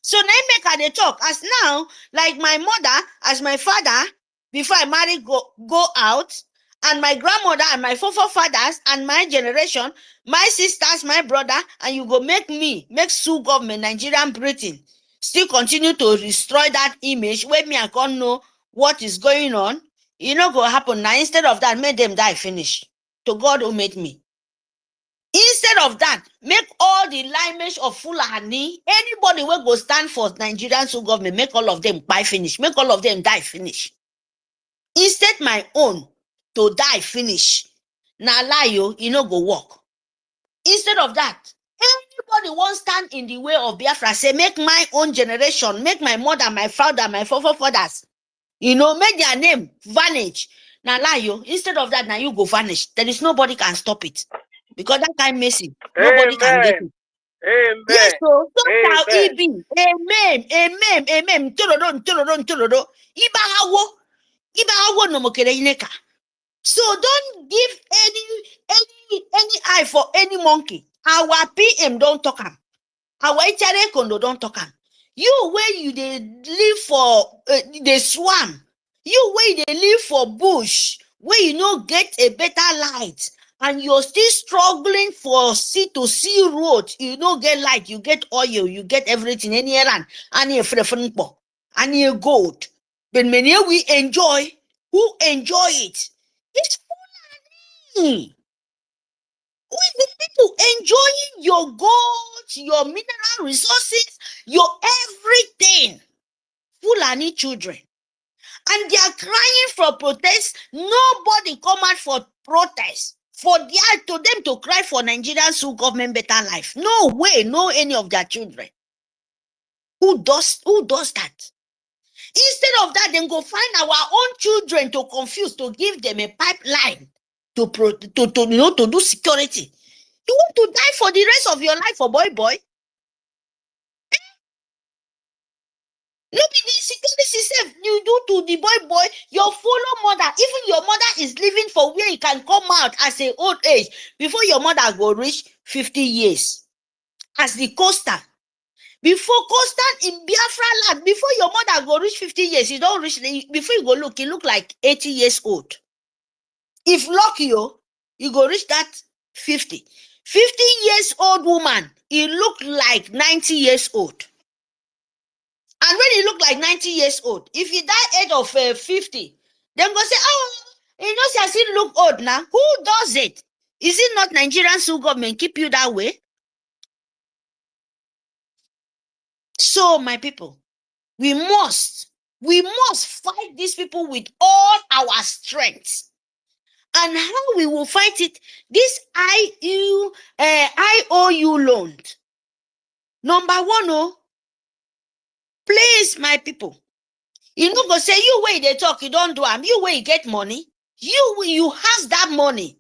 So now make her they talk. As now, like my mother, as my father, before I marry, go out, and my grandmother and my forefathers and my generation, my sisters, my brother, and you go make Sue government, Nigerian Britain, still continue to destroy that image where me I can't know what is going on. You know go happen now. Instead of that, make them die finish. To God who made me. Instead of that, make all the lineage of Fulani, anybody will go stand for Nigerian government, make all of them buy finish, make all of them die finish. Instead, my own to die finish. Now lie you know go work. Instead of that, anybody won't stand in the way of Biafra, say make my own generation, make my mother, my father, my forefathers, make their name vanish. Now lie you. Instead of that, now you go vanish. There is nobody can stop it. Because that kind of messy, nobody can get it. Amen. Yes, so shall Amen. it be. Amen. Amen. Torodo. Ibahawo no mokere ineka. So don't give any eye for any monkey. Our PM don't talk am. Our HRA condo don't talk am. You where you they live for the swamp. You where they live for bush. Where you no get a better light. And you're still struggling for C2C road. You don't get light, you get oil, you get everything in here and you and you gold. But many we enjoy, who enjoy it? It's funny. Who is the people enjoying your gold, your mineral resources, your everything? Fulani children. And they are crying for protest. Nobody come out for protest. For them to cry for Nigerian government better life. No way, no any of their children. Who does that? Instead of that, then go find our own children to confuse, to give them a pipeline to do security. You want to die for the rest of your life for boy? No be the security system you do to the boy, your follow mother, even your mother is living for where you can come out as an old age before your mother go reach 50 years. As the coastal. Before coastal in Biafra land, before your mother go reach 50 years, you don't reach, before you go look, you look like 80 years old. If lucky you go reach that 50. 50 years old woman, you look like 90 years old. And when you look like 90 years old, if you die age of 50, then go say, I still look old now. Who does it? Is it not Nigerian government keep you that way? So, my people, we must fight these people with all our strength. And how we will fight it? This IOU loan. Number one, please, my people. You no go say you where they talk, you don't do them. You where you get money. You has that money.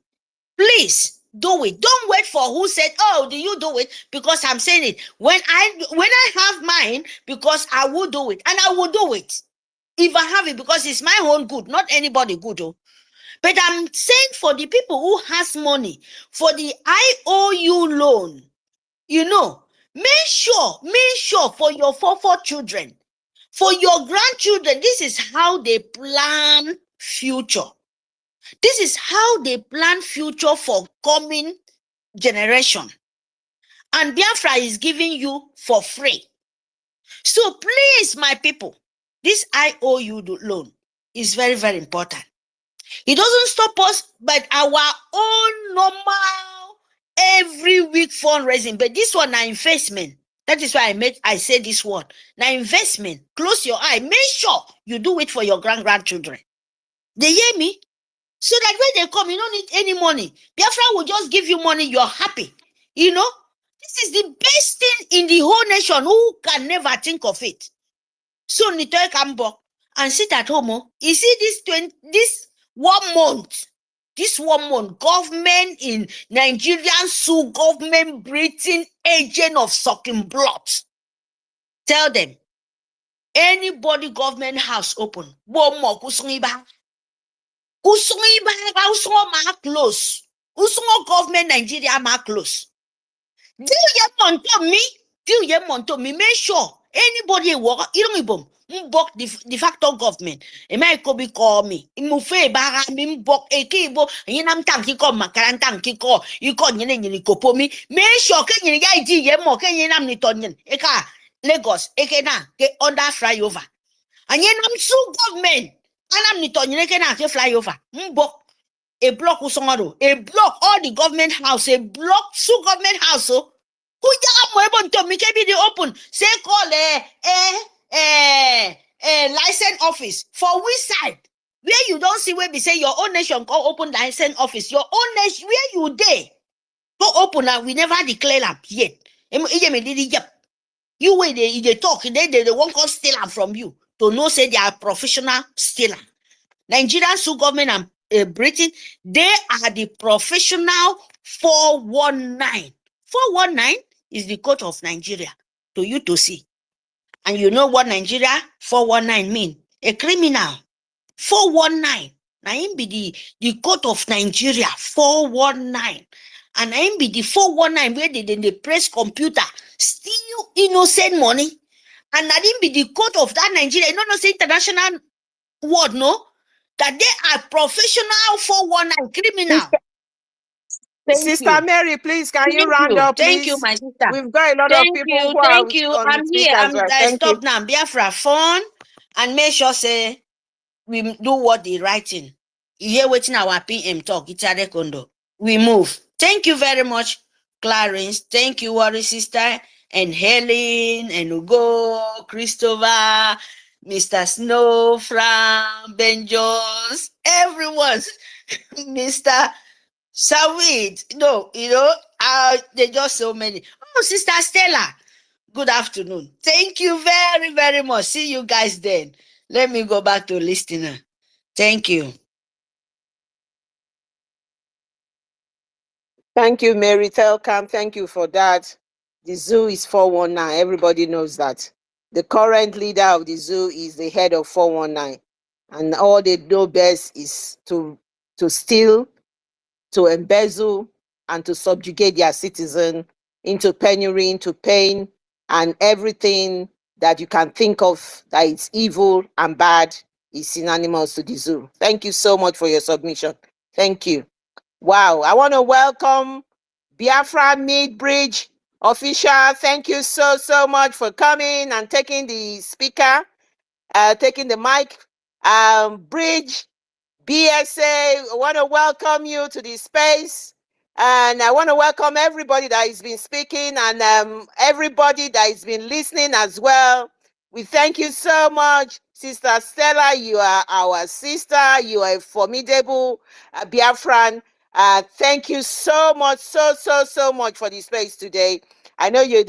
Please do it. Don't wait for who said, oh, do you do it? Because I'm saying it. When I have mine, because I will do it. And I will do it. If I have it, because it's my own good, not anybody good. But I'm saying for the people who has money, for the IOU loan, make sure for your four children. For your grandchildren, this is how they plan future. This is how they plan future for coming generation. And Biafra is giving you for free. So please, my people, this IOU loan is very, very important. It doesn't stop us, but our own normal every week fundraising. But this one, now investment. That is why I say this one. Now investment. Close your eye. Make sure you do it for your grandchildren. They hear me? So that when they come, you don't need any money. Biafra will just give you money. You're happy. You know, this is the best thing in the whole nation. Who can never think of it? So Nitoy Kambo and sit at home. You see this 1 month. This 1 month, government in Nigerian sue government breathing agent of sucking blood. Tell them, anybody government house open, close. Government Nigeria ma close. Do you want me? Make sure anybody work, de facto government. E may ko be call me. Imufe bara mi mbok ekibo. Yinam tanki ko makaran tanki ko. Iko nyene kopo mi. Make sure ke nyene ya iji ye mo ke yinam ni tonyen. Eka Lagos eke na ke under flyover. Anyenam su government. Anam ni tonyen ke na ke flyover. Mbok a block usongaro. A block all the government house. A block su government house. Who ya mo to me ke be the open. Say call license office for which side where you don't see where we say your own nation go open license office, your own nation where you there go open and we never declare them yet. You wait they talk they won't come steal them from you to know say they are professional stealer. Nigerian sue government and Britain, they are the professional 419. 419 is the code of Nigeria to you to see. And you know what Nigeria 419 mean? A criminal. 419. Now him be the code of Nigeria 419. And him be the 419 where they press computer steal innocent money. And that him be the code of that Nigeria. You know, say international word, no? That they are professional 419 criminal. Sister Mary, please, can you round up, please? Thank you, my sister. We've got a lot of people who are Thank you. on I'm the speak here. as well. I Thank you. stop now. Biafra phone and make sure say we do what they writing. You hear waiting our PM talk. It's a recondo. We move. Thank you very much, Clarence. Thank you, Worry Sister, and Helen, and Ugo, Christopher, Mr. Snow, Frank, Ben Jones, everyone, Mr. Sawit. No, you know, they just so many. Oh, Sister Stella. Good afternoon. Thank you very, very much. See you guys then. Let me go back to listener. Thank you. Thank you, Mary Telcam. Thank you for that. The zoo is 419. Everybody knows that. The current leader of the zoo is the head of 419. And all they know best is to steal, to embezzle, and to subjugate their citizen into penury, into pain, and everything that you can think of that is evil and bad is synonymous to the zoo. Thank you so much for your submission. Thank you. Wow, I want to welcome Biafra Mid-Bridge official. Thank you so much for coming and taking the speaker, taking the mic. Bridge BSA, I want to welcome you to this space. And I want to welcome everybody that has been speaking and everybody that has been listening as well. We thank you so much, Sister Stella. You are our sister. You are a formidable Biafran. Thank you so much, so much for this space today. I know they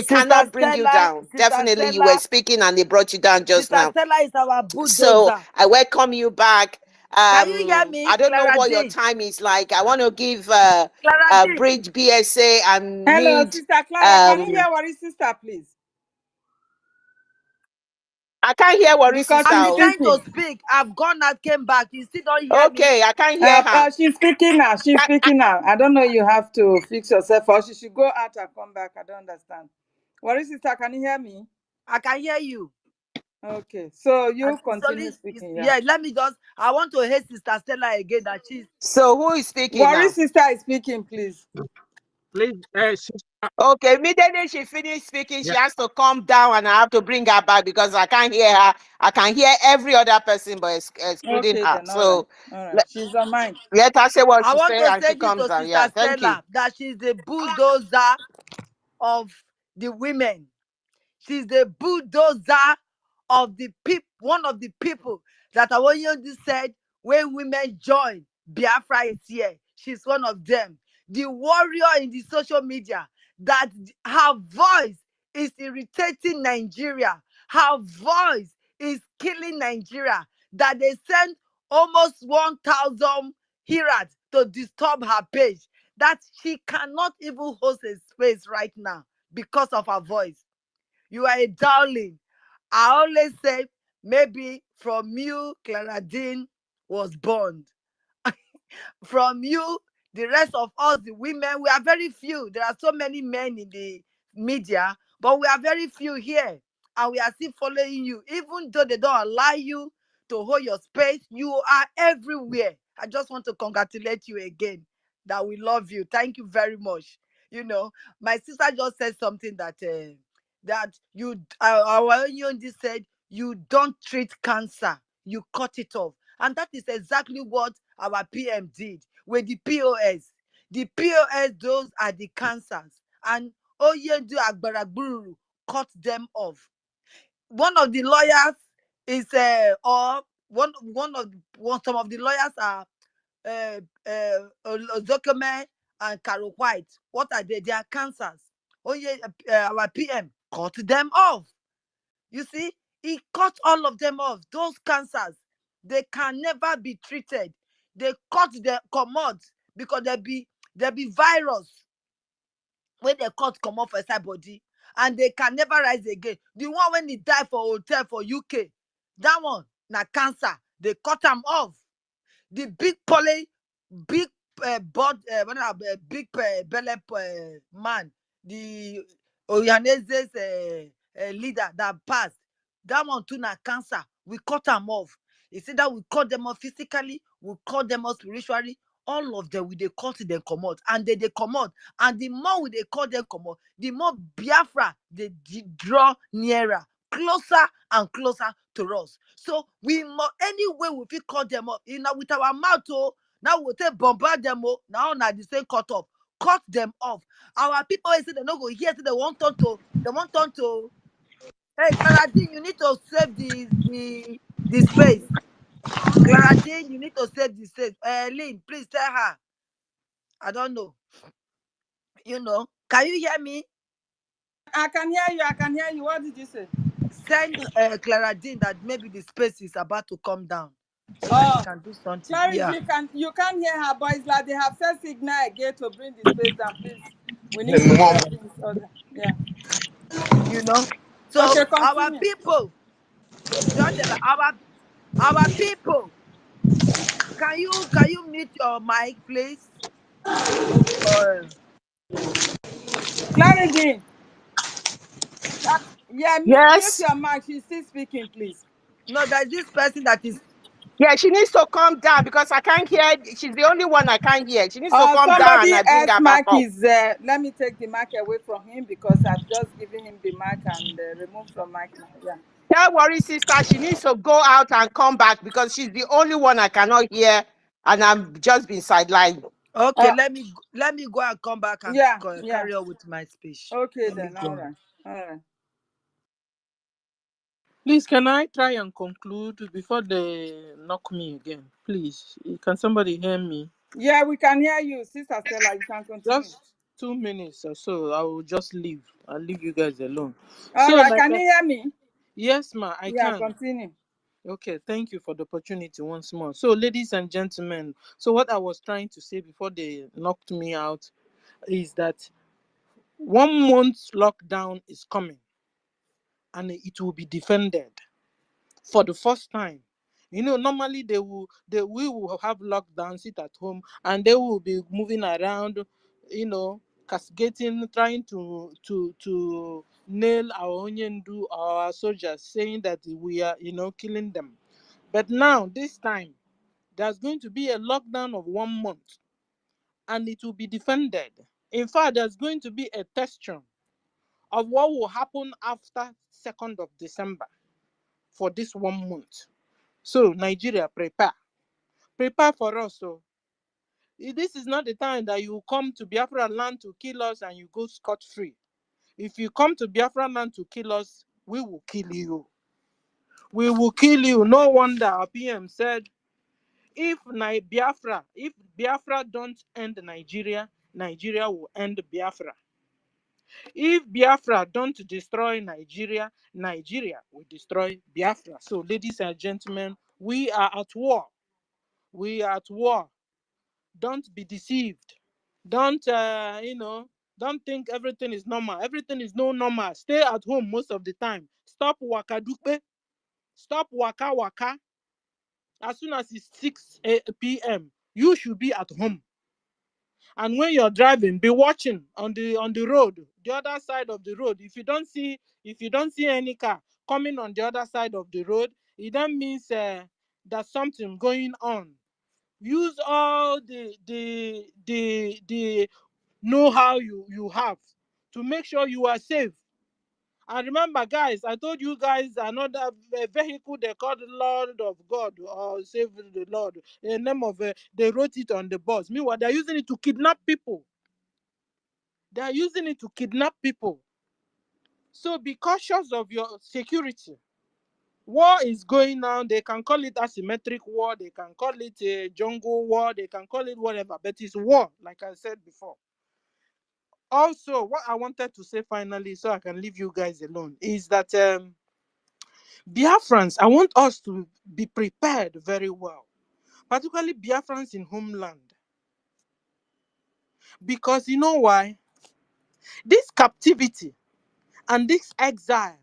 cannot bring you down. Definitely, you were speaking and they brought you down just now. Sister Stella is our bulldozer. So I welcome you back. Can you hear me? I don't know Clara what D. your time is like. I want to give Clara D. Bridge BSA and Hello, Mid. Sister Clara. Can you hear what is sister, please? I can't hear what is Because sister. she's I'm trying to speaking. speak. I've gone and came back. You still don't hear me? Okay, I can't hear her. She's speaking now. She's speaking now. I don't know. You have to fix yourself, or she should go out and come back. I don't understand. What is sister? Can you hear me? I can hear you. Okay, so you And continue speaking. yeah, let me just. I want to hate Sister Stella again. That she's. So who is speaking What now? is sister is speaking, please? Please, sister. Okay, immediately she finished speaking, she Yeah. has to calm down and I have to bring her back because I can't hear her. I can hear every other person but excluding Okay her. then, all right. So All right. She's on mic. let her say what I she want say to and say she this comes to down. Yeah, Sister thank you. Stella that she's the bulldozer of the women. She's the bulldozer of the people, one of the people that Awoyonji said when women join, Biafra is here. She's one of them. The warrior in the social media that her voice is irritating Nigeria. Her voice is killing Nigeria. That they sent almost 1,000 Hirat to disturb her page. That she cannot even host a space right now because of her voice. You are a darling. I always say, maybe from you, Clara Dean was born. From you, the rest of us, the women, we are very few. There are so many men in the media, but we are very few here. And we are still following you. Even though they don't allow you to hold your space, you are everywhere. I just want to congratulate you again that we love you. Thank you very much. You know, my sister just said something that our union just said you don't treat cancer, you cut it off. And that is exactly what our PM did with the POS. The POS, those are the cancers. And Oyedu Agbaragburu cut them off. One of the lawyers is or some of the lawyers are Ozokeme and Carol White. What are they? They are cancers. Our PM cut them off. You see, he cut all of them off. Those cancers, they can never be treated. They cut the commode because there be virus when they cut come off inside body and they can never rise again. The one when he die for hotel for UK, that one na cancer. They cut them off. The big big big belly man, the Oyanese's leader that passed, that one too na cancer. We cut them off. You see that we cut them off physically, we cut them off spiritually. All of them, we they cut them come out, and they come out. And the more we they cut them come out, the more Biafra they draw nearer, closer and closer to us. So we must any way we fit cut them off. You know, with our mouth, oh, now we take bombard them, oh, now na the same cut off. Cut them off. Our people say they no go here, say they want turn to. Hey, Clara Dean, you need to save the space. Clara Dean, you need to save the space. Lynn, please tell her. I don't know. You know, can you hear me? I can hear you. I can hear you. What did you say? Send Clara Dean that maybe the space is about to come down so that she can do something. Clarity, Yeah. you can't hear her, but it's like they have said signal again to bring the space down, please. We need to get things order. Yeah. You know. So Okay, our continue. people, just our people, can you mute your mic, please? Clarity. Yeah, mute Yes. your mic. She's still speaking, please. No, there's this person that is. Yeah, she needs to calm down because I can't hear. She's the only one I can't hear. She needs to calm down Somebody and I bring else her back mic up. is let me take the mic away from him because I've just given him the mic and remove from mic now. Yeah. Don't worry, sister. She needs to go out and come back because she's the only one I cannot hear, and I'm just been sidelined. Okay, let me go and come back and Yeah. carry on with my speech. Okay Let me then. go. All right. Please, can I try and conclude before they knock me again? Please, can somebody hear me? Yeah, we can hear you, Sister Stella. You can continue. Just 2 minutes or so. I will just leave. I'll leave you guys alone. All So, right. Can you hear me? Yes, ma, I Yeah, can. continue. Okay, thank you for the opportunity once more. So, ladies and gentlemen, so what I was trying to say before they knocked me out is that 1 month lockdown is coming and it will be defended for the first time. You know, normally we will have lockdown, sit at home, and they will be moving around, you know, cascading, trying to nail our Onyendu, our soldiers, saying that we are, you know, killing them. But now, this time, there's going to be a lockdown of 1 month, and it will be defended In fact, there's going to be a testing of what will happen after 2nd of December for this 1 month. So Nigeria, prepare for us. So this is not the time that you come to Biafra land to kill us and you go scot-free. If you come to Biafra land to kill us, we will kill you. We will kill you. No wonder our PM said, if Biafra don't end Nigeria, Nigeria will end Biafra. If Biafra don't destroy Nigeria, Nigeria will destroy Biafra. So, ladies and gentlemen, we are at war. We are at war. Don't be deceived. Don't, don't think everything is normal. Everything is no normal. Stay at home most of the time. Stop waka dupe. Stop waka waka. As soon as it's 6 p.m., you should be at home. And when you're driving, be watching on the road, the other side of the road. If you don't see any car coming on the other side of the road, it then means there's something going on. Use all the know-how you have to make sure you are safe. And remember, guys, I told you guys another vehicle they called Lord of God or Save the Lord. The name of they wrote it on the bus. Meanwhile, they're using it to kidnap people. They are using it to kidnap people. So be cautious of your security. War is going on. They can call it asymmetric war. They can call it a jungle war. They can call it whatever. But it's war, like I said before. Also, what I wanted to say finally, so I can leave you guys alone, is that Biafrans, I want us to be prepared very well, particularly Biafrans in homeland. Because you know why? This captivity and this exile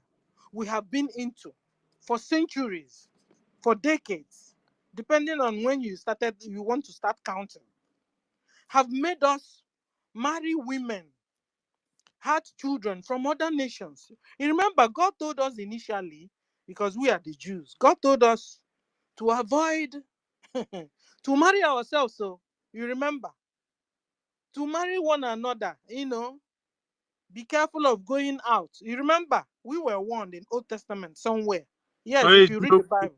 we have been into for centuries, for decades, depending on when you want to start counting, have made us marry women, had children from other nations. You remember, God told us initially, because we are the Jews, God told us to avoid to marry ourselves. So you remember, to marry one another, be careful of going out. You remember, we were warned in Old Testament somewhere. Yes, if you read the Bible.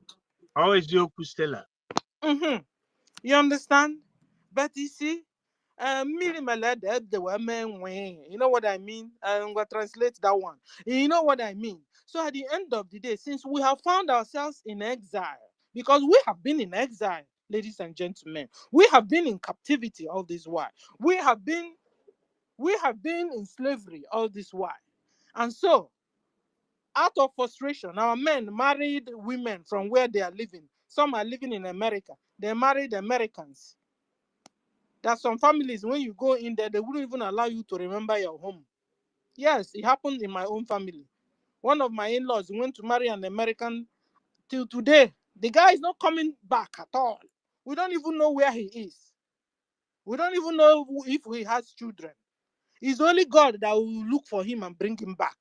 How is your Kustela? You understand? But you see, you know what I mean? I'm going to translate that one. You know what I mean? So at the end of the day, since we have found ourselves in exile, because we have been in exile, ladies and gentlemen, we have been in captivity all this while. We have been in slavery all this while. And so, out of frustration, our men married women from where they are living. Some are living in America. They married Americans. There are some families, when you go in there, they wouldn't even allow you to remember your home. Yes, it happened in my own family. One of my in-laws went to marry an American. Till today, the guy is not coming back at all. We don't even know where he is. We don't even know if he has children. It's only God that will look for him and bring him back.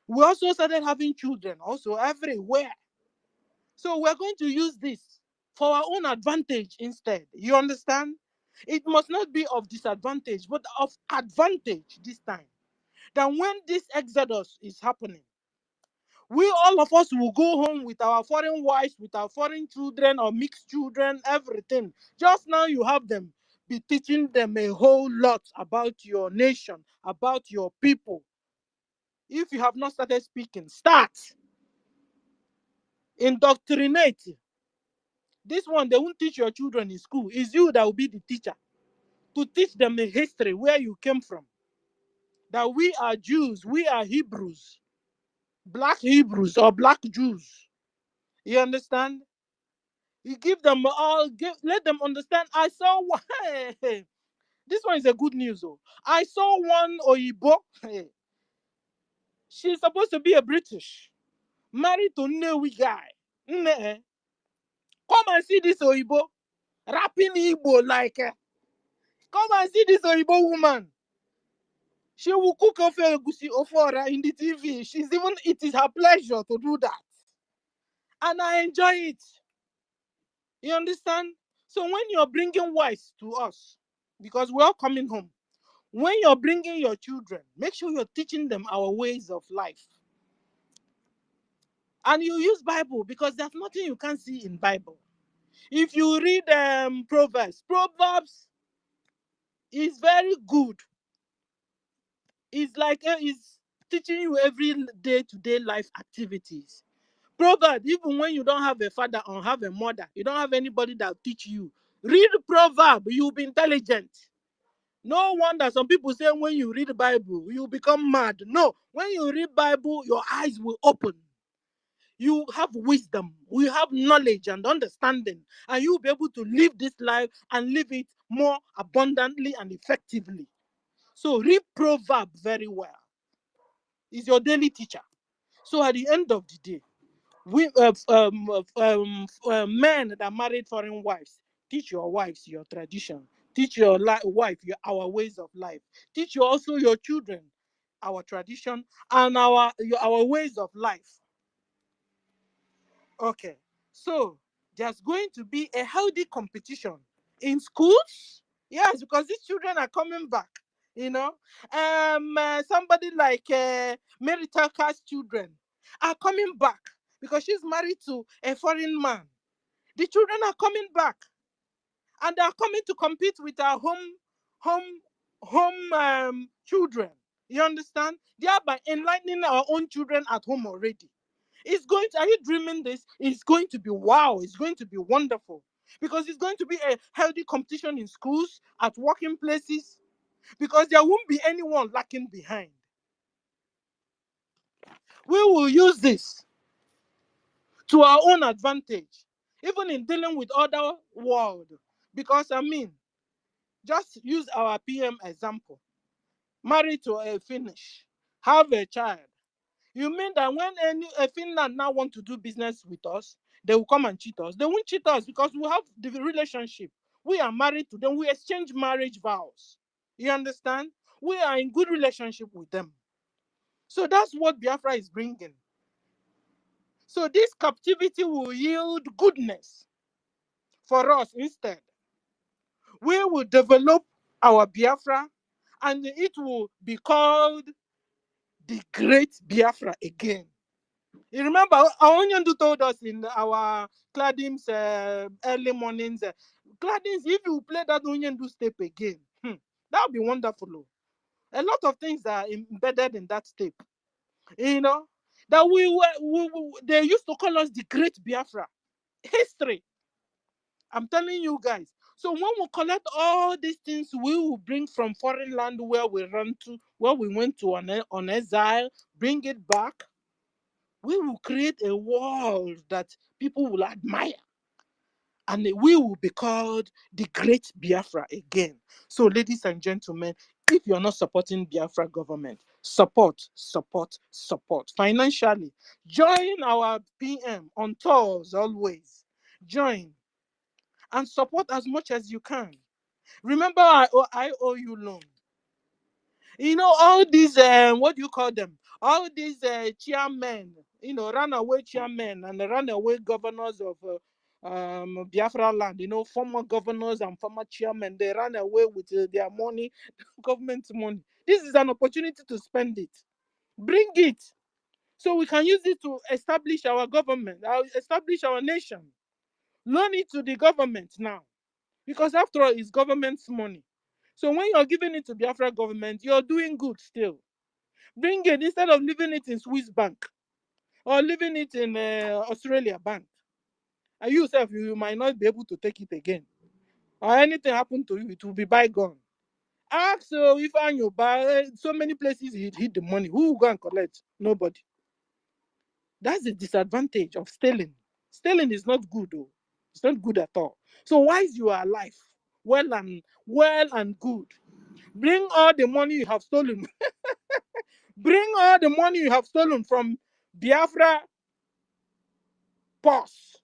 We also started having children also everywhere. So we're going to use this for our own advantage instead. You understand? It must not be of disadvantage, but of advantage this time. That when this exodus is happening, all of us will go home with our foreign wives, with our foreign children or mixed children, everything. Just now you have them. Be teaching them a whole lot about your nation, about your people. If you have not started speaking, start. Indoctrinate. This one, they won't teach your children in school. It's you that will be the teacher. To teach them a history, where you came from. That we are Jews, we are Hebrews. Black Hebrews or black Jews. You understand? You give them let them understand. I saw one. This one is a good news. Oh. I saw one Oyibo. She's supposed to be a British. Married to Newi guy. Come and see this Oyibo. Rapping Igbo like. Come and see this Oyibo woman. She will cook off egusi ofora in the TV. It is her pleasure to do that. And I enjoy it. You understand? So when you're bringing wives to us, because we're all coming home, When you're bringing your children, make sure you're teaching them our ways of life. And you use Bible, because there's nothing you can't see in Bible. If you read Proverbs is very good. It's like it's teaching you every day-to-day life activities. Proverbs, even when you don't have a father or have a mother, you don't have anybody that will teach you. Read Proverbs, you'll be intelligent. No wonder some people say when you read the Bible, you become mad. No, when you read Bible, your eyes will open. You have wisdom, you have knowledge and understanding, and you'll be able to live this life and live it more abundantly and effectively. So read Proverbs very well. It's your daily teacher. So at the end of the day, men that married foreign wives, teach your wives your tradition. Teach your wife our ways of life. Teach you also your children our tradition and our ways of life. Okay, so there's going to be a healthy competition in schools. Yes, because these children are coming back. Somebody like Mary Tucker's children are coming back because she's married to a foreign man. The children are coming back, and they are coming to compete with our home children. You understand? Thereby enlightening our own children at home already. Are you dreaming this? It's going to be wow. It's going to be wonderful. Because it's going to be a healthy competition in schools, at working places, because there won't be anyone lacking behind. We will use this to our own advantage, even in dealing with other world. Because, just use our PM example. Married to a Finnish, have a child. You mean that when a Finland now want to do business with us, they will come and cheat us? They won't cheat us because we have the relationship. We are married to them. We exchange marriage vows. You understand? We are in good relationship with them. So that's what Biafra is bringing. So this captivity will yield goodness for us instead. We will develop our Biafra, and it will be called the Great Biafra again. You remember, Onyendu told us in our Cladim's early mornings, Cladim's, if you play that Onyendu step again, that would be wonderful. A lot of things are embedded in that step. That they used to call us the Great Biafra. History. I'm telling you guys. So when we collect all these things we will bring from foreign land where we went to on exile, bring it back, we will create a world that people will admire. And we will be called the Great Biafra again. So, ladies and gentlemen, if you're not supporting Biafra government, support. Financially, join our PM on tours always. Join and support as much as you can. Remember, I owe you loan. All these, what do you call them? All these chairmen, runaway chairmen and the runaway governors of Biafra land, former governors and former chairmen, they ran away with their money, government money. This is an opportunity to spend it. Bring it. So we can use it to establish our government, establish our nation. Loan it to the government now. Because after all, it's government's money. So when you're giving it to Biafra government, you're doing good still. Bring it instead of leaving it in Swiss bank or leaving it in Australia bank. And you yourself, you might not be able to take it again. Or anything happen to you, it will be bygone. Ask if you buy so many places he hid the money. Who will go and collect? Nobody. That's the disadvantage of stealing. Stealing is not good though. It's not good at all. So while you are alive, well and good, bring all the money you have stolen. Bring all the money you have stolen from Biafra POS,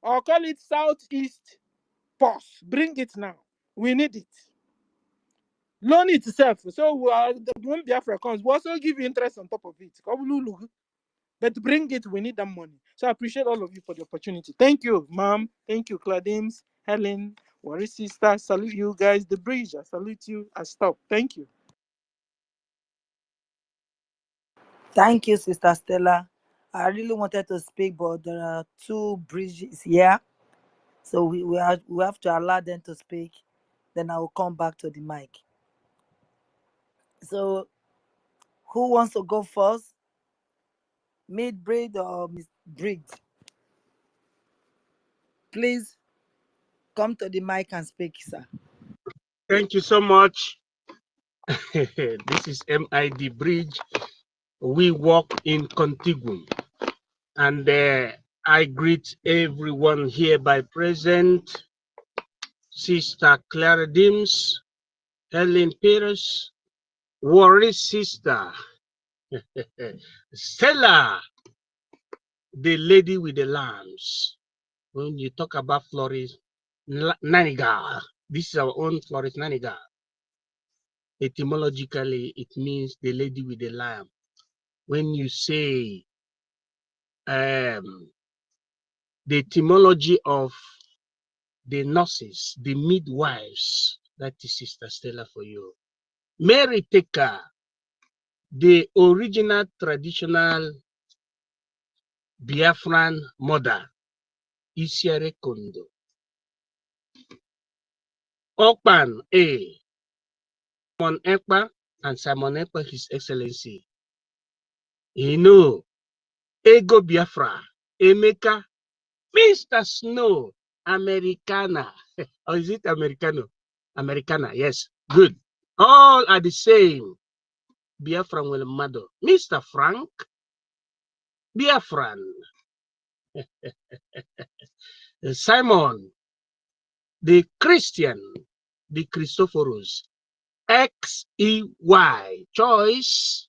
or call it Southeast POS. Bring it now. We need it. Loan it itself. So when Biafra comes, we also give you interest on top of it. But bring it, we need that money. So I appreciate all of you for the opportunity. Thank you, Ma'am. Thank you, Claudims, Helen, Worry sister, I salute you guys. The bridge, I salute you. I stop. Thank you. Thank you, Sister Stella. I really wanted to speak, but there are two bridges here. So we have to allow them to speak. Then I will come back to the mic. So who wants to go first? Mid Breed or Miss Briggs? Please come to the mic and speak, sir. Thank you so much. This is MID Bridge. We walk in contiguum. And I greet everyone here by present. Sister Clara Dims, Helen Peters, Worry Sister, Stella, the lady with the lambs. When you talk about Floris Naniga, this is our own Floris Naniga. Etymologically, it means the lady with the lamb. When you say the etymology of the nurses, the midwives, that is Sister Stella for you. Mary Teka, the original traditional Biafran mother, Isiare Kondo. Okpan A. Simon Ekpa and Simon Ekpa, His Excellency. Ego Biafra, Emeka, Mr. Snow, Americana. Or is it Americano? Americana, yes, good. All are the same. Biafran will mother. Mr. Frank, Biafran. Simon, the Christian, the Christophorus. XEY, Choice,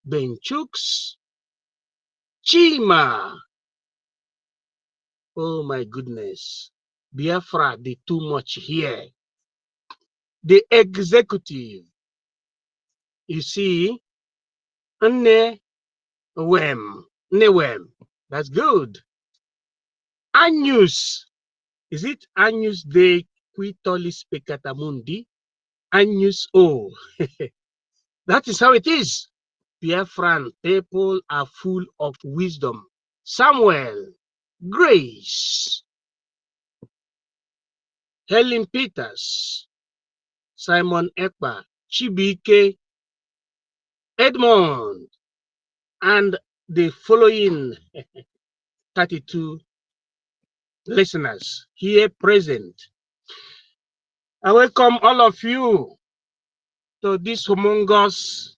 Benchooks, Chima. Oh my goodness. Biafra, the too much here. The executive. You see, Newem. That's good. Agnus. Is it Agnus de Quitolis Peccatamundi? Agnus O. That is how it is. Biafran people are full of wisdom. Samuel, Grace, Helen Peters, Simon Ekpa, Chibike, Edmond, and the following 32 listeners here present. I welcome all of you to this humongous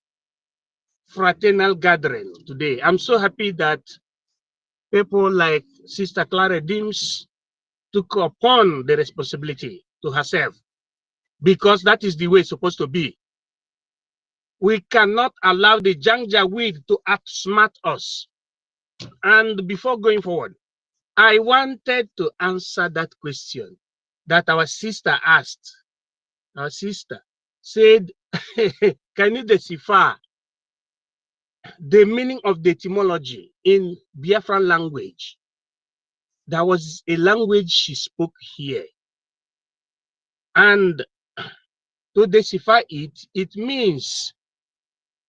fraternal gathering today. I'm so happy that people like Sister Clara Dims took upon the responsibility to herself, because that is the way it's supposed to be. We cannot allow the Janjaweed to outsmart us. And before going forward, I wanted to answer that question that our sister asked. Our sister said, can you decipher the meaning of the etymology in Biafran language? There was a language she spoke here. And to decipher it, it means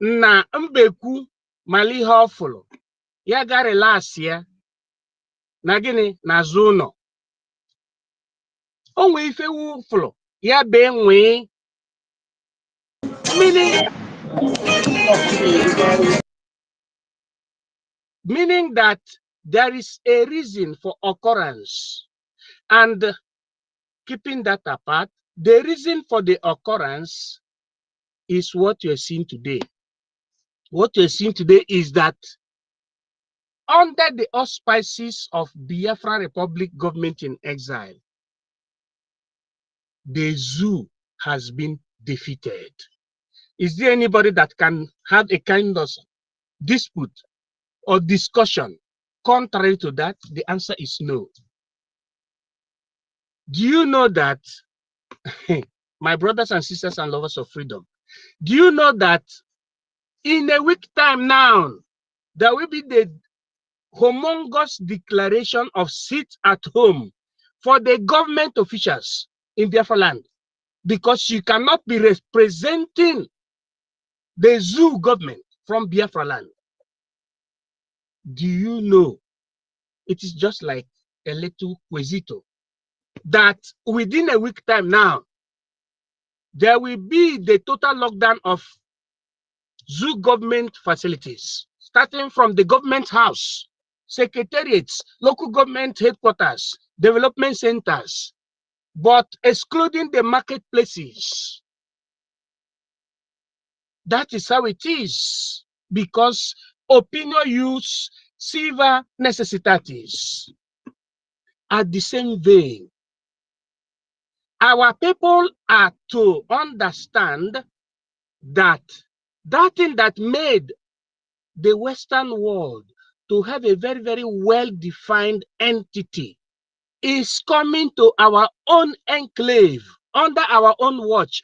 na mbeku mali hofolo ya ga relax ya na gini na zuno onwe ife wu folo ya be nwe, meaning that there is a reason for occurrence. And keeping that apart, the reason for the occurrence is what you're seeing today. What you're seeing today is that under the auspices of Biafra Republic government in exile, the zoo has been defeated. Is there anybody that can have a kind of dispute or discussion contrary to that? The answer is no. Do you know that, my brothers and sisters and lovers of freedom, do you know that in a week time now, there will be the humongous declaration of sit at home for the government officials in Biafra land, because you cannot be representing the zoo government from Biafra land. Do you know, it is just like a little quesito, that within a week time now, there will be the total lockdown of zoo government facilities, starting from the government house, secretariats, local government headquarters, development centers, but excluding the marketplaces. That is how it is, because opinion use silver necessitatis. At the same vein, our people are to understand that that thing that made the Western world to have a very, very well-defined entity is coming to our own enclave, under our own watch,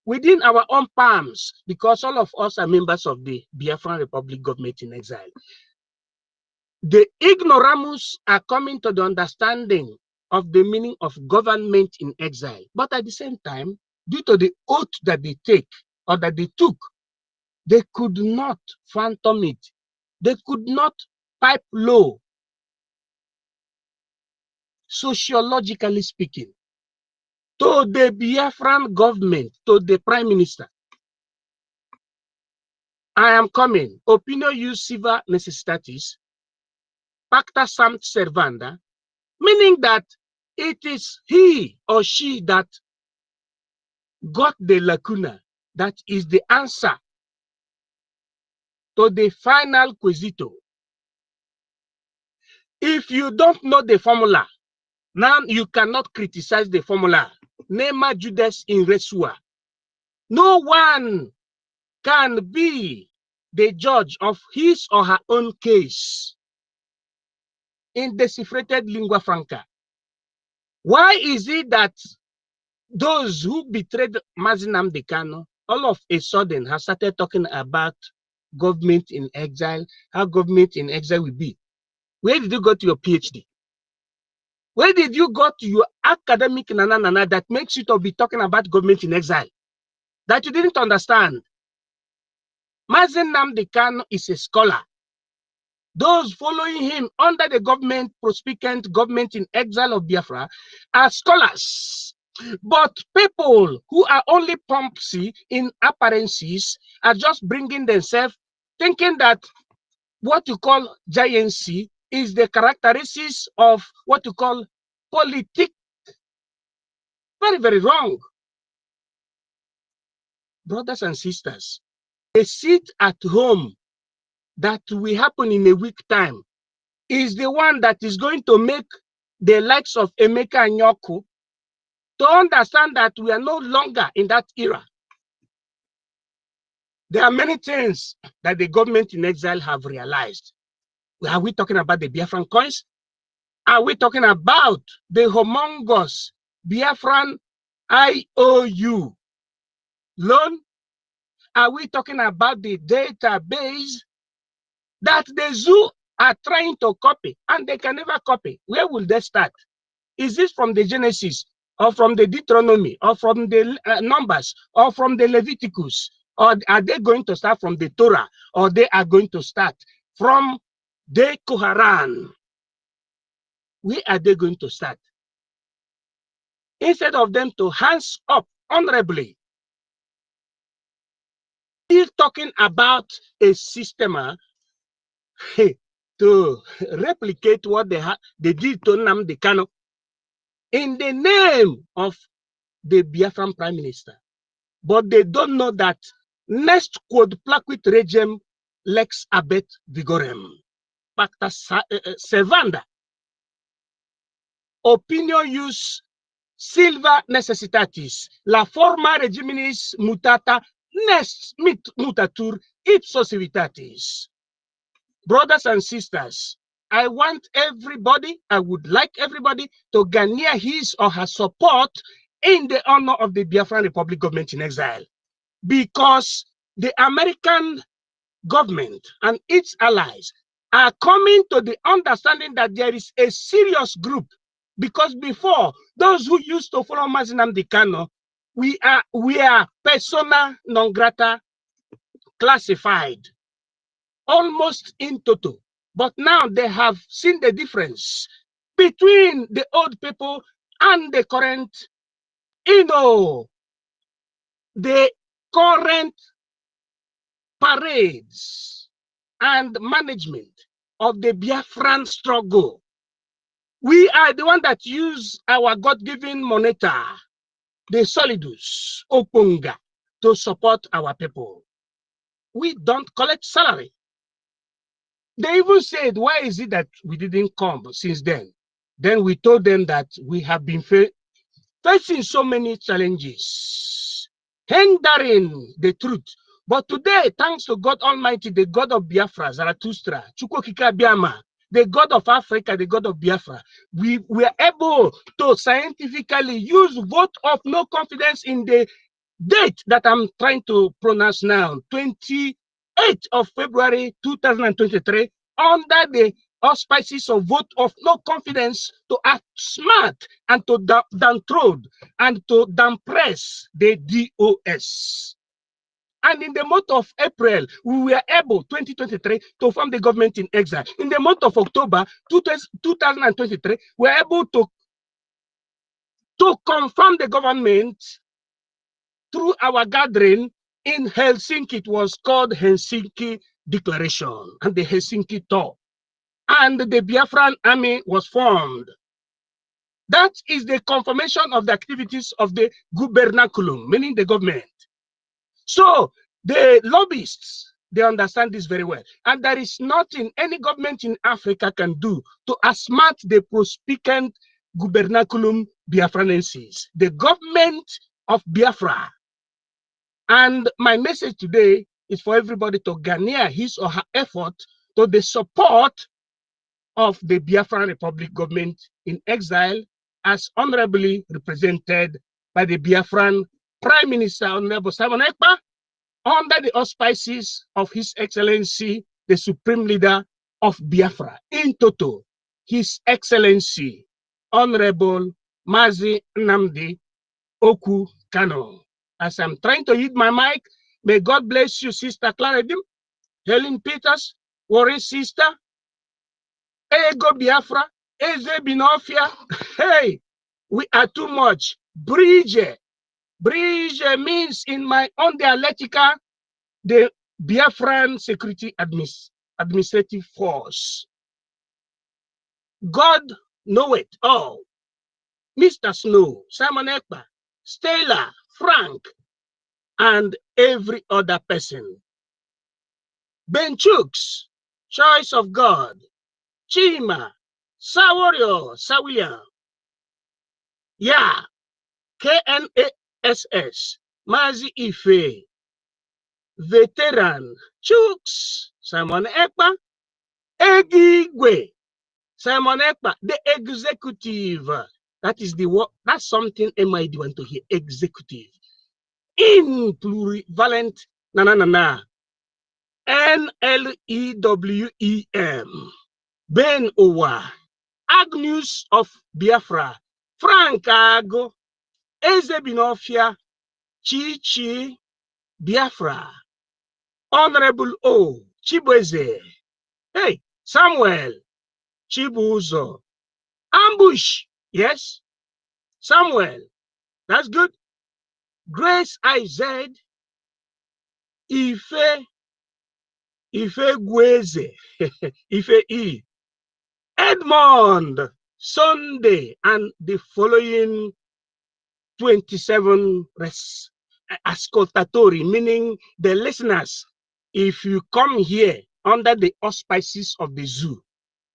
within our own palms, because all of us are members of the Biafran Republic government in exile. The ignoramus are coming to the understanding of the meaning of government in exile. But at the same time, due to the oath that they take or that they took, they could not phantom it. They could not pipe low, sociologically speaking, to the Biafran government, to the prime minister. I am coming. Opinio use silver necessitatis, pacta sunt servanda, meaning that it is he or she that got the lacuna, that is the answer to the final quesito. If you don't know the formula, now you cannot criticize the formula. Nema Judas in Resua. No one can be the judge of his or her own case in decifrated lingua franca. Why is it that those who betrayed Mazi Nnamdi Kanu all of a sudden have started talking about government in exile, how government in exile will be? Where did you go to your PhD? Where did you go to your academic nana that makes you to be talking about government in exile? That you didn't understand. Mazi Nnamdi Kanu is a scholar. Those following him under the government, prospectant government in exile of Biafra, are scholars. But people who are only pompsy in appearances are just bringing themselves, thinking that what you call giancy is the characteristics of what you call politic. Very, very wrong. Brothers and sisters, a seat at home that will happen in a week time is the one that is going to make the likes of Emeka and Yoku to understand that we are no longer in that era. There are many things that the government in exile have realized. Are we talking about the Biafran coins? Are we talking about the humongous Biafran IOU loan? Are we talking about the database that the zoo are trying to copy and they can never copy? Where will they start? Is this from the Genesis, or from the Deuteronomy, or from the Numbers, or from the Leviticus? Or are they going to start from the Torah, or they are going to start from the Koharan? Where are they going to start? Instead of them to hands up honorably, still talking about a system to replicate what they did to Nnamdi Kanu in the name of the Biafran Prime Minister. But they don't know that next quod placuit regem lex abet vigorem, pacta servanda. Opinion use silva necessitatis, la forma regiminis mutata nest mutatur ipso civitatis. Brothers and sisters, I want everybody, I would like everybody to garner his or her support in the honor of the Biafran Republic government in exile. Because the American government and its allies are coming to the understanding that there is a serious group Because before, those who used to follow Mazi Nnamdi Kanu, we are persona non grata classified, almost in toto. But now they have seen the difference between the old people and the current, the current parades and management of the Biafran struggle. We are the one that use our God-given moneta, the solidus, Opunga, to support our people. We don't collect salary. They even said, why is it that we didn't come since then? Then we told them that we have been facing so many challenges, hindering the truth. But today, thanks to God Almighty, the God of Biafra, Zarathustra, Chukwokika Biama, the God of Africa, the God of Biafra, we were able to scientifically use vote of no confidence in the date that I'm trying to pronounce now, 28th of February 2023, under the auspices of vote of no confidence to act smart and to downtrod and to downpress the DOS. And in the month of April, we were able, 2023, to form the government in exile. In the month of October 2023, we were able to confirm the government through our gathering in Helsinki. It was called Helsinki Declaration and the Helsinki Tour. And the Biafran army was formed. That is the confirmation of the activities of the gubernaculum, meaning the government. So the lobbyists, they understand this very well. And there is nothing any government in Africa can do to outsmart the prospectant gubernaculum Biafranenses, the government of Biafra. And my message today is for everybody to garner his or her effort to the support of the Biafran Republic government in exile, as honorably represented by the Biafran Prime Minister, Honorable Simon Ekpa, under the auspices of His Excellency, the Supreme Leader of Biafra, in toto, His Excellency, Honorable Mazi Nnamdi Oku Kano. As I'm trying to hit my mic, may God bless you, Sister Clara Dim, Helen Peters, Warren Sister, Ego Biafra, Eze Binofia. Hey, we are too much. Bridge. Bridge means in my own dialectica, the Biafran Security Administrative Force. God know it all. Mr. Snow, Simon Ekpa, Stella, Frank, and every other person. Ben Chooks, Choice of God, Chima, Sawario, Sawiya, yeah, KNASS, Mazi Ife, Veteran, Chooks, Simon Ekpa, Egigwe, Simon Ekpa, the executive. That is the word, that's something MID want to hear, executive. In plurivalent, na. NLEWEM, Ben Owa, Agnes of Biafra, Frank Ago, Eze Binofia, Chichi Biafra, Honorable O, Chibweze, hey, Samuel, Chibuzo, Ambush, yes, Samuel, that's good. Grace IZ, Ife Gweze, Ife E, Edmond, Sunday, and the following 27 ascoltatori, meaning the listeners. If you come here under the auspices of the zoo,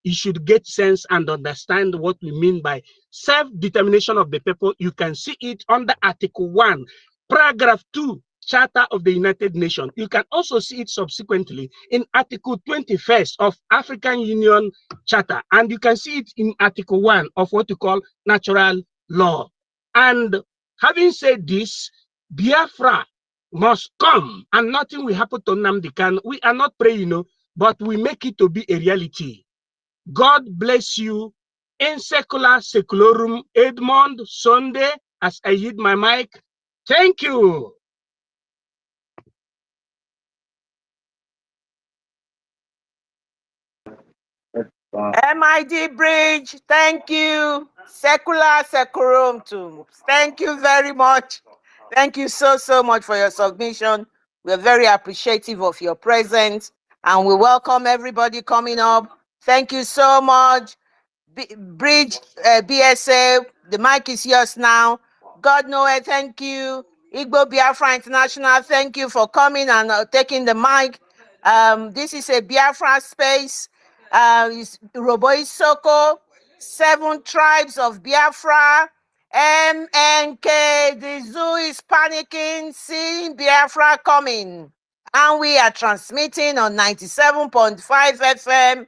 you should get sense and understand what we mean by self-determination of the people. You can see it under Article 1, Paragraph 2, Charter of the United Nations. You can also see it subsequently in Article 21st of African Union Charter. And you can see it in Article 1 of what you call natural law. And having said this, Biafra must come and nothing will happen to Nnamdi Kanu. We are not praying, but we make it to be a reality. God bless you In secula secularum, Edmond Sunday, as I hit my mic. Thank you. MID Bridge, thank you. Secular Securum too. Thank you very much. Thank you so, so much for your submission. We're very appreciative of your presence and we welcome everybody coming up. Thank you so much. Bridge BSA, the mic is yours now. God Noah, thank you. Igbo Biafra International, thank you for coming and taking the mic. This is a Biafra space. It's Roboi Soko, 7 tribes of Biafra. MNK, the zoo is panicking, seeing Biafra coming. And we are transmitting on 97.5 FM.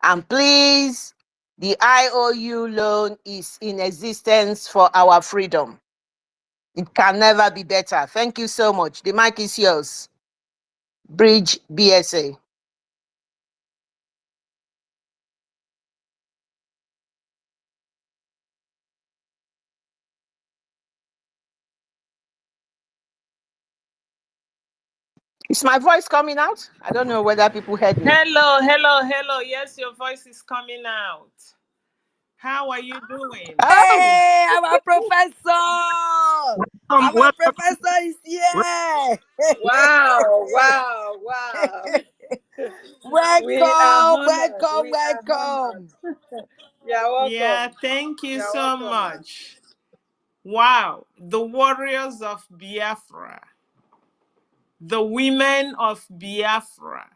And please, the IOU loan is in existence for our freedom. It can never be better. Thank you so much. The mic is yours. Bridge BSA. Is my voice coming out? I don't know whether people heard me. Hello, hello, hello. Yes, your voice is coming out. How are you doing? Hey, our professor! Our professor is here! Wow, wow, wow. We are Welcome, honored. welcome, We are honored. welcome. You're welcome. Yeah, thank you so much. Wow, the warriors of Biafra, the women of Biafra.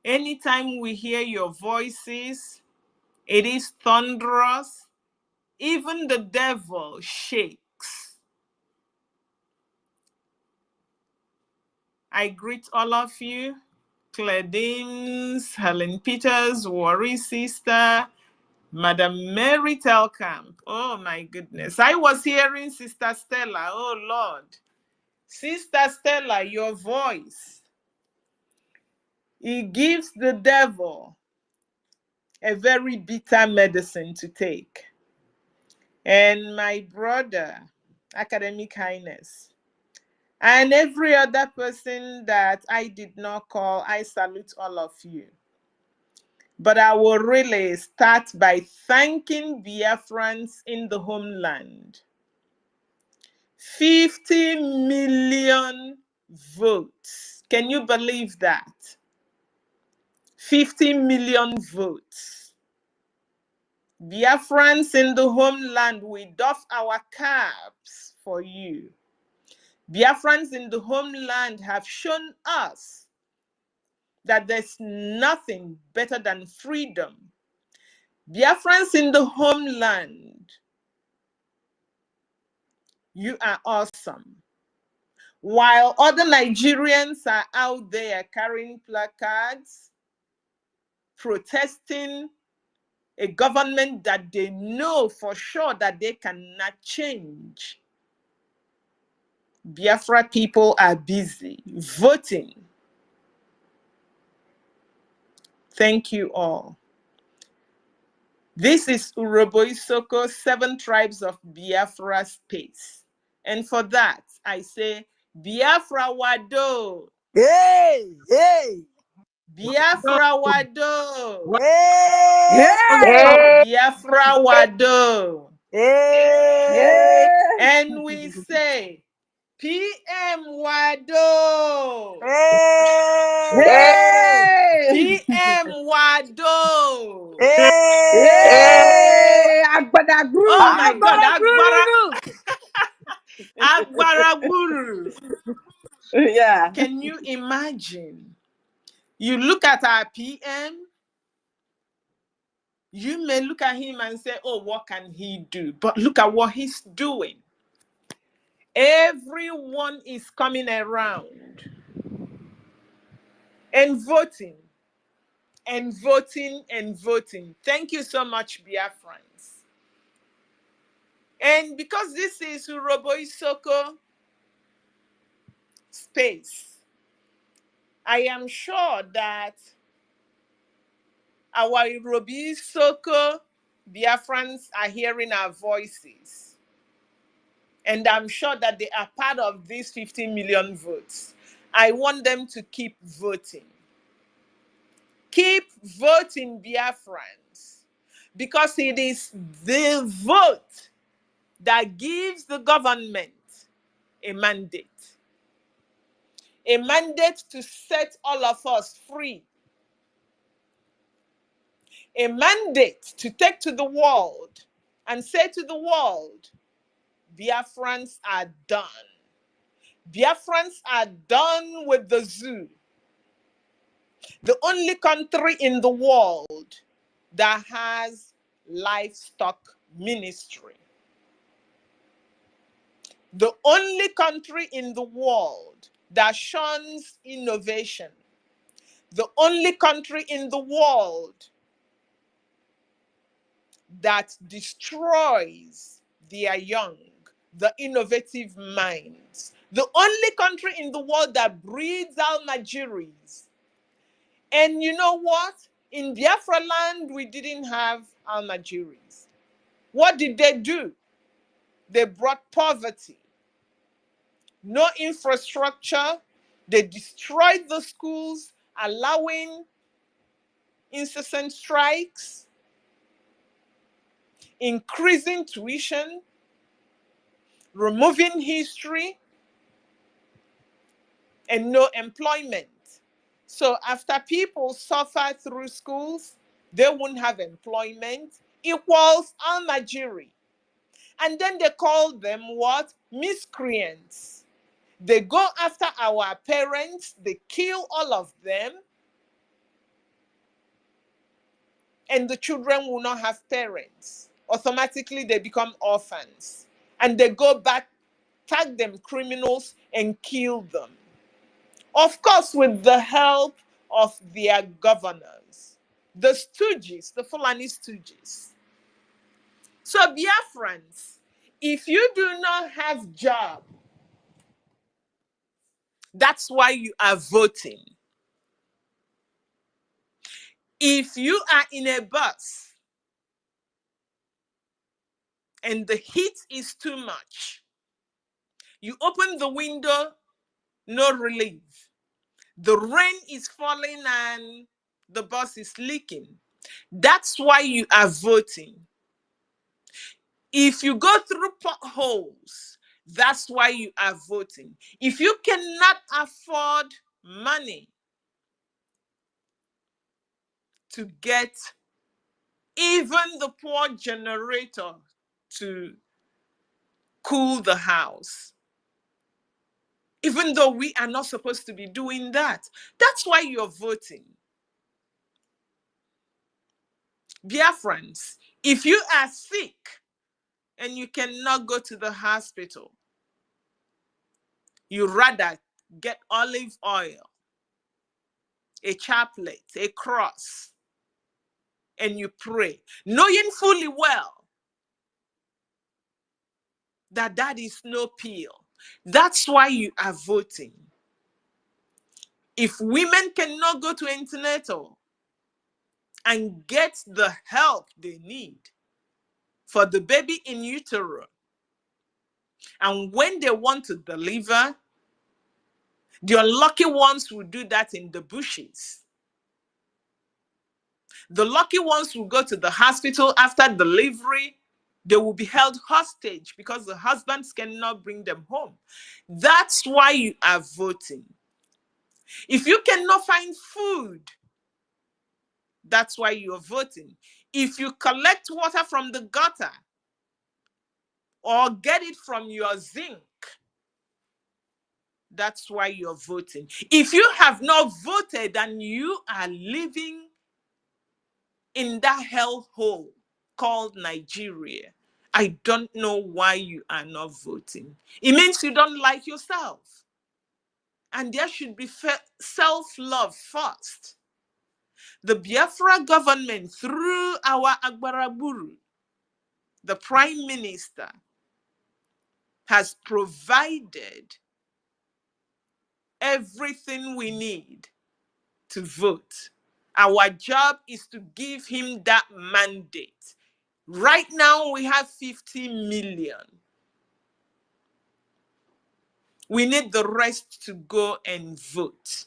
Anytime we hear your voices, it is thunderous. Even the devil shakes. I greet all of you. Claire Deans, Helen Peters, Worry Sister, Madam Mary Telkamp. Oh my goodness. I was hearing Sister Stella. Oh Lord. Sister Stella, your voice. It gives the devil a very bitter medicine to take. And my brother, Academic Highness, and every other person that I did not call, I salute all of you. But I will really start by thanking Biafrans in the homeland. 50 million votes. Can you believe that? 50 million votes. Biafrans in the homeland, we doff our caps for you. Biafrans in the homeland have shown us that there's nothing better than freedom. Biafrans in the homeland, you are awesome. While other Nigerians are out there carrying placards, protesting a government that they know for sure that they cannot change, Biafra people are busy voting. Thank you all. This is Urhobo Isoko, 7 tribes of Biafra space. And for that, I say, Biafra Wado. Hey, hey. Biafra Wado. Hey, Biafra Wado. hey. And we say, PM Wado. Hey. PM Wado. Hey. Oh my God, Agbara Guru. Yeah. Can you imagine? You look at our PM, you may look at him and say, oh, what can he do? But look at what he's doing. Everyone is coming around and voting and voting and voting. Thank you so much, Biafrans. And because this is Urhobo Isoko space, I am sure that our Urhobo Isoko Biafrans are hearing our voices. And I'm sure that they are part of these 15 million votes. I want them to keep voting. Keep voting, Biafrans, because it is the vote that gives the government a mandate. A mandate to set all of us free. A mandate to take to the world and say to the world, Biafrans are done. Biafrans are done with the zoo. The only country in the world that has livestock ministry. The only country in the world that shuns innovation. The only country in the world that destroys their young, the innovative minds. The only country in the world that breeds Almajiris. And you know what? In Biafra land, we didn't have Almajiris. What did they do? They brought poverty, no infrastructure. They destroyed the schools, allowing incessant strikes, increasing tuition, removing history, and no employment. So after people suffer through schools, they won't have employment, equals Almajiri. And then they call them what? Miscreants. They go after our parents, they kill all of them, and the children will not have parents. Automatically, they become orphans. And they go back, tag them criminals, and kill them. Of course, with the help of their governors, the stooges, the Fulani stooges. So Biafrans, if you do not have job, that's why you are voting. If you are in a bus and the heat is too much, you open the window, no relief. The rain is falling and the bus is leaking. That's why you are voting. If you go through potholes, that's why you are voting. If you cannot afford money to get even the poor generator to cool the house, even though we are not supposed to be doing that, that's why you're voting. Biafrans, if you are sick and you cannot go to the hospital, you rather get olive oil, a chaplet, a cross, and you pray, knowing fully well that that is no pill. That's why you are voting. If women cannot go to antenatal and get the help they need for the baby in utero, and when they want to deliver, the unlucky ones will do that in the bushes. The lucky ones will go to the hospital after delivery. They will be held hostage because the husbands cannot bring them home. That's why you are voting. If you cannot find food, that's why you are voting. If you collect water from the gutter or get it from your zinc, that's why you're voting. If you have not voted and you are living in that hellhole called Nigeria, I don't know why you are not voting. It means you don't like yourself. And there should be self-love first. The Biafra government, through our Agbaraburu, the Prime Minister, has provided everything we need to vote. Our job is to give him that mandate. Right now, we have 50 million. We need the rest to go and vote.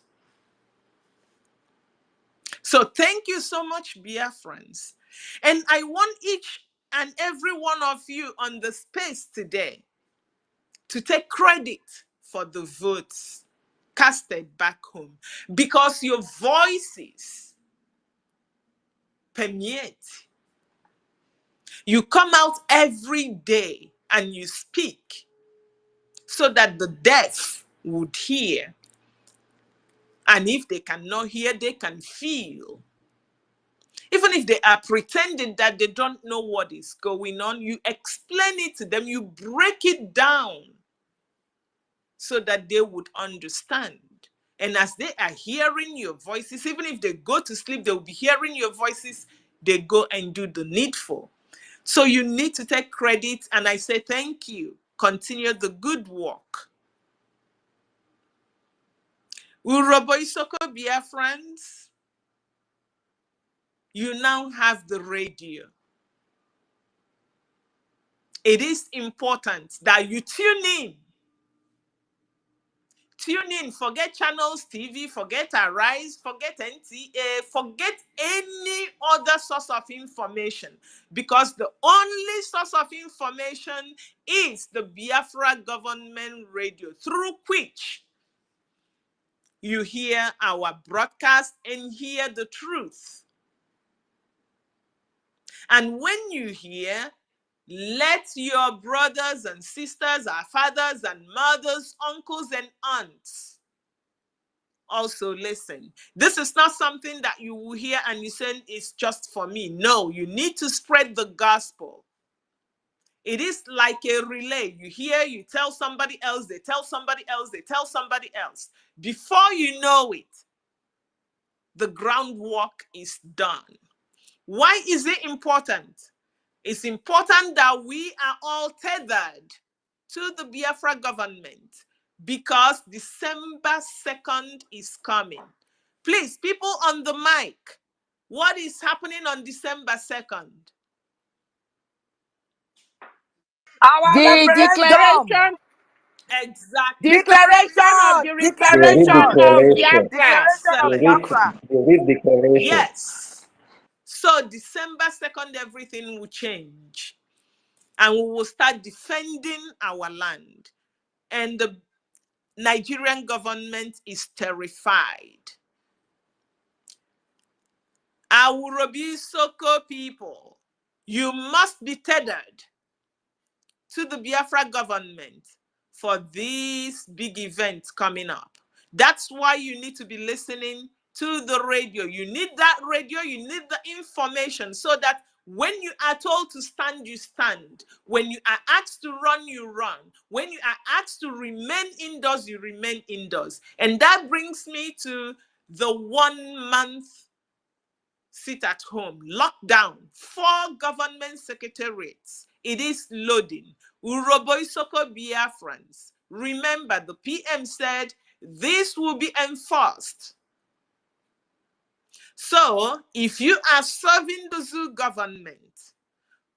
So thank you so much, Biafrans. And I want each and every one of you on the space today to take credit for the votes casted back home, because your voices permeate. You come out every day and you speak so that the deaf would hear. And if they cannot hear, they can feel. Even if they are pretending that they don't know what is going on, you explain it to them, you break it down so that they would understand. And as they are hearing your voices, even if they go to sleep, they'll be hearing your voices, they go and do the needful. So you need to take credit, and I say thank you. Continue the good work. Urobo Isoko Biafrans, you now have the radio. It is important that you tune in. Tune in, forget Channels TV, forget Arise, forget NTA, forget any other source of information, because the only source of information is the Biafra government radio, through which you hear our broadcast and hear the truth. And when you hear, let your brothers and sisters, our fathers and mothers, uncles and aunts also listen. This is not something that you will hear and you say it's just for me. No, you need to spread the gospel. It is like a relay. You hear, you tell somebody else, they tell somebody else, they tell somebody else. Before you know it, the groundwork is done. Why is it important? It's important that we are all tethered to the Biafra government, because December 2nd is coming. Please, people on the mic, what is happening on December 2nd? Our The referendum. declaration. Exactly. Declaration of the restoration of Declaration Biafra. of Excellent. Biafra. Yes. So December 2nd, everything will change. And we will start defending our land. And the Nigerian government is terrified. Awurobi Soko people, you must be tethered to the Biafra government for these big events coming up. That's why you need to be listening to the radio. You need that radio, you need the information, so that when you are told to stand, you stand. When you are asked to run, you run. When you are asked to remain indoors, you remain indoors. And that brings me to the 1 month sit at home, lockdown, 4 government secretariats. It is loading. Urobo Isoko Biafrans. Remember, the PM said this will be enforced. So, if you are serving the zoo government,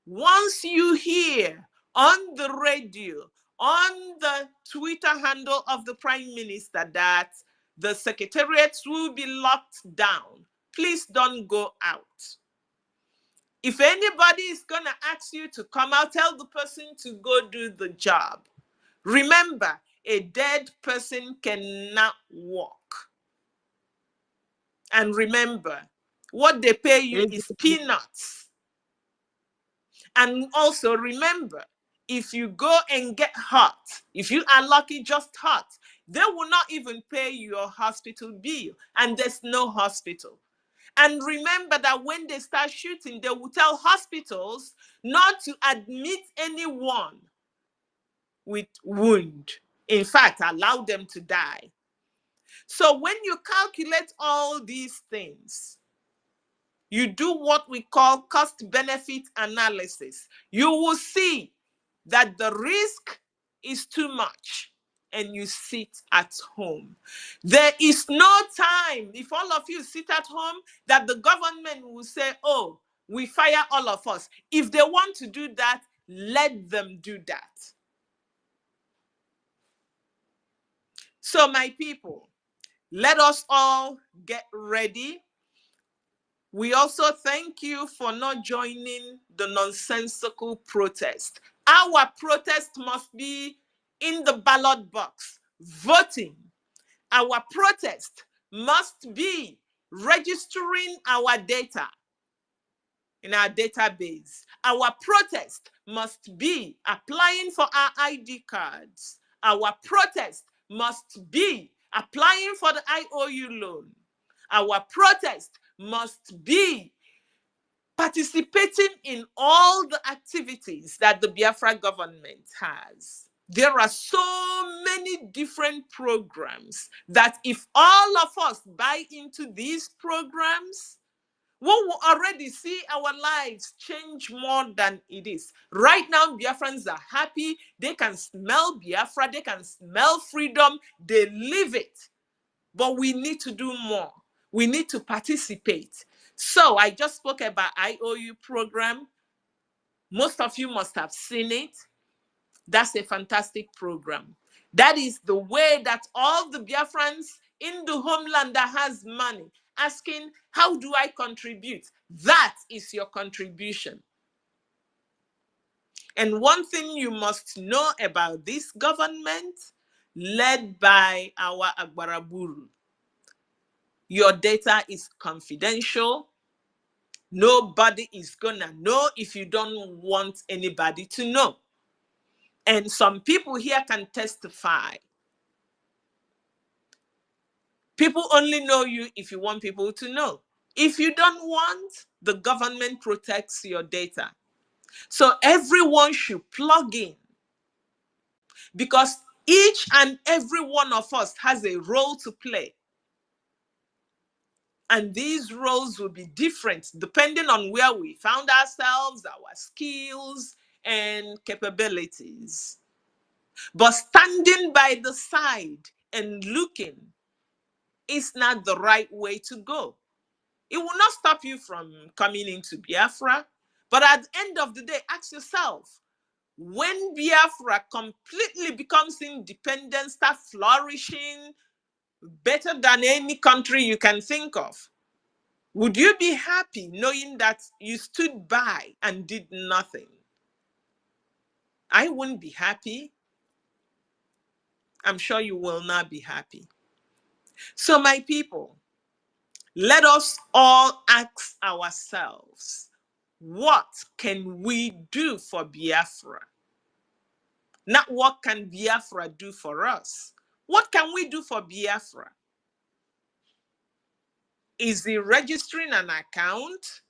once you hear on the radio, on the Twitter handle of the Prime Minister that the secretariats will be locked down, please don't go out. If anybody is going to ask you to come out, tell the person to go do the job. Remember, a dead person cannot walk. And remember, what they pay you is peanuts. And also remember, if you go and get hurt, if you are lucky, just hurt, they will not even pay your hospital bill. And there's no hospital. And remember that when they start shooting, they will tell hospitals not to admit anyone with wound. In fact, allow them to die. So when you calculate all these things, you do what we call cost-benefit analysis. You will see that the risk is too much, and you sit at home. There is no time, if all of you sit at home, that the government will say, oh, we fire all of us. If they want to do that, let them do that. So my people, let us all get ready. We also thank you for not joining the nonsensical protest. Our protest must be in the ballot box, voting. Our protest must be registering our data in our database. Our protest must be applying for our ID cards. Our protest must be applying for the IOU loan. Our protest must be participating in all the activities that the Biafra government has. There are so many different programs that if all of us buy into these programs, we will already see our lives change more than it is. Right now, Biafrans are happy. They can smell Biafra. They can smell freedom. They live it. But we need to do more. We need to participate. So I just spoke about IOU program. Most of you must have seen it. That's a fantastic program. That is the way that all the Biafrans in the homeland that has money asking, how do I contribute? That is your contribution. And one thing you must know about this government, led by our Agbaraburu, your data is confidential. Nobody is gonna know if you don't want anybody to know. And some people here can testify. People only know you if you want people to know. If you don't want, the government protects your data. So everyone should plug in, because each and every one of us has a role to play. And these roles will be different depending on where we found ourselves, our skills and capabilities. But standing by the side and looking is not the right way to go. It will not stop you from coming into Biafra. But at the end of the day, ask yourself, when Biafra completely becomes independent, start flourishing better than any country you can think of, would you be happy knowing that you stood by and did nothing? I wouldn't be happy. I'm sure you will not be happy. So my people, let us all ask ourselves, what can we do for Biafra? Not what can Biafra do for us. What can we do for Biafra? Is it registering an account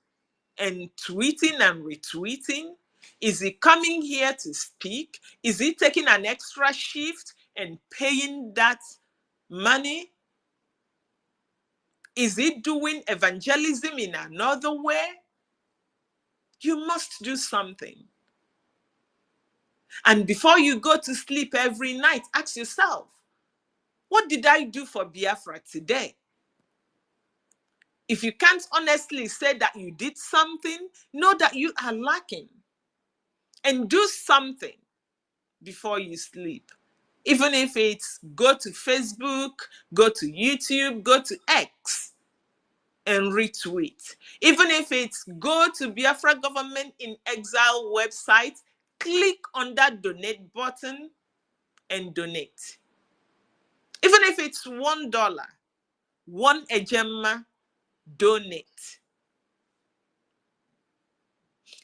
and tweeting and retweeting? Is he coming here to speak? Is he taking an extra shift and paying that money? Is he doing evangelism in another way? You must do something. And before you go to sleep every night, ask yourself, what did I do for Biafra today? If you can't honestly say that you did something, know that you are lacking. And do something before you sleep. Even if it's go to Facebook, go to YouTube, go to X and retweet. Even if it's go to Biafra Government in Exile website, click on that donate button and donate. Even if it's $1, one ejema, donate.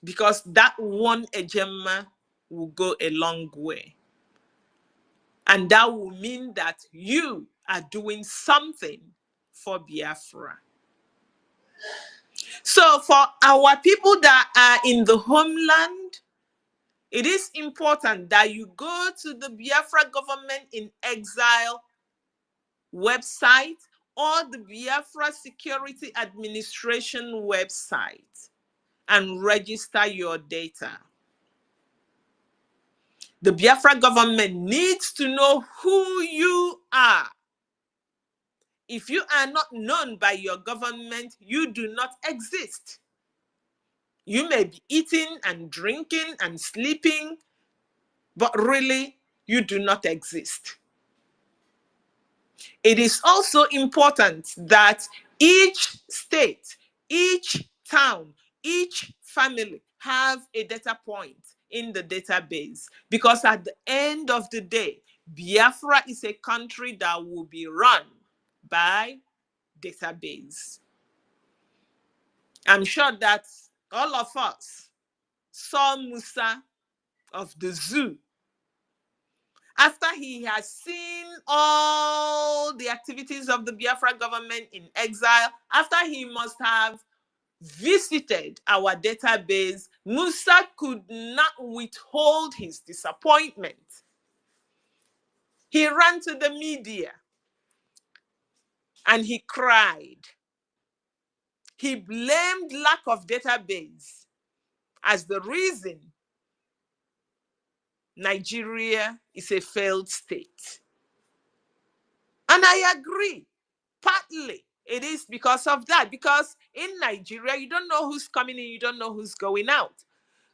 Because that one ejema will go a long way. And that will mean that you are doing something for Biafra. So for our people that are in the homeland, it is important that you go to the Biafra Government in Exile website or the Biafra Security Administration website and register your data. The Biafra government needs to know who you are. If you are not known by your government, you do not exist. You may be eating and drinking and sleeping, but really, you do not exist. It is also important that each state, each town, each family have a data point in the database, because at the end of the day, Biafra is a country that will be run by database. I'm sure that all of us saw Musa of the zoo after he has seen all the activities of the Biafra government in exile, after he must have visited our database. Musa could not withhold his disappointment. He ran to the media and he cried. He blamed lack of database as the reason Nigeria is a failed state. And I agree. Partly it is because of that, because in Nigeria, you don't know who's coming in, you don't know who's going out.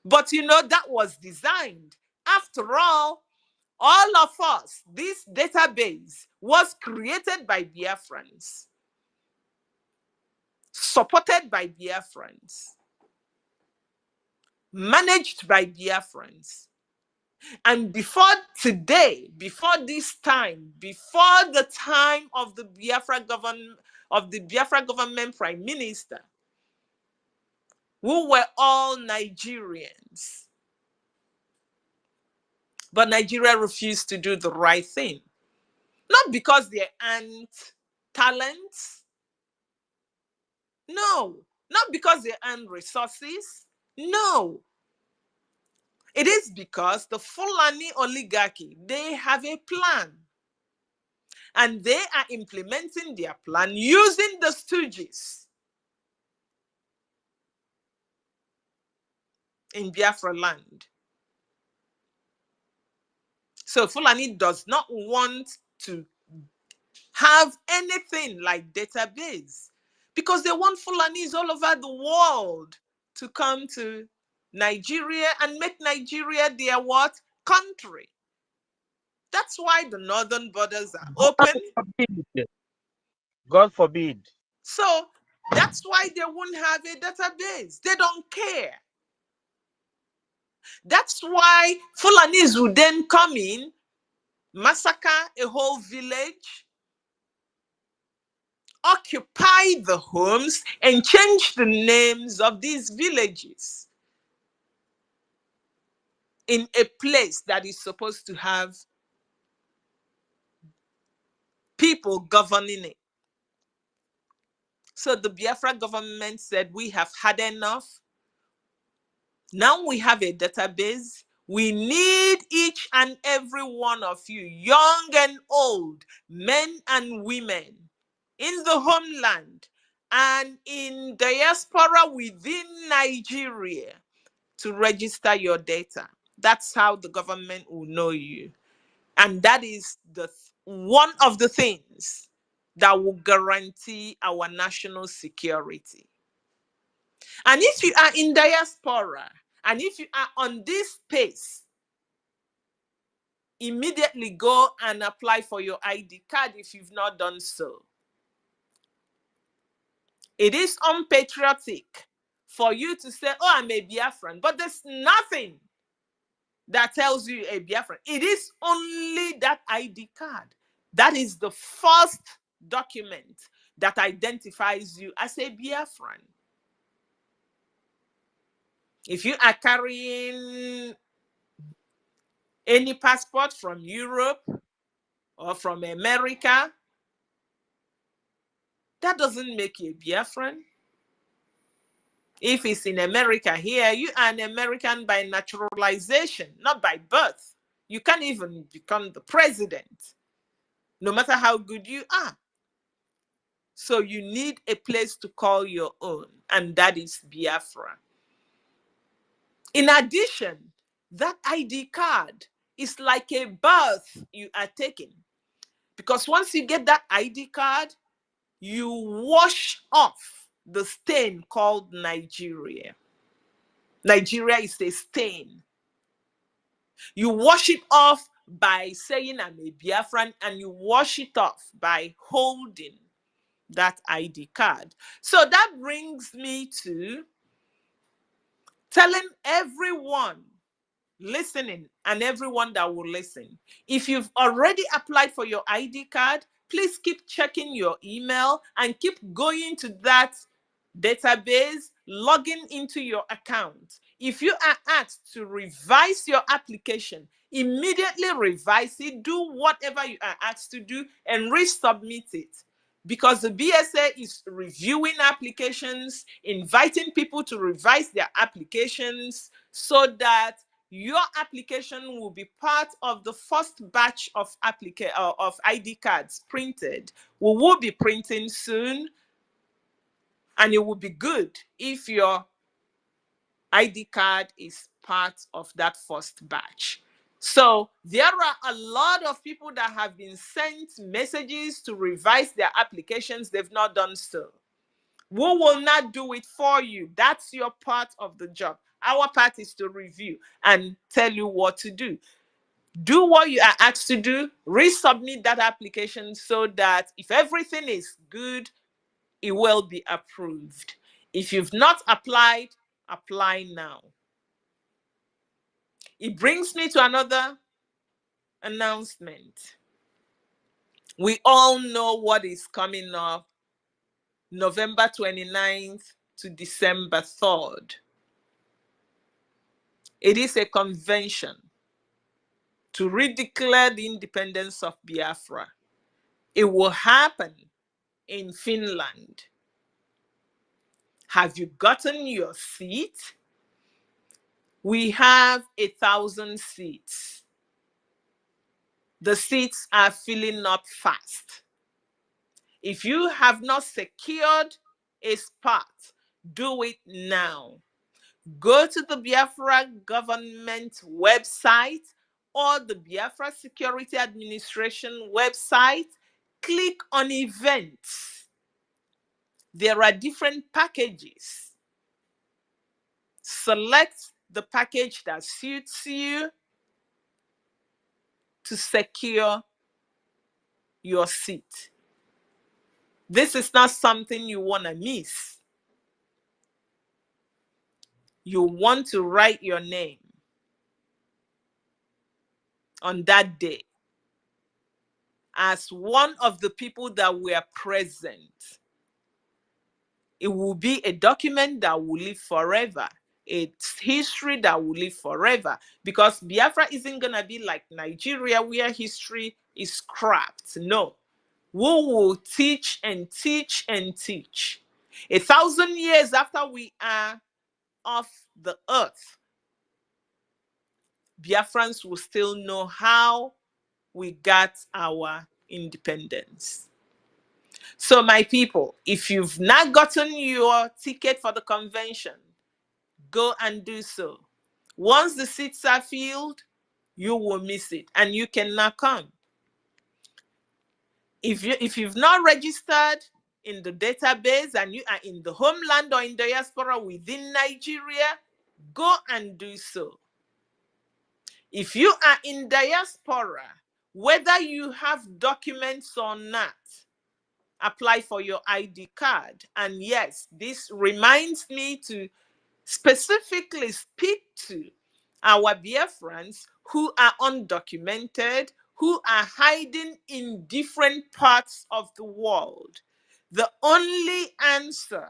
But you know, that was designed. After all of us, this database was created by Biafrans, supported by Biafrans, managed by Biafrans. And before today, before this time, before the time of the Biafra government prime minister, we were all Nigerians. But Nigeria refused to do the right thing. Not because they aren't talents. No. Not because they aren't resources. No. It is because the Fulani oligarchy, they have a plan. And they are implementing their plan using the stooges in Biafra land. So Fulani does not want to have anything like database, because they want Fulanis all over the world to come to Nigeria and make Nigeria their what? Country. That's why the northern borders are open. God forbid. So that's why they won't have a database. They don't care. That's why Fulanis would then come in, massacre a whole village, occupy the homes, and change the names of these villages in a place that is supposed to have people governing it. So the Biafra government said, we have had enough. Now we have a database. We need each and every one of you, young and old, men and women, in the homeland and in diaspora within Nigeria, to register your data. That's how the government will know you. And that is one of the things that will guarantee our national security. And if you are in diaspora, and if you are on this space, immediately go and apply for your ID card if you've not done so. It is unpatriotic for you to say, oh, I'm a Biafran, but there's nothing that tells you a Biafran. It is only that ID card. That is the first document that identifies you as a Biafran. If you are carrying any passport from Europe or from America, that doesn't make you a Biafran. If it's in America here, you are an American by naturalization, not by birth. You can't even become the president, no matter how good you are. So you need a place to call your own, and that is Biafra. In addition, that ID card is like a bath you are taking, because once you get that ID card, you wash off the stain called Nigeria. Nigeria is a stain. You wash it off by saying I'm a Biafran, and you wash it off by holding that ID card. So that brings me to telling everyone listening and everyone that will listen, if you've already applied for your ID card, please keep checking your email and keep going to that database, logging into your account. If you are asked to revise your application, immediately revise it, do whatever you are asked to do, and resubmit it. Because the BSA is reviewing applications, inviting people to revise their applications so that your application will be part of the first batch of ID cards printed. We will be printing soon, and it will be good if your ID card is part of that first batch. So there are a lot of people that have been sent messages to revise their applications. They've not done so. We will not do it for you. That's your part of the job. Our part is to review and tell you what to do. Do what you are asked to do, resubmit that application so that if everything is good, it will be approved. If you've not applied, apply now. It brings me to another announcement. We all know what is coming up November 29th to December 3rd. It is a convention to redeclare the independence of Biafra. It will happen in Finland. Have you gotten your seat? We have 1,000 seats. The seats are filling up fast. If you have not secured a spot, do it now. Go to the Biafra government website or the Biafra Security Administration website. Click on events. There are different packages. Select the package that suits you to secure your seat. This is not something you want to miss. You want to write your name on that day as one of the people that were present. It will be a document that will live forever. It's history that will live forever, because Biafra isn't going to be like Nigeria where history is scrapped. No, we will teach and teach and teach. 1,000 years after we are off the earth, Biafrans will still know how we got our independence. So my people, if you've not gotten your ticket for the convention, go and do so. Once the seats are filled, you will miss it and you cannot come. If you've not registered in the database and you are in the homeland or in diaspora within Nigeria, go and do so. If you are in diaspora, whether you have documents or not, apply for your ID card. And yes, this reminds me to specifically speak to our Biafrans who are undocumented, who are hiding in different parts of the world. The only answer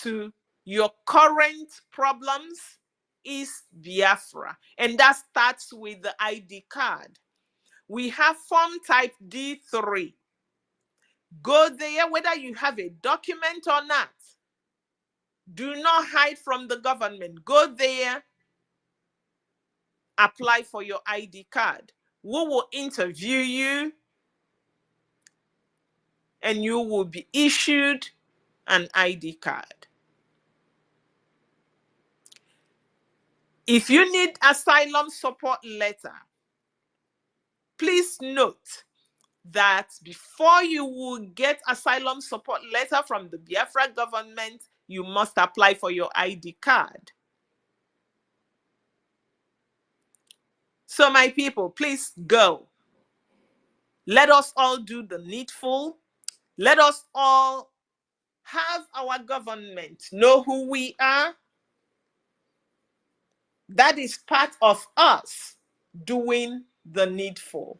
to your current problems is Biafra, and that starts with the ID card. We have form type D3. Go there whether you have a document or not. Do not hide from the government. Go there, apply for your ID card. We will interview you and you will be issued an ID card. If you need asylum support letter, please note that before you will get asylum support letter from the Biafra government, you must apply for your ID card. So my people, please go. Let us all do the needful. Let us all have our government know who we are. That is part of us doing the needful.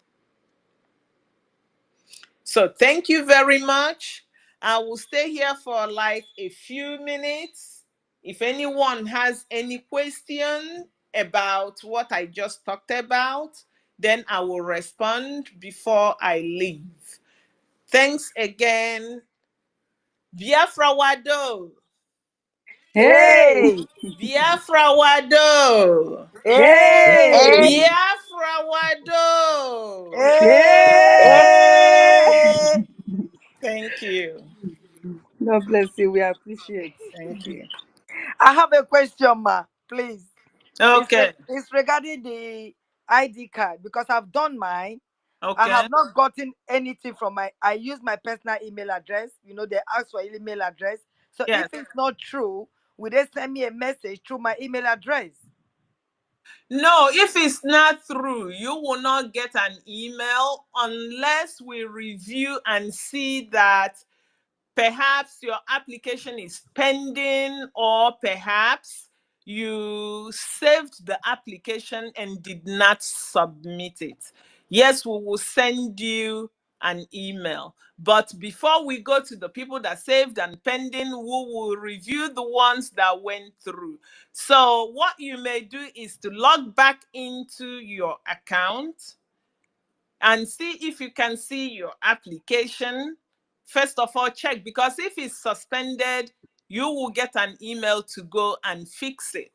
So thank you very much. I will stay here for like a few minutes. If anyone has any question about what I just talked about, then I will respond before I leave. Thanks again. Biafra Wado. Hey, Biafra Wado. hey, Biafra Wado. hey. Thank you. God bless you. We appreciate. Thank you. I have a question, ma. Please. Okay. It's regarding the ID card because I've done mine. I Okay. have not gotten anything from I use my personal email address. You know, they ask for email address. So if Yes. it's not true, will they send me a message through my email address? No, if it's not through, you will not get an email unless we review and see that perhaps your application is pending, or perhaps you saved the application and did not submit it. Yes, we will send you an email. But before we go to the people that saved and pending, we will review the ones that went through. So what you may do is to log back into your account and see if you can see your application. First of all, check, because if it's suspended, you will get an email to go and fix it.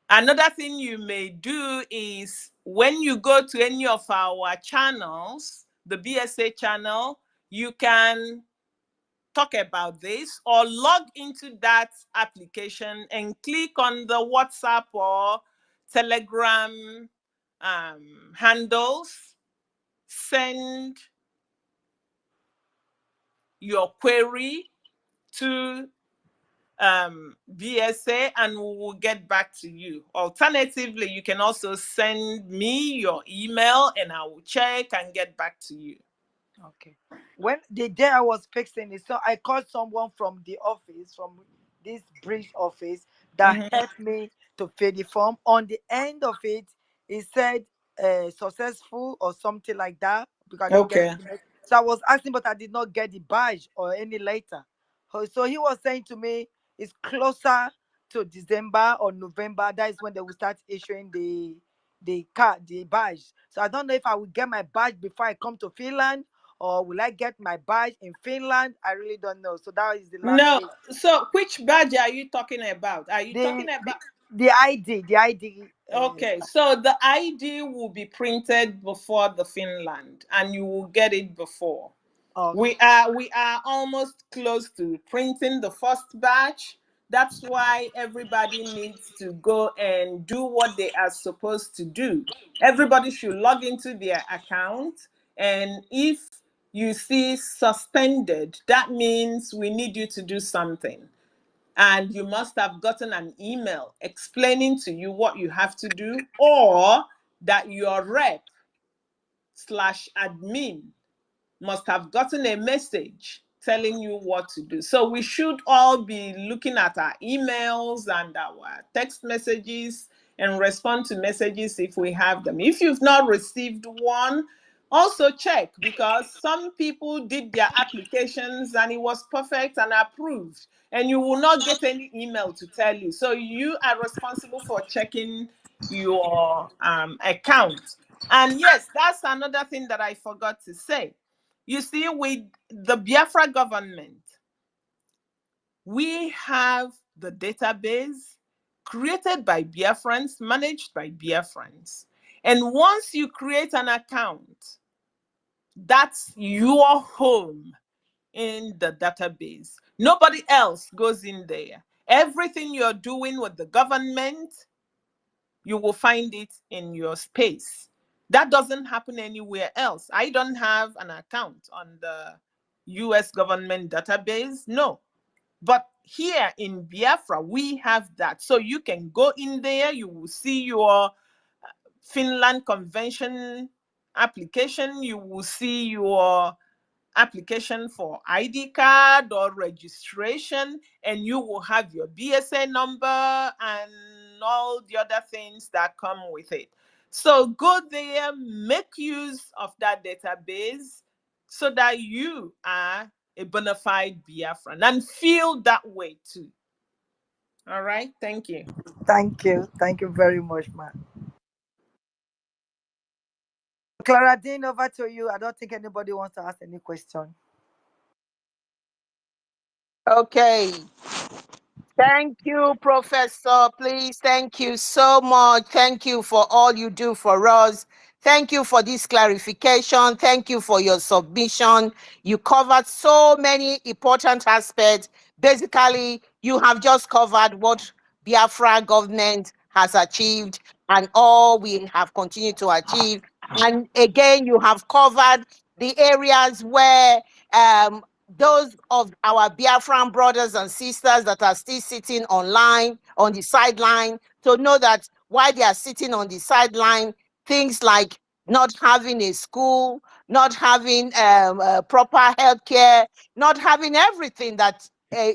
Another thing you may do is when you go to any of our channels, the BSA channel, you can talk about this or log into that application and click on the WhatsApp or Telegram handles, send your query to BSA and we will get back to you. Alternatively, you can also send me your email and I will check and get back to you. Okay. When the day I was fixing it, so I called someone from the office, from this bridge office, that helped me to fill the form. On the end of it, it said successful or something like that because I didn't get Okay. it. So I was asking, but I did not get the badge or any letter. So he was saying to me, it's closer to December or November. That is when they will start issuing the card, the badge. So I don't know if I will get my badge before I come to Finland, or will I get my badge in Finland? I really don't know. So that is the last No. day. So which badge are you talking about? Are you The talking the, about? the ID, the ID. Okay, so the ID will be printed before the Finland and you will get it before. Okay. We are almost close to printing the first batch. That's why everybody needs to go and do what they are supposed to do. Everybody should log into their account, and if you see suspended, that means we need you to do something. And you must have gotten an email explaining to you what you have to do, or that your rep/admin must have gotten a message telling you what to do. So we should all be looking at our emails and our text messages and respond to messages if we have them. If you've not received one, also check, because some people did their applications and it was perfect and approved, and you will not get any email to tell you. So you are responsible for checking your account. And yes, that's another thing that I forgot to say. You see, with the Biafra government, we have the database created by Biafrans, managed by Biafrans. And once you create an account, that's your home in the database. Nobody else goes in there. Everything you're doing with the government, you will find it in your space. That doesn't happen anywhere else. I don't have an account on the US government database. No, But here in Biafra, we have that. So you can go in there, you will see your Finland Convention application, you will see your application for ID card or registration, and you will have your BSA number and all the other things that come with it. So go there, make use of that database so that you are a bona fide Biafran and feel that way too. All right, thank you. Thank you. Thank you very much, man. Clara Dean, over to you. I don't think anybody wants to ask any question. Okay. Thank you, Professor. Please, thank you so much. Thank you for all you do for us. Thank you for this clarification. Thank you for your submission. You covered so many important aspects. Basically, you have just covered what Biafra government has achieved and all we have continued to achieve. And again, you have covered the areas where those of our Biafran brothers and sisters that are still sitting online on the sideline to know that while they are sitting on the sideline, things like not having a school, not having proper health care, not having everything that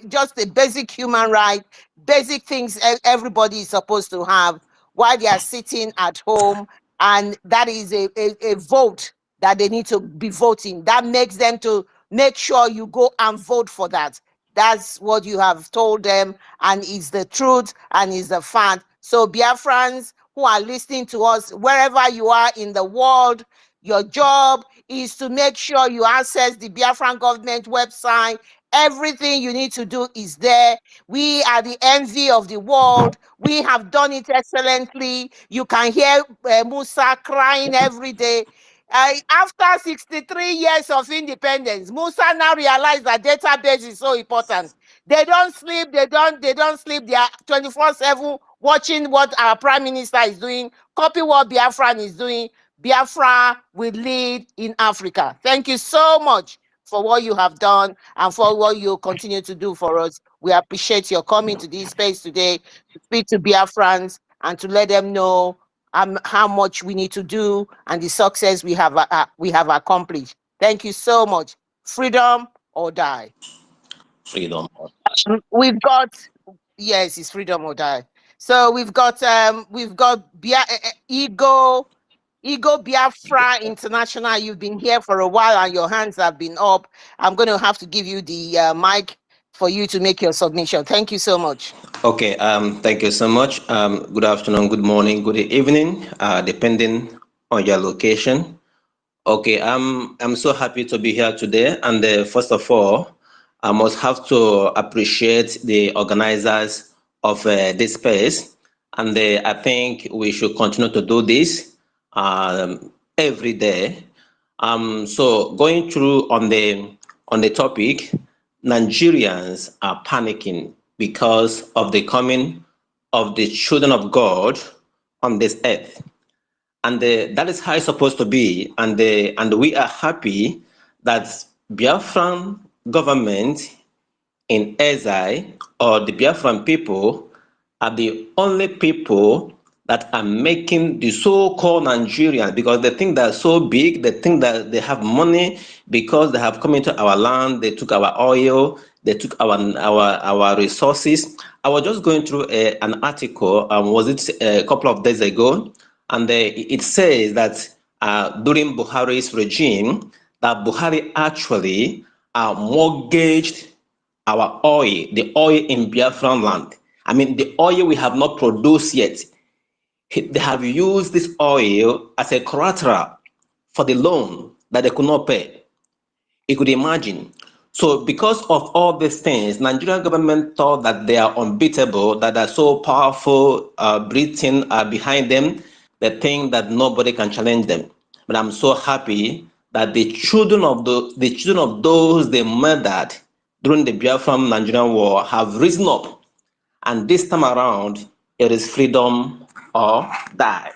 just a basic human right, basic things everybody is supposed to have while they are sitting at home. And that is a vote that they need to be voting. That makes them to make sure you go and vote for that. That's what you have told them, and it's the truth and it's the fact. So Biafrans who are listening to us, wherever you are in the world, your job is to make sure you access the Biafran government website. Everything you need to do is there. We are the envy of the world. We have done it excellently. You can hear Musa crying every day. After 63 years of independence, Musa now realized that database is so important. They don't sleep, they don't sleep. They are 24/7 watching what our Prime Minister is doing, copy what Biafra is doing. Biafra will lead in Africa. Thank you so much for what you have done and for what you continue to do for us. We appreciate your coming to this space today to speak to Biafrans and to let them know how much we need to do and the success we have accomplished. Thank you so much. Freedom or die. Freedom. We've got, yes, it's freedom or die. So we've got Ego Biafra International. You've been here for a while and your hands have been up. I'm going to have to give you the mic for you to make your submission. Thank you so much. Okay, thank you so much. Good afternoon, good morning, good evening, depending on your location. Okay, I'm so happy to be here today. And first of all, I must have to appreciate the organizers of this space. And I think we should continue to do this every day. So going through on the topic, Nigerians are panicking because of the coming of the children of God on this earth. And that is how it's supposed to be. And we are happy that Biafran government in exile or the Biafran people are the only people that are making the so-called Nigerians, because they think they're so big, they think that they have money because they have come into our land, they took our oil, they took our resources. I was just going through an article, was it a couple of days ago, and it says that during Buhari's regime, that Buhari actually mortgaged our oil, the oil in Biafran land. I mean, the oil we have not produced yet. They have used this oil as a collateral for the loan that they could not pay. You could imagine. So because of all these things, Nigerian government thought that they are unbeatable, that are so powerful, Britain are behind them. They think that nobody can challenge them. But I'm so happy that the children of those they murdered during the Biafran Nigerian war have risen up. And this time around, it is freedom or die.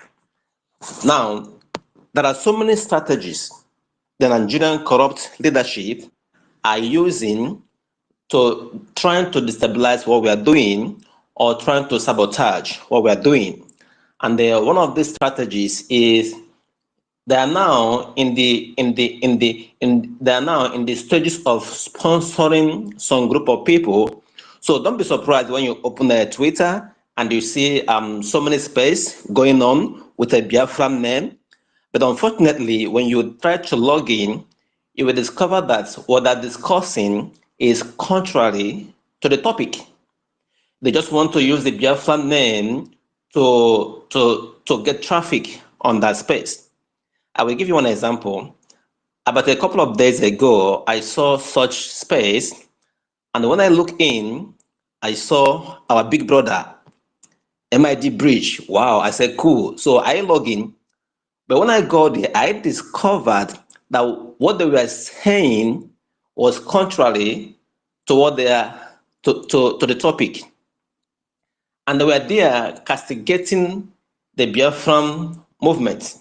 Now, there are so many strategies the Nigerian corrupt leadership are using to trying to destabilize what we are doing or trying to sabotage what we are doing. And one of these strategies is they are now in the stages of sponsoring some group of people. So don't be surprised when you open Twitter and you see so many space going on with a Biafran name. But unfortunately, when you try to log in, you will discover that what they're discussing is contrary to the topic. They just want to use the Biafran name to get traffic on that space. I will give you one example. About a couple of days ago, I saw such space, and when I look in, I saw our big brother, MID Bridge. Wow, I said, cool. So I log in, but when I got there, I discovered that what they were saying was contrary to what they are to the topic. And they were there castigating the Biafran movement.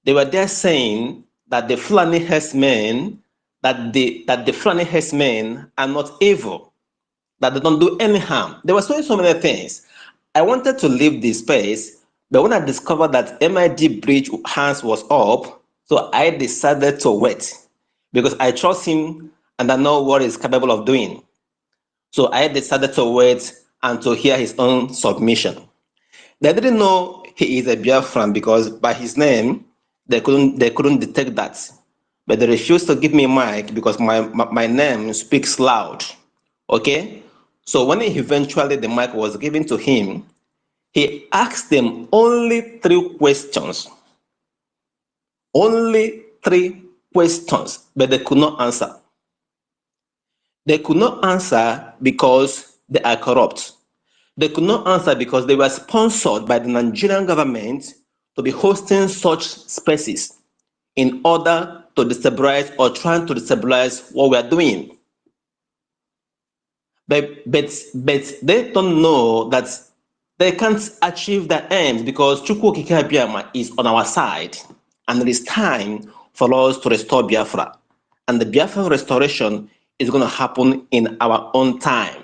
They were there saying that the Fulani herdsmen, that the Fulani herdsmen are not evil, that they don't do any harm. They were saying so many things. I wanted to leave this space, but when I discovered that MID Bridge hands was up, so I decided to wait because I trust him and I know what he's capable of doing. So I decided to wait and to hear his own submission. They didn't know he is a Biafran because by his name, they couldn't detect that. But they refused to give me a mic because my name speaks loud. Okay? So when eventually the mic was given to him, he asked them only 3 questions. Only 3 questions, but they could not answer. They could not answer because they are corrupt. They could not answer because they were sponsored by the Nigerian government to be hosting such spaces in order to destabilize or trying to destabilize what we are doing. But they don't know that they can't achieve their aims because Chukwu Okike Abiyama is on our side, and it is time for us to restore Biafra. And the Biafra restoration is going to happen in our own time,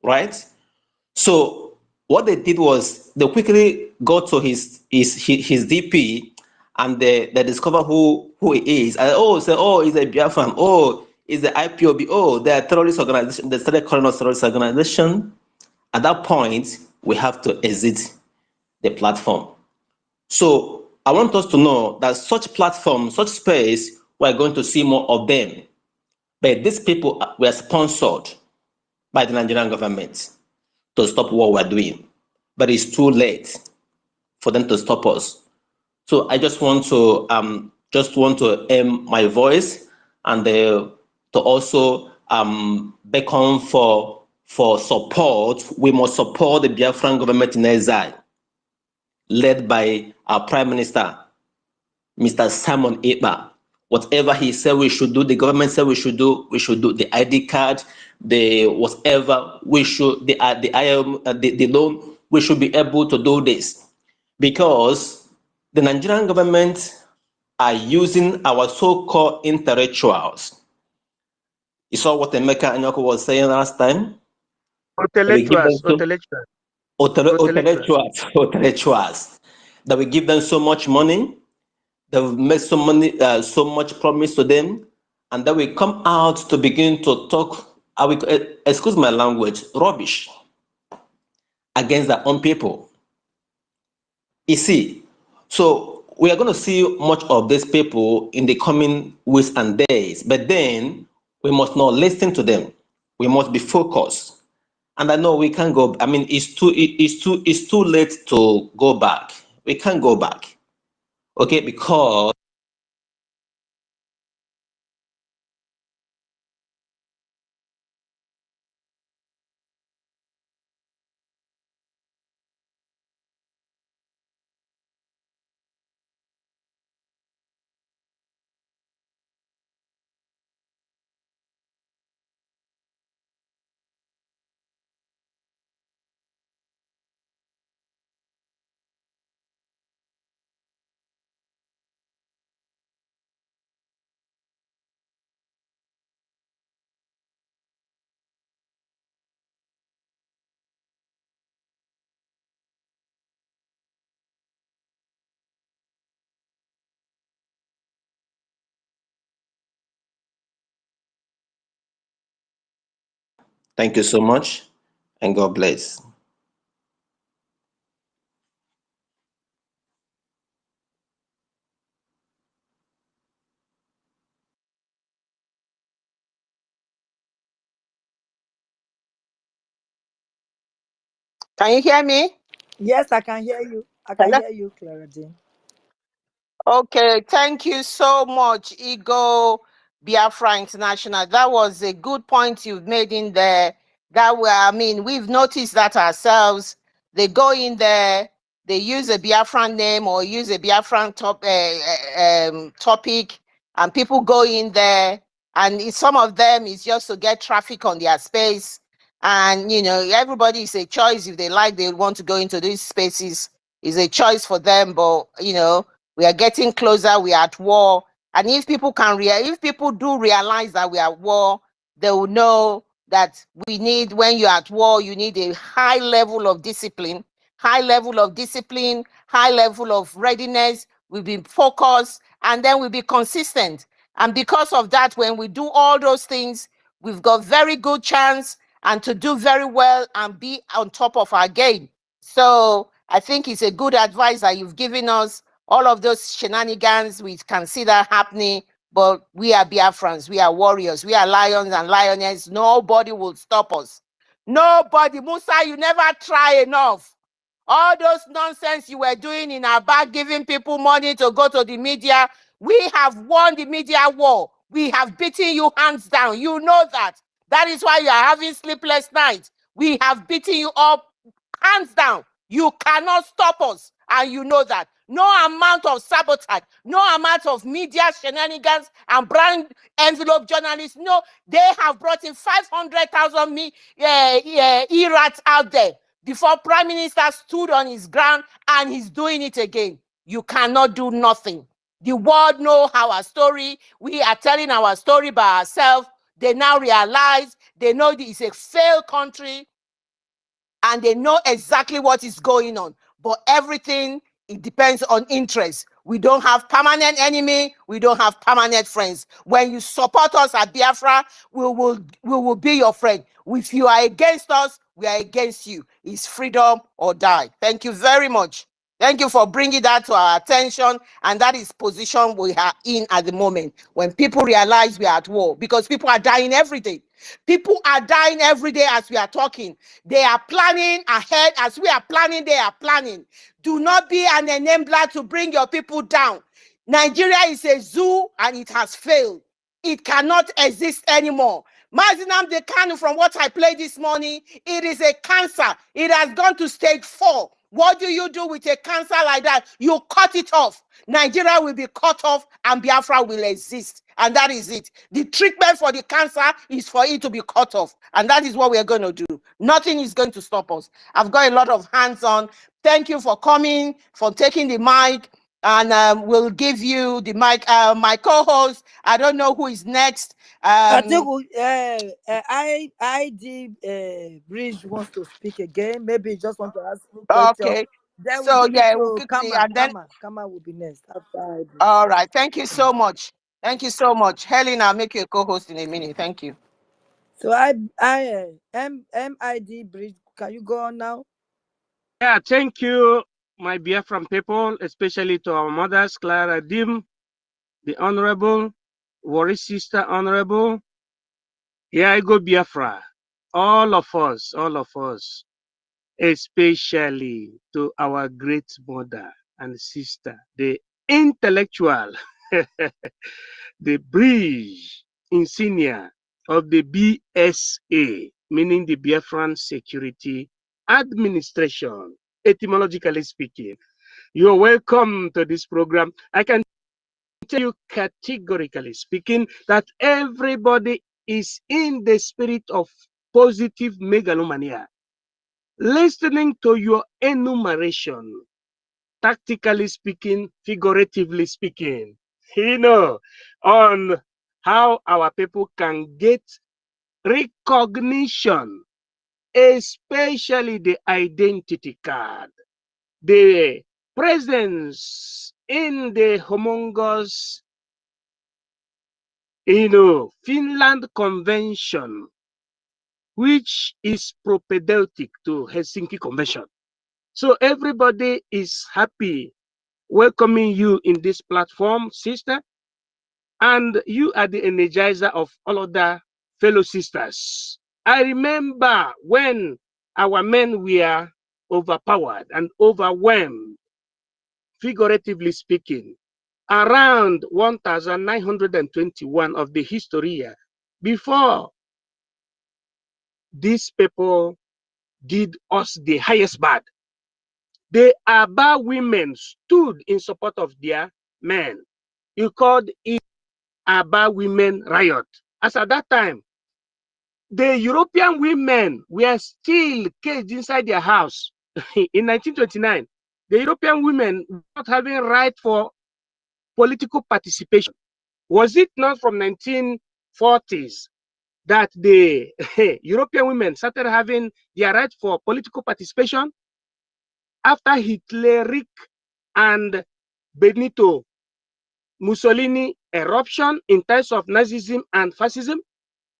right? So what they did was they quickly got to his DP, and they discover who he is. And he's a Biafran. Oh, he's the IPOB. Oh, they're a terrorist organization. They started calling us terrorist organization. At that point, we have to exit the platform. So I want us to know that such platform, such space, we're going to see more of them. But these people were sponsored by the Nigerian government to stop what we're doing. But it's too late for them to stop us. So I just want to aim my voice and to also beckon for support. We must support the Biafran government in exile, led by our Prime Minister, Mr. Simon Ekpa. Whatever he said we should do, the government said we should do the ID card, the whatever we should, the loan, we should be able to do this because the Nigerian government are using our so-called intellectuals. You saw what Emeka Anyoko was saying last time? Intellectuals. Intellectuals. That we give them so much money, that we make so much promise to them, and then we come out to begin to talk, excuse my language, rubbish against their own people. You see, so we are going to see much of these people in the coming weeks and days, but then we must not listen to them. We must be focused. And I know we can't go, I mean, it's too late to go back. We can't go back. Okay, because Thank you so much, and God bless. Can you hear me? Yes, I can hear you. I can Hello? hear you, Clara Jane. Okay, thank you so much, Ego Biafra International. That was a good point you've made in there. I mean, we've noticed that ourselves. They go in there, they use a Biafran name or use a Biafran topic, and people go in there, and some of them is just to get traffic on their space. And everybody is a choice. If they like, they want to go into these spaces. Is a choice for them, but we are getting closer. We are at war. And if people if people do realize that we are at war, they will know that when you're at war, you need a high level of discipline, high level of readiness. We'll be focused, and then we'll be consistent. And because of that, when we do all those things, we've got very good chance and to do very well and be on top of our game. So I think it's a good advice that you've given us. All of those shenanigans we can see that happening, but we are Biafrans, we are warriors, we are lions and lionesses. Nobody will stop us. Nobody. Musa, you never try enough. All those nonsense you were doing in our back, giving people money to go to the media, we have won the media war. We have beaten you hands down. You know that. That is why you are having sleepless nights. We have beaten you up hands down. You cannot stop us, and you know that. No amount of sabotage, no amount of media shenanigans and brand envelope journalists. No, they have brought in 500,000 E-rats out there before Prime Minister stood on his ground, and he's doing it again. You cannot do nothing. The world knows our story. We are telling our story by ourselves. They now realize, they know this is a failed country, and they know exactly what is going on. But everything, it depends on interest. We don't have permanent enemy. We don't have permanent friends. When you support us at Biafra, we will be your friend. If you are against us, we are against you. It's freedom or die. Thank you very much. Thank you for bringing that to our attention. And that is position we are in at the moment. When people realize we are at war, because people are dying every day. People are dying every day as we are talking. They are planning ahead. As we are planning, they are planning. Do not be an enabler to bring your people down. Nigeria is a zoo and it has failed. It cannot exist anymore. Mazinam Dekanu, from what I played this morning, it is a cancer. It has gone to stage 4. What do you do with a cancer like that? You cut it off. Nigeria will be cut off and Biafra will exist. And that is it. The treatment for the cancer is for it to be cut off. And that is what we are going to do. Nothing is going to stop us. I've got a lot of hands on. Thank you for coming, for taking the mic. And we'll give you the mic. My co-host, I don't know who is next. I think Bridge wants to speak again. Maybe he just want to ask a question. Okay. Then So we'll give yeah, it we'll to quickly, Kama. and then Kama will be next after IB. all right. Thank you so much. Thank you so much, Helen. I'll make you a co-host in a minute. Thank you. So MID Bridge, can you go on now? Yeah, thank you, my Biafran people, especially to our mothers, Clara Dim, the Honorable, Worry Sister Honorable. Here I go, Biafra. All of us, especially to our great mother and sister, the intellectual, the bridge insignia of the BSA, meaning the Biafran Security Administration, etymologically speaking. You're welcome to this program. I can tell you categorically speaking that everybody is in the spirit of positive megalomania. Listening to your enumeration, tactically speaking, figuratively speaking, on how our people can get recognition, especially the identity card, the presence in the humongous, Finland Convention, which is propedeutic to Helsinki Convention. So everybody is happy welcoming you in this platform, sister. And you are the energizer of all other fellow sisters. I remember when our men were overpowered and overwhelmed, figuratively speaking, around 1921 of the history year, before these people did us the highest bad. The Aba women stood in support of their men. You called it Aba Women Riot. As at that time, the European women were still caged inside their house. In 1929, the European women were not having right for political participation. Was it not from 1940s that the European women started having their right for political participation? After Hitleric and Benito Mussolini eruption in terms of Nazism and fascism,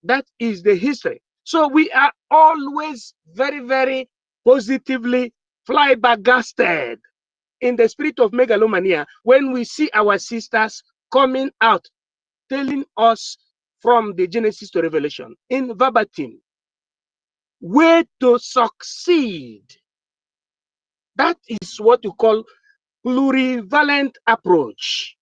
that is the history. So we are always very, very positively flabbergasted in the spirit of megalomania when we see our sisters coming out, telling us from the Genesis to Revelation in verbatim, way to succeed. That is what you call plurivalent approach.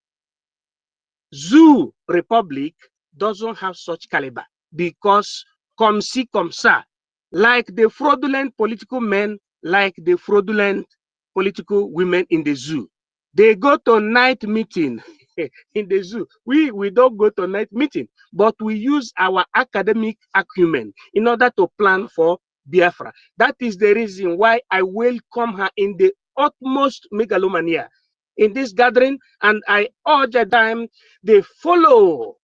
Zoo Republic doesn't have such caliber because comme ci, comme ça, like the fraudulent political men, like the fraudulent political women in the zoo. They go to night meeting in the zoo. We don't go to night meeting, but we use our academic acumen in order to plan for Biafra. That is the reason why I welcome her in the utmost megalomania in this gathering, and I urge them, the follow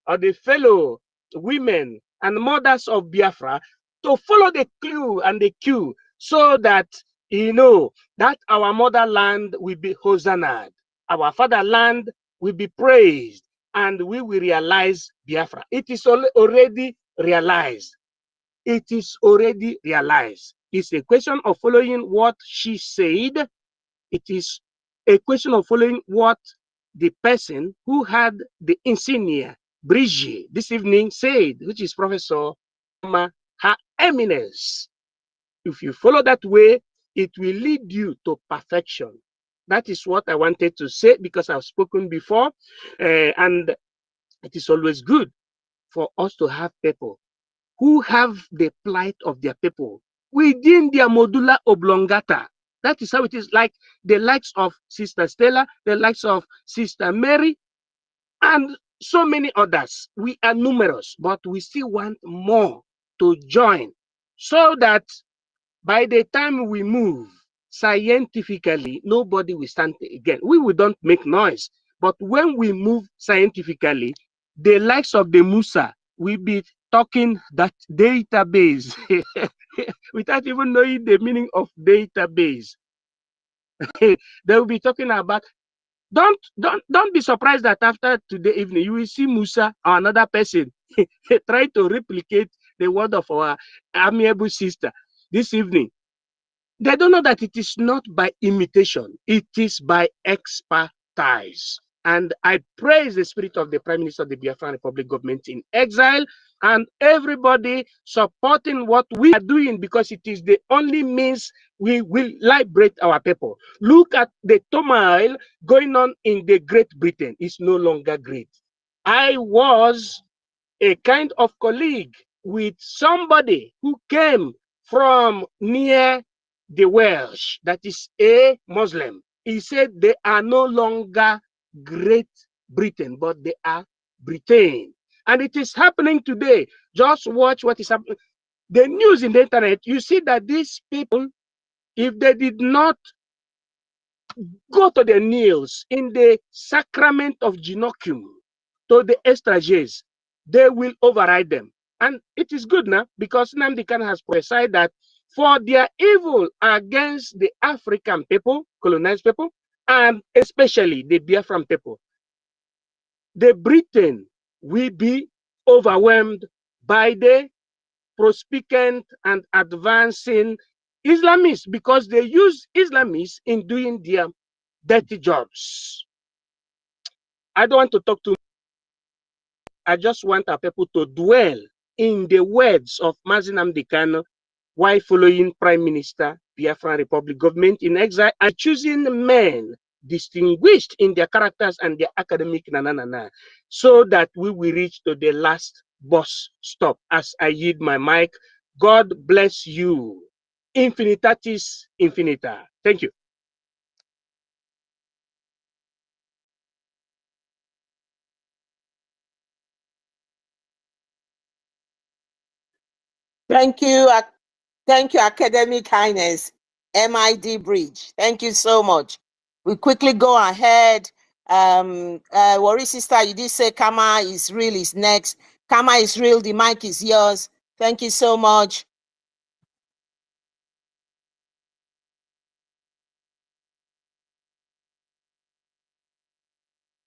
or the fellow women and mothers of Biafra to follow the clue and the cue so that you know that our motherland will be hosannaed, our fatherland will be praised, and we will realize Biafra. It is already realized. It is already realized. It's a question of following what she said. It is a question of following what the person who had the insignia, Brigitte, this evening said, which is Professor Her Eminence. If you follow that way, it will lead you to perfection. That is what I wanted to say because I've spoken before, and it is always good for us to have people who have the plight of their people within their medulla oblongata. That is how it is, like the likes of Sister Stella, the likes of Sister Mary, and so many others. We are numerous, but we still want more to join so that by the time we move scientifically, nobody will stand again. We don't make noise, but when we move scientifically, the likes of the Musa will be talking that database without even knowing the meaning of database. They will be talking about. Don't be surprised that after today evening you will see Musa or another person try to replicate the word of our amiable sister this evening. They don't know that it is not by imitation, it is by expertise. And I praise the spirit of the Prime Minister of the Biafran Republic government in exile and everybody supporting what we are doing because it is the only means we will liberate our people. Look at the turmoil going on in the Great Britain. It's no longer great. I was a kind of colleague with somebody who came from near the Welsh, that is a Muslim. He said they are no longer Great Britain, but they are Britain. And it is happening today. Just watch what is happening. The news in the internet, you see that these people, if they did not go to their knees in the sacrament of Genoculum to the estrages, they will override them. And it is good now because Nnamdi Kanu has prophesied that for their evil against the African people, colonized people, and especially the Biafran people, the Britain will be overwhelmed by the prospecent and advancing Islamists, because they use Islamists in doing their dirty jobs. I don't want to talk to. I just want our people to dwell in the words of Mazi Nnamdi Kanu while following Prime Minister, Biafra Republic government in exile, and choosing men distinguished in their characters and their academic so that we will reach to the last bus stop. As I yield my mic, God bless you. Infinitatis infinita. Thank you. Thank you. Thank you, Academic Highness, MID Bridge. Thank you so much. We quickly go ahead. Worry sister, you did say Kama is real is next. Kama is real, the mic is yours. Thank you so much.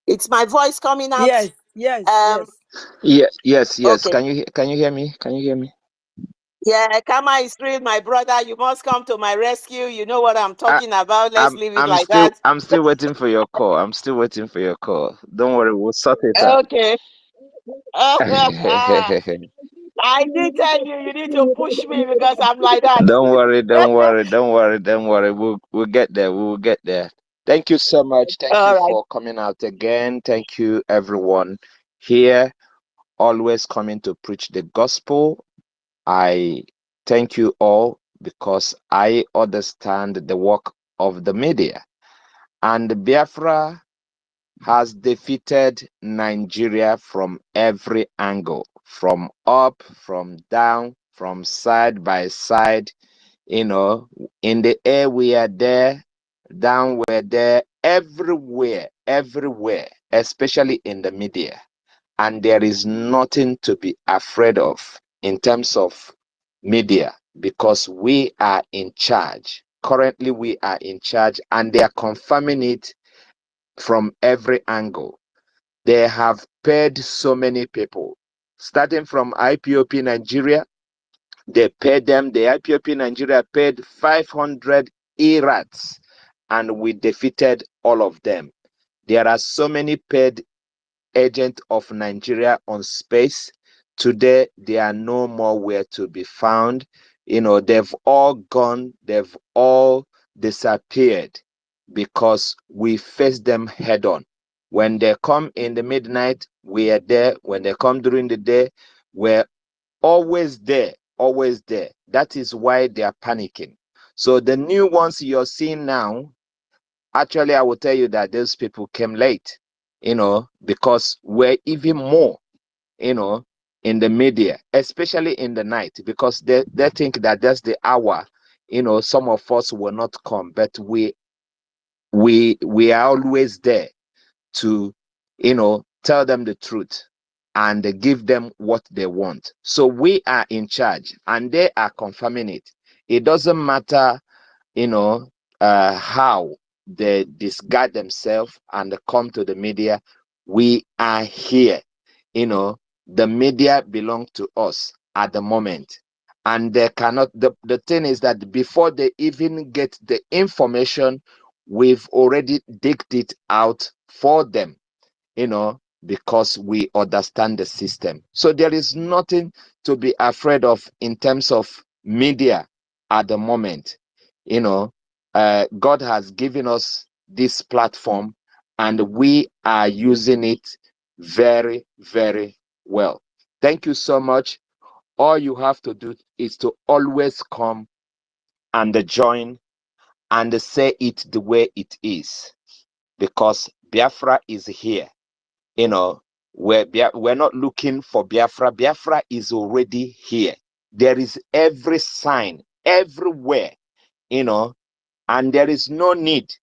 It's my voice coming out. Yes. Yes. Okay. Can you hear me? Can you hear me? Yeah, Kama is real, my brother. You must come to my rescue. You know what I'm talking about. Let's leave it like that. I'm still waiting for your call. I'm still waiting for your call. Don't worry, we'll sort it out. Okay. I did tell you, you need to push me because I'm like that. Don't worry. We'll get there. We will get there. Thank you so much. Thank All you right. for coming out again. Thank you, everyone here, always coming to preach the gospel. I thank you all because I understand the work of the media. And Biafra has defeated Nigeria from every angle, from up, from down, from side by side. In the air we are there, down we're there, everywhere, especially in the media. And there is nothing to be afraid of in terms of media because we are in charge. Currently, we are in charge and they are confirming it from every angle. They have paid so many people, starting from IPOP Nigeria. They paid them, the IPOP Nigeria paid 500 ERATs and we defeated all of them. There are so many paid agents of Nigeria on space. Today, they are no more where to be found. They've all gone, they've all disappeared because we face them head on. When they come in the midnight, we are there. When they come during the day, we're always there, always there. That is why they are panicking. So the new ones you're seeing now, actually, I will tell you that those people came late, because we're even more, in the media, especially in the night, because they think that that's the hour, some of us will not come, but we are always there to, tell them the truth and give them what they want. So we are in charge and they are confirming it. It doesn't matter, how they disguise themselves and come to the media. We are here. The media belong to us at the moment. And they cannot, the thing is that before they even get the information, we've already digged it out for them, because we understand the system. So there is nothing to be afraid of in terms of media at the moment. God has given us this platform and we are using it very, very well. Thank you so much. All you have to do is to always come and join and say it the way it is, because Biafra is here. We're not looking for Biafra. Biafra is already here. There is every sign everywhere, and there is no need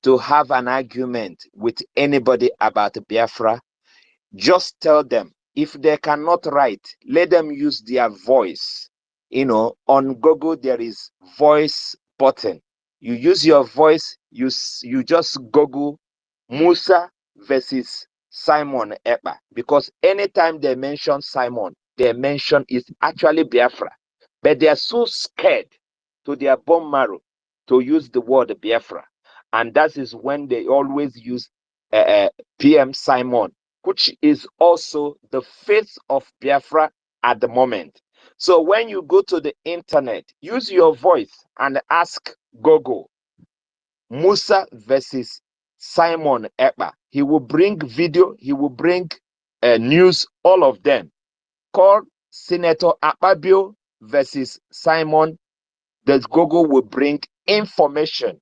to have an argument with anybody about Biafra. Just tell them. If they cannot write, let them use their voice. On Google, there is voice button. You use your voice, you just Google Musa versus Simon Ekpa, because anytime they mention Simon, they mention is actually Biafra. But they are so scared to their bone marrow to use the word Biafra. And that is when they always use PM Simon, which is also the face of Biafra at the moment. So when you go to the internet, use your voice and ask Google Musa versus Simon Ekpa. He will bring video, he will bring news, all of them. Call Senator Akpabio versus Simon. The Google will bring information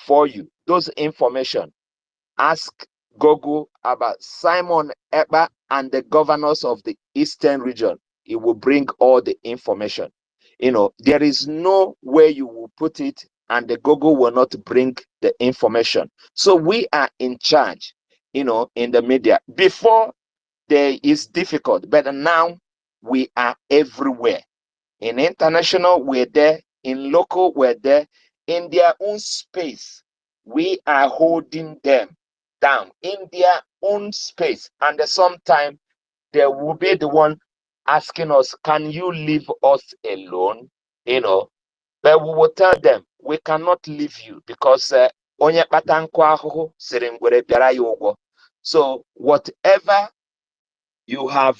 for you. Those information. Ask Google about Simon Ekpa and the governors of the Eastern region. It will bring all the information. You know, there is no way you will put it and the Google will not bring the information. So we are in charge, you know, in the media. Before, there is difficult, but now we are everywhere. In international, we're there. In local, we're there. In their own space, we are holding them down in their own space. And sometime they will be the one asking us, can you leave us alone? You know, but we will tell them, we cannot leave you because onye kpata nkụ ahụhụ sịrị ngwere bịara ya ụgwọ. So whatever you have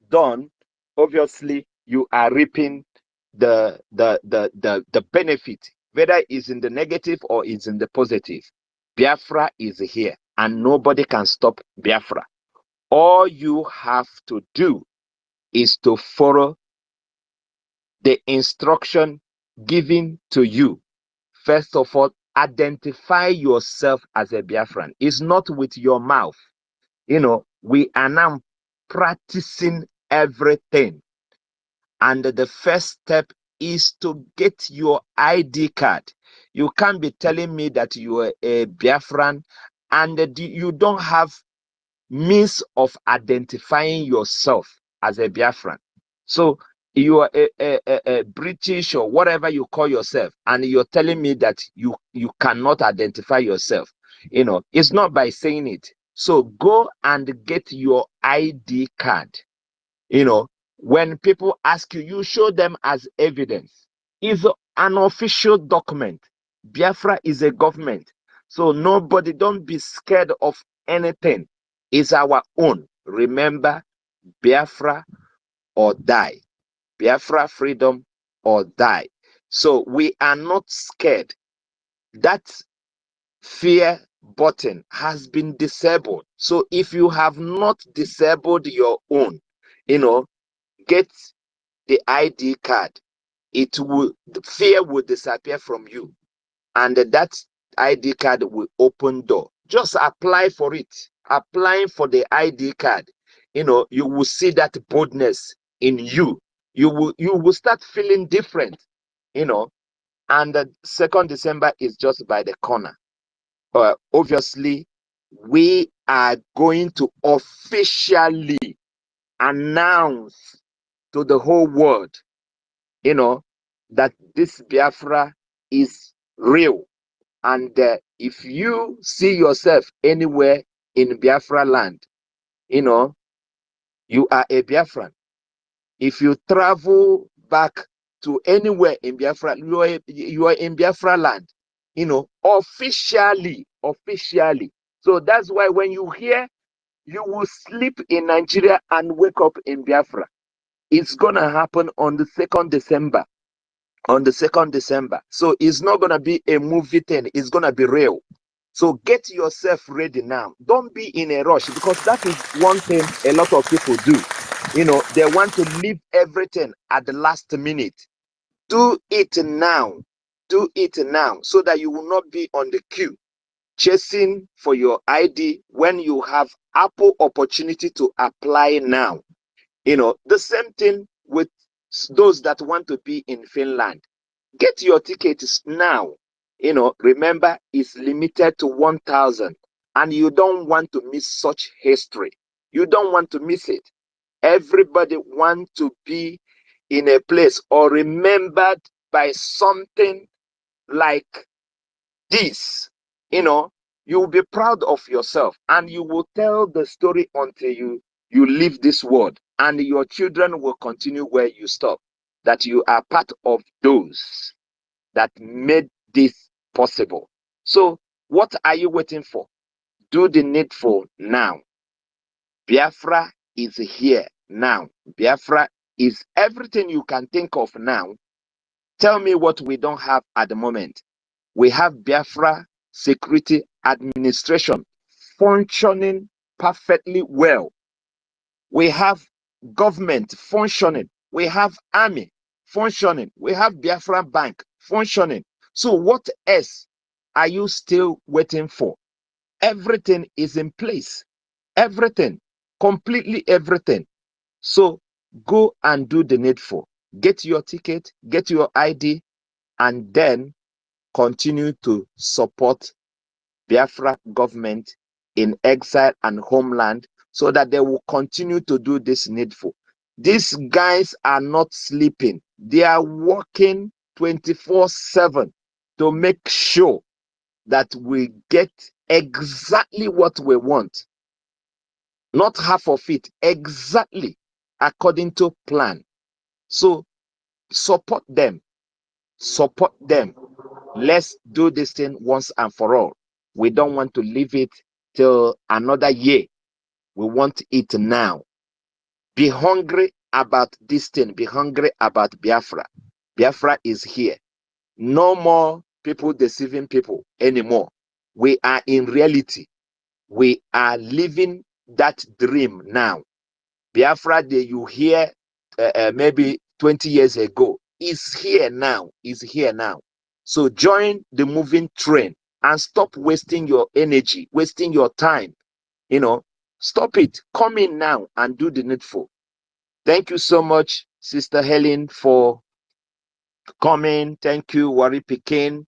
done, obviously you are reaping the benefit, whether it's in the negative or it's in the positive. Biafra is here and nobody can stop Biafra. All you have to do is to follow the instruction given to you. First of all, identify yourself as a Biafran. It's not with your mouth. You know, we are now practicing everything. And the first step is to get your ID card. You can't be telling me that you are a Biafran and you don't have means of identifying yourself as a Biafran. So you are a British or whatever you call yourself, and you're telling me that you cannot identify yourself. You know, it's not by saying it. So go and get your ID card. You know, when people ask you, you show them as evidence. It's an official document. Biafra is a government. So nobody, don't be scared of anything. It's our own. Remember, Biafra or die. Biafra freedom or die. So we are not scared. That fear button has been disabled. So if you have not disabled your own, you know, get the ID card. It will, the fear will disappear from you, and that ID card will open door. Just apply for it. Applying for the ID card, you know, you will see that boldness in you. You will start feeling different, you know. And the 2nd December is just by the corner. Obviously, we are going to officially announce to the whole world, you know, that this Biafra is real. And if you see yourself anywhere in Biafra land, you know, you are a Biafran. If you travel back to anywhere in Biafra, you are in Biafra land, you know, officially. So that's why when you hear you will sleep in Nigeria and wake up in Biafra, it's gonna happen on the 2nd December. On the 2nd December. So it's not gonna be a movie thing, it's gonna be real. So get yourself ready now. Don't be in a rush, because that is one thing a lot of people do. You know, they want to leave everything at the last minute. Do it now. Do it now so that you will not be on the queue chasing for your ID when you have ample opportunity to apply now. You know, the same thing with those that want to be in Finland. Get your tickets now. You know, remember, it's limited to 1,000, and you don't want to miss such history. You don't want to miss it. Everybody wants to be in a place or remembered by something like this. You know, you will be proud of yourself, and you will tell the story until you leave this world. and your children will continue where you stop. That you are part of those that made this possible. So, what are you waiting for? Do the needful now. Biafra is here now. Biafra is everything you can think of now. Tell me what we don't have at the moment. We have Biafra Security Administration functioning perfectly well. We have government functioning. We have army functioning. We have Biafra Bank functioning. So what else are you still waiting for? Everything is in place. Everything. Completely everything. So go and do the needful. Get your ticket, get your ID, and then continue to support Biafra government in exile and homeland so that they will continue to do this needful. These guys are not sleeping. They are working 24/7 to make sure that we get exactly what we want. Not half of it, exactly according to plan. So support them. Support them. Let's do this thing once and for all. We don't want to leave it till another year. We want it now. Be hungry about this thing. Be hungry about Biafra. Biafra is here. No more people deceiving people anymore. We are in reality. We are living that dream now. Biafra that you hear maybe 20 years ago is here now. Is here now. So join the moving train and stop wasting your energy, wasting your time. Stop it. Come in now and do the needful. Thank you so much, Sister Helen, for coming. Thank you, Wari Pekin,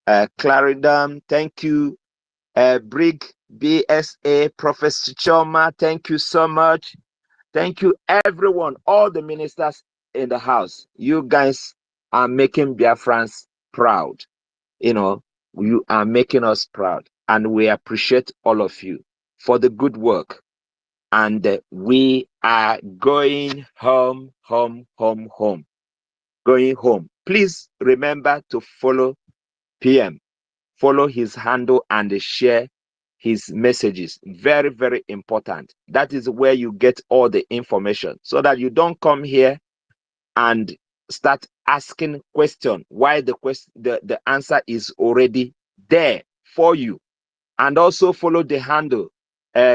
Claridam. Thank you, Brig BSA, Professor Choma. Thank you so much. Thank you, everyone, all the ministers in the house. You guys are making Biafrans proud. You are making us proud, and we appreciate all of you for the good work. And we are going home. Going home. Please remember to follow PM. Follow his handle and share his messages. Very, very important. That is where you get all the information, so that you don't come here and start asking questions why the answer is already there for you. And also follow the handle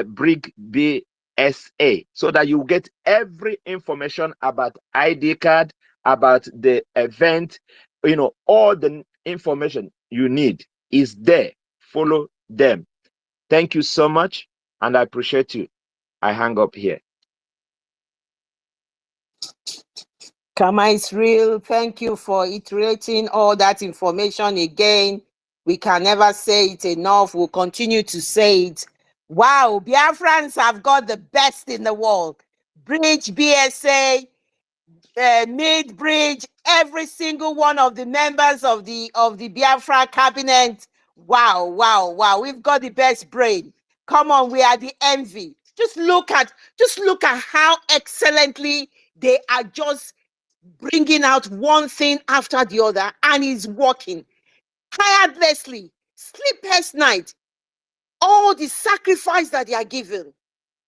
Brig BSA, so that you get every information about ID card, about the event. All the information you need is there. Follow them. Thank you so much, and I appreciate you. I hang up here. Kama Israel, thank you for iterating all that information again. We can never say it enough. We'll continue to say it. Wow, Biafrans have got the best in the world. Bridge, BSA, Mid-Bridge, every single one of the members of the Biafra cabinet. Wow. We've got the best brain. Come on, we are the envy. Just look at how excellently they are just bringing out one thing after the other, and it's working tirelessly, sleepless night. All the sacrifice that they are giving.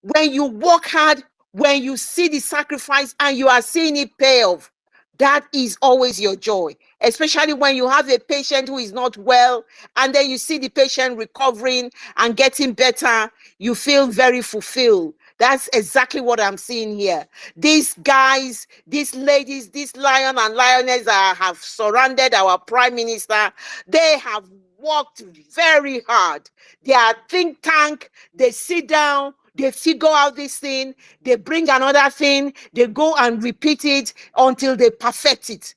When you work hard, when you see the sacrifice and you are seeing it pay off, that is always your joy, especially when you have a patient who is not well and then you see the patient recovering and getting better. You feel very fulfilled. That's exactly what I'm seeing here. These guys, these ladies, these lion and lioness that have surrounded our prime minister, they have worked very hard. They are think tank. They sit down, they figure out this thing, they bring another thing, they go and repeat it until they perfect it.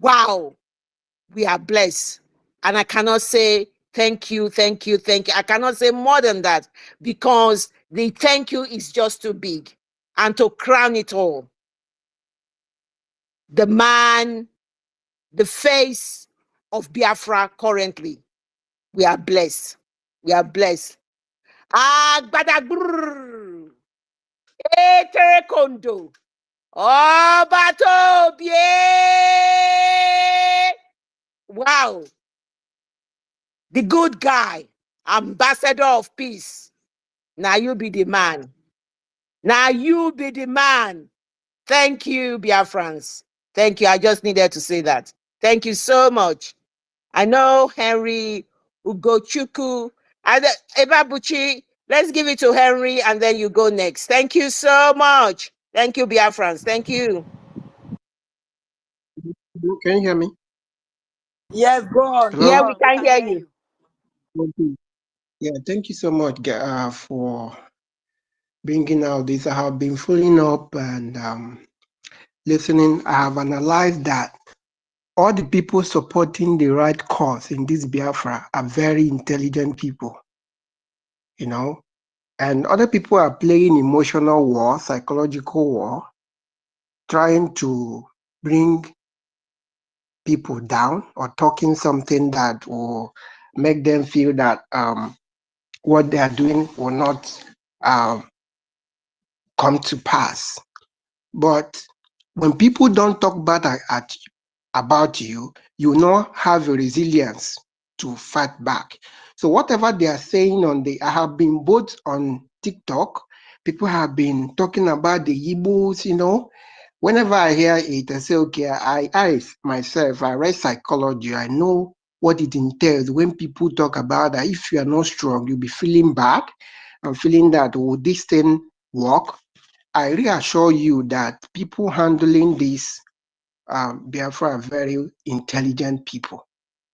Wow, we are blessed. And I cannot say thank you. I cannot say more than that, because the thank you is just too big. And to crown it all, the man, the face of Biafra currently, we are blessed. We are blessed. terekondo. Ọba tó bíe. Wow. The good guy, ambassador of peace. Now you be the man. Now you be the man. Thank you, Biafrans. Thank you. I just needed to say that. Thank you so much. I know Henry Ugochukwu and Ebabuchi. Let's give it to Henry and then you go next. Thank you so much. Thank you, Biafrans. Thank you. Can you hear me? Yes, go on. Hello? Yeah, Go we on. can hear you. Okay. Yeah, thank you so much for bringing out this. I have been following up and listening. I have analyzed that all the people supporting the right cause in this Biafra are very intelligent people, you know, and other people are playing emotional war, psychological war, trying to bring people down or talking something that will make them feel that what they are doing will not come to pass. But when people don't talk bad about you, you not have a resilience to fight back. So whatever they are saying I have been both on TikTok, people have been talking about the Igbos, you know. Whenever I hear it, I say, okay, I myself, I read psychology, I know what it entails when people talk about that if you are not strong, you'll be feeling bad and feeling that, will this thing work? I reassure you that people handling this Biafra are very intelligent people,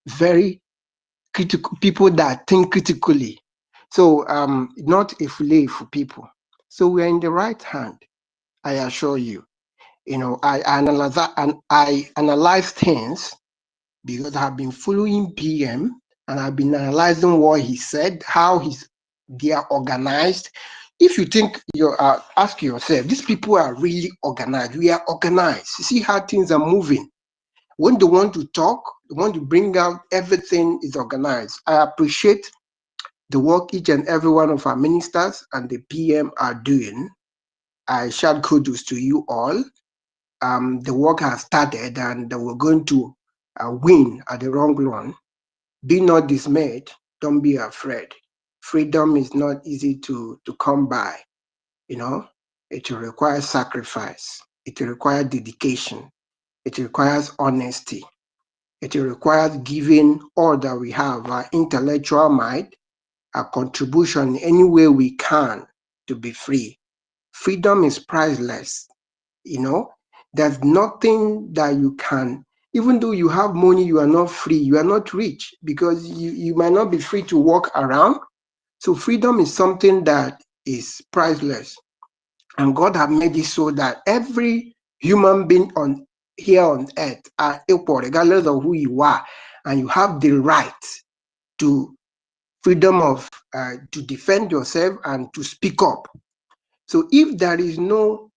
very critical people that think critically. So not a slave for people. So we're in the right hand, I assure you. You know, I analyze things because I've been following PM and I've been analyzing what he said, how they are organized. If you think ask yourself, these people are really organized. We are organized. See how things are moving. When they want to talk, they want to bring out everything is organized. I appreciate the work each and every one of our ministers and the PM are doing. I shout kudos to you all. The work has started and we're going to win at the long run. Be not dismayed. Don't be afraid. Freedom is not easy to come by. You know, it requires sacrifice. It requires dedication. It requires honesty. It requires giving all that we have, our intellectual might, our contribution any way we can to be free. Freedom is priceless. You know, there's nothing that you can, even though you have money, you are not free, you are not rich because you might not be free to walk around. So freedom is something that is priceless. And God has made it so that every human being here on earth are equal, regardless of who you are, and you have the right to freedom of to defend yourself and to speak up. So if there is no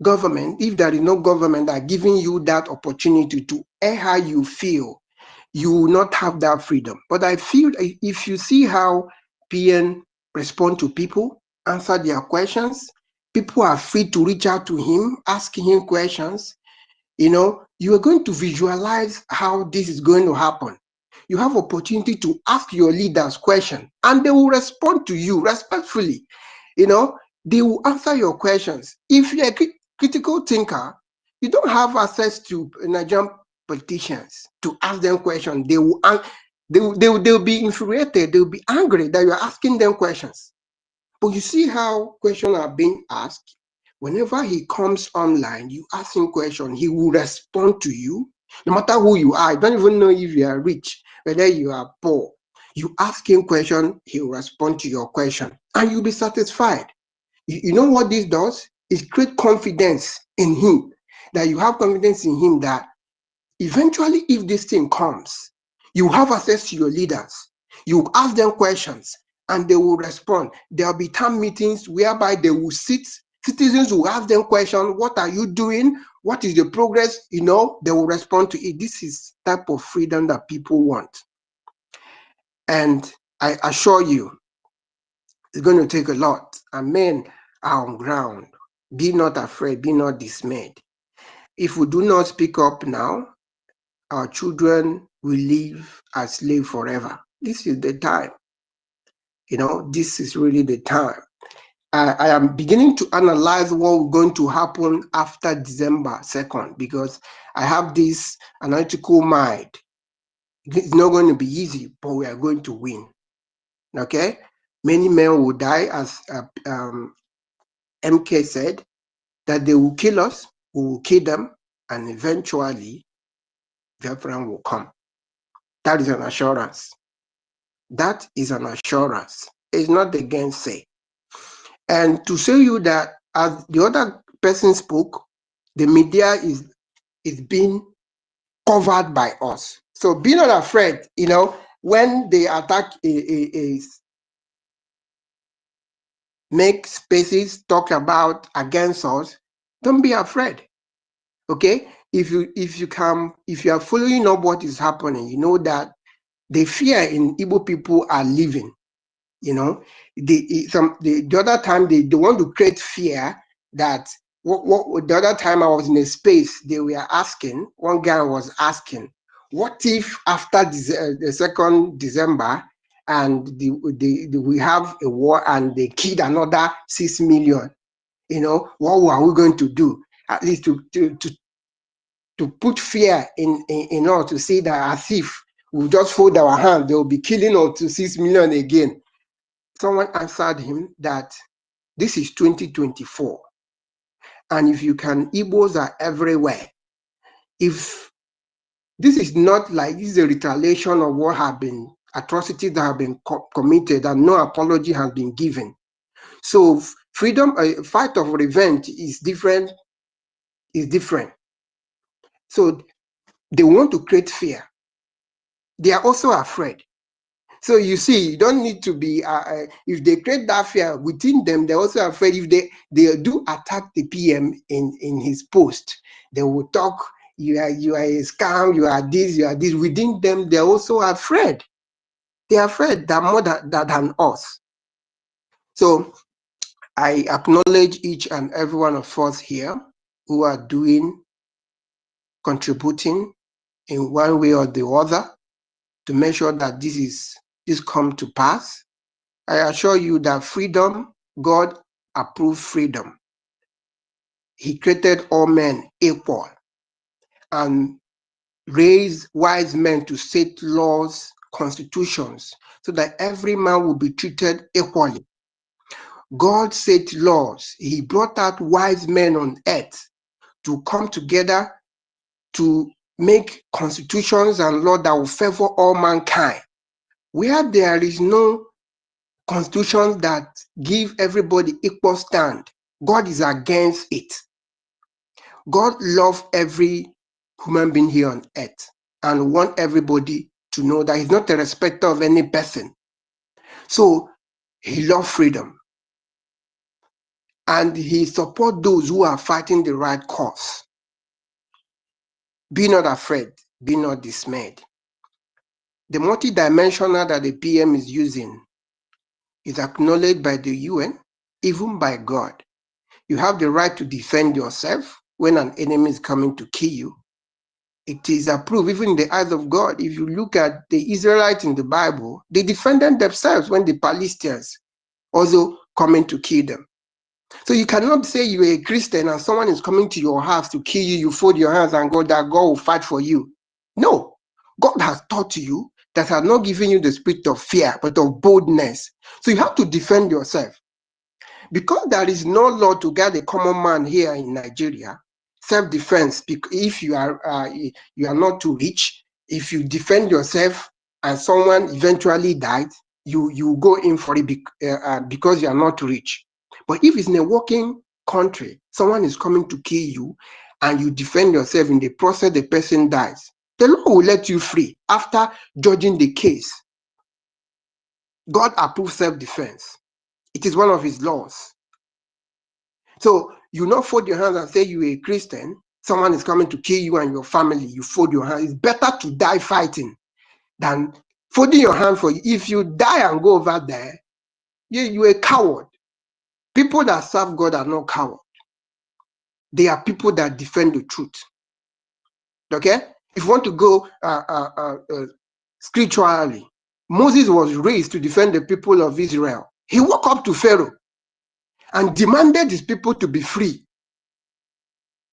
government, if there is no government that giving you that opportunity to air how you feel, you will not have that freedom. But I feel if you see how PN respond to people, answer their questions, people are free to reach out to him, asking him questions, you know, you are going to visualize how this is going to happen. You have opportunity to ask your leaders questions and they will respond to you respectfully. You know, they will answer your questions. If you're a critical thinker, you don't have access to Nigerian politicians to ask them questions. They'll be infuriated. They'll be angry that you're asking them questions. But you see how questions are being asked. Whenever he comes online, you ask him questions, he will respond to you. No matter who you are, I don't even know if you are rich, whether you are poor. You ask him questions, he will respond to your question, and you'll be satisfied. You know what this does? It creates confidence in him, that you have confidence in him that eventually, if this thing comes, you have access to your leaders. You ask them questions and they will respond. There'll be town meetings whereby they will sit, citizens will ask them questions. What are you doing? What is the progress? You know, they will respond to it. This is type of freedom that people want. And I assure you, It's going to take a lot. And men are on ground. Be not afraid, be not dismayed. If we do not speak up now, our children will live as slaves forever. This is the time. This is really the time. I am beginning to analyze what is going to happen after December 2nd, because I have this analytical mind. It's not going to be easy, but we are going to win. Okay? Many men will die, as MK said, that they will kill us, we will kill them, and eventually Biafra will come. That is an assurance. That is an assurance. It's not the gainsay. And to show you that, as the other person spoke, the media is being covered by us. So be not afraid, when they attack make spaces talk about against us, don't be afraid. Okay? If you are following up what is happening, you know that the fear in Igbo people are living. The other time they want to create fear. That the other time I was in a space, they were asking, one guy was asking, what if after the 2nd December and we have a war and they killed another 6 million? What are we going to do? At least to put fear in us, to say that as if we just fold our hand, they will be killing us to 6 million again. Someone answered him that this is 2024. And if you can, Igbos are everywhere. If this is not like this is a retaliation of what have been atrocities that have been committed and no apology has been given. So freedom, a fight of revenge is different. So they want to create fear. They are also afraid. So you see, you don't need to be, if they create that fear within them, they're also afraid. If they do attack the PM in his post, they will talk, you are a scam, you are this. Within them, they're also afraid. They're afraid that more than us. So I acknowledge each and every one of us here who are contributing in one way or the other to make sure that this come to pass. I assure you that freedom, God approved freedom. He created all men equal and raised wise men to set laws, constitutions, so that every man will be treated equally. God set laws. He brought out wise men on earth to come together to make constitutions and laws that will favor all mankind. Where there is no constitutions that give everybody equal stand, God is against it. God loves every human being here on earth and want everybody to know that he's not a respecter of any person. So he loves freedom. And he supports those who are fighting the right cause. Be not afraid, be not dismayed. The multidimensional that the PM is using is acknowledged by the UN, even by God. You have the right to defend yourself when an enemy is coming to kill you. It is approved even in the eyes of God. If you look at the Israelites in the Bible, they defended themselves when the Palestinians also coming to kill them. So you cannot say you're a Christian and someone is coming to your house to kill you, you fold your hands and go that God will fight for you. No, God has taught you that has not given you the spirit of fear, but of boldness. So you have to defend yourself. Because there is no law to guide a common man here in Nigeria, self-defense, if you are not too rich, if you defend yourself and someone eventually died, you go in for it because you are not too rich. But if it's in a working country, someone is coming to kill you and you defend yourself, in the process the person dies, the law will let you free after judging the case. God approves self-defense. It is one of his laws. So you not fold your hands and say you're a Christian, someone is coming to kill you and your family, you fold your hands. It's better to die fighting than folding your hand for you. If you die and go over there, You're a coward. People that serve God are not cowards. They are people that defend the truth. Okay? If you want to go spiritually, Moses was raised to defend the people of Israel. He woke up to Pharaoh and demanded his people to be free.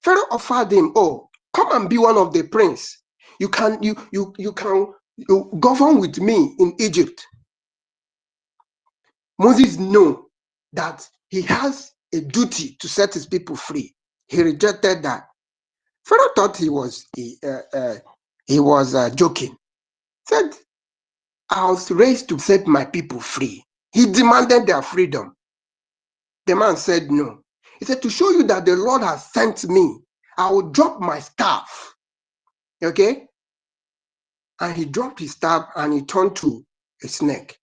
Pharaoh offered him, oh, come and be one of the prince. You can govern with me in Egypt. Moses knew that he has a duty to set his people free. He rejected that. Pharaoh thought he was joking. Said, I was raised to set my people free. He demanded their freedom. The man said no. He said, to show you that the Lord has sent me, I will drop my staff. Okay? And he dropped his staff and he turned to a snake.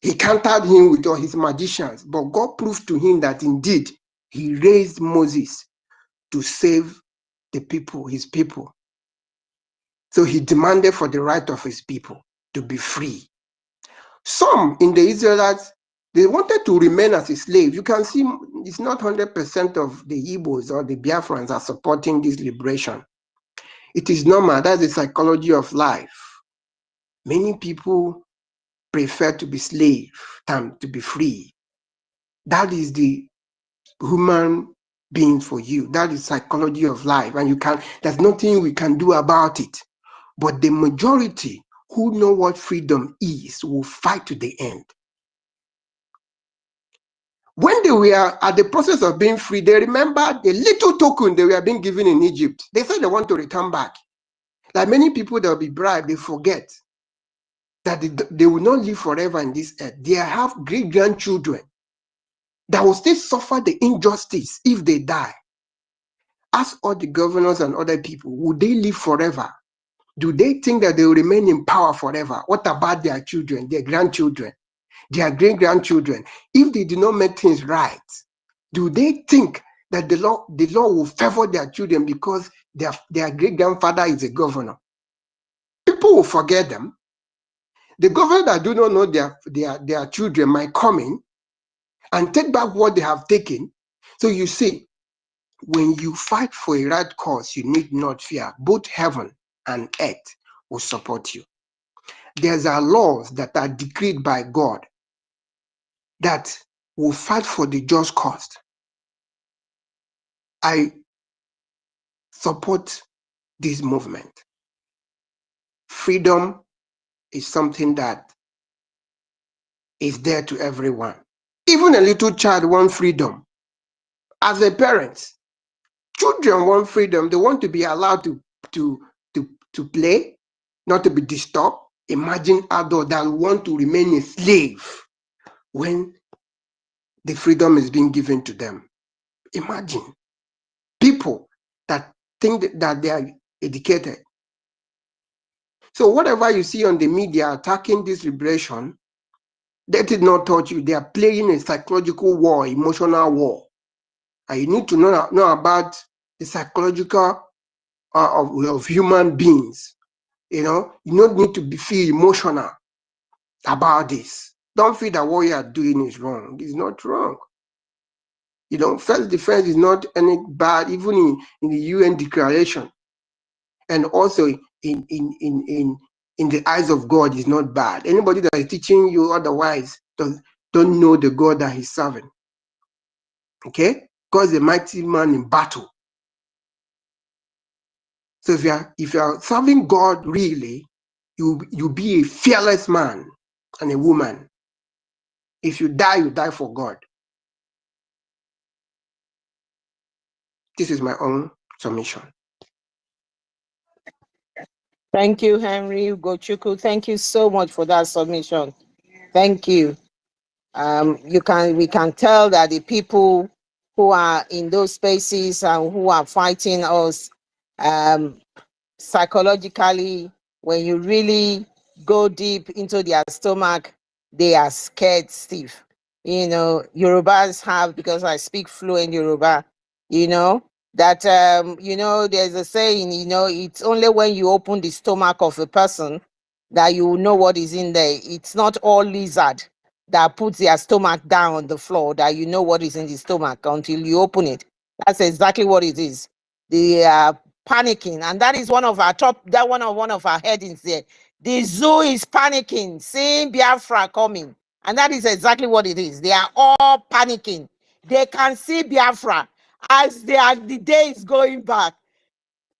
He countered him with all his magicians, but God proved to him that indeed he raised Moses to save the people, his people. So he demanded for the right of his people to be free. Some in the Israelites, they wanted to remain as a slave. You can see it's not 100% of the Igbos or the Biafrans are supporting this liberation. It is normal. That's the psychology of life. Many people prefer to be slave than to be free. That is the human being for you. That is psychology of life, and there's nothing we can do about it. But the majority who know what freedom is will fight to the end. When they were at the process of being free, they remembered the little token they were being given in Egypt. They said they want to return back. Like many people that will be bribed, they forget that they will not live forever in this earth. They have great-grandchildren that will still suffer the injustice if they die. Ask all the governors and other people, will they live forever? Do they think that they will remain in power forever? What about their children, their grandchildren, their great-grandchildren? If they do not make things right, do they think that the law will favor their children because their great-grandfather is a governor? People will forget them. The governor that do not know their children might come in and take back what they have taken. So you see, when you fight for a right cause, you need not fear. Both heaven and earth will support you. There are laws that are decreed by God that will fight for the just cause. I support this movement. Freedom is something that is there to everyone. Even a little child wants freedom. As a parent, children want freedom. They want to be allowed to play, not to be disturbed. Imagine adults that want to remain a slave when the freedom is being given to them. Imagine people that think that they are educated. So whatever you see on the media attacking this liberation, that did not touch you. They are playing a psychological war, emotional war. And you need to know about the psychological of human beings. You don't need to feel emotional about this. Don't feel that what you are doing is wrong. It's not wrong. Self defense is not any bad, even in the UN declaration, and also in the eyes of God is not bad. Anybody that is teaching you otherwise don't know the God that he's serving. Okay, God is a mighty man in battle. So if you are serving God really, you be a fearless man and a woman. If you die for God. This is my own submission. Thank you, Henry Ugochukwu. Thank you so much for that submission. Thank you. We can tell that the people who are in those spaces and who are fighting us psychologically, when you really go deep into their stomach, they are scared stiff. Yorubas have, because I speak fluent Yoruba, that there's a saying, it's only when you open the stomach of a person that you know what is in there. It's not all lizard that puts their stomach down on the floor, that you know what is in the stomach until you open it. That's exactly what it is. They are panicking, and that is one of our one of our headings there. The zoo is panicking, seeing Biafra coming, and that is exactly what it is. They are all panicking. They can see Biafra as the day is going back.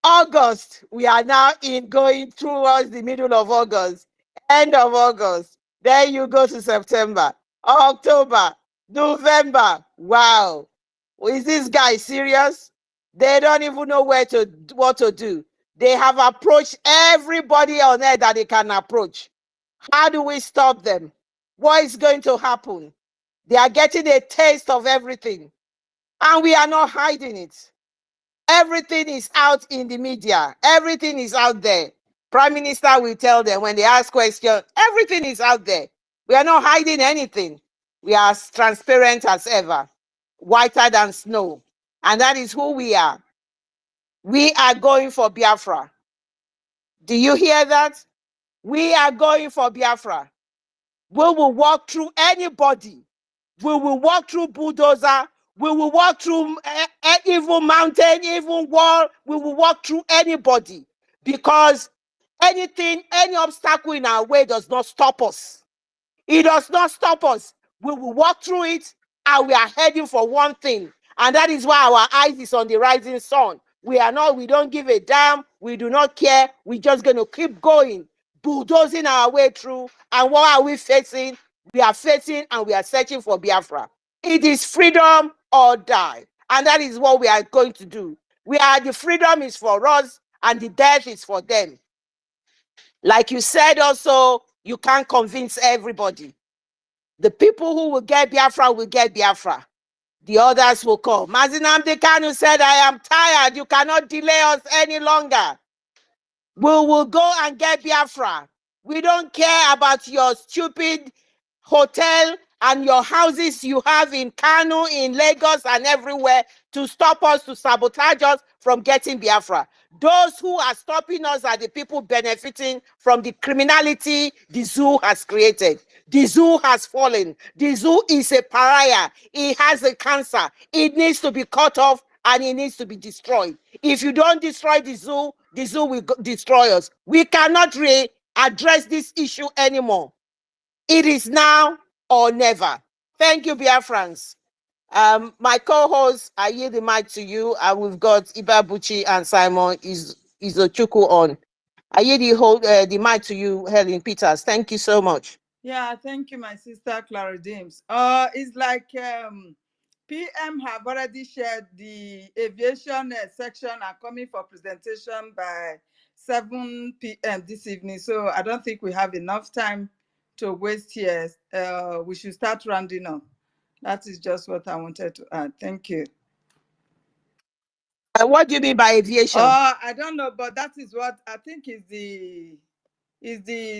August, we are now going towards the middle of August, end of August. Then you go to September, October, November. Wow. Is this guy serious? They don't even know what to do. They have approached everybody on earth that they can approach. How do we stop them? What is going to happen? They are getting a taste of everything, and we are not hiding it. Everything is out in the media. Everything is out there. Prime Minister will tell them when they ask questions, everything is out there. We are not hiding anything. We are as transparent as ever, whiter than snow. And that is who we are. We are going for Biafra. Do you hear that? We are going for Biafra. We will walk through anybody. We will walk through bulldozer. We will walk through even mountain, even wall. We will walk through anybody, because any obstacle in our way does not stop us. It does not stop us. We will walk through it, and we are heading for one thing, and that is why our eyes is on the rising sun. We don't give a damn. We do not care. We're just going to keep going, bulldozing our way through. And what are we facing? We are facing and we are searching for Biafra. It is freedom or die. And that is what we are going to do. The freedom is for us and the death is for them. Like you said also, you can't convince everybody. The people who will get Biafra will get Biafra. The others will come. Mazi Nnamdi Kanu said, I am tired. You cannot delay us any longer. We will go and get Biafra. We don't care about your stupid hotel and your houses you have in Kano, in Lagos, and everywhere to stop us, to sabotage us from getting Biafra. Those who are stopping us are the people benefiting from the criminality the zoo has created. The zoo has fallen. The zoo is a pariah. It has a cancer. It needs to be cut off and it needs to be destroyed. If you don't destroy the zoo will destroy us. We cannot address this issue anymore. It is now or never. Thank you, Biafrans. My co-host, I yield the mic to you, and we've got Ibabuchi and Simon Izochukwu on. I yield the mic to you, Helen Peters. Thank you so much. Yeah, thank you, my sister Clara James. It's like PM have already shared the aviation section are coming for presentation by 7 p.m. this evening. So I don't think we have enough time to waste here. We should start rounding up. That is just what I wanted to add. Thank you. What do you mean by aviation? I don't know, but that is what I think is the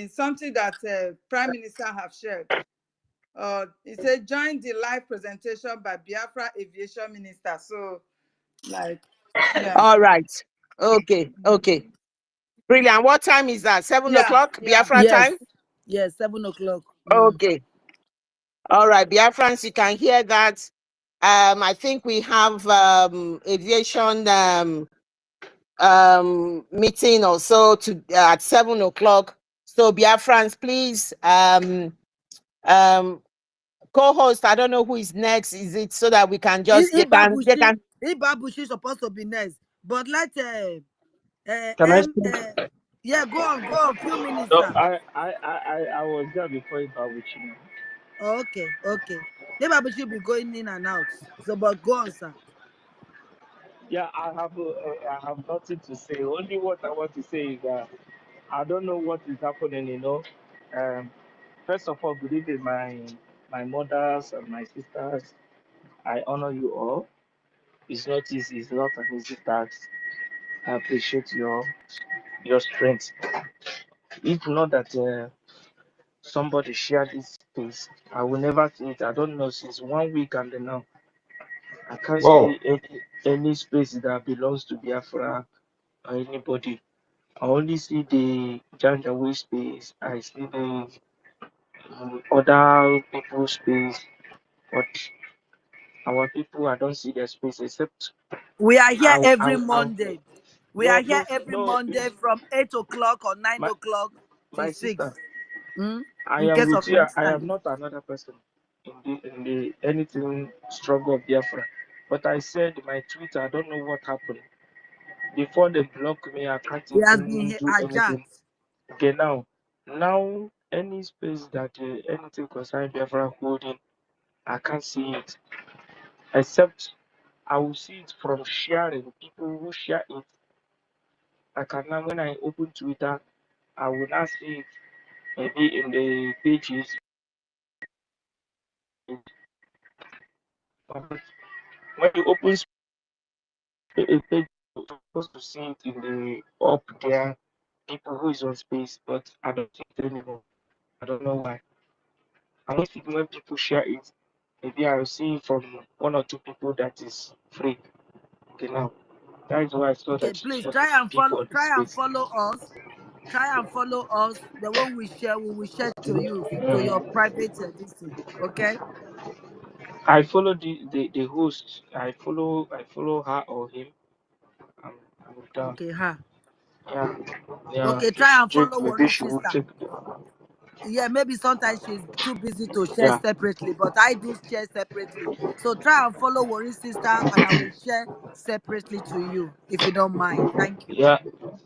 something that Prime Minister have shared. It said join the live presentation by Biafra Aviation Minister. So, like, yeah. All right. Okay. Brilliant. What time is that? 7 o'clock Biafra time? Yes, 7 o'clock. Okay. All right, Biafrans, you can hear that. I think we have aviation meeting or so at 7 o'clock. So Biafrans, please, co-host, I don't know who is next. Is it so that we can just Ibabushi is supposed to be next, but can I speak? Yeah, go on, few minutes. No, I was there before Ibabuchi. Okay. Ibabuchi will be going in and out. So, but go on, sir. Yeah, I have nothing to say. Only what I want to say is that I don't know what is happening. First of all, good evening, my mothers and my sisters. I honor you all. It's not easy. It's not an easy task. I appreciate your strength. If not that somebody shared this space, I will never think. I don't know since 1 week and now I can't see any space that belongs to Biafra or anybody. I only see the Janjaweed space. I see the other people's space, but our people, I don't see their space except We are here every I Monday. We no are here no every no Monday from 8 o'clock or 9 my o'clock to my 6. sister. Mm? I In am case with of you. next I am time. not another person in the anything struggle of Biafra. But I said my Twitter, I don't know what happened. Before they block me, I can't He has even been do anything. hijacked. Okay, now any space that anything concerning Biafra holding, I can't see it. Except I will see it from sharing. People who share it. I can now when I open Twitter, I will not see it maybe in the pages. But when you open a page, you're supposed to see it in the up there, people who is on space, but I don't see it anymore. I don't know why. I don't think when people share it, maybe I will see from one or two people that is free. Okay, now that is why I saw Okay, that please just people on the try and space. follow us. Try and follow us. The one we will share to you, to your Mm. private this thing. Okay? I follow the host. I follow her or him. I'm, I'm done. Okay, huh? Yeah, yeah. Okay, try Just and check. follow Maybe Worry she will Sister. check. Yeah, maybe sometimes she's too busy to share Yeah, separately, but I do share separately. So try and follow Worry Sister and I will share separately to you if you don't mind. Thank you. yeah,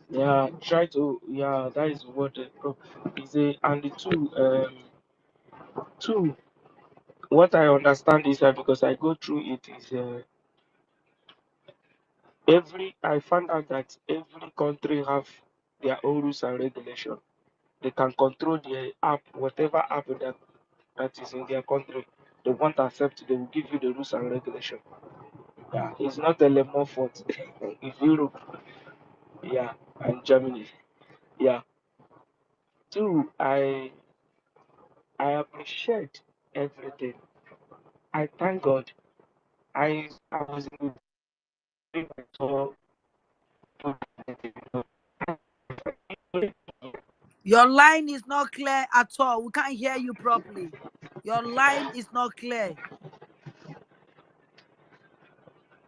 yeah. Try to. Yeah, that is what the is a and the two. What I understand is that because I go through it is every. I found out that every country have their own rules and regulation. They can control the app, whatever app that is in their country. They won't accept. They will give you the rules and regulation. Yeah, it's not a lemon fault. It's Europe, yeah, and Germany. Yeah. Two, I appreciate everything. I thank God. I was in the dream I saw Your line is not clear at all. We can't hear you properly. Your line is not clear.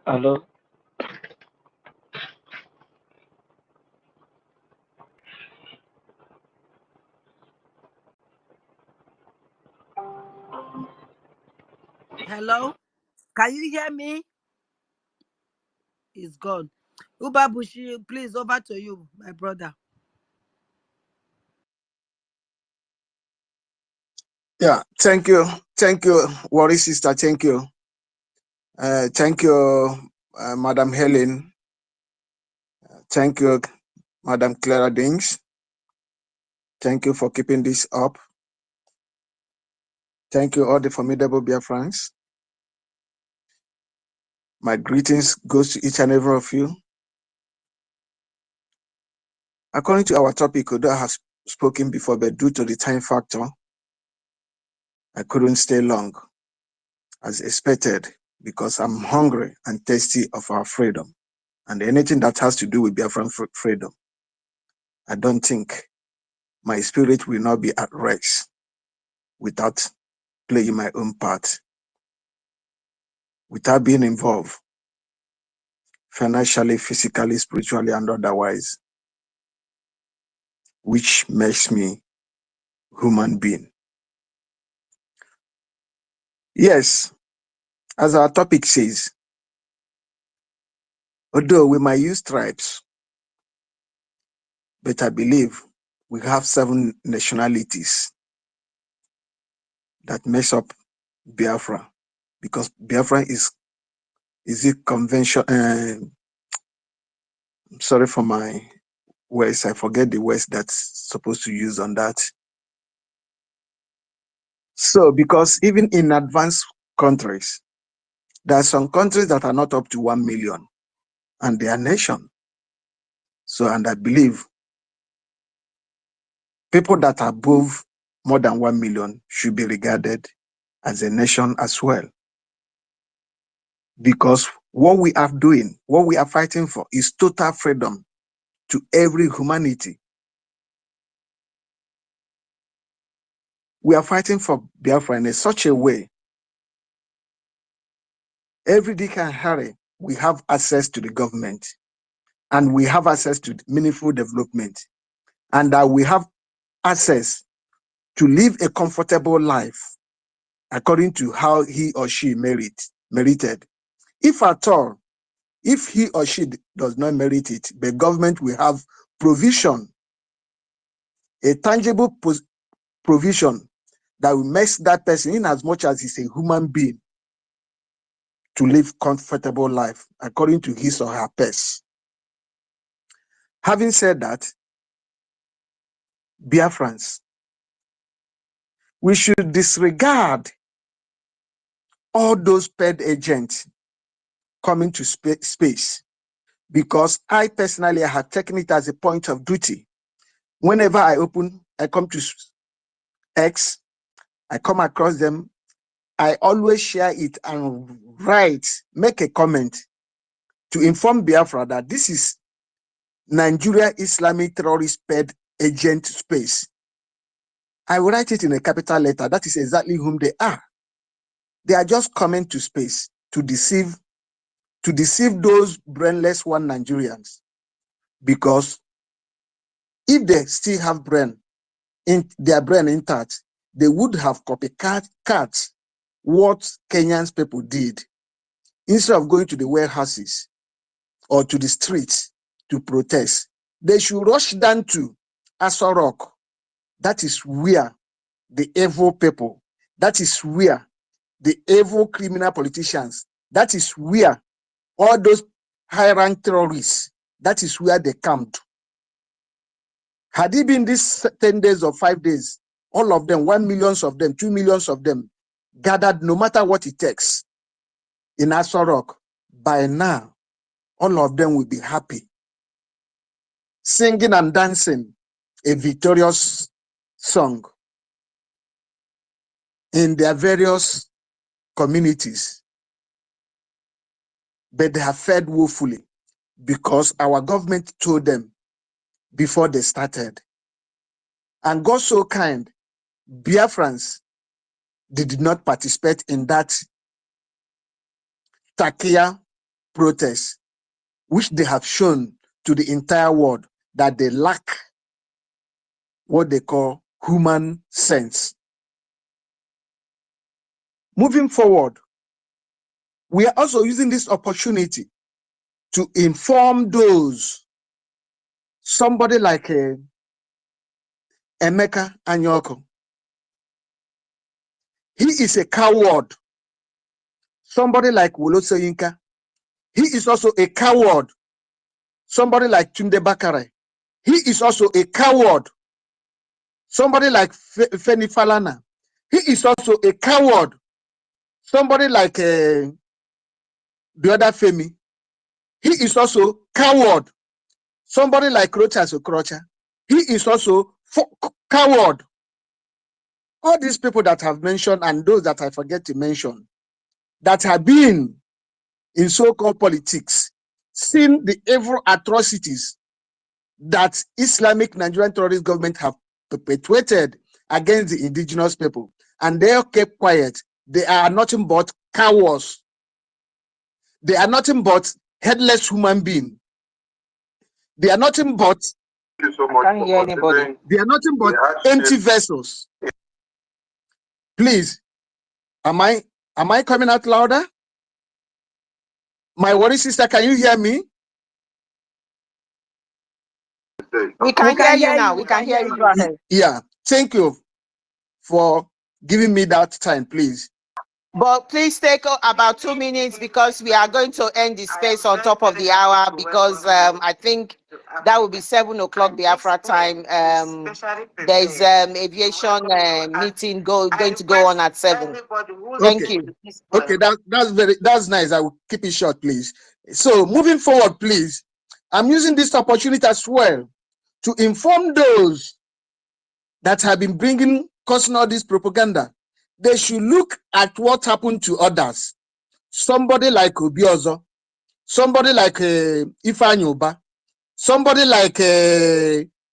hello. Hello? Can you hear me? It's gone. Ubabushi, please over to you, my brother. Yeah, thank you. Thank you, Worry Sister. Thank you. Thank you, Madam Helen. Thank you, Madam Clara Dings. Thank you for keeping this up. Thank you, all the formidable Biafrans. My greetings goes to each and every of you. According to our topic, Odo has spoken before, but due to the time factor, I couldn't stay long as expected because I'm hungry and thirsty of our freedom. And anything that has to do with Biafran freedom, I don't think my spirit will not be at rest without playing my own part, without being involved financially, physically, spiritually, and otherwise, which makes me human being. Yes, as our topic says, although we might use tribes, but I believe we have 7 nationalities that makes up Biafra, because Biafra is a convention. Sorry for my words, I forget the words that's supposed to use on that. So, because even in advanced countries, there are some countries that are not up to 1 million, and they are nation. So, and I believe people that are above more than 1 million should be regarded as a nation as well. Because what we are doing, what we are fighting for is total freedom to every humanity. We are fighting for Biafra in such a way. Every day can hurry. We have access to the government, and we have access to meaningful development, and that we have access to live a comfortable life according to how he or she merited. If at all, if he or she does not merit it, the government will have provision, a tangible provision that will make that person, in as much as he's a human being, to live comfortable life according to his or her pace. Having said that, Biafrans, we should disregard all those paid agents coming to space, because I personally have taken it as a point of duty. Whenever I come to X, I come across them, I always share it and make a comment to inform Biafra that this is Nigeria Islamic terrorist paid agent space. I will write it in a capital letter. That is exactly whom they are. They are just coming to space to deceive those brainless Nigerians. Because if they still have their brain intact, they would have copycat what Kenyans people did. Instead of going to the warehouses or to the streets to protest, they should rush down to Aso Rock. That is where the evil people, that is where the evil criminal politicians, that is where all those high-rank terrorists, that is where they camped. Had it been these 10 days or 5 days, all of them, 1 million of them, 2 million of them, gathered no matter what it takes in Aso Rock, by now, all of them will be happy, singing and dancing a victorious song in their various communities. But they have fared woefully because our government told them before they started. And God so kind, Biafrans did not participate in that Takia protest, which they have shown to the entire world that they lack what they call human sense. Moving forward, we are also using this opportunity to inform those, somebody like Emeka Anyoko. He is a coward. Somebody like Wolo Soyinka, he is also a coward. Somebody like Tunde Bakare, he is also a coward. Somebody like Feni Falana, he is also a coward. Somebody like the other Femi, he is also coward. Somebody like Rochas Okrocha, he is also coward. All these people that I've mentioned and those that I forget to mention, that have been in so-called politics, seen the evil atrocities that Islamic Nigerian terrorist government have perpetuated against the indigenous people, and they all kept quiet. They are nothing but cowards. They are nothing but headless human beings. They are nothing but they are nothing but empty vessels. Please, am I coming out louder? My worry sister, can you hear me? We can hear you now. We can hear you. Go ahead. Yeah, thank you for giving me that time, please. But please take about 2 minutes, because we are going to end the space on top of the hour, because I think that will be 7 o'clock Biafra time. There's aviation meeting going to go on at 7. Thank you. Okay, that's nice. I will keep it short, please. So moving forward, please, I'm using this opportunity as well to inform those that have been causing all this propaganda. They should look at what happened to others. Somebody like Obiozo, somebody like Ifeanyi Uba, somebody like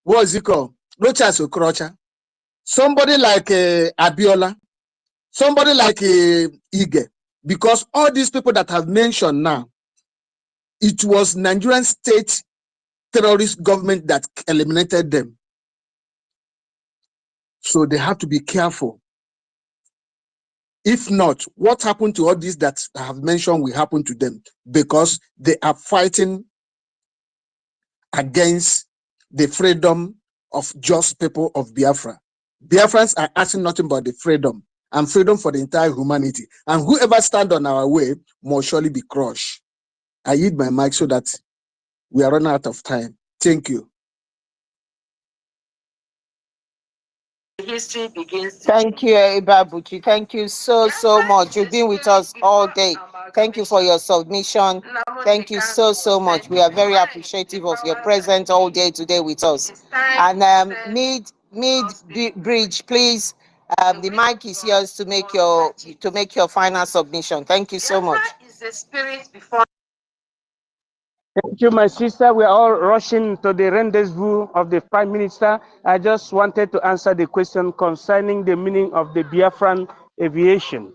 what is it called, Rochas Okrocha, somebody like Abiola, somebody like Ige, because all these people that have mentioned now, it was Nigerian state terrorist government that eliminated them. So they have to be careful. If not, what happened to all these that I have mentioned will happen to them, because they are fighting against the freedom of just people of Biafra. Biafrans are asking nothing but the freedom, and freedom for the entire humanity. And whoever stand on our way must surely be crushed. I yield my mic so that we are running out of time. Thank you. History begins. Thank you, Ibabuchi. Thank you so much. You've been with us all day. Thank you for your submission. Thank you so much. We are very appreciative of your presence all day today with us. And mid-bridge, please. The mic is yours to make your final submission. Thank you so much. Thank you, my sister. We are all rushing to the rendezvous of the Prime Minister. I just wanted to answer the question concerning the meaning of the Biafran aviation.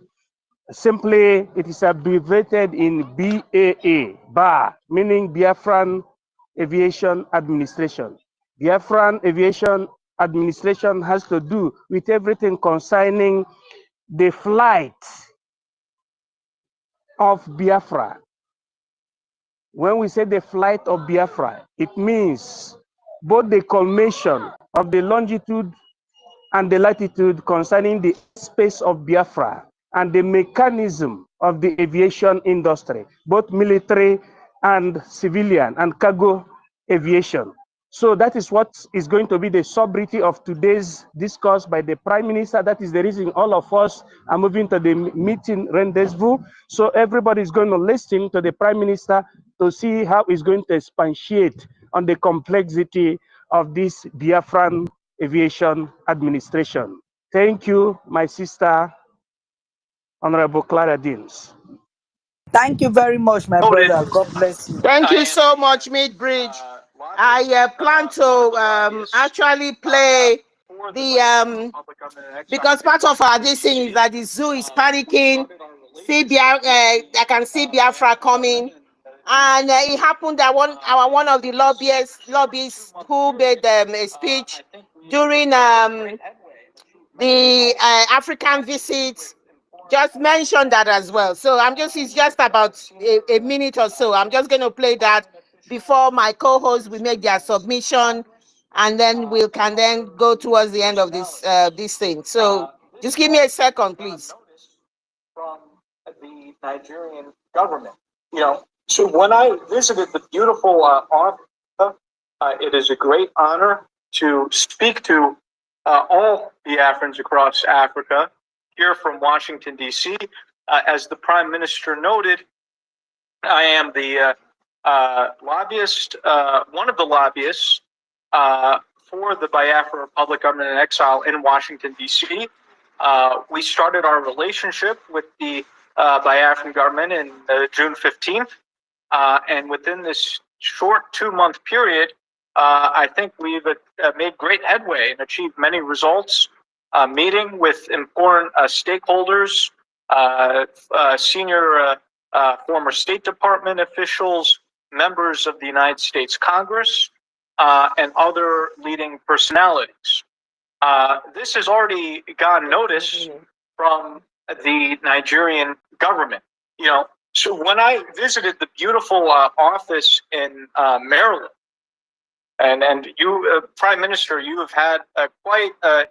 Simply, it is abbreviated in BAA, BA, meaning Biafran Aviation Administration. Biafran Aviation Administration has to do with everything concerning the flight of Biafra. When we say the flight of Biafra, it means both the culmination of the longitude and the latitude concerning the space of Biafra and the mechanism of the aviation industry, both military and civilian and cargo aviation. So that is what is going to be the sobriety of today's discourse by the Prime Minister. That is the reason all of us are moving to the meeting rendezvous. So everybody is going to listen to the Prime Minister to see how he's going to expatiate on the complexity of this Biafran Aviation Administration. Thank you, my sister, Honorable Clara Deans. Thank you very much, my brother. God bless you. Thank you so much, Mid-Bridge. I plan to actually play the because part of our this thing is that the zoo is panicking. I can see Biafra coming, and it happened that one of the lobbyists who made a speech during the African visit just mentioned that as well. So it's just about a minute or so. I'm just going to play that before my co-hosts will make their submission, and then we can then go towards the end of this thing. So just give me a second, please. From the Nigerian government, so when I visited the beautiful Africa, it is a great honor to speak to all Biafrans across Africa here from Washington, D.C. As the Prime Minister noted, I am the lobbyist, one of the lobbyists for the Biafra Republic Government in Exile in Washington, D.C. We started our relationship with the Biafran government in June 15th. And within this short 2-month period, I think we've made great headway and achieved many results, meeting with important stakeholders, senior former State Department officials, members of the United States Congress, and other leading personalities. This has already gotten notice from the Nigerian government. So when I visited the beautiful office in Maryland, and you, Prime Minister, you have had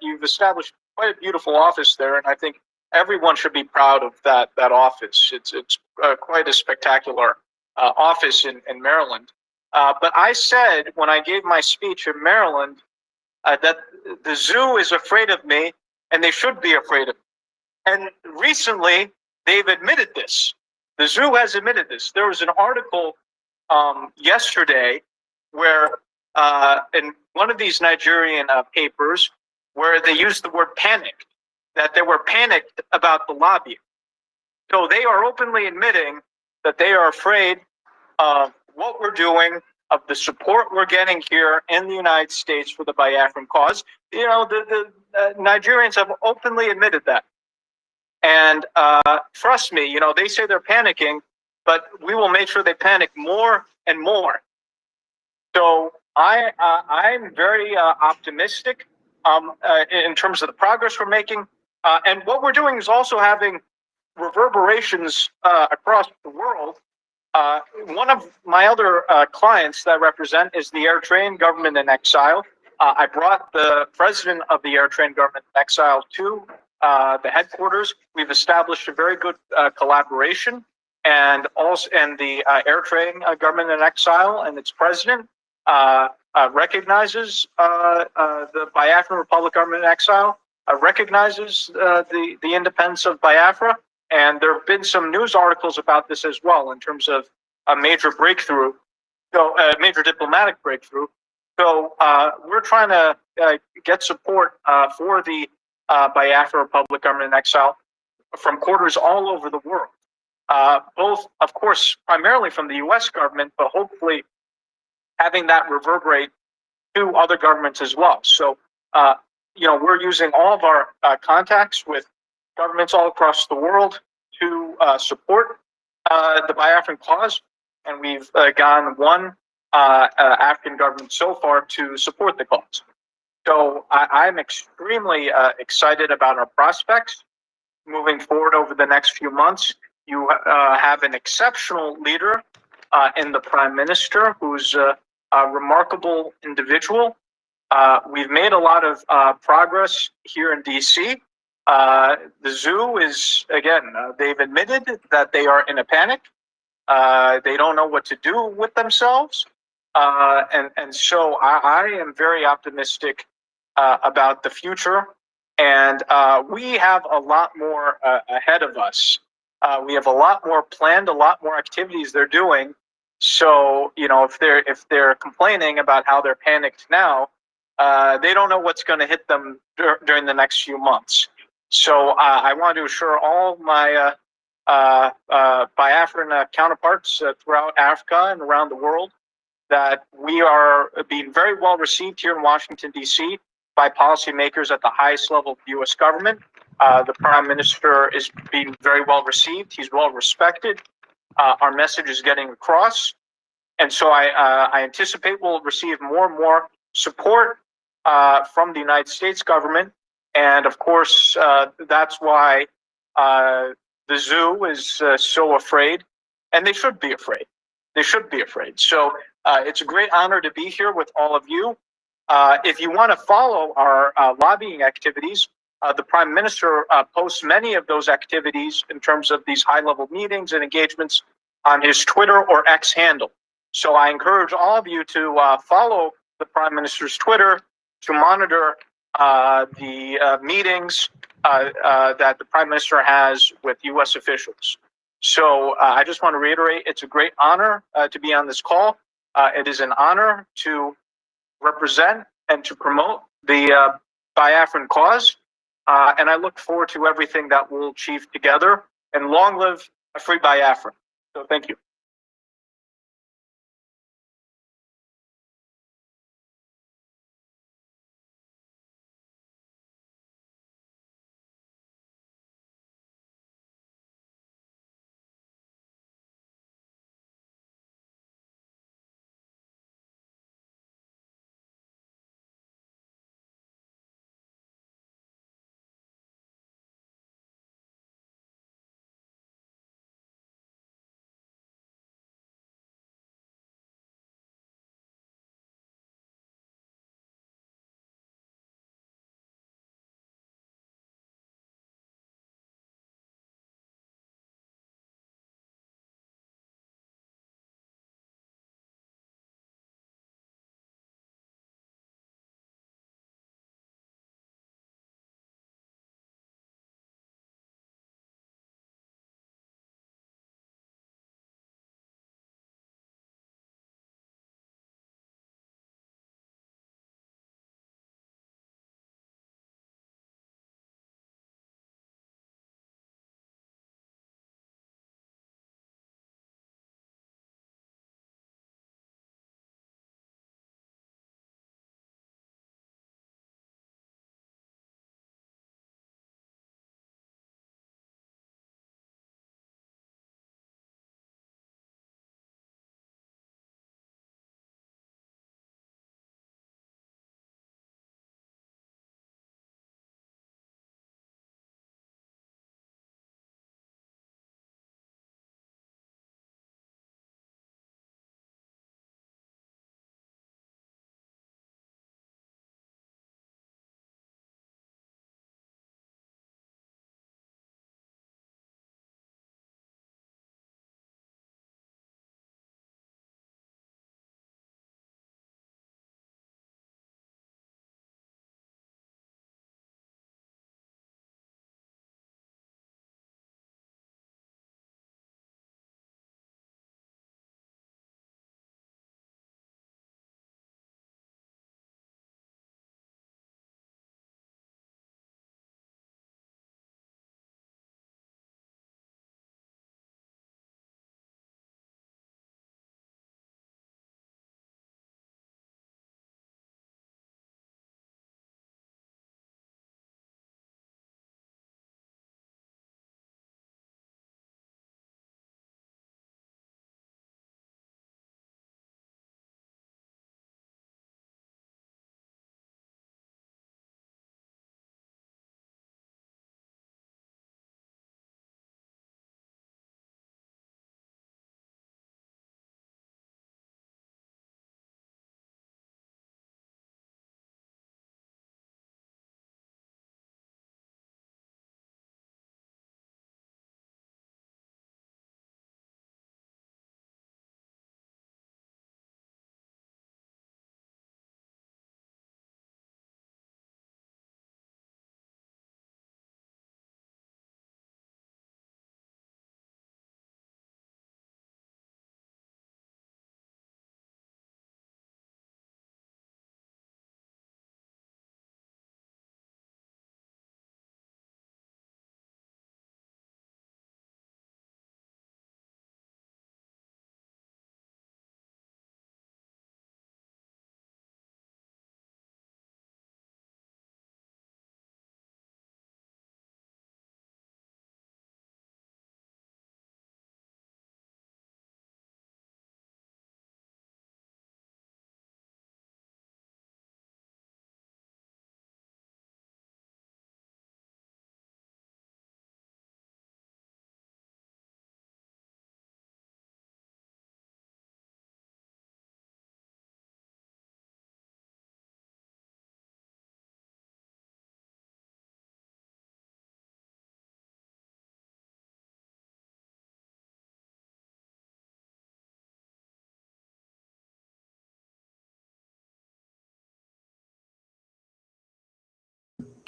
you've established quite a beautiful office there, and I think everyone should be proud of that office. It's quite a spectacular office in Maryland. But I said when I gave my speech in Maryland that the zoo is afraid of me, and they should be afraid of me. And recently, they've admitted this. The zoo has admitted this. There was an article yesterday where in one of these Nigerian papers where they used the word panic, that they were panicked about the lobby. So they are openly admitting that they are afraid of what we're doing, of the support we're getting here in the United States for the Biafran cause. You know, the Nigerians have openly admitted that. And trust me, you know, they say they're panicking, but we will make sure they panic more and more. So I'm very optimistic in terms of the progress we're making. And what we're doing is also having reverberations across the world. One of my other clients that I represent is the Eritrean government in exile. I brought the president of the Eritrean government in exile to the headquarters. We've established a very good collaboration, and the Eritrean government in exile and its president recognizes the Biafran Republic government in exile, recognizes the independence of Biafra. And there have been some news articles about this as well in terms of a major breakthrough, so a major diplomatic breakthrough. So we're trying to get support for the Biafra Republic government in exile from quarters all over the world. Both, of course, primarily from the US government, but hopefully having that reverberate to other governments as well. So, you know, we're using all of our contacts with governments all across the world to support the Biafran cause, and we've gotten one African government so far to support the cause. So I'm extremely excited about our prospects moving forward over the next few months. You have an exceptional leader in the Prime Minister, who's a remarkable individual. We've made a lot of progress here in DC. The zoo is, again, they've admitted that they are in a panic. They don't know what to do with themselves. And so I am very optimistic about the future. And we have a lot more ahead of us. We have a lot more planned, a lot more activities they're doing. So, you know, if they're complaining about how they're panicked now, they don't know what's going to hit them during the next few months. So I want to assure all my Biafran counterparts throughout Africa and around the world that we are being very well received here in Washington, D.C. by policymakers at the highest level of the U.S. government. The Prime Minister is being very well received. He's well respected. Our message is getting across. And so I anticipate we'll receive more and more support from the United States government. And of course, that's why the zoo is so afraid, and they should be afraid. They should be afraid. So it's a great honor to be here with all of you. If you want to follow our lobbying activities, the Prime Minister posts many of those activities in terms of these high-level meetings and engagements on his Twitter or X handle. So I encourage all of you to follow the Prime Minister's Twitter to monitor the meetings that the Prime Minister has with U.S. officials. So I just want to reiterate, it's a great honor to be on this call. It is an honor to represent and to promote the Biafran cause. And I look forward to everything that we'll achieve together. And long live a free Biafra. So thank you.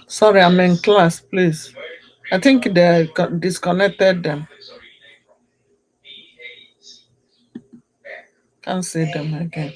Sorry, I'm in class, please. I think they disconnected them. Can't see them again.